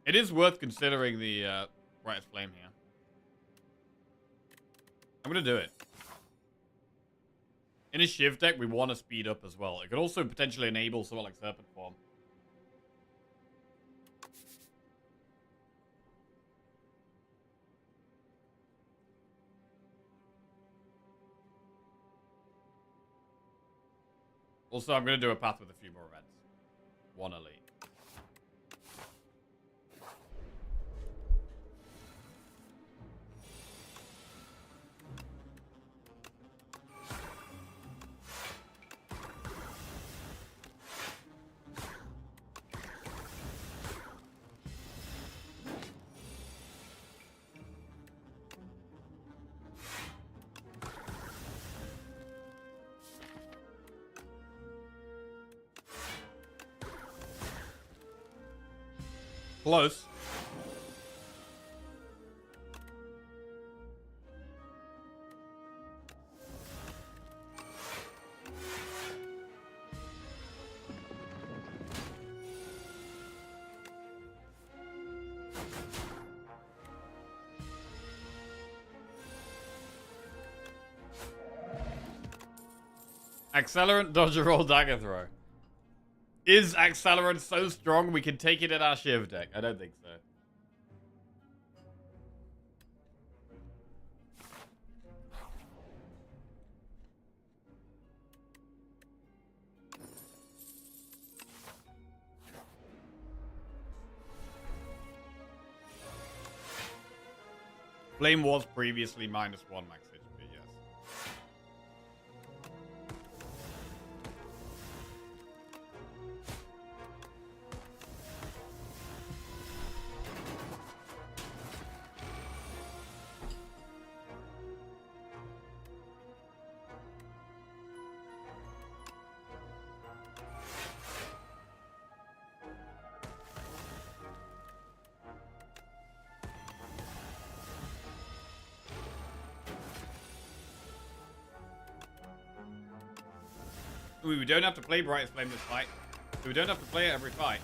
It is worth considering the Brightest Flame here. I'm going to do it. In a Shiv deck, we want to speed up as well. It could also potentially enable something like Serpent Form. Also, I'm going to do a path with a few more reds. 1 elite. Close. Accelerant, dodger, roll, dagger throw. Is Accelerant so strong we can take it in our Shiv deck? I don't think so. Flame was previously -1 max HP, yes. Ooh, we don't have to play Brightest Flame this fight. So we don't have to play it every fight.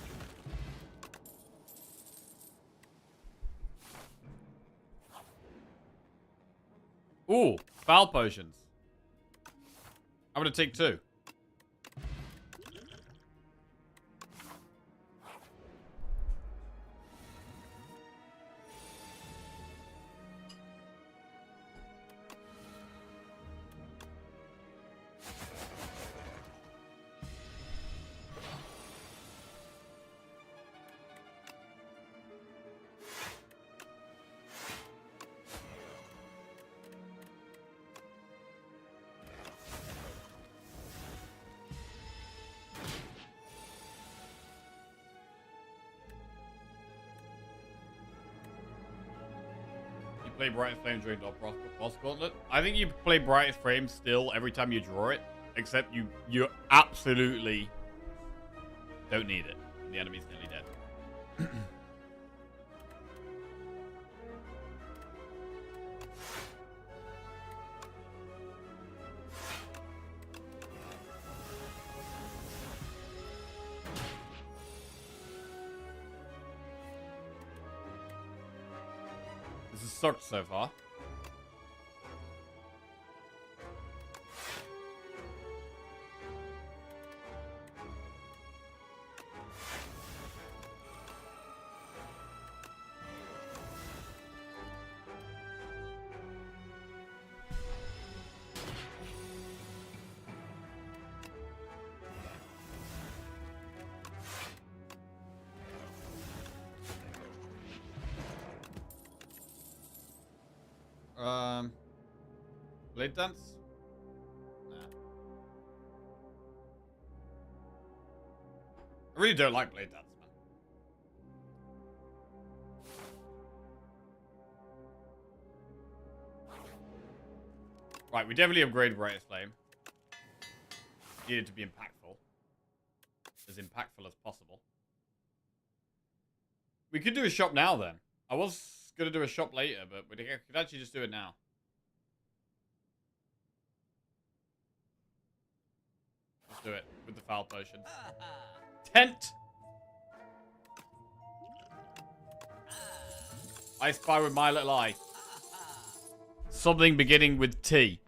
Ooh, foul potions. I'm gonna take 2. Play Brightest Flame during the boss gauntlet. I think you play Brightest Flame still every time you draw it. Except you absolutely don't need it. The enemy's nearly dead. This has sucked so far. Blade dance? Nah. I really don't like blade dance, man. Right, we definitely upgrade Brightest Flame. Needed to be impactful. As impactful as possible. We could do a shop now then. I was going to do a shop later, but we could actually just do it now. Let's do it with the foul potion. Tent! I spy with my little eye. Something beginning with T.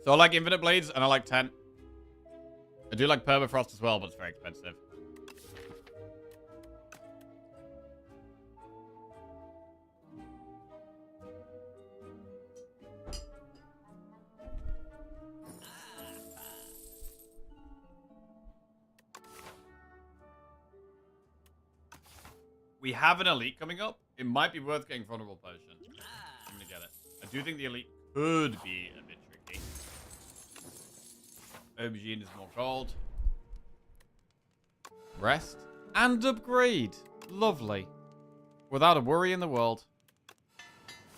So I like Infinite Blades and I like Tent. I do like Permafrost as well, but it's very expensive. We have an elite coming up. It might be worth getting Vulnerable Potion. I'm gonna get it. I do think the elite could be a bit tricky. Aubergine is more gold. Rest and upgrade. Lovely. Without a worry in the world.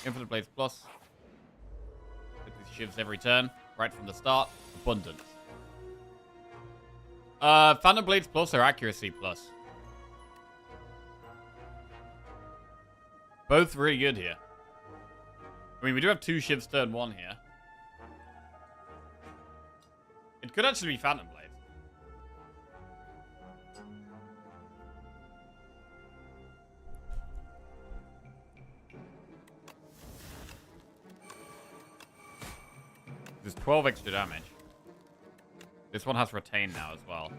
Infinite Blades Plus. Get these shivs every turn. Right from the start. Abundance. Phantom Blades Plus or Accuracy Plus? Both really good here. I mean, we do have 2 shivs turn 1 here. It could actually be Phantom Blade. There's 12 extra damage. This one has Retain now as well.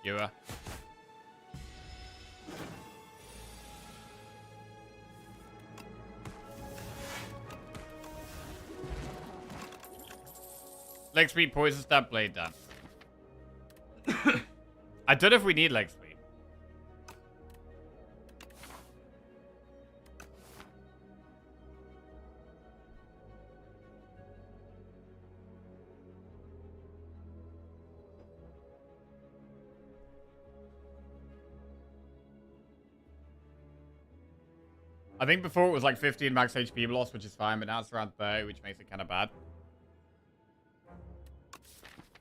Skewer. Leg speed, poison stab, blade dance. I don't know if we need leg speed. I think before it was like 15 max HP loss, which is fine, but now it's around 30, which makes it kind of bad.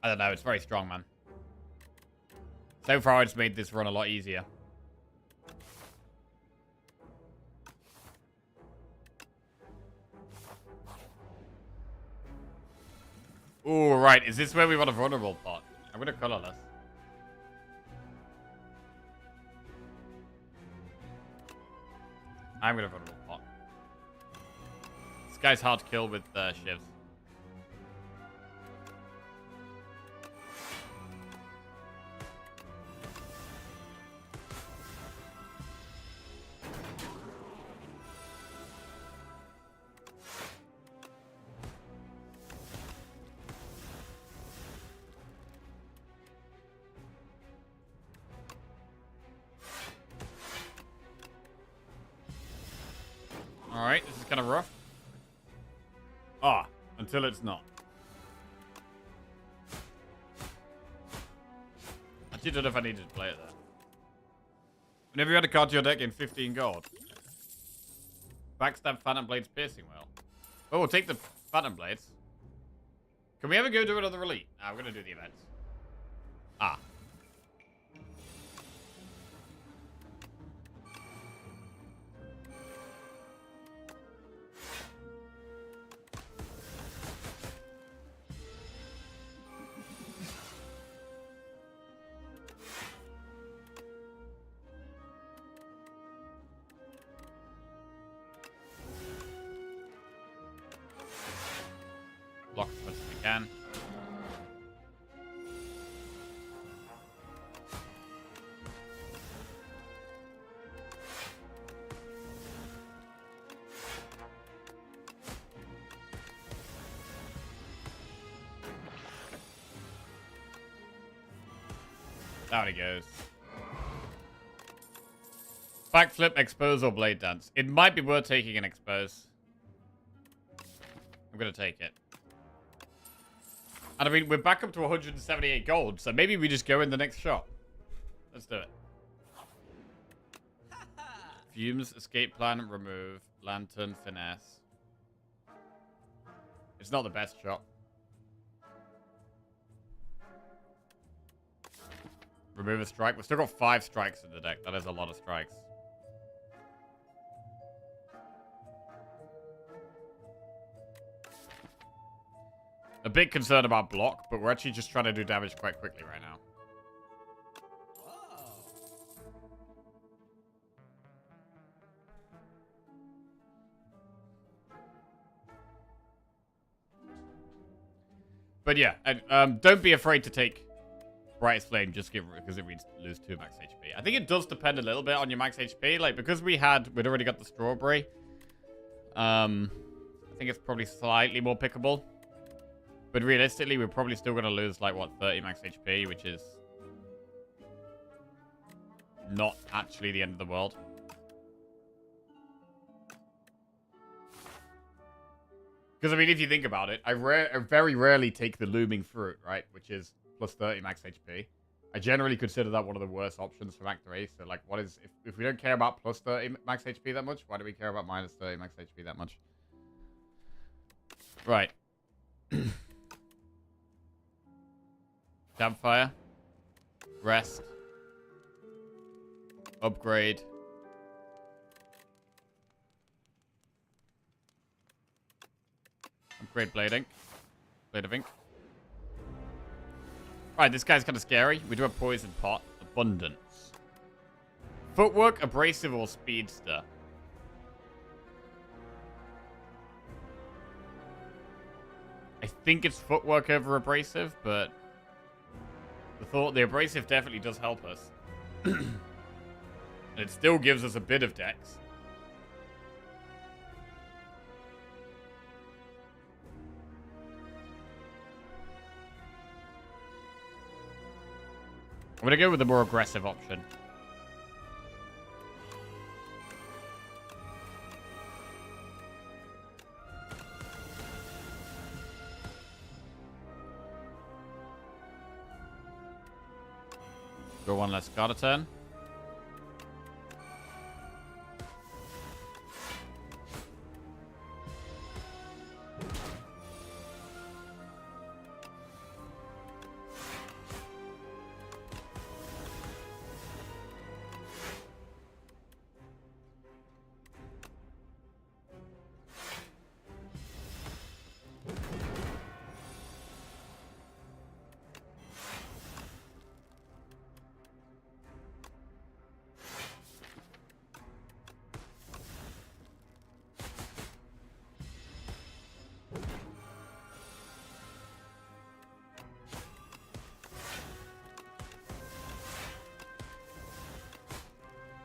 I don't know, it's very strong, man. So far, it's made this run a lot easier. Ooh, right. Is this where we want a vulnerable pot? I'm going to colorless. I'm going to vulnerable pot. This guy's hard to kill with shivs. kind of rough. Ah, until it's not. I actually don't know if I needed to play it there. Whenever you had a card to your deck in 15 gold. Backstab Phantom Blades Piercing Well. Oh, we'll take the Phantom Blades. Can we ever go do another elite? Nah, we're going to do the events. Ah. Block as much as we can. Down he goes. Backflip, expose, or blade dance. It might be worth taking an expose. I'm gonna take it. And I mean, we're back up to 178 gold, so maybe we just go in the next shop. Let's do it. Fumes, escape plan, remove, lantern, finesse. It's not the best shop. Remove a strike. We've still got 5 strikes in the deck. That is a lot of strikes. A bit concerned about block, but we're actually just trying to do damage quite quickly right now. But yeah, don't be afraid to take Brightest Flame just because it lose 2 max HP. I think it does depend a little bit on your max HP. Like, because we'd already got the Strawberry. I think it's probably slightly more pickable. But realistically, we're probably still going to lose, like, what, 30 max HP, which is not actually the end of the world. Because, I mean, if you think about it, I very rarely take the Looming Fruit, right? Which is plus 30 max HP. I generally consider that one of the worst options for Mac 3. So, like, what is... If we don't care about plus 30 max HP that much, why do we care about minus 30 max HP that much? Right. Campfire. Rest. Upgrade. Upgrade Blade Ink. Blade of Ink. Right, this guy's kind of scary. We do have Poison Pot. Abundance. Footwork, Abrasive, or Speedster. I think it's Footwork over Abrasive, but the Abrasive definitely does help us. And it still gives us a bit of dex. I'm going to go with the more aggressive option. Go one less card a turn.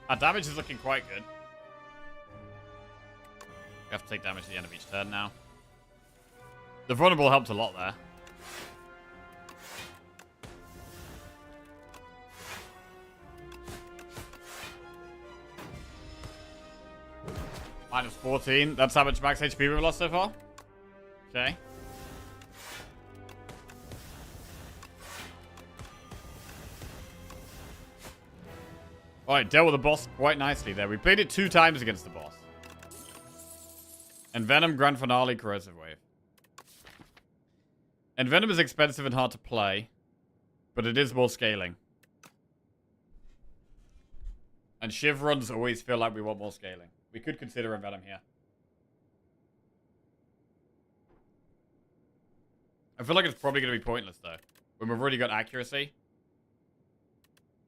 Our damage is looking quite good. We have to take damage at the end of each turn now. The vulnerable helped a lot there. Minus 14. That's how much max HP we've lost so far. Okay. Alright, dealt with the boss quite nicely there. We played it 2 times against the boss. And Venom, Grand Finale, Corrosive Wave. And Venom is expensive and hard to play. But it is more scaling. And Shiv runs always feel like we want more scaling. We could consider a Venom here. I feel like it's probably going to be pointless, though. When we've already got accuracy.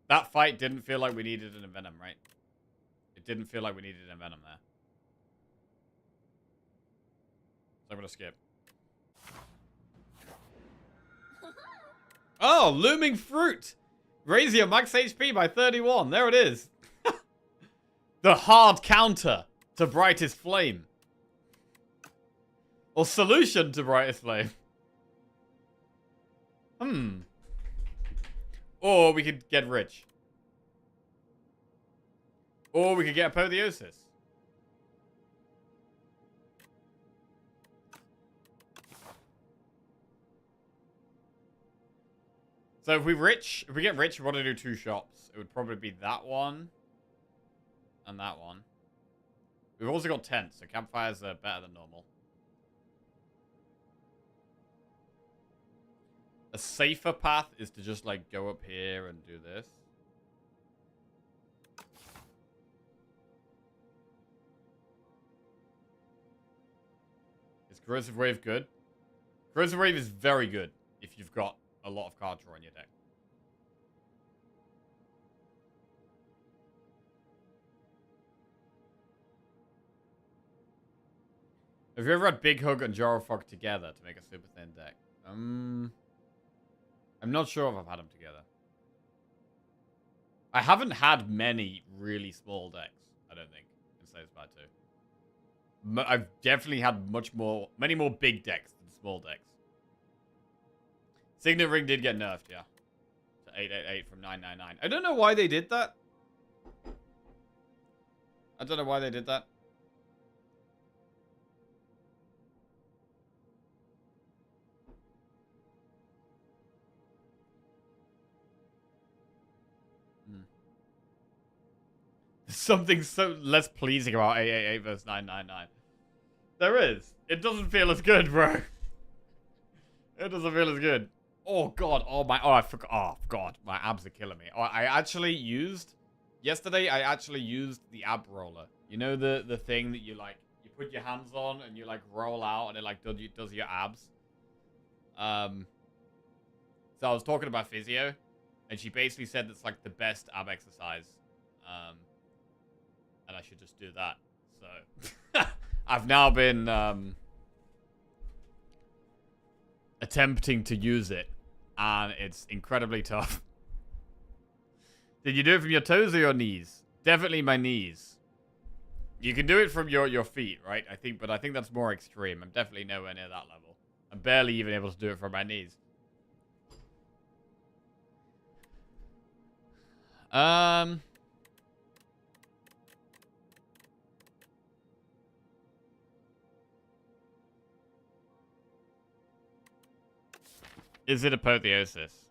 That fight didn't feel like we needed an Venom, right? It didn't feel like we needed an Venom there. So I'm going to skip. Oh, Looming Fruit! Raise your max HP by 31. There it is. The hard counter to Brightest Flame. Or solution to Brightest Flame. Or we could get rich. Or we could get Apotheosis. So if we get rich, we want to do 2 shops. It would probably be that one. And that one. We've also got tents, so campfires are better than normal. A safer path is to just, like, go up here and do this. Is Corrosive Wave good? Corrosive Wave is very good if you've got a lot of card draw in your deck. Have you ever had Big Hug and Jar of Fog together to make a super thin deck? I'm not sure if I've had them together. I haven't had many really small decks, I don't think, in Slay the Spire 2. I've definitely had many more big decks than small decks. Signet Ring did get nerfed, yeah. To 888 from 999. I don't know why they did that. I don't know why they did that. Something so less pleasing about 888 versus 999. There is. It doesn't feel as good, bro. It doesn't feel as good. Oh, God. Oh, I forgot. Oh, God. My abs are killing me. Oh, yesterday, I actually used the ab roller. You know the thing that you, like, you put your hands on and you, like, roll out and it, like, does your abs? So I was talking about physio and she basically said that's, like, the best ab exercise. And I should just do that. So, I've now been attempting to use it. And it's incredibly tough. Did you do it from your toes or your knees? Definitely my knees. You can do it from your feet, right? But I think that's more extreme. I'm definitely nowhere near that level. I'm barely even able to do it from my knees. Is it Apotheosis?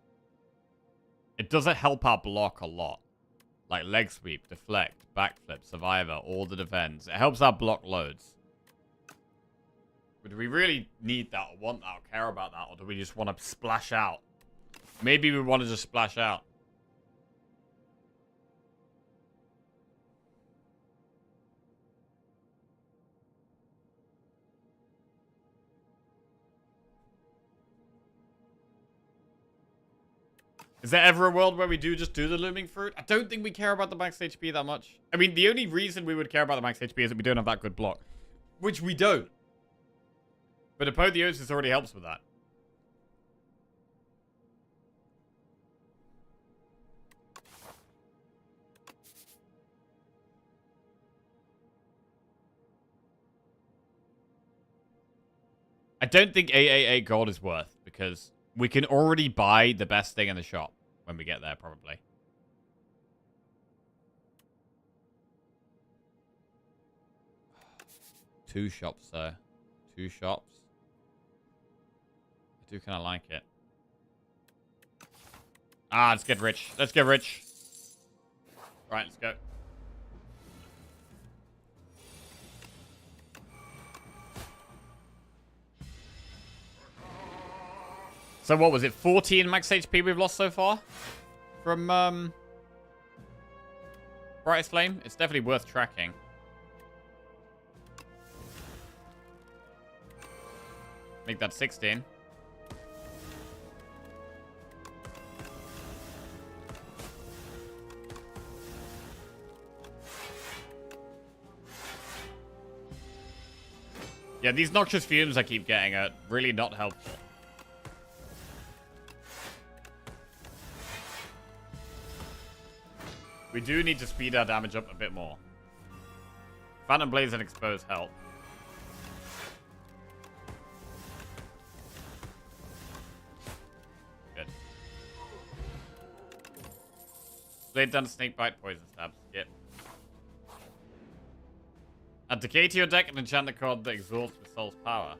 It doesn't help our block a lot. Like leg sweep, deflect, backflip, survivor, all the defense. It helps our block loads. But do we really need that or want that or care about that? Or do we just want to splash out? Maybe we want to just splash out. Is there ever a world where we just do the Looming Fruit? I don't think we care about the max HP that much. I mean, the only reason we would care about the max HP is that we don't have that good block. Which we don't. But Apotheosis already helps with that. I don't think 888 gold is worth, because we can already buy the best thing in the shop when we get there, probably. 2 shops, though. 2 shops. I do kind of like it. Ah, let's get rich. Let's get rich. Right, let's go. So what was it? 14 max HP we've lost so far? From, Brightest Flame? It's definitely worth tracking. Make that 16. Yeah, these noxious fumes I keep getting are really not helpful. We do need to speed our damage up a bit more. Phantom Blaze and Expose help. Good. Blade done Snake Bite, Poison Stab. Skip. Add decay to your deck and enchant the card that exhausts with Soul's power.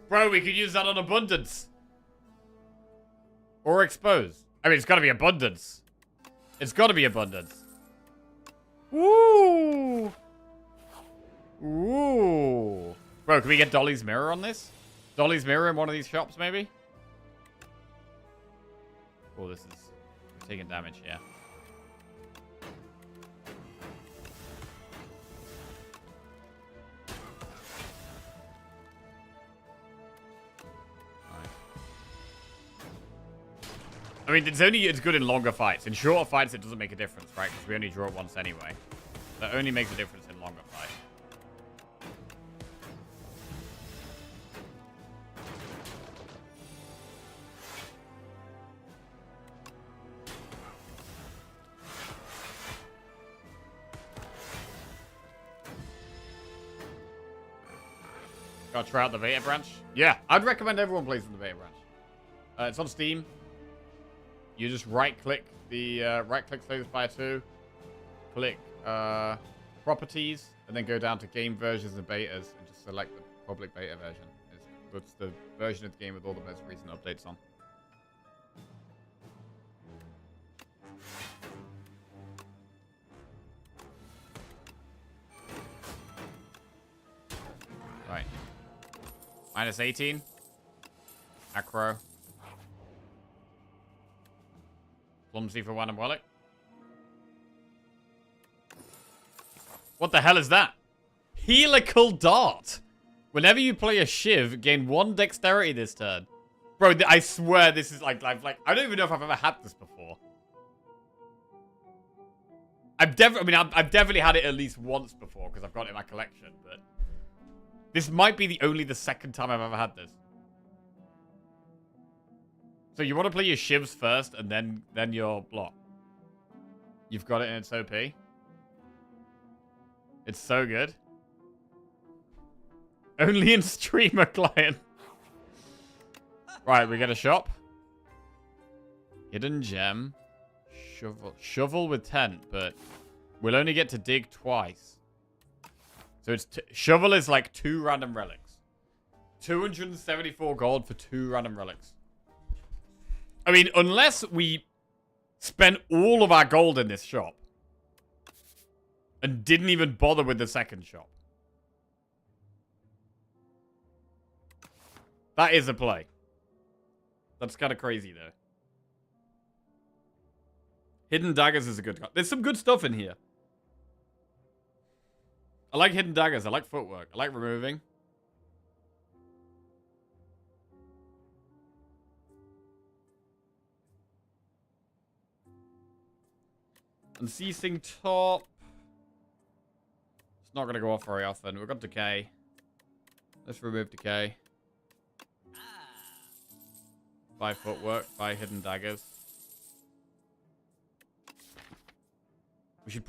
Bro, we could use that on Abundance. Or Expose. I mean, it's gotta be Abundance. It's gotta be Abundance. Woo! Ooh. Bro, can we get Dolly's Mirror on this? Dolly's Mirror in one of these shops, maybe? Oh, this is taking damage, yeah. I mean, it's good in longer fights. In shorter fights, it doesn't make a difference, right? Because we only draw it once anyway. That only makes a difference in longer fights. Gotta try out the Beta Branch. Yeah, I'd recommend everyone plays in the Beta Branch. It's on Steam. You just right-click the right-click Slay the Spire 2, click properties, and then go down to game versions and betas, and just select the public beta version. It's the version of the game with all the most recent updates on. Right. Minus 18. Acro. Clumsy for one and Relic. What the hell is that? Helical Dart. Whenever you play a Shiv, gain 1 dexterity this turn. Bro, I swear this is like I don't even know if I've ever had this before. I've definitely had it at least once before because I've got it in my collection, but this might be the second time I've ever had this. So you want to play your Shivs first and then your block. You've got it in its OP. It's so good. Only in streamer client. Right, we get a shop. Hidden gem. Shovel with tent, but we'll only get to dig twice. So it's shovel is like 2 random relics. 274 gold for 2 random relics. I mean, unless we spent all of our gold in this shop and didn't even bother with the second shop. That is a play. That's kind of crazy, though. Hidden Daggers is a good card. There's some good stuff in here. I like Hidden Daggers. I like Footwork. I like removing. Unceasing Top. It's not going to go off very often. We've got Decay. Let's remove Decay. 5 Footwork, 5 Hidden Daggers.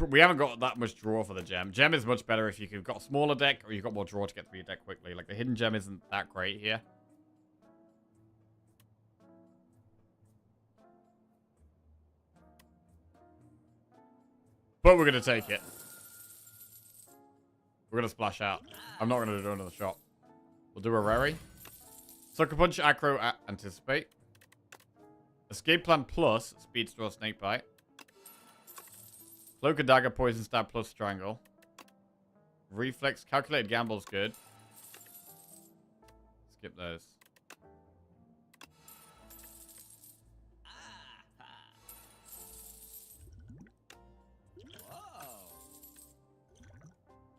We haven't got that much draw for the gem. Gem is much better if you've got a smaller deck or you've got more draw to get through your deck quickly. Like, the hidden gem isn't that great here. But we're going to take it. We're going to splash out. I'm not going to do another shot. We'll do a Rary. Sucker Punch, Acro, Anticipate. Escape Plan plus, Speed Straw, Snake Bite. Cloak and Dagger, Poison Stab plus Strangle. Reflex, Calculated Gamble's good. Skip those.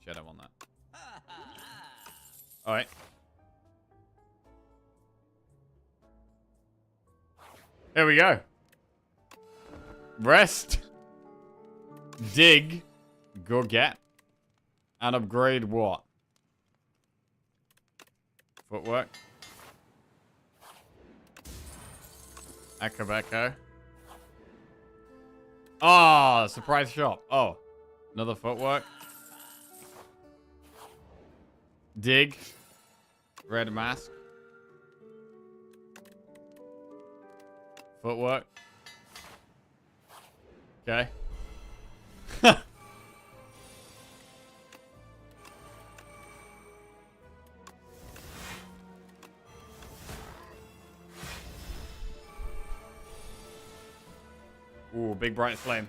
Shit, I want that. Alright. Here we go. Rest. Dig. Go get. And upgrade what? Footwork. Echo. Ah, surprise shop. Oh, another footwork. Dig. Red mask. Footwork. Okay. Ooh, big bright flame.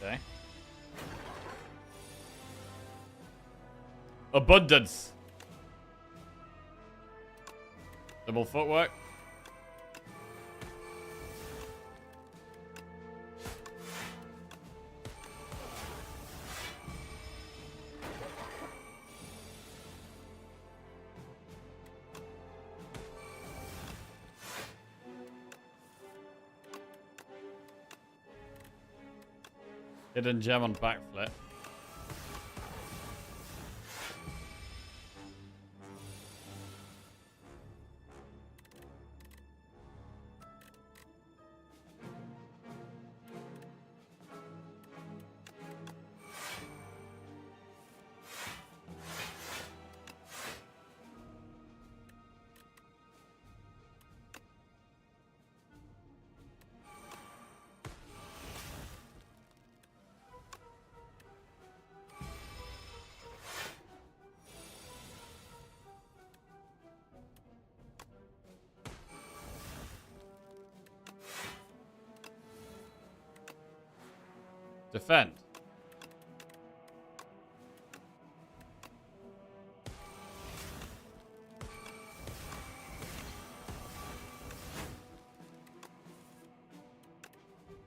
Okay. Abundance. Double footwork. Hidden gem on backflip. Defend.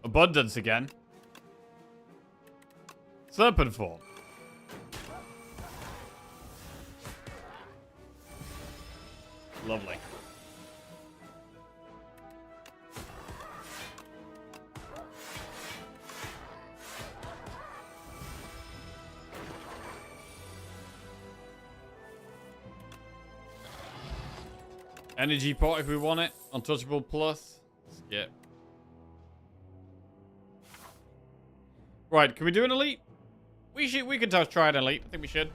Abundance again. Serpent form. Lovely. Energy pot if we want it. Untouchable plus. Skip. Right, can we do an elite? We could try an elite. I think we should.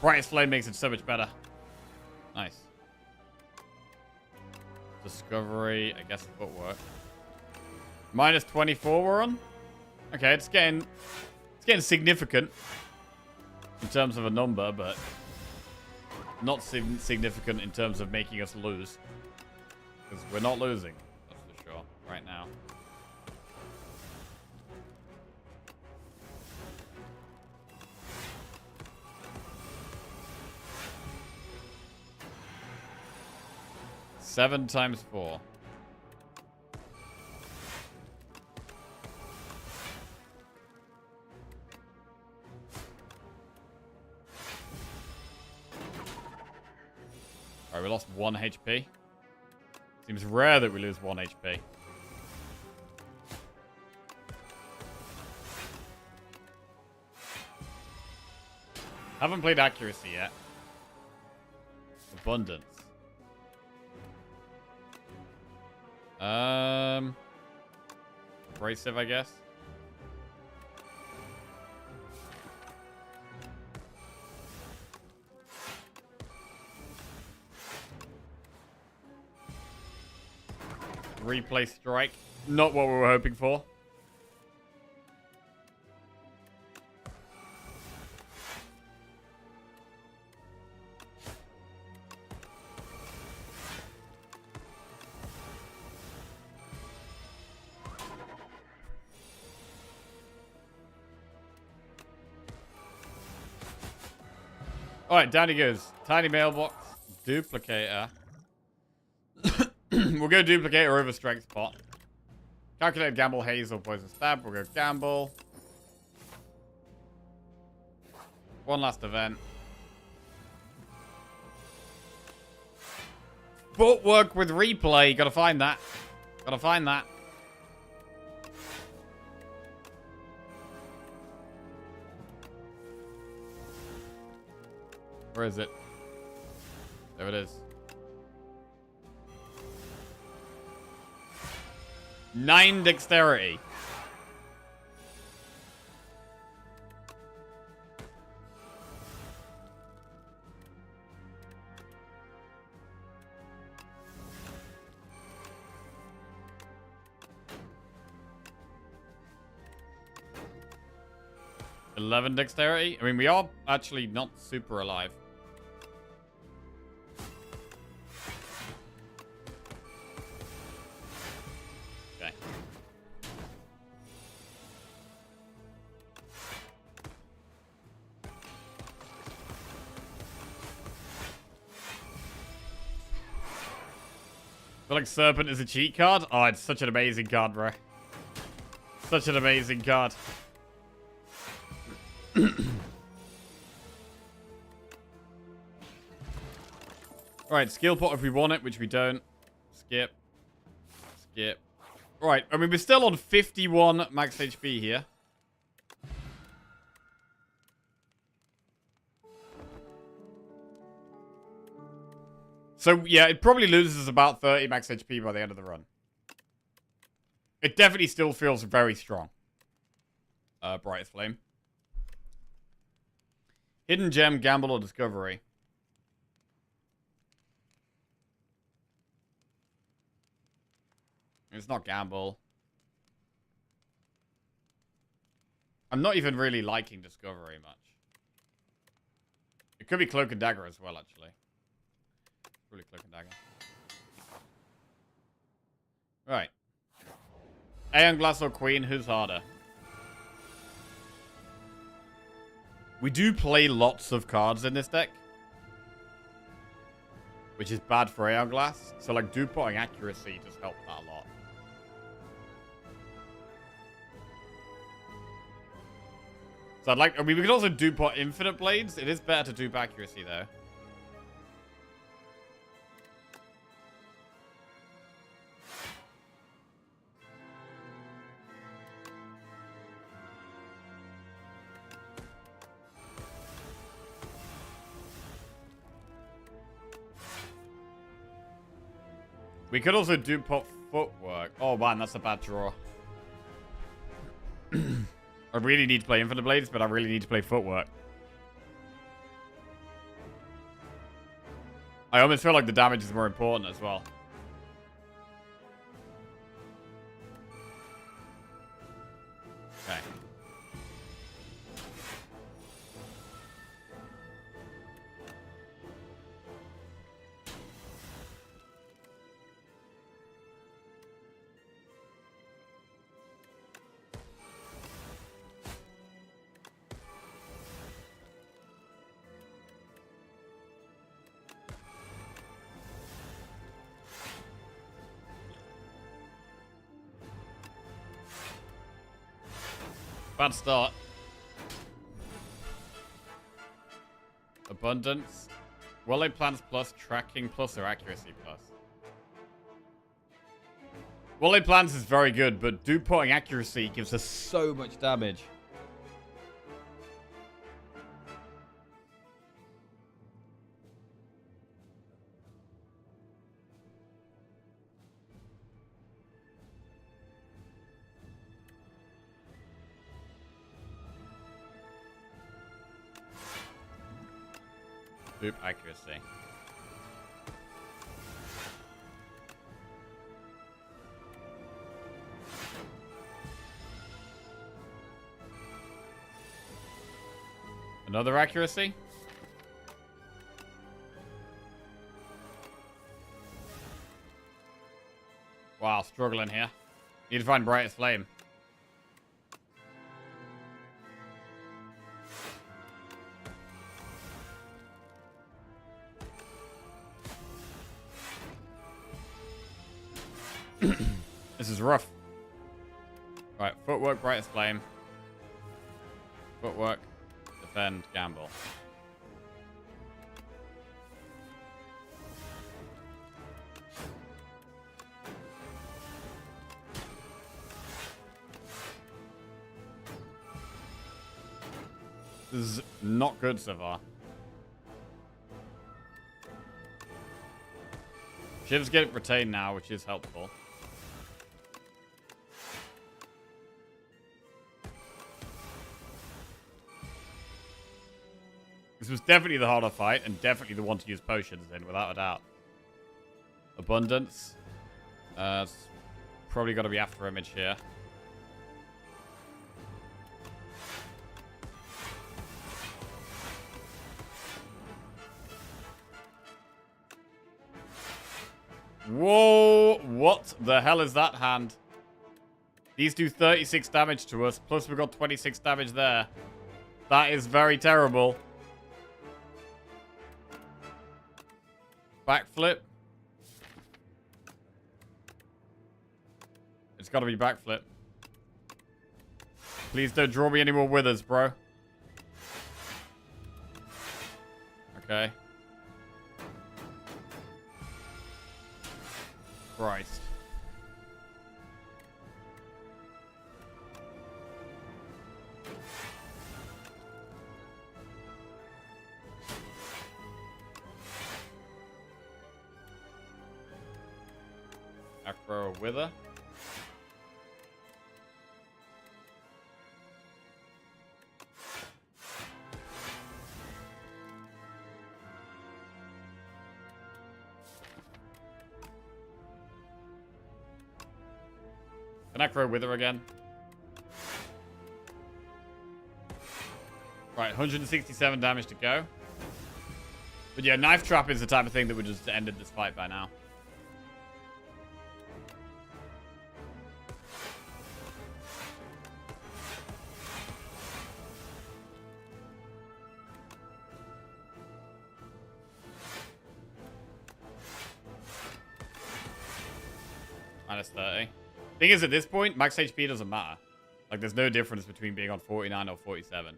Brightest Flame makes it so much better. Nice. Discovery, I guess footwork. Minus 24 we're on? Okay, it's getting significant in terms of a number, but not significant in terms of making us lose. Because we're not losing, that's for sure, right now. Seven times 4. Alright, we lost 1 HP. Seems rare that we lose 1 HP. Haven't played accuracy yet. Abundance. Abrasive, I guess. Replay strike. Not what we were hoping for. Alright, down he goes. Tiny mailbox. Duplicator. We'll go duplicator over strength pot. Calculate gamble, haze, or poison stab. We'll go gamble. One last event. Footwork with replay. Gotta find that. Gotta find that. Where is it? There it is. 9 dexterity. $11 dexterity. I mean, we are actually not super alive. Okay. I feel like Serpent is a cheat card. Oh, it's such an amazing card, bro. Such an amazing card. Alright, skill pot if we want it, which we don't. Skip. Skip. Alright, I mean, we're still on 51 max HP here. So, yeah, it probably loses about 30 max HP by the end of the run. It definitely still feels very strong. Brightest Flame. Hidden Gem, Gamble, or Discovery. It's not Gamble. I'm not even really liking Discovery much. It could be Cloak and Dagger as well, actually. Probably Cloak and Dagger. Right. Aeon Glass or Queen, who's harder? We do play lots of cards in this deck, which is bad for Aeon Glass. So, like, dupe-potting accuracy just helps that a lot. So, I'd like... I mean, we could also dupe-pot Infinite Blades. It is better to dupe accuracy, though. We could also do pot footwork. Oh man, that's a bad draw. I really need to play Infinite Blades, but I really need to play footwork. I almost feel like the damage is more important as well. Okay. Bad start. Abundance. Well-laid plans plus, tracking plus, or accuracy plus. Well-laid plans is very good, but dupe-potting accuracy gives us so much damage. Dupe accuracy. Another accuracy? Wow, struggling here. Need to find brightest flame. This is rough. Right, footwork, brightest flame. Footwork, defend, gamble. This is not good so far. Shivs get retained now, which is helpful. This was definitely the harder fight, and definitely the one to use potions in, without a doubt. Abundance. It's probably got to be after image here. Whoa! What the hell is that hand? These do 36 damage to us, plus we've got 26 damage there. That is very terrible. Backflip. It's got to be backflip. Please don't draw me any more withers, bro. Okay. Christ. Acro wither. An Acro wither again. Right, 167 damage to go. But yeah, knife trap is the type of thing that would just ended this fight by now. Minus 30. Thing is, at this point, max HP doesn't matter. Like, there's no difference between being on 49 or 47.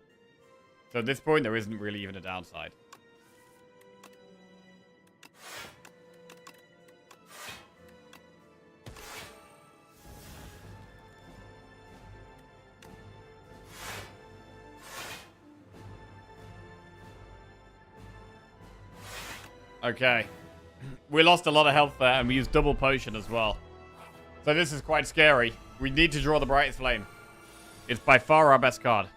So at this point, there isn't really even a downside. Okay. We lost a lot of health there, and we used double potion as well. So this is quite scary. We need to draw the brightest flame. It's by far our best card.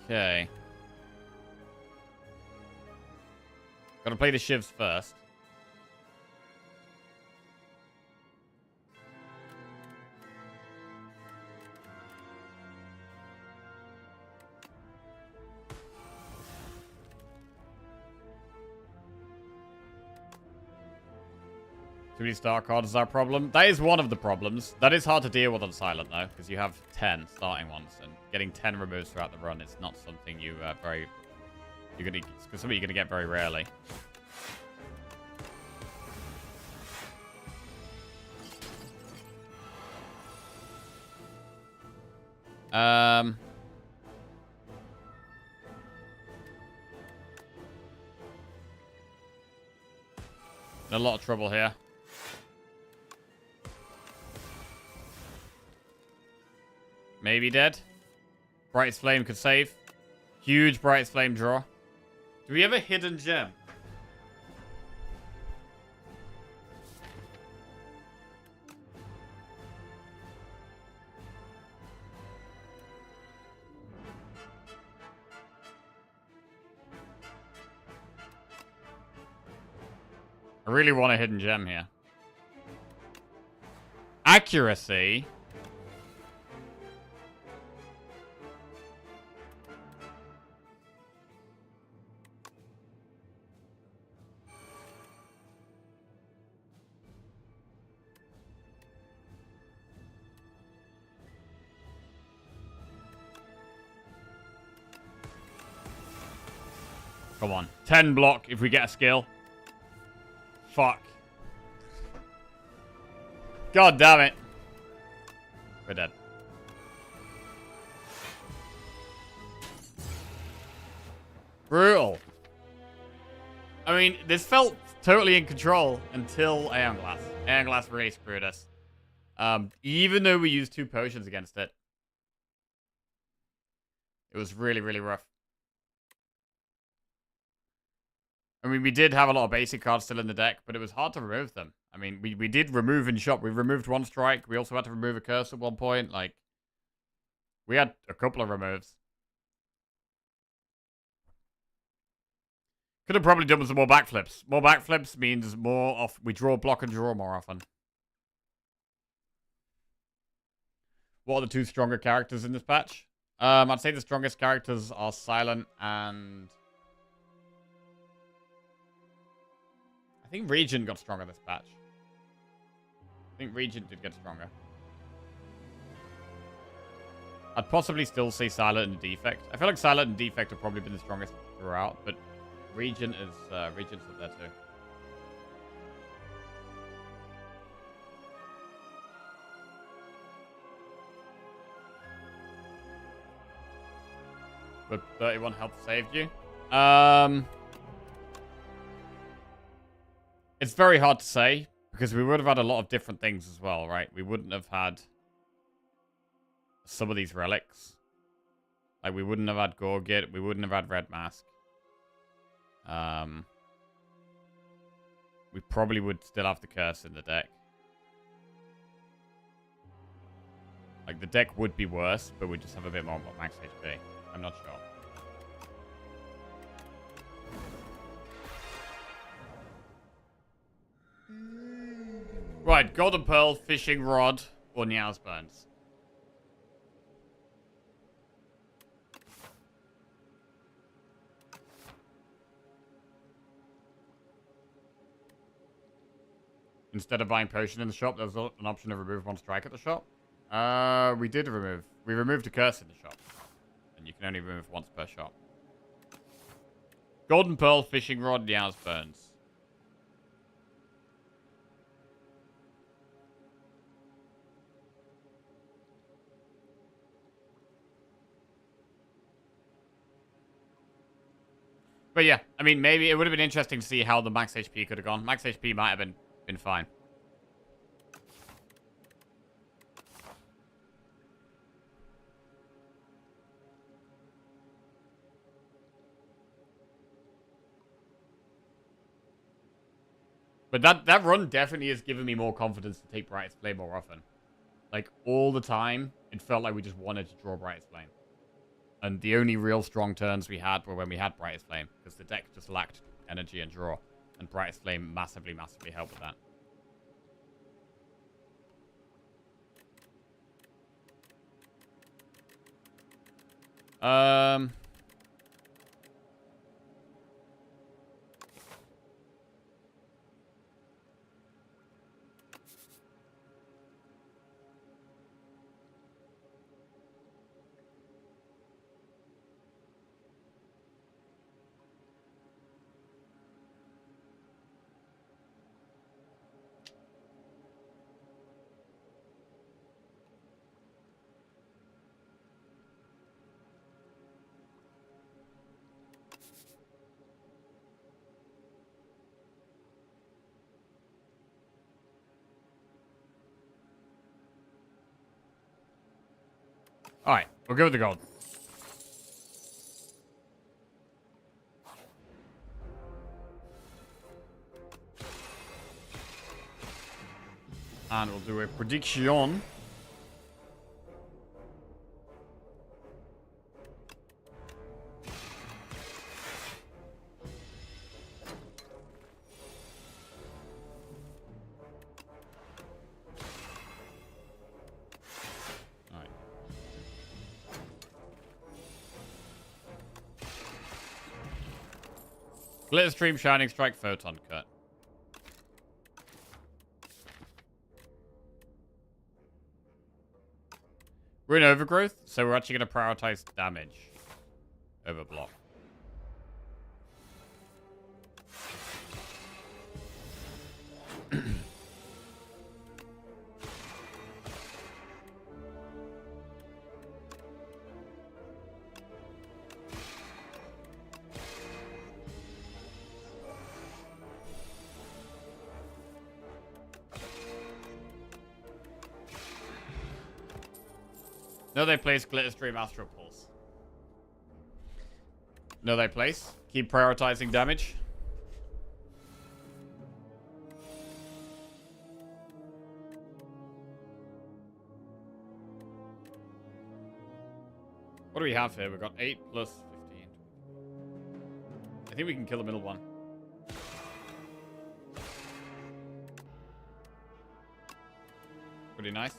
Okay. Gotta play the shivs first. Too many star cards is our problem. That is one of the problems. That is hard to deal with on Silent, though, because you have 10 starting ones, and getting 10 removes throughout the run is not something you're gonna get very rarely. In a lot of trouble here. Maybe dead. Brightest Flame could save. Huge Brightest Flame draw. Do we have a hidden gem? I really want a hidden gem here. Accuracy. Come on. 10 block if we get a skill. Fuck. God damn it. We're dead. Brutal. I mean, this felt totally in control until Aeon Glass. Aeon Glass really screwed us. Even though we used 2 potions against it. It was really, really rough. I mean, we did have a lot of basic cards still in the deck, but it was hard to remove them. I mean, we did remove in shop. We removed 1 strike. We also had to remove a curse at one point. Like, we had a couple of removes. Could have probably done with some more backflips. More backflips means more off. We draw, block, and draw more often. What are the 2 stronger characters in this patch? I'd say the strongest characters are Silent and... I think Regent got stronger this patch. I think Regent did get stronger. I'd possibly still say Silent and Defect. I feel like Silent and Defect have probably been the strongest throughout, but Regent is Regent's up there too. But 31 health saved you. It's very hard to say, because we would have had a lot of different things as well, right? We wouldn't have had some of these relics. Like, we wouldn't have had Gorget. We wouldn't have had Red Mask. We probably would still have the curse in the deck. Like, the deck would be worse, but we'd just have a bit more max HP. I'm not sure. Right, Golden Pearl, Fishing Rod, or Niao's Burns. Instead of buying potion in the shop, there's an option to remove 1 strike at the shop. We did remove. We removed a curse in the shop. And you can only remove once per shop. Golden Pearl, Fishing Rod, Niao's Burns. But yeah, I mean, maybe it would have been interesting to see how the max HP could have gone. Max HP might have been fine. But that run definitely has given me more confidence to take Brightest Flame more often. Like, all the time, it felt like we just wanted to draw Brightest Flame. And the only real strong turns we had were when we had Brightest Flame, because the deck just lacked energy and draw. And Brightest Flame massively, massively helped with that. Alright, we'll go with the gold. And we'll do a prediction. Glitter Stream, Shining Strike, Photon Cut. We're in Overgrowth, so we're actually going to prioritize damage over block. No, they place Glitter Stream, Astral Pulse. No, they place. Keep prioritizing damage. What do we have here? We've got 8 plus 15. I think we can kill the middle one. Pretty nice.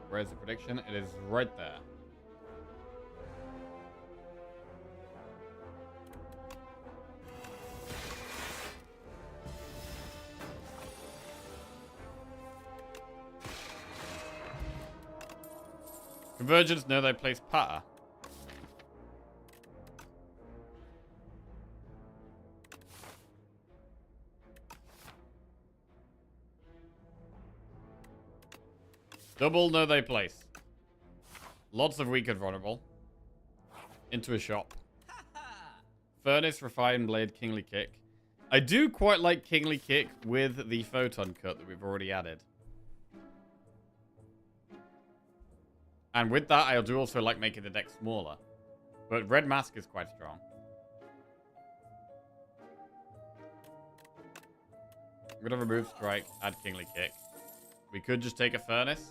Where's the prediction? It is right there. Convergence, no, they place patter. Double, no, they place. Lots of weak and vulnerable. Into a shop. Furnace, Refine, Blade, Kingly Kick. I do quite like Kingly Kick with the Photon Cut that we've already added. And with that, I do also like making the deck smaller. But Red Mask is quite strong. I'm going to remove Strike, add Kingly Kick. We could just take a Furnace.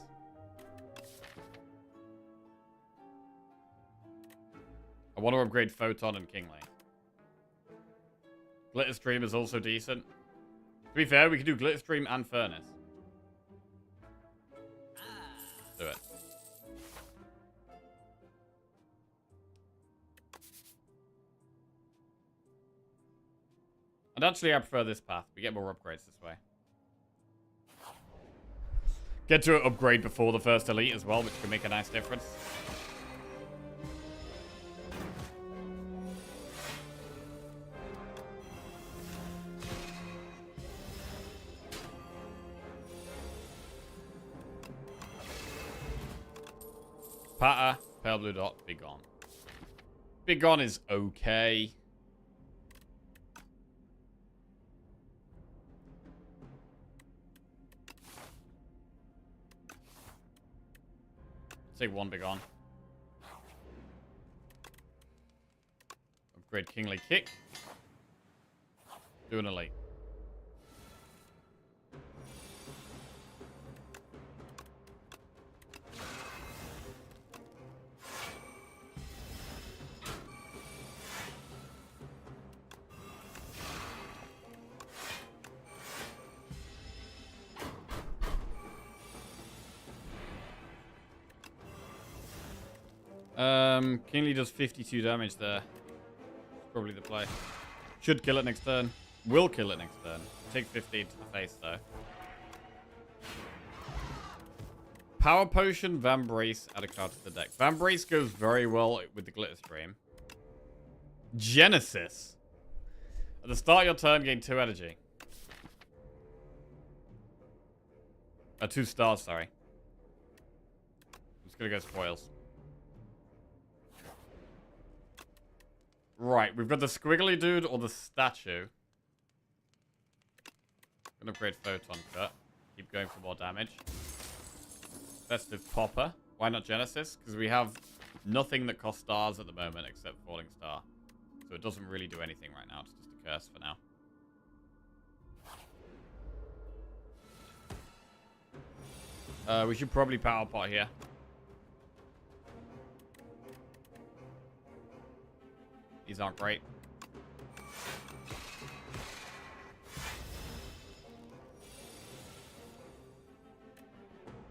I want to upgrade Photon and Kingly. Glitter Stream is also decent. To be fair, we could do Glitter Stream and Furnace. Do it. And actually, I prefer this path. We get more upgrades this way. Get to upgrade before the first elite as well, which can make a nice difference. Patter, Pale Blue Dot, Big On. Big On is okay. Take one Big On. Upgrade Kingly Kick. Do an elite. Kingly does 52 damage there. Probably the play. Should kill it next turn. Will kill it next turn. Take 15 to the face, though. Power Potion, Vambrace, add a card to the deck. Vambrace goes very well with the Glitter Stream. Genesis. At the start of your turn, gain 2 energy. 2 stars, sorry. I'm just gonna go spoils. Right, we've got the squiggly dude or the statue. Gonna upgrade Photon Cut. Keep going for more damage. Festive Popper. Why not Genesis? Because we have nothing that costs stars at the moment except Falling Star. So it doesn't really do anything right now. It's just a curse for now. We should probably Power Pot here. These aren't great.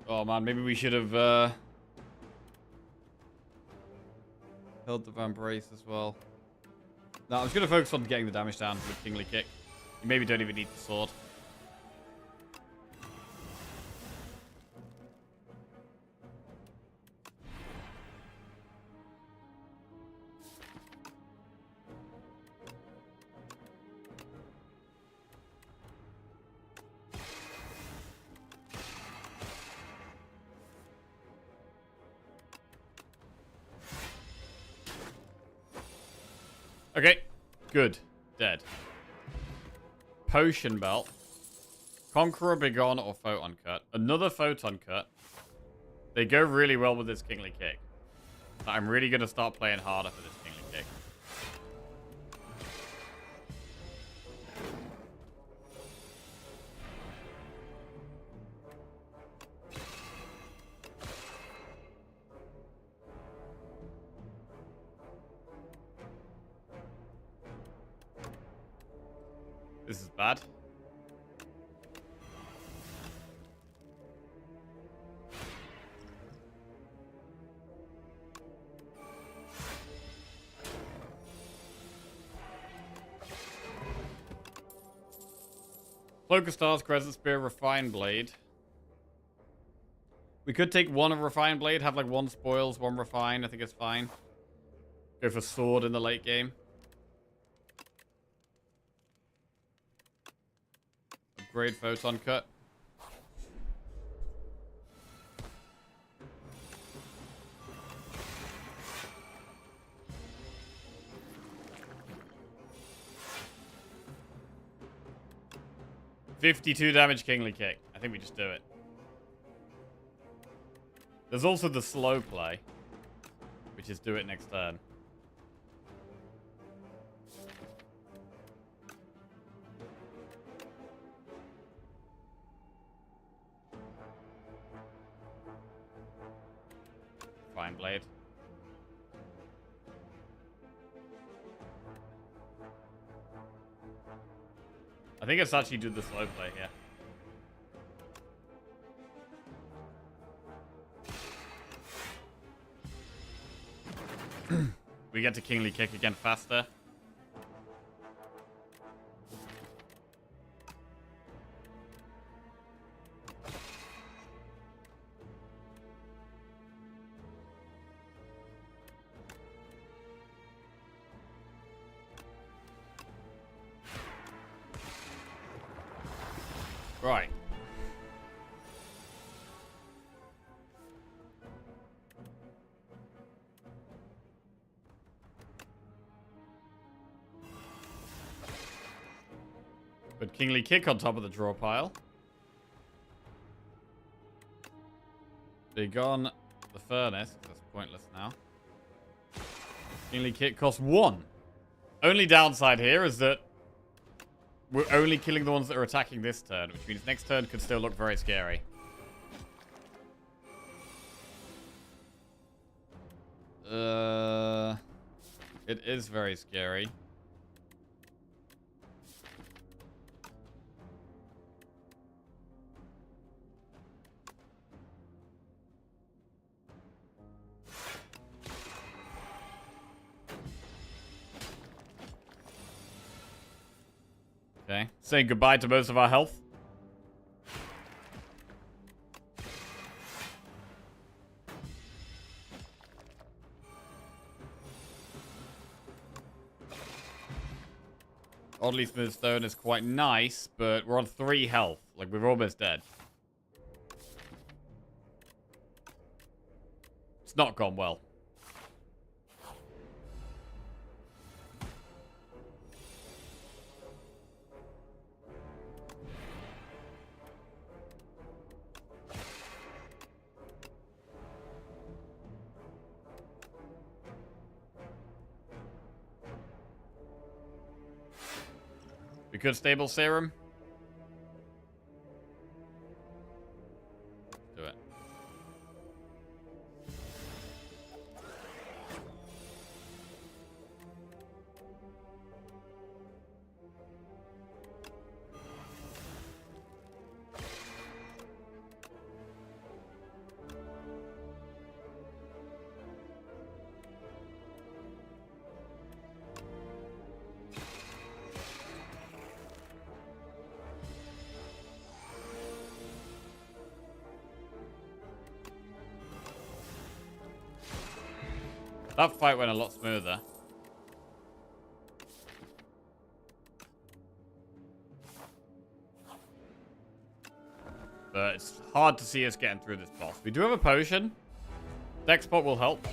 Oh man, maybe we should have held the Vambrace as well. No, I was going to focus on getting the damage down with Kingly Kick. You maybe don't even need the sword. Okay, good. Dead. Potion Belt. Conqueror, Begone, or Photon Cut. Another Photon Cut. They go really well with this Kingly Kick. I'm really going to start playing harder for this Kingly Kick. This is bad. Cloak of Stars, Crescent Spear, Refined Blade. We could take one of Refined Blade, have like one Spoils, one Refine. I think it's fine. Go for Sword in the late game. Upgrade Photon Cut. $52 damage Kingly Kick. I think we just do it. There's also the slow play, which is do it next turn. Fine Blade. I think it's actually do the slow play here. We get to Kingly Kick again faster. Right. Put Kingly Kick on top of the draw pile. Begone the Furnace. That's pointless now. Kingly Kick costs 1. Only downside here is that we're only killing the ones that are attacking this turn, which means next turn could still look very scary. It is very scary. Okay, saying goodbye to most of our health. Oddly Smooth Stone is quite nice, but we're on 3 health. Like, we're almost dead. It's not gone well. We could stable Serum. Do it. That fight went a lot smoother. But it's hard to see us getting through this boss. We do have a potion. Deck spot will help.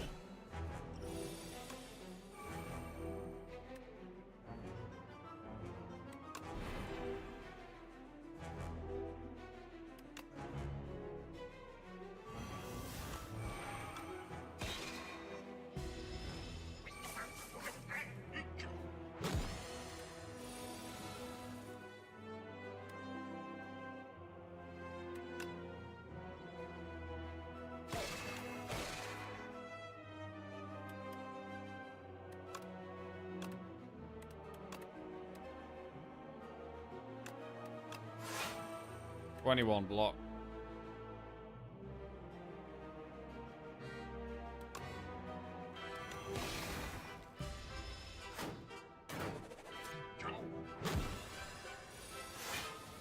$21 block.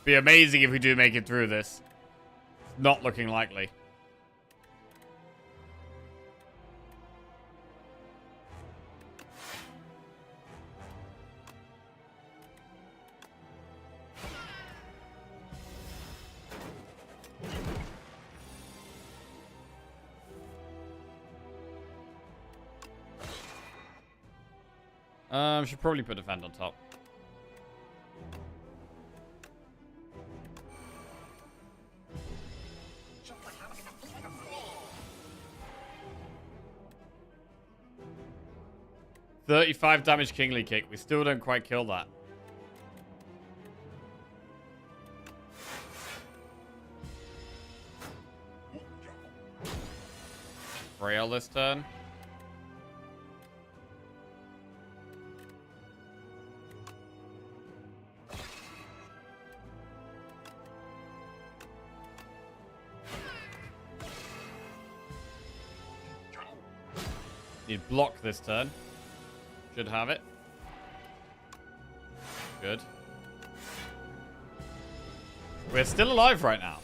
Be amazing if we do make it through this. Not looking likely. Should probably put defend on top. $35 damage Kingly Kick. We still don't quite kill that. Frail this turn. Need block this turn. Should have it. Good. We're still alive right now.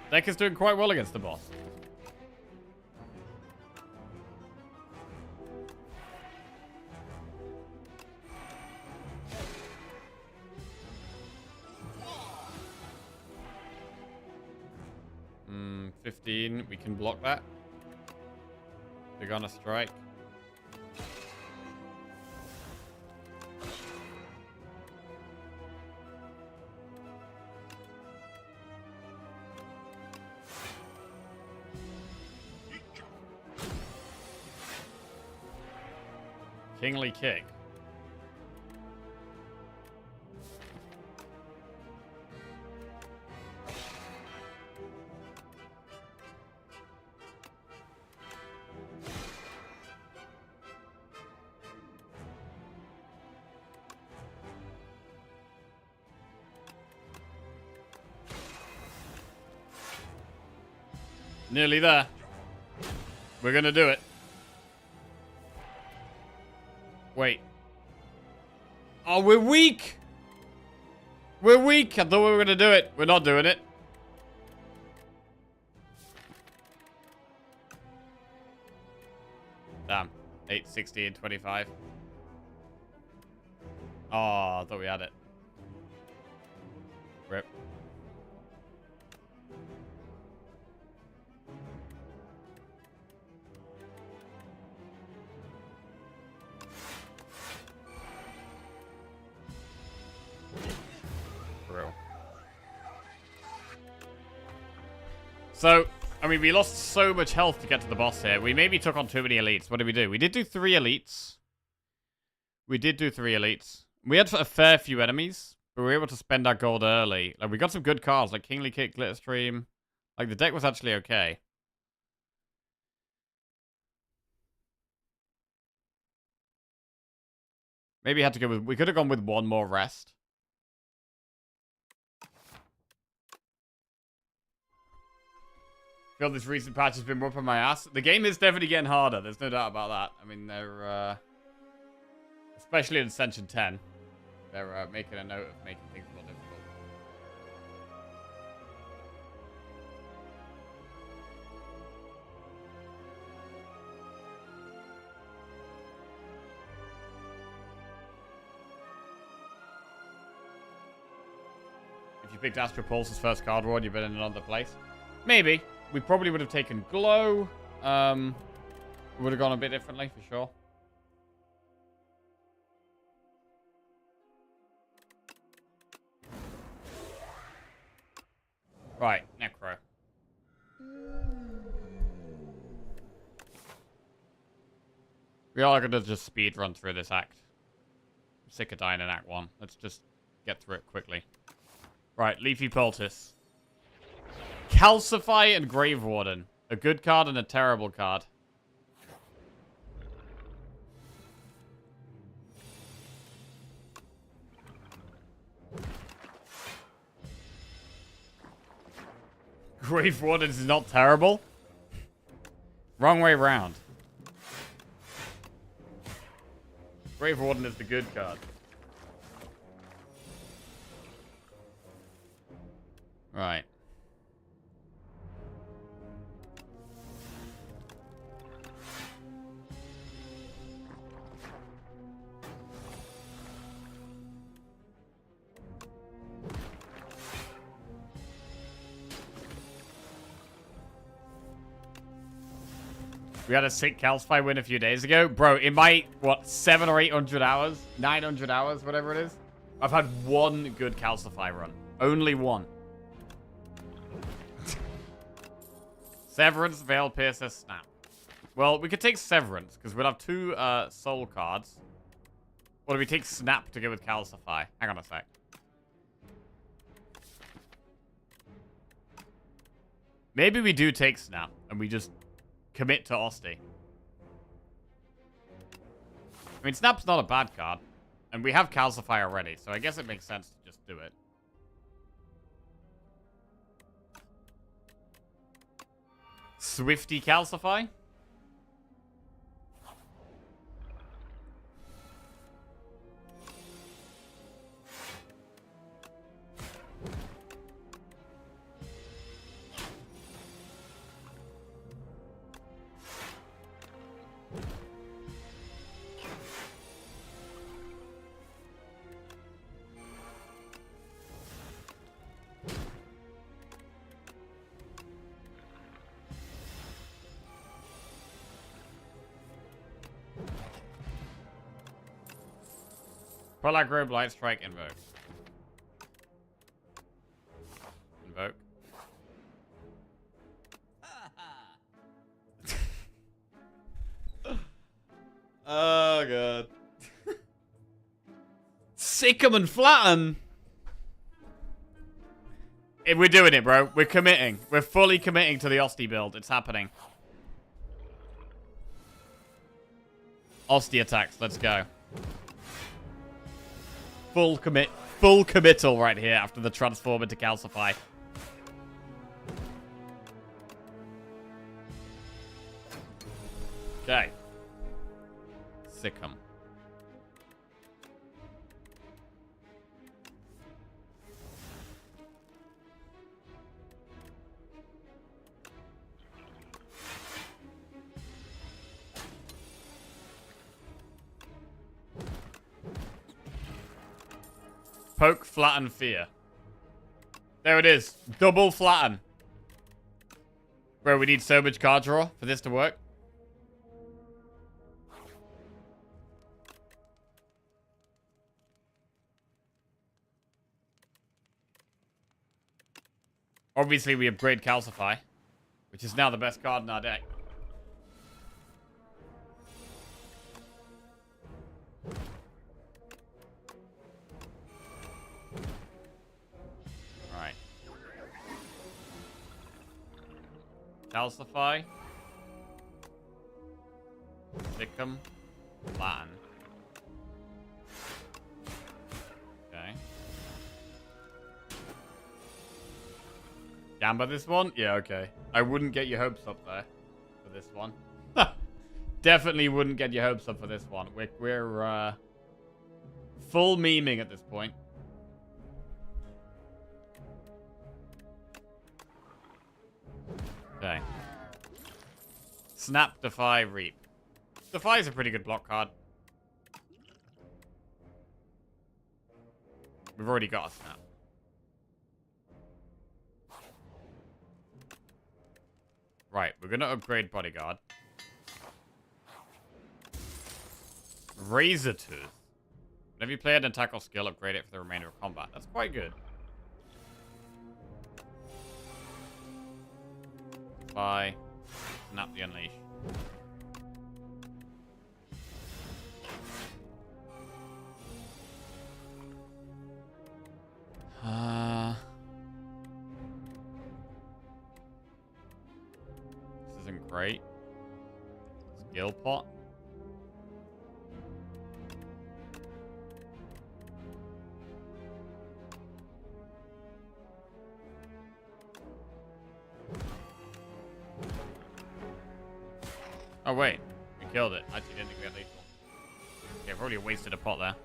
Deck is doing quite well against the boss. Hmm, 15. We can block that. They're gonna strike. Kingly Kick. Nearly there. We're gonna do it. Wait. Oh, we're weak! We're weak! I thought we were gonna do it. We're not doing it. Damn. 8, 60, and 25. Oh, I thought we had it. Rip. So, I mean, we lost so much health to get to the boss here. We maybe took on too many elites. What did we do? We did do 3 elites. We did do 3 elites. We had a fair few enemies, but we were able to spend our gold early. Like, we got some good cards, like Kingly Kick, Glitterstream. Like, the deck was actually okay. Maybe had to go with... We could have gone with 1 more rest. I feel this recent patch has been whooping my ass. The game is definitely getting harder. There's no doubt about that. I mean, they're... especially in Ascension 10. They're making a note of making things more difficult. If you picked Astral Pulse as first card ward, you've been in another place. Maybe. We probably would have taken Glow. Would have gone a bit differently, for sure. Right, Necro. We are going to just speed run through this act. I'm sick of dying in Act 1. Let's just get through it quickly. Right, Leafy Poultice. Calcify and Grave Warden. A good card and a terrible card. Grave Warden is not terrible. Wrong way round. Grave Warden is the good card. Right. We had a sick Calcify win a few days ago. Bro, in my, what, 700 or 800 hours? 900 hours, whatever it is. I've had one good Calcify run. Only one. Severance, Veil Piercer, Snap. Well, we could take Severance, because we'll have two soul cards. Or do we take Snap to go with Calcify? Hang on a sec. Maybe we do take Snap, and we just commit to Osti. I mean, Snap's not a bad card. And we have Calcify already, so I guess it makes sense to just do it. Swifty Calcify? Prolagro, Blight Strike, Invoke. Invoke. Oh, God. Sick 'em and flatten. We're doing it, bro. We're committing. We're fully committing to the Osti build. It's happening. Osti attacks. Let's go. Full committal right here after the transform into Calcify. Okay. Sick 'em. Poke, flatten, fear. There it is. Double flatten. Bro, we need so much card draw for this to work. Obviously, we upgrade Calcify, which is now the best card in our deck. Alright. Calcify. Sick'em. Flatten. Okay. Gamba this one? Yeah, okay. I wouldn't get your hopes up there for this one. Definitely wouldn't get your hopes up for this one. We're full memeing at this point. Okay. Snap, Defy, Reap. Defy is a pretty good block card. We've already got a Snap. Right, we're going to upgrade Bodyguard. Razor Tooth. Whenever you play an attack or skill, upgrade it for the remainder of combat. That's quite good. Fly. Snap the Unleash. This isn't great. Skill pot. Oh wait, we killed it. Actually didn't get lethal. Okay, probably wasted a pot there.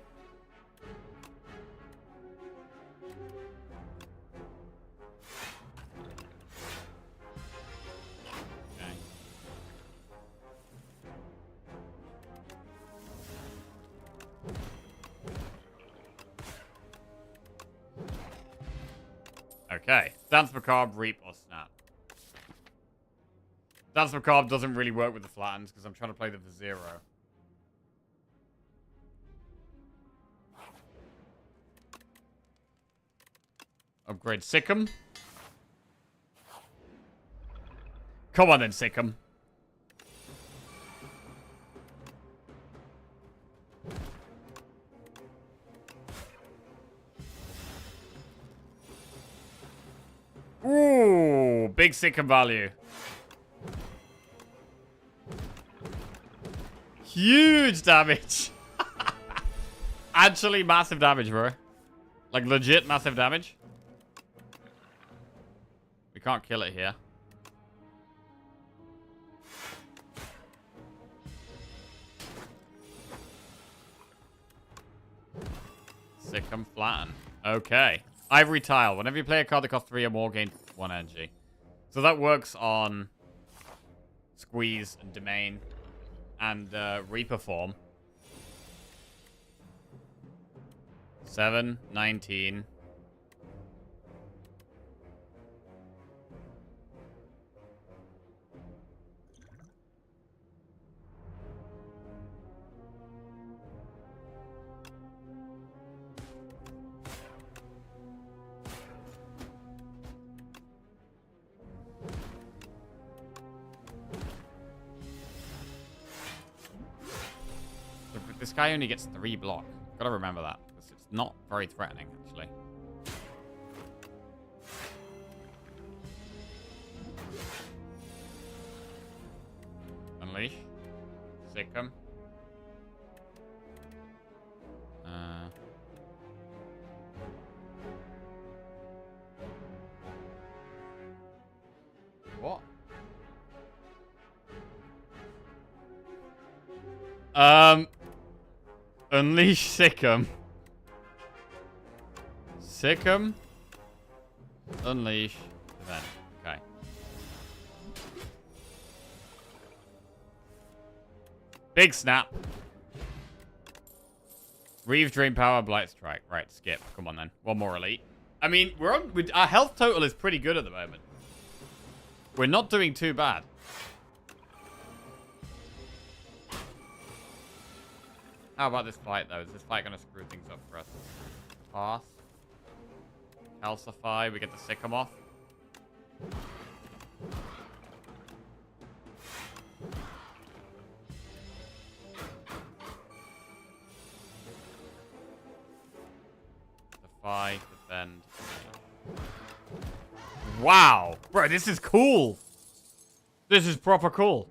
Okay. Dance Macabre, Reap, or Snap. Dance Macabre doesn't really work with the flattens because I'm trying to play them for 0. Upgrade Sikkim. Come on then, Sikkim. Ooh, big Sikkim value. Huge damage. Actually massive damage, bro. Like legit massive damage. We can't kill it here. Sikkim flatten. Okay. Ivory Tile. Whenever you play a card that costs 3 or more, gain 1 energy. So that works on Squeeze and Domain and Reaper form. 7, 19. This guy only gets 3 block. Gotta remember that. It's not very threatening, actually. Unleash. Sikkim. What? Unleash Sikkim. Sikkim. Unleash. Event. Okay. Big snap. Reeve, Dream Power, Blight Strike. Right, skip. Come on then. One more elite. I mean, our health total is pretty good at the moment. We're not doing too bad. How about this fight, though? Is this fight going to screw things up for us? Pass. Calcify. We get the Sikkim off. Defy. Defend. Wow! Bro, this is cool! This is proper cool.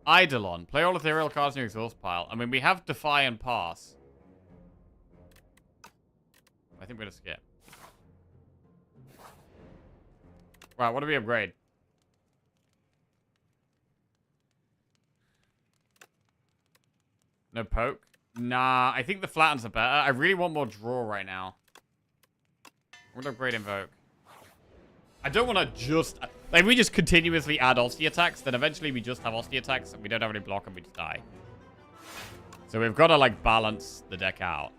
Eidolon. Play all ethereal cards in your exhaust pile. I mean, we have Defy and Pass. I think we're going to skip. Right, what do we upgrade? No poke? Nah, I think the flattens are better. I really want more draw right now. I'm going to upgrade Invoke. I don't want to just... Like, if we just continuously add Osty attacks, then eventually we just have Osty attacks and we don't have any block and we just die. So we've got to, like, balance the deck out.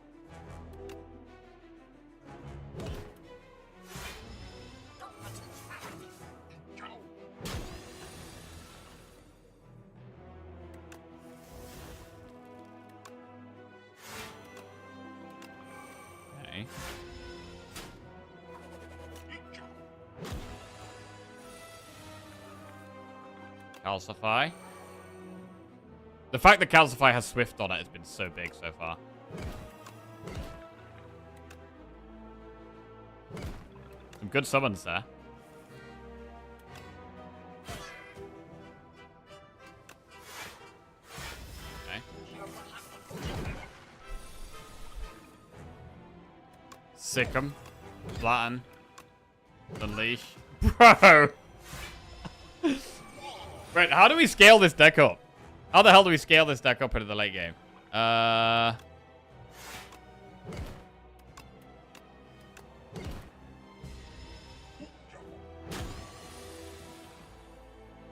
Calcify. The fact that Calcify has Swift on it has been so big so far. Some good summons there. Okay. Sick 'em. Flatten. Unleash. Bro! Right, how do we scale this deck up? How the hell do we scale this deck up into the late game?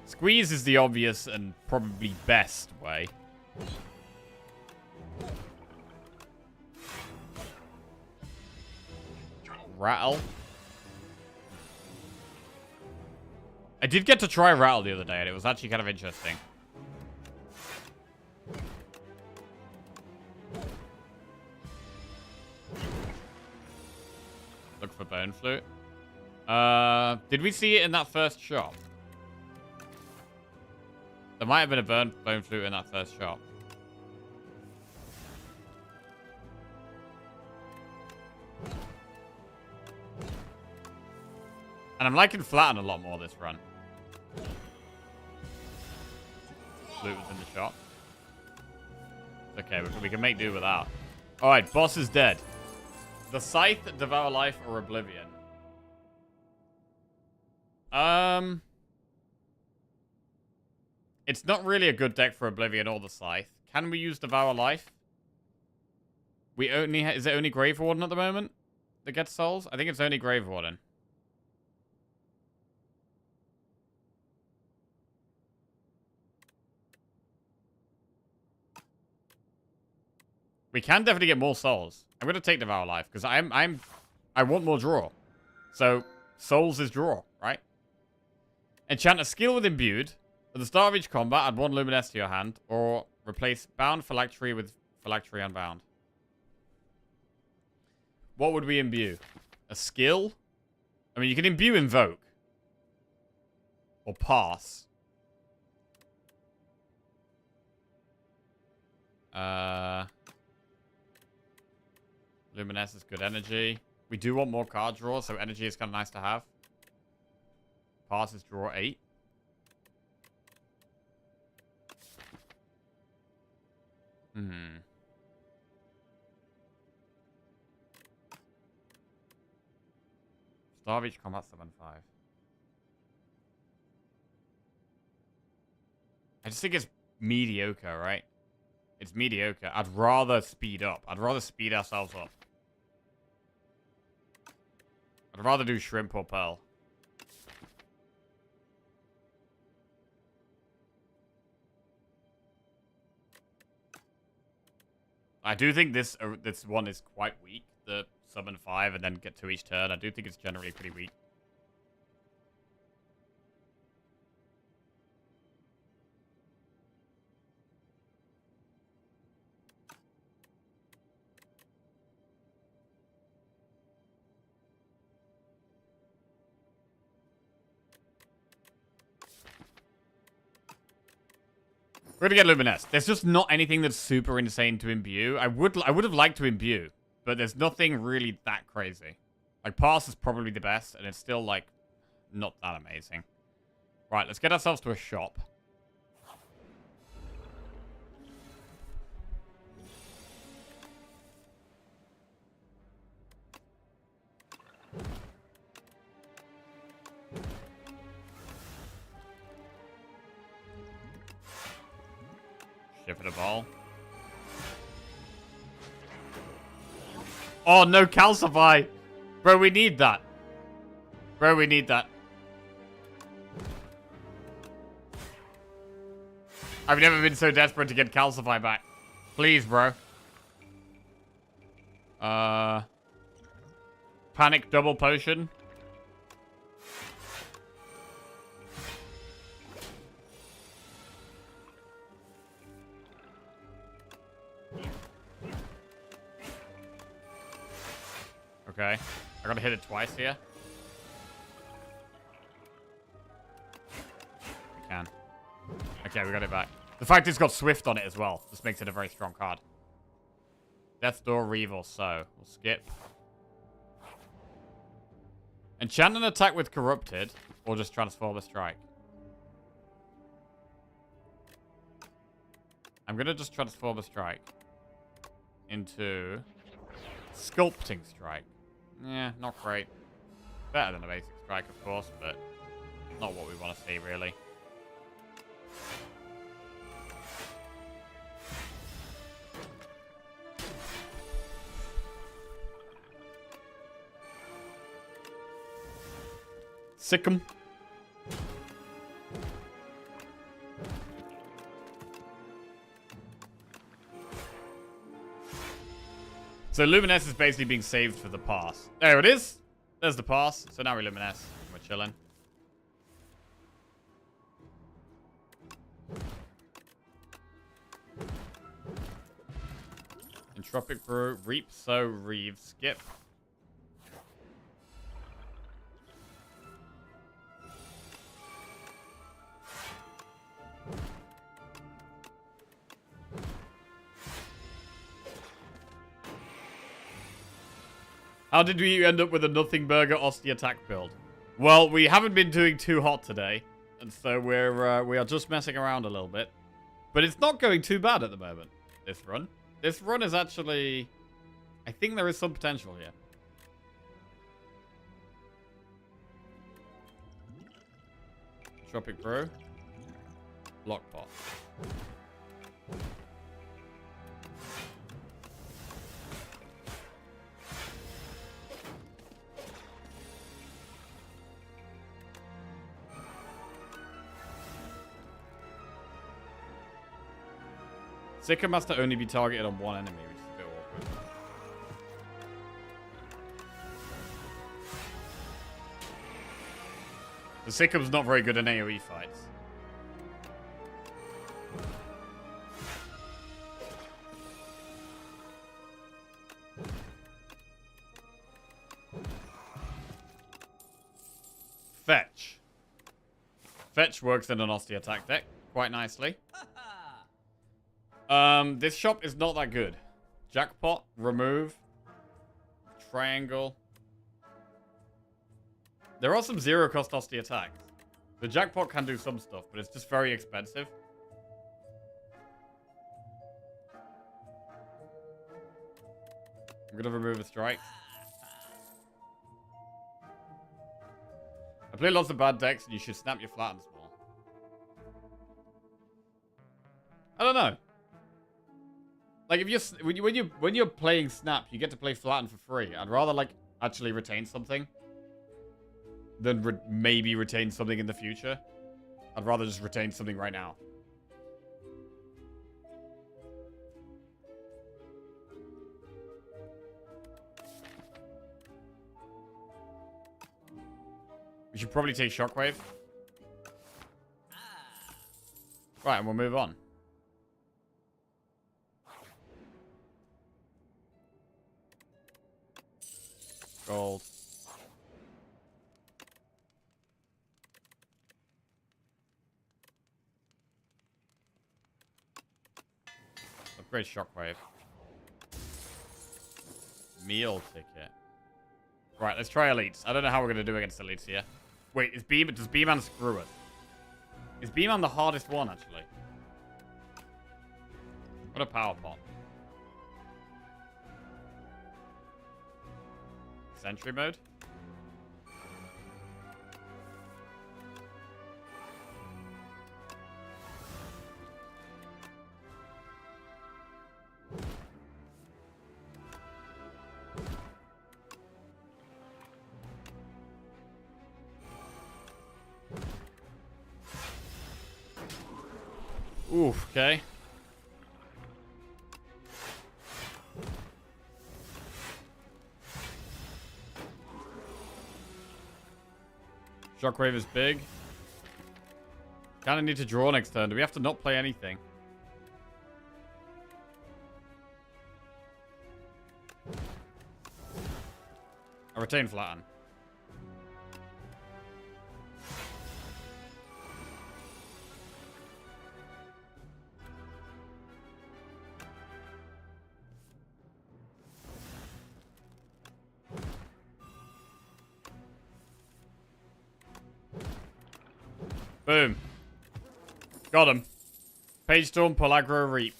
Squeeze is the obvious and probably best way. Rattle. I did get to try Rattle the other day, and it was actually kind of interesting. Look for Bone Flute. Did we see it in that first shop? There might have been a Bone Flute in that first shop. And I'm liking Flatten a lot more this run. Flute was in the shop. Okay, we can make do without. Alright, boss is dead. The Scythe, Devour Life, or Oblivion? It's not really a good deck for Oblivion or the Scythe. Can we use Devour Life? We only is it only Grave Warden at the moment that gets souls? I think it's only Grave Warden. We can definitely get more souls. I'm gonna take Devour Life because I want more draw. So souls is draw, right? Enchant a skill with Imbued. At the start of each combat, add 1 Luminous to your hand, or replace Bound Phylactery with Phylactery Unbound. What would we imbue? A skill? I mean, you can imbue Invoke. Or Pass. Luminous is good energy. We do want more card draw, so energy is kind of nice to have. Pass is draw 8. Start of each combat 7-5. I just think it's mediocre, right? It's mediocre. I'd rather speed up. I'd rather speed ourselves up. I'd rather do Shrimp or Pearl. I do think this one is quite weak. The summon 5 and then get 2 each turn. I do think it's generally pretty weak. We're gonna get Luminous. There's just not anything that's super insane to imbue. I would have liked to imbue, but there's nothing really that crazy. Like, Pass is probably the best, and it's still, like, not that amazing. Right, let's get ourselves to a shop. Shift the ball. Oh, no Calcify! Bro, we need that. Bro, we need that. I've never been so desperate to get Calcify back. Please, bro. Panic double potion. Okay. I gotta hit it twice here. We can. Okay, we got it back. The fact it's got Swift on it as well just makes it a very strong card. Death's Door, Reeve, or so. We'll skip. Enchant an attack with Corrupted, or just Transformer Strike. I'm going to just Transformer Strike into Sculpting Strike. Yeah, not great. Better than a basic strike, of course, but not what we want to see, really. Sick 'em. So Luminous is basically being saved for the pass. There it is. There's the pass. So now we Luminous. We're chilling. Entropic Brew, Reap, Sow, Reeve, skip. How did we end up with a Nothing Burger Osty attack build? Well, we haven't been doing too hot today, and so we are just messing around a little bit. But it's not going too bad at the moment, this run. This run is actually... I think there is some potential here. Tropic Brew. Lockpot. Sicker must only be targeted on one enemy, which is a bit awkward. The Sickham's not very good in AoE fights. Fetch. Fetch works in an Osty attack deck quite nicely. This shop is not that good. Jackpot, remove, triangle. There are some zero-cost Osty attacks. The Jackpot can do some stuff, but it's just very expensive. I'm gonna remove a strike. I play lots of bad decks, and you should snap your flattens more. I don't know. Like, if you're when you're playing Snap, you get to play Flatten for free. I'd rather like actually retain something than maybe retain something in the future. I'd rather just retain something right now. We should probably take Shockwave. Right, and we'll move on. Gold. Upgrade Shockwave. Meal ticket. Right, let's try elites. I don't know how we're going to do against elites here. Wait, does B-Man screw us? Is B-Man the hardest one, actually? What a power pot. Sentry mode? Oof, okay. Shockwave is big. Kinda need to draw next turn. Do we have to not play anything? I retain Flatten. Boom. Got him. Page Storm, Pellagra, Reap.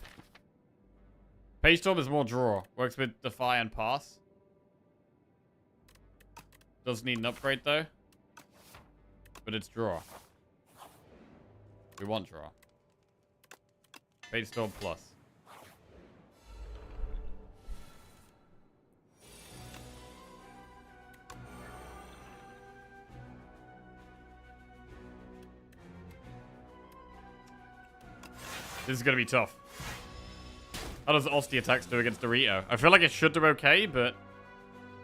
Page Storm is more draw. Works with Defy and Pass. Does need an upgrade though. But it's draw. We want draw. Page Storm plus. This is going to be tough. How does Osti attacks do against Dorito? I feel like it should do okay, but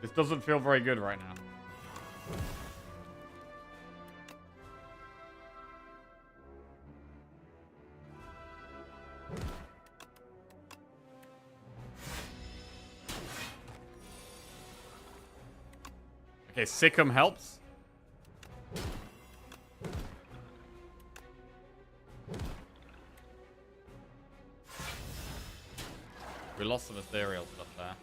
this doesn't feel very good right now. Okay, Sikkim helps. We lost some ethereal stuff there.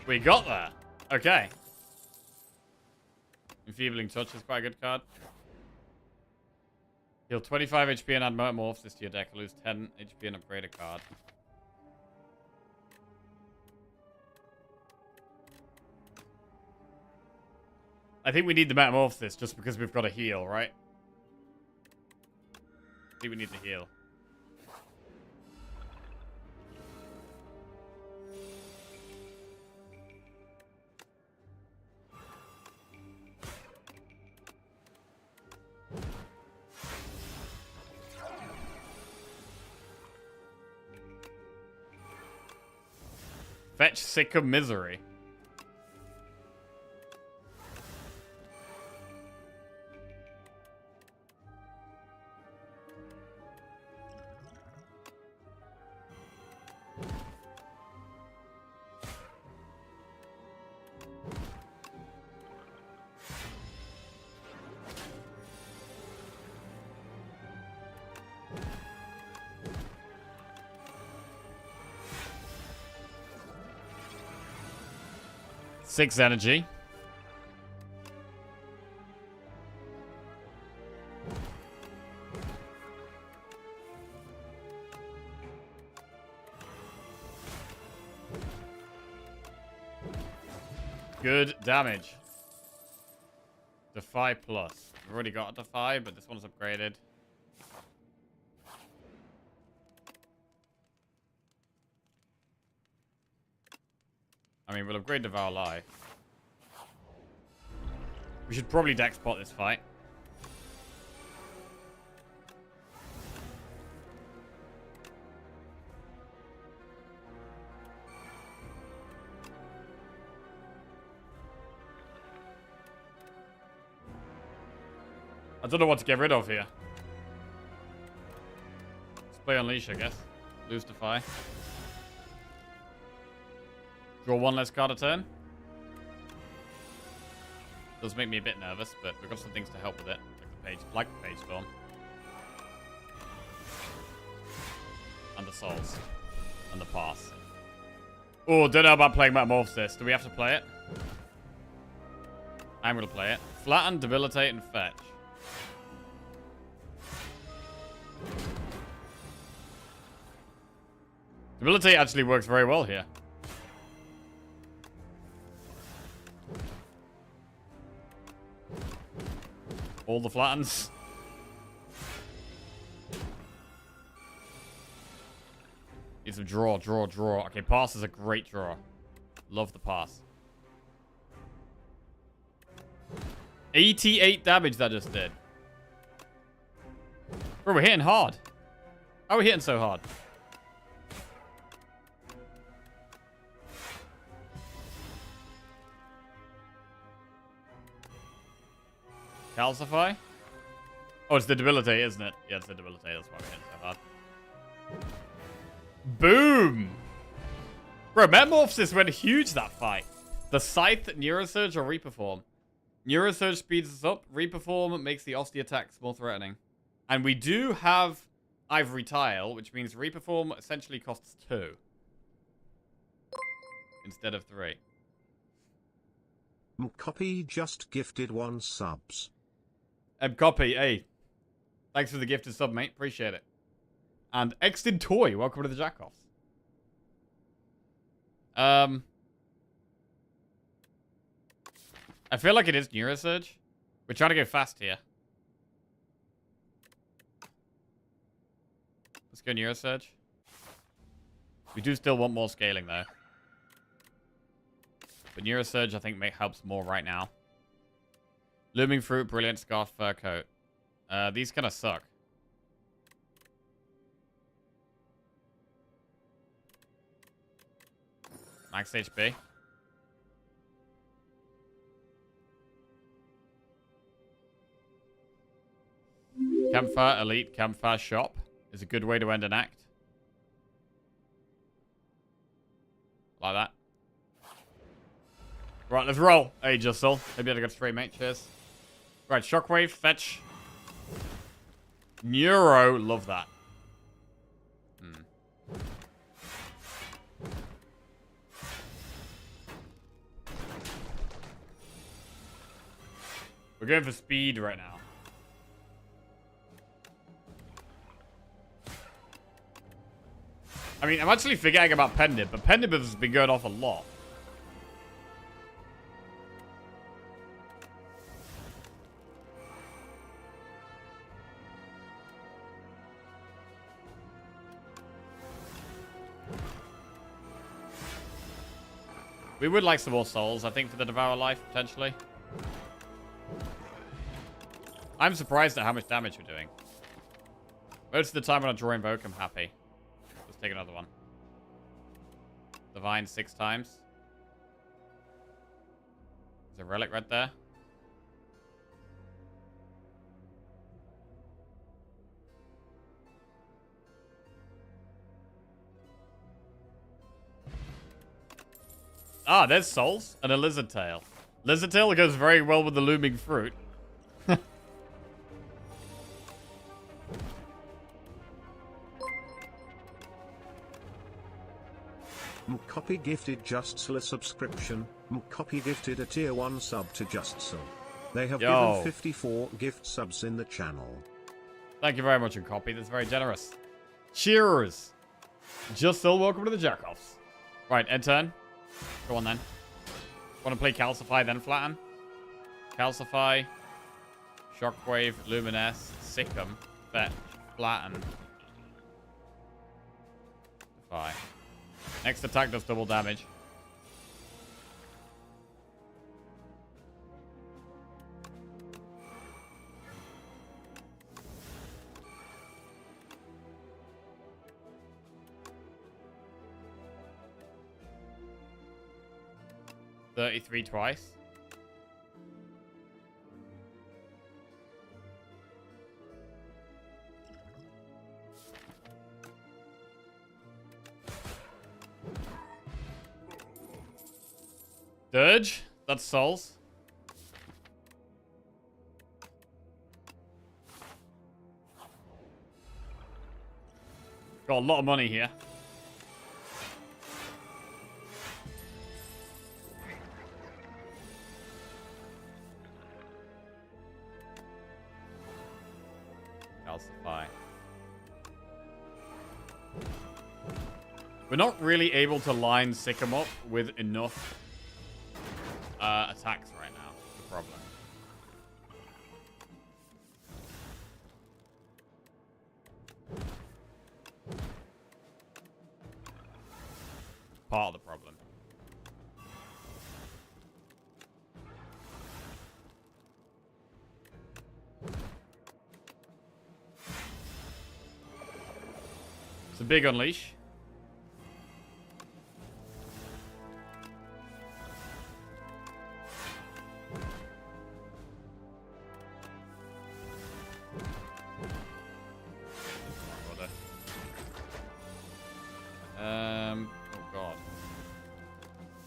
We got that. Okay. Enfeebling Touch is quite a good card. Heal 25 HP and add Metamorphosis to your deck. Lose 10 HP and upgrade a card. I think we need the Metamorphosis just because we've got a heal, right? I think we need the heal. Fetch Sick of Misery. Six energy. Good damage. Defy plus. We've already got a Defy, but this one's upgraded. I mean, we'll upgrade Devour Life. We should probably deck spot this fight. I don't know what to get rid of here. Let's play Unleash, I guess. Lose Defy. Draw one less card a turn. Does make me a bit nervous, but we've got some things to help with it. Like the Page Storm. And the Souls. And the Pass. Oh, don't know about playing Metamorphosis. Do we have to play it? I'm going to play it. Flatten, Debilitate, and Fetch. Debilitate actually works very well here. All the flattens. It's a draw, draw, draw. Okay, pass is a great draw. Love the pass. 88 damage that just did. Bro, we're hitting hard. How are we hitting so hard? Calcify? Oh, it's the Debilitate, isn't it? Yeah, it's the Debilitate. That's why we're hitting so hard. Boom! Bro, Metamorphosis went huge that fight. The Scythe, Neurosurge, or Reperform? Neurosurge speeds us up. Reperform makes the Osty attacks more threatening. And we do have Ivory Tile, which means Reperform essentially costs 2. Instead of 3. Copy just gifted 1 subs. Copy, hey. Thanks for the gifted sub, mate. Appreciate it. And Exted Toy, welcome to the Jackoffs. I feel like it is Neurosurge. We're trying to go fast here. Let's go Neurosurge. We do still want more scaling, though. But Neurosurge, I think, helps more right now. Looming Fruit, Brilliant Scarf, Fur Coat. These kind of suck. Max HP. Campfire Elite Campfire Shop is a good way to end an act. Like that. Right, let's roll. Hey, Justle. Maybe I got straight, mate. Cheers. Right, Shockwave, Fetch. Neuro, love that. We're going for speed right now. I mean, I'm actually forgetting about Pendib, but Pendib has been going off a lot. We would like some more souls, I think, for the Devour Life, potentially. I'm surprised at how much damage we're doing. Most of the time when I draw Invoke, I'm happy. Let's take another one. Divine 6 times. There's a relic right there. Ah, there's souls and a lizard tail. Lizard tail goes very well with the looming fruit. Copy gifted Justsel a subscription. Copy gifted a tier 1 sub to Justsel. They have given 54 gift subs in the channel. Thank you very much, and Copy. That's very generous. Cheers. Justsel, welcome to the Jackoffs. Right, end turn. Go on then. Want to play Calcify, then Flatten? Calcify, Shockwave, Luminesce, Sick'em, Fetch, Flatten. Defy. Next attack does double damage. $33 twice. Dirge, that's souls. Got a lot of money here. Calcify. We're not really able to line Sick'em up with enough attacks right now. That's the problem. Part of the problem. It's a big unleash. Oh god.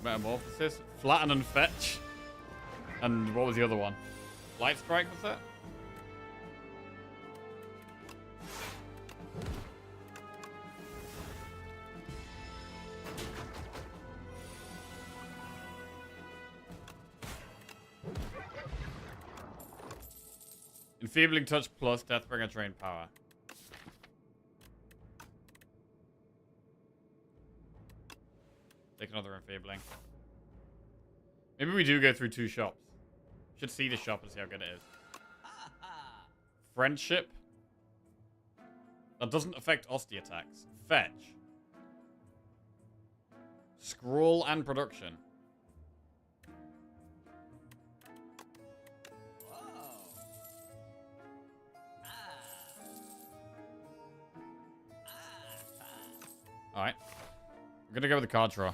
Metamorphosis, Flatten and Fetch. And what was the other one? Light Strike, was that? Enfeebling Touch plus Deathbringer Drain Power. Take another Enfeebling. Maybe we do go through 2 shops. Should see the shop and see how good it is. Friendship. That doesn't affect Osty attacks. Fetch. Scroll and Production. Alright. I'm gonna go with the card draw.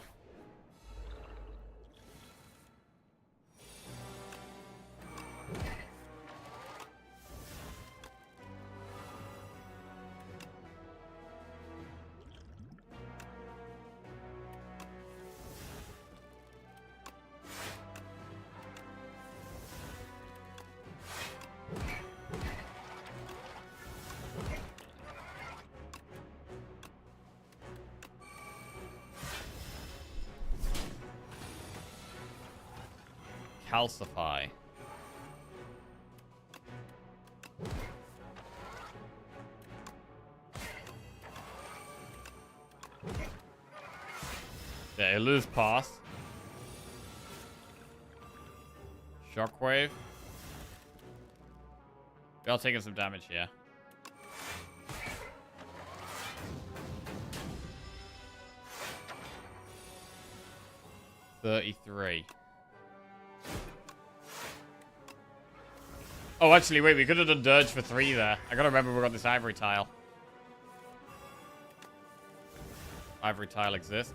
Calcify. Yeah, lose pass. Shockwave. We are taking some damage here. $33. Oh, actually, wait, we could have done Dirge for 3 there. I gotta remember we got this ivory tile. Ivory tile exists.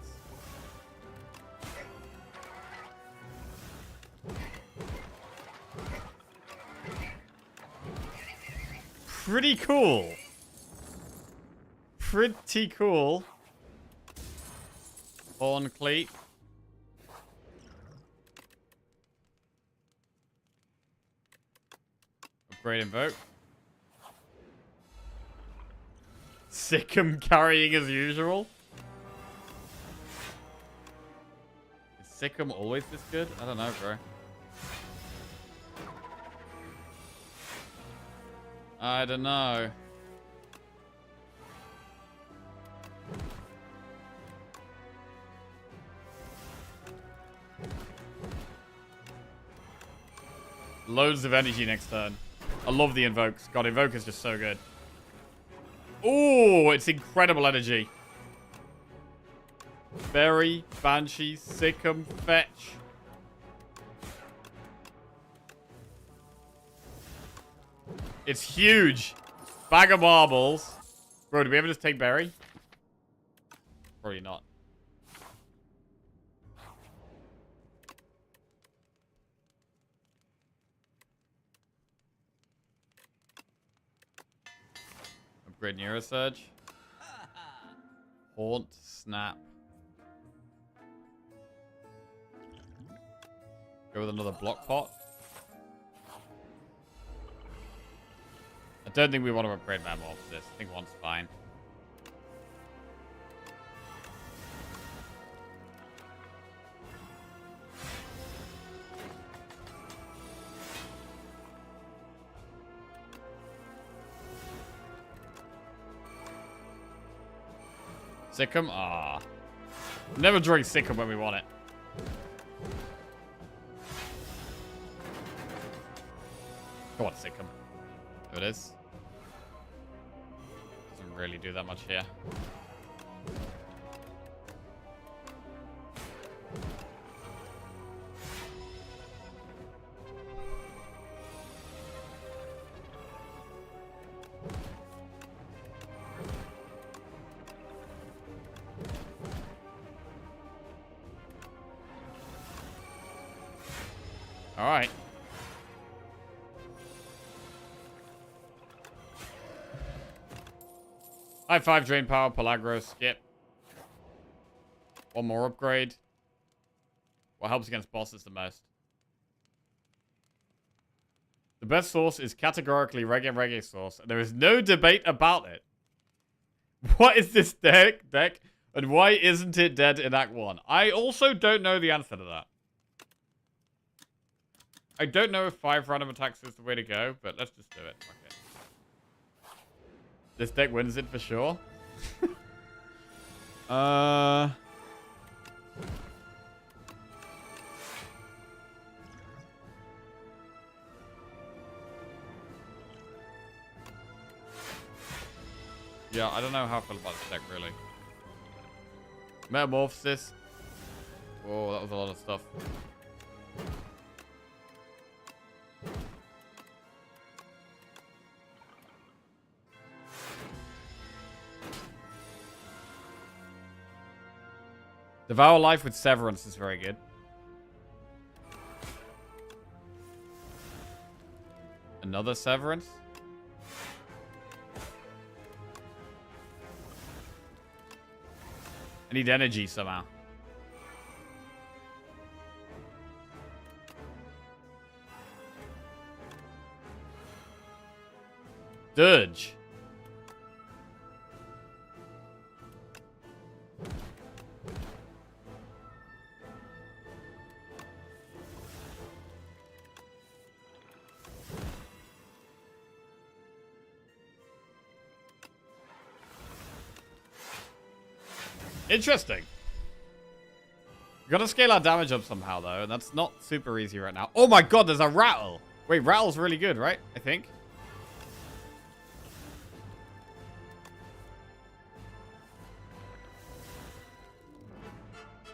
Pretty cool. Pretty cool. Horn Cleat. Upgrade Invoke. Sikkim carrying as usual. Is Sikkim always this good? I don't know, bro. I don't know. Loads of energy next turn. I love the invokes. God, invoke is just so good. Oh, it's incredible energy. Berry, Banshee, Sikkim, Fetch. It's huge. Bag of marbles. Bro, do we ever just take Berry? Probably not. Upgrade Neurosurge. Haunt, Snap. Go with another Block Pot. I don't think we want to upgrade Metamorphosis. I think one's fine. Sikkim? Ah. Never drawing Sikkim when we want it. Go on, Sikkim. There it is. Doesn't really do that much here. All right. High 5 drain power, Pelagro, skip. One more upgrade. What helps against bosses the most? The best source is categorically reggae source. And there is no debate about it. What is this deck? And why isn't it dead in Act 1? I also don't know the answer to that. I don't know if 5 random attacks is the way to go, but let's just do it. Okay. This deck wins it for sure. Yeah, I don't know how I feel about this deck, really. Metamorphosis. Whoa, that was a lot of stuff. Devour Life with Severance is very good. Another Severance? I need energy somehow. Dirge. Interesting. We've got to scale our damage up somehow, though, and that's not super easy right now. Oh my god, there's a rattle! Wait, rattle's really good, right? I think.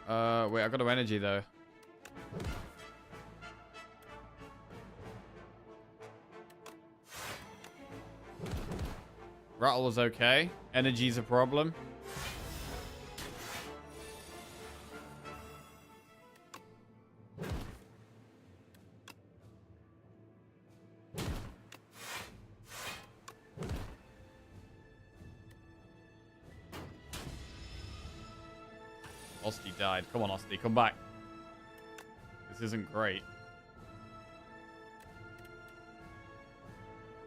Wait, I've got no energy, though. Rattle was okay. Energy's a problem. Osty died. Come on, Osty, come back. This isn't great.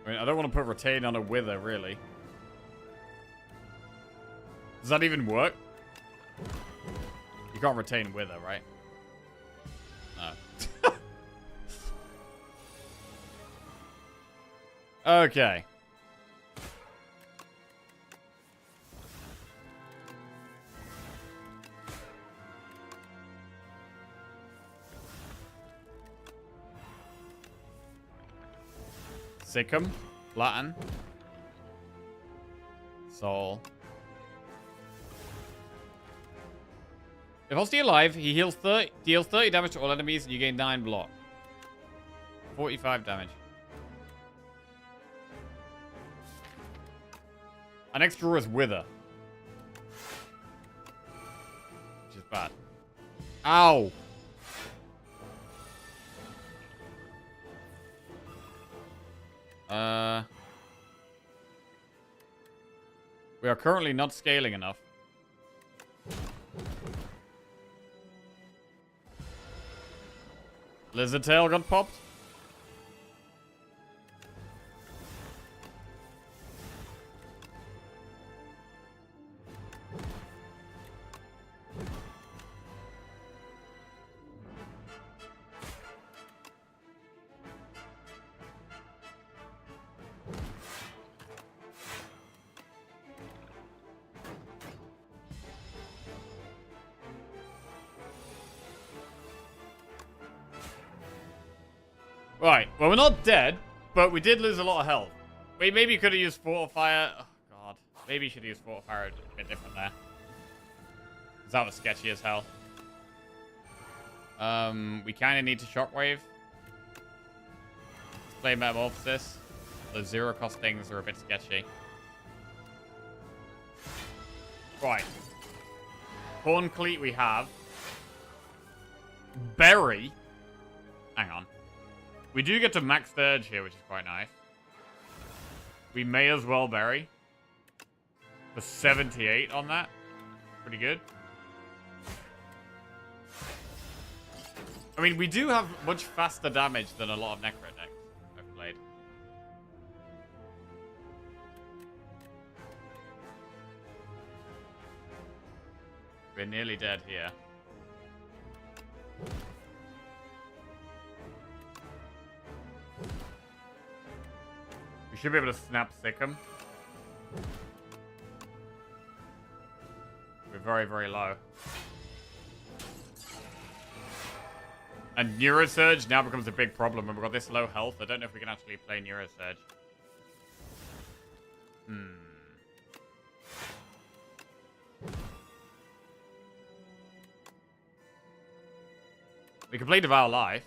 I mean, I don't want to put Retain on a Wither, really. Does that even work? You can't retain Wither, right? No. Okay. Sikkim, Latin, Soul. If Osty alive, he deals 30 damage to all enemies and you gain 9 block. 45 damage. An extra is Wither. Which is bad. Ow! We are currently not scaling enough. Lizard tail got popped. Right, well, we're not dead, but we did lose a lot of health. We maybe could have used Fortifier. Oh, God. Maybe you should use Fortifier a bit different there. Because that was sketchy as hell. We kind of need to Shockwave. Let's play Metamorphosis. The zero-cost things are a bit sketchy. Right. Horn Cleat we have. Berry. Hang on. We do get to max Dirge here, which is quite nice. We may as well bury. For 78 on that. Pretty good. I mean, we do have much faster damage than a lot of Necro decks I've played. We're nearly dead here. We should be able to snap Sikkim. We're very, very low. And Neurosurge now becomes a big problem when we've got this low health. I don't know if we can actually play Neurosurge. We can play Devour Life.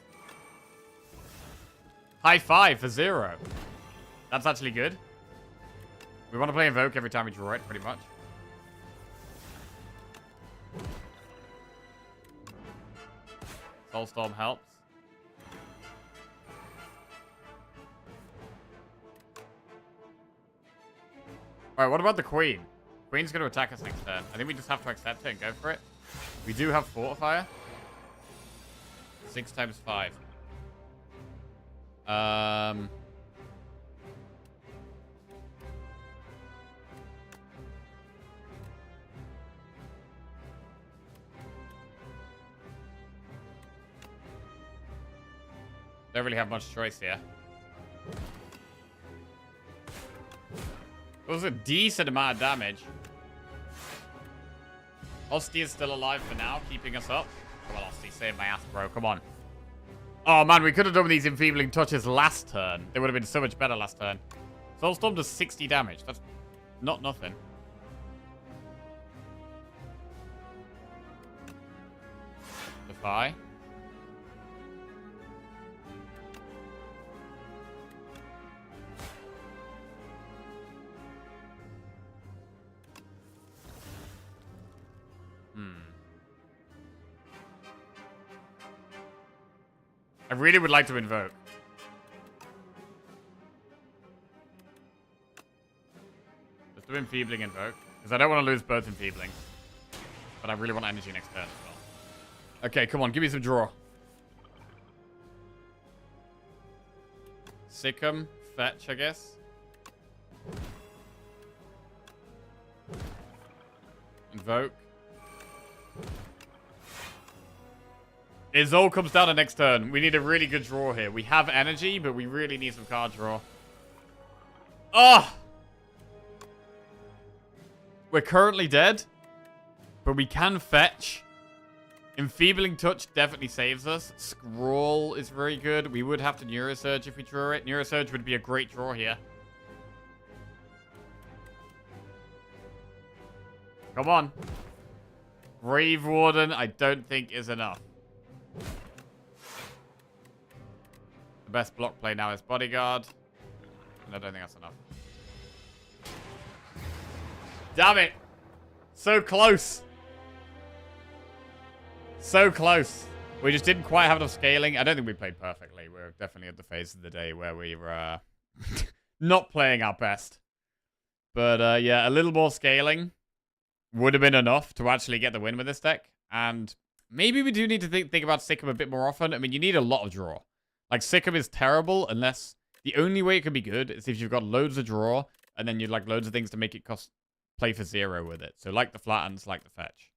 High 5 for 0. That's actually good. We want to play Invoke every time we draw it, pretty much. Soulstorm helps. Alright, what about the Queen? Queen's going to attack us next turn. I think we just have to accept it and go for it. We do have Fortifier. 6 times 5. Don't really have much choice here. It was a decent amount of damage. Osty is still alive for now, keeping us up. Come on, Osty, save my ass, bro. Come on. Oh, man, we could have done these enfeebling touches last turn. They would have been so much better last turn. Soulstorm does 60 damage. That's not nothing. Defy. I really would like to invoke. Let's do enfeebling invoke. Because I don't want to lose both enfeebling. But I really want energy next turn as well. Okay, come on. Give me some draw. Sikkim. Fetch, I guess. Invoke. It all comes down to next turn. We need a really good draw here. We have energy, but we really need some card draw. Oh! We're currently dead, but we can fetch. Enfeebling Touch definitely saves us. Scroll is very good. We would have to Neurosurge if we draw it. Neurosurge would be a great draw here. Come on. Grave Warden, I don't think is enough. The best block play now is Bodyguard. And I don't think that's enough. Damn it! So close! So close. We just didn't quite have enough scaling. I don't think we played perfectly. We're definitely at the phase of the day where we were not playing our best. But yeah, a little more scaling would have been enough to actually get the win with this deck. And maybe we do need to think about Sikkim a bit more often. I mean, you need a lot of draw. Like, Sikkim is terrible unless... The only way it can be good is if you've got loads of draw, and then you'd like loads of things to make it cost play for 0 with it. So, like the flattens, like the fetch.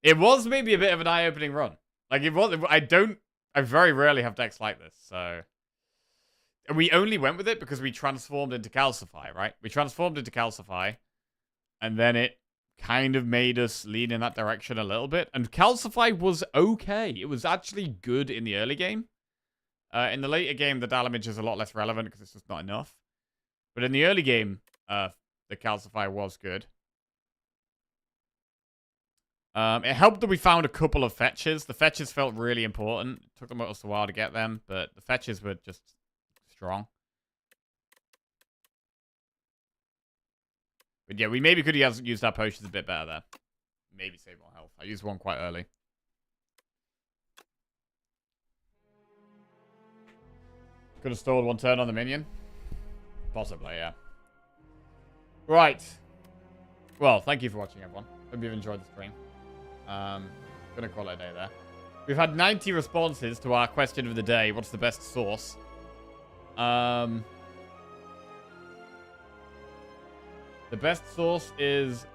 It was maybe a bit of an eye-opening run. Like, it was... I very rarely have decks like this, so... And we only went with it because we transformed into Calcify, right? We transformed into Calcify, and then it kind of made us lean in that direction a little bit. And Calcify was okay. It was actually good in the early game. In the later game, the damage is a lot less relevant because it's just not enough. But in the early game, the Calcify was good. It helped that we found a couple of fetches. The fetches felt really important. It took them us a while to get them, but the fetches were just strong. But yeah, we maybe could have used our potions a bit better there. Maybe save more health. I used one quite early. Could have stalled one turn on the minion. Possibly, yeah. Right. Well, thank you for watching, everyone. Hope you've enjoyed the stream. Gonna call it a day there. We've had 90 responses to our question of the day. What's the best sauce? The best sauce is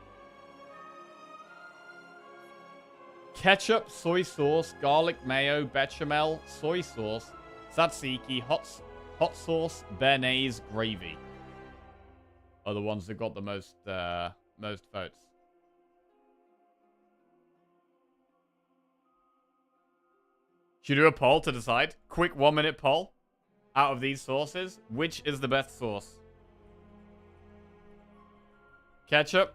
ketchup, soy sauce, garlic mayo, bechamel, soy sauce, tzatziki, hot sauce, béarnaise, gravy. Are the ones that got the most votes. Should we do a poll to decide? Quick 1-minute poll. Out of these sauces, which is the best sauce? Ketchup.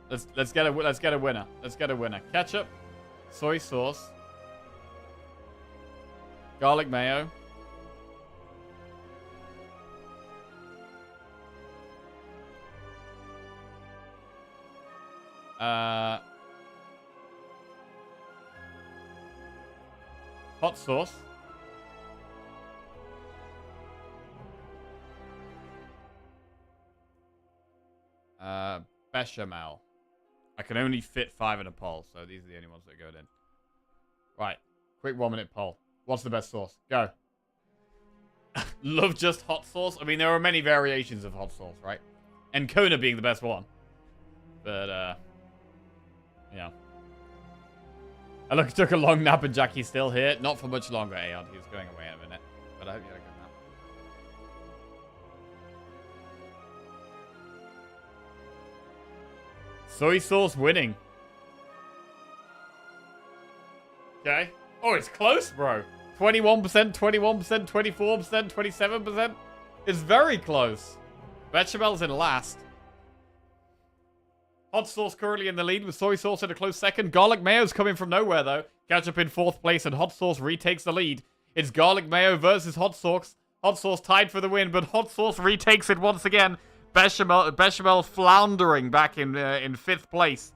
Let's get a winner. Let's get a winner. Ketchup, soy sauce, garlic mayo, hot sauce, bechamel. I can only fit 5 in a poll, so these are the only ones that go in. Right. Quick 1-minute poll. What's the best sauce? Go. Love just hot sauce? I mean, there are many variations of hot sauce, right? And Kona being the best one. But, yeah. I look, took a long nap and Jackie's still here. Not for much longer, Aeon. He was going away in a minute. But I hope you had a good nap. Soy sauce winning. Okay. Oh, it's close, bro. 21%, 21%, 24%, 27%. It's very close. Bechamel's in last. Hot sauce currently in the lead with soy sauce in a close second. Garlic mayo's coming from nowhere, though. Ketchup in 4th place and hot sauce retakes the lead. It's garlic mayo versus hot sauce. Hot sauce tied for the win, but hot sauce retakes it once again. Bechamel floundering back in 5th place.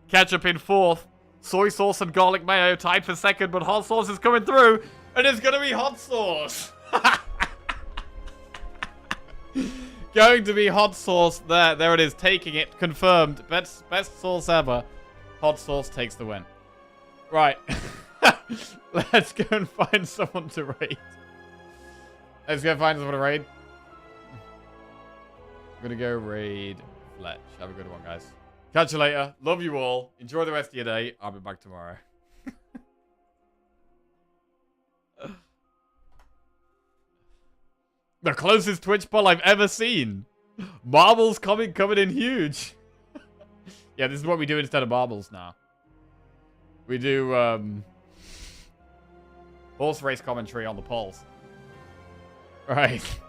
Ketchup in 4th. Soy sauce and garlic mayo tied for 2nd, but hot sauce is coming through. And it's going to be hot sauce. Going to be hot sauce. There it is. Taking it. Confirmed. Best sauce ever. Hot sauce takes the win. Right. Let's go and find someone to raid. Let's go find someone to raid. I'm going to go raid Fletch. Have a good one, guys. Catch you later. Love you all. Enjoy the rest of your day. I'll be back tomorrow. The closest Twitch poll I've ever seen. Marbles coming in huge. Yeah, this is what we do instead of marbles now. We do horse race commentary on the polls. Right.